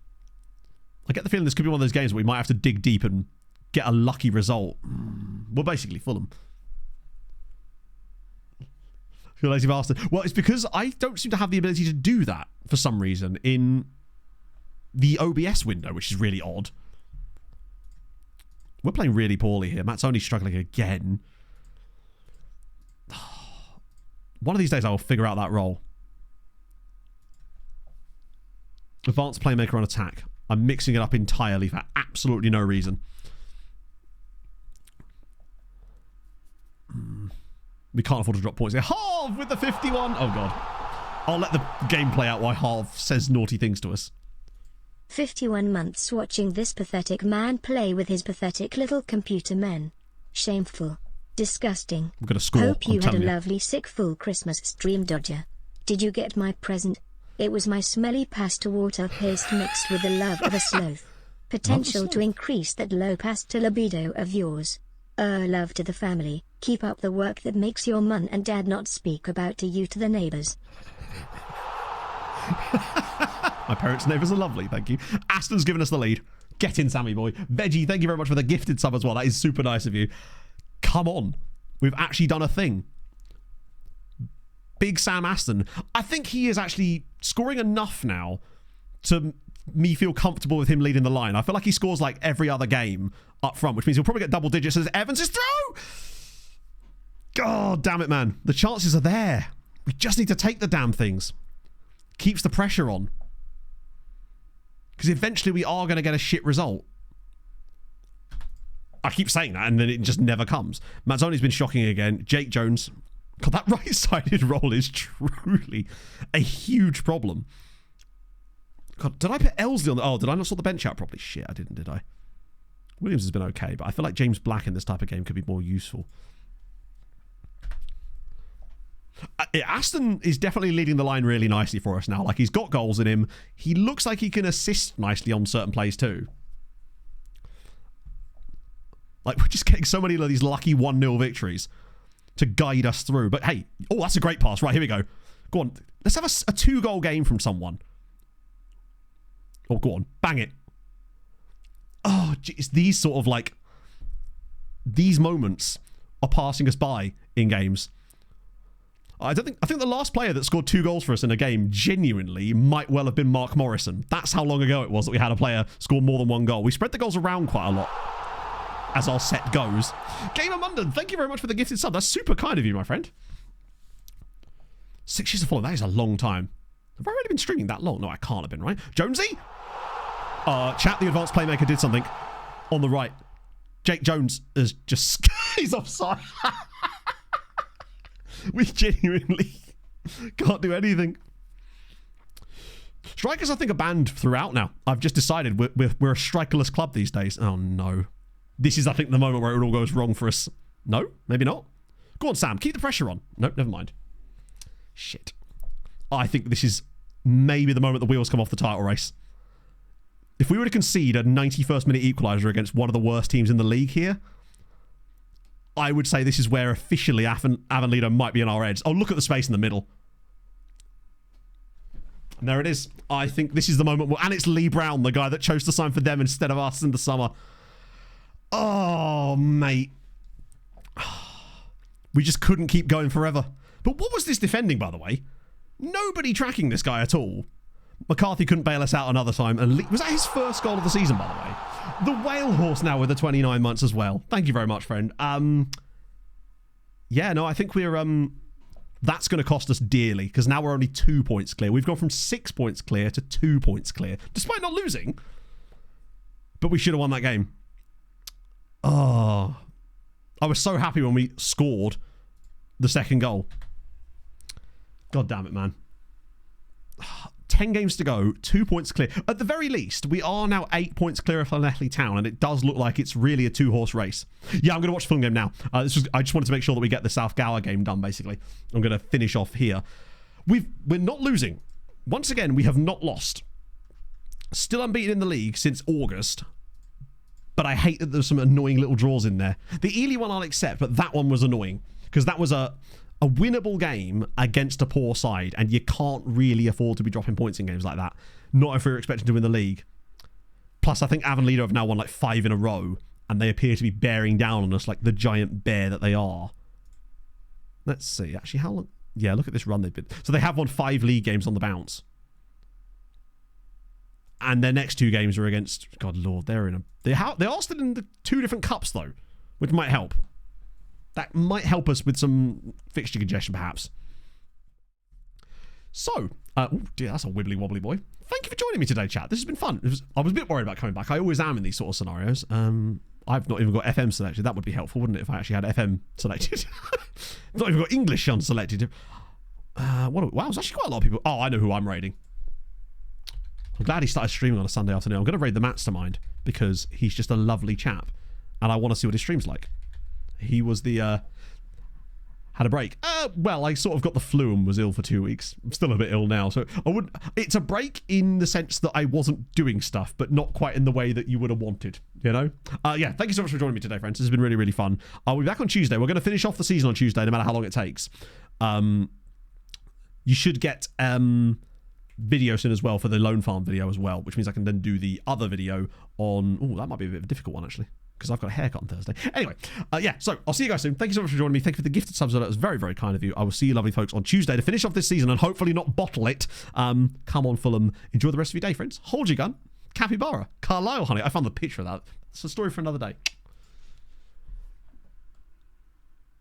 I get the feeling this could be one of those games where we might have to dig deep and get a lucky result. Well, basically, Fulham. You lazy bastard. Well, it's because I don't seem to have the ability to do that for some reason in the OBS window, which is really odd. We're playing really poorly here. Matt's only struggling again. One of these days I will figure out that role. Advanced playmaker on attack. I'm mixing it up entirely for absolutely no reason. We can't afford to drop points here. Harv with the 51. Oh, God. I'll let the game play out while Harv says naughty things to us. 51 months watching this pathetic man play with his pathetic little computer men. Shameful. Disgusting. I'm going to score. Hope you I'm had a telling you. lovely sick full Christmas stream, Dodger. Did you get my present? It was my smelly pasta water paste mixed with the love of a sloth. Potential to increase that low pasta libido of yours. Love to the family. Keep up the work that makes your mum and dad not speak about to you to the neighbours. My parents' neighbours are lovely, thank you. Aston's given us the lead. Get in, Sammy boy. Veggie, thank you very much for the gifted sub as well. That is super nice of you. Come on. We've actually done a thing. Big Sam Aston. I think he is actually scoring enough now to me feel comfortable with him leading the line. I feel like he scores like every other game up front, which means he'll probably get double digits as Evans is through. God damn it, man. The chances are there. We just need to take the damn things. Keeps the pressure on. Because eventually we are going to get a shit result. I keep saying that and then it just never comes. Mazzoni's been shocking again. Jake Jones. God, that right-sided roll is truly a huge problem. God, did I put Elsley on the... Oh, did I not sort the bench out properly? Shit, I didn't, did I? Williams has been okay, but I feel like James Black in this type of game could be more useful. Aston is definitely leading the line really nicely for us now. Like, he's got goals in him. He looks like he can assist nicely on certain plays too. Like, we're just getting so many of these lucky 1-0 victories to guide us through. But hey, oh, that's a great pass. Right, here we go. Go on. Let's have a 2-goal game from someone. Oh, go on. Bang it. Oh, it's these sort of like... These moments are passing us by in games. I think the last player that scored 2 goals for us in a game genuinely might well have been Mark Morrison. That's how long ago it was that we had a player score more than 1 goal. We spread the goals around quite a lot as our set goes. Gamer Munden, thank you very much for the gifted sub. That's super kind of you, my friend. 6 years of following, that is a long time. Have I really been streaming that long? No, I can't have been, right? Jonesy? Chat, the advanced playmaker did something on the right. Jake Jones is just... he's offside. We genuinely can't do anything. Strikers, I think, are banned throughout now. I've just decided we're a strikerless club these days. Oh, no. This is, I think, the moment where it all goes wrong for us. No? Maybe not? Go on, Sam. Keep the pressure on. Nope, never mind. Shit. I think this is maybe the moment the wheels come off the title race. If we were to concede a 91st minute equaliser against one of the worst teams in the league here, I would say this is where officially Avonlea might be on our edge. Oh, look at the space in the middle. And there it is. I think this is the moment. And it's Lee Brown, the guy that chose to sign for them instead of us in the summer. Oh, mate. We just couldn't keep going forever. But what was this defending, by the way? Nobody tracking this guy at all. McCarthy couldn't bail us out another time. And was that his first goal of the season, by the way? The Whale Horse now with the 29 months as well. Thank you very much, friend. Yeah, no, I think we're... That's going to cost us dearly, because now we're only 2 points clear. We've gone from 6 points clear to 2 points clear, despite not losing. But we should have won that game. Oh, I was so happy when we scored the second goal. God damn it, man. 10 games to go, 2 points clear. At the very least, we are now 8 points clear of Llanelli Town, and it does look like it's really a two-horse race. Yeah, I'm going to watch the film game now. I just wanted to make sure that we get the South Gower game done, basically. I'm going to finish off here. We're not losing. Once again, we have not lost. Still unbeaten in the league since August. But I hate that there's some annoying little draws in there. The Ely one I'll accept, but that one was annoying. Because that was a winnable game against a poor side, and you can't really afford to be dropping points in games like that. Not if we're expecting to win the league. Plus, I think Avonlea have now won like 5 in a row, and they appear to be bearing down on us like the giant bear that they are. Let's see. Actually, how long? Yeah, look at this run they've been. So they have won 5 league games on the bounce. And their next 2 games are against... God Lord, they're in a... They are still in the 2 different cups, though, which might help. That might help us with some fixture congestion, perhaps. So, oh dear, that's a wibbly wobbly boy. Thank you for joining me today, chat. This has been fun. I was a bit worried about coming back. I always am in these sort of scenarios. I've not even got FM selected. That would be helpful, wouldn't it, if I actually had FM selected? Not even got English unselected. Wow, there's actually quite a lot of people. Oh, I know who I'm raiding. I'm glad he started streaming on a Sunday afternoon. I'm going to raid the Mastermind because he's just a lovely chap, and I want to see what his stream's like. He was the, had a break. Well, I sort of got the flu and was ill for 2 weeks. I'm still a bit ill now, so I wouldn't... It's a break in the sense that I wasn't doing stuff, but not quite in the way that you would have wanted, you know? Yeah, thank you so much for joining me today, friends. This has been really, really fun. I'll be back on Tuesday. We're going to finish off the season on Tuesday, no matter how long it takes. You should get video soon as well for the Lone Farm video as well, which means I can then do the other video on... Oh, that might be a bit of a difficult one, actually, because I've got a haircut on Thursday. Anyway, yeah, so I'll see you guys soon. Thank you so much for joining me. Thank you for the gifted subs. That was very, very kind of you. I will see you lovely folks on Tuesday to finish off this season and hopefully not bottle it. Come on, Fulham. Enjoy the rest of your day, friends. Hold your gun. Capybara. Carlisle, honey. I found the picture of that. It's a story for another day.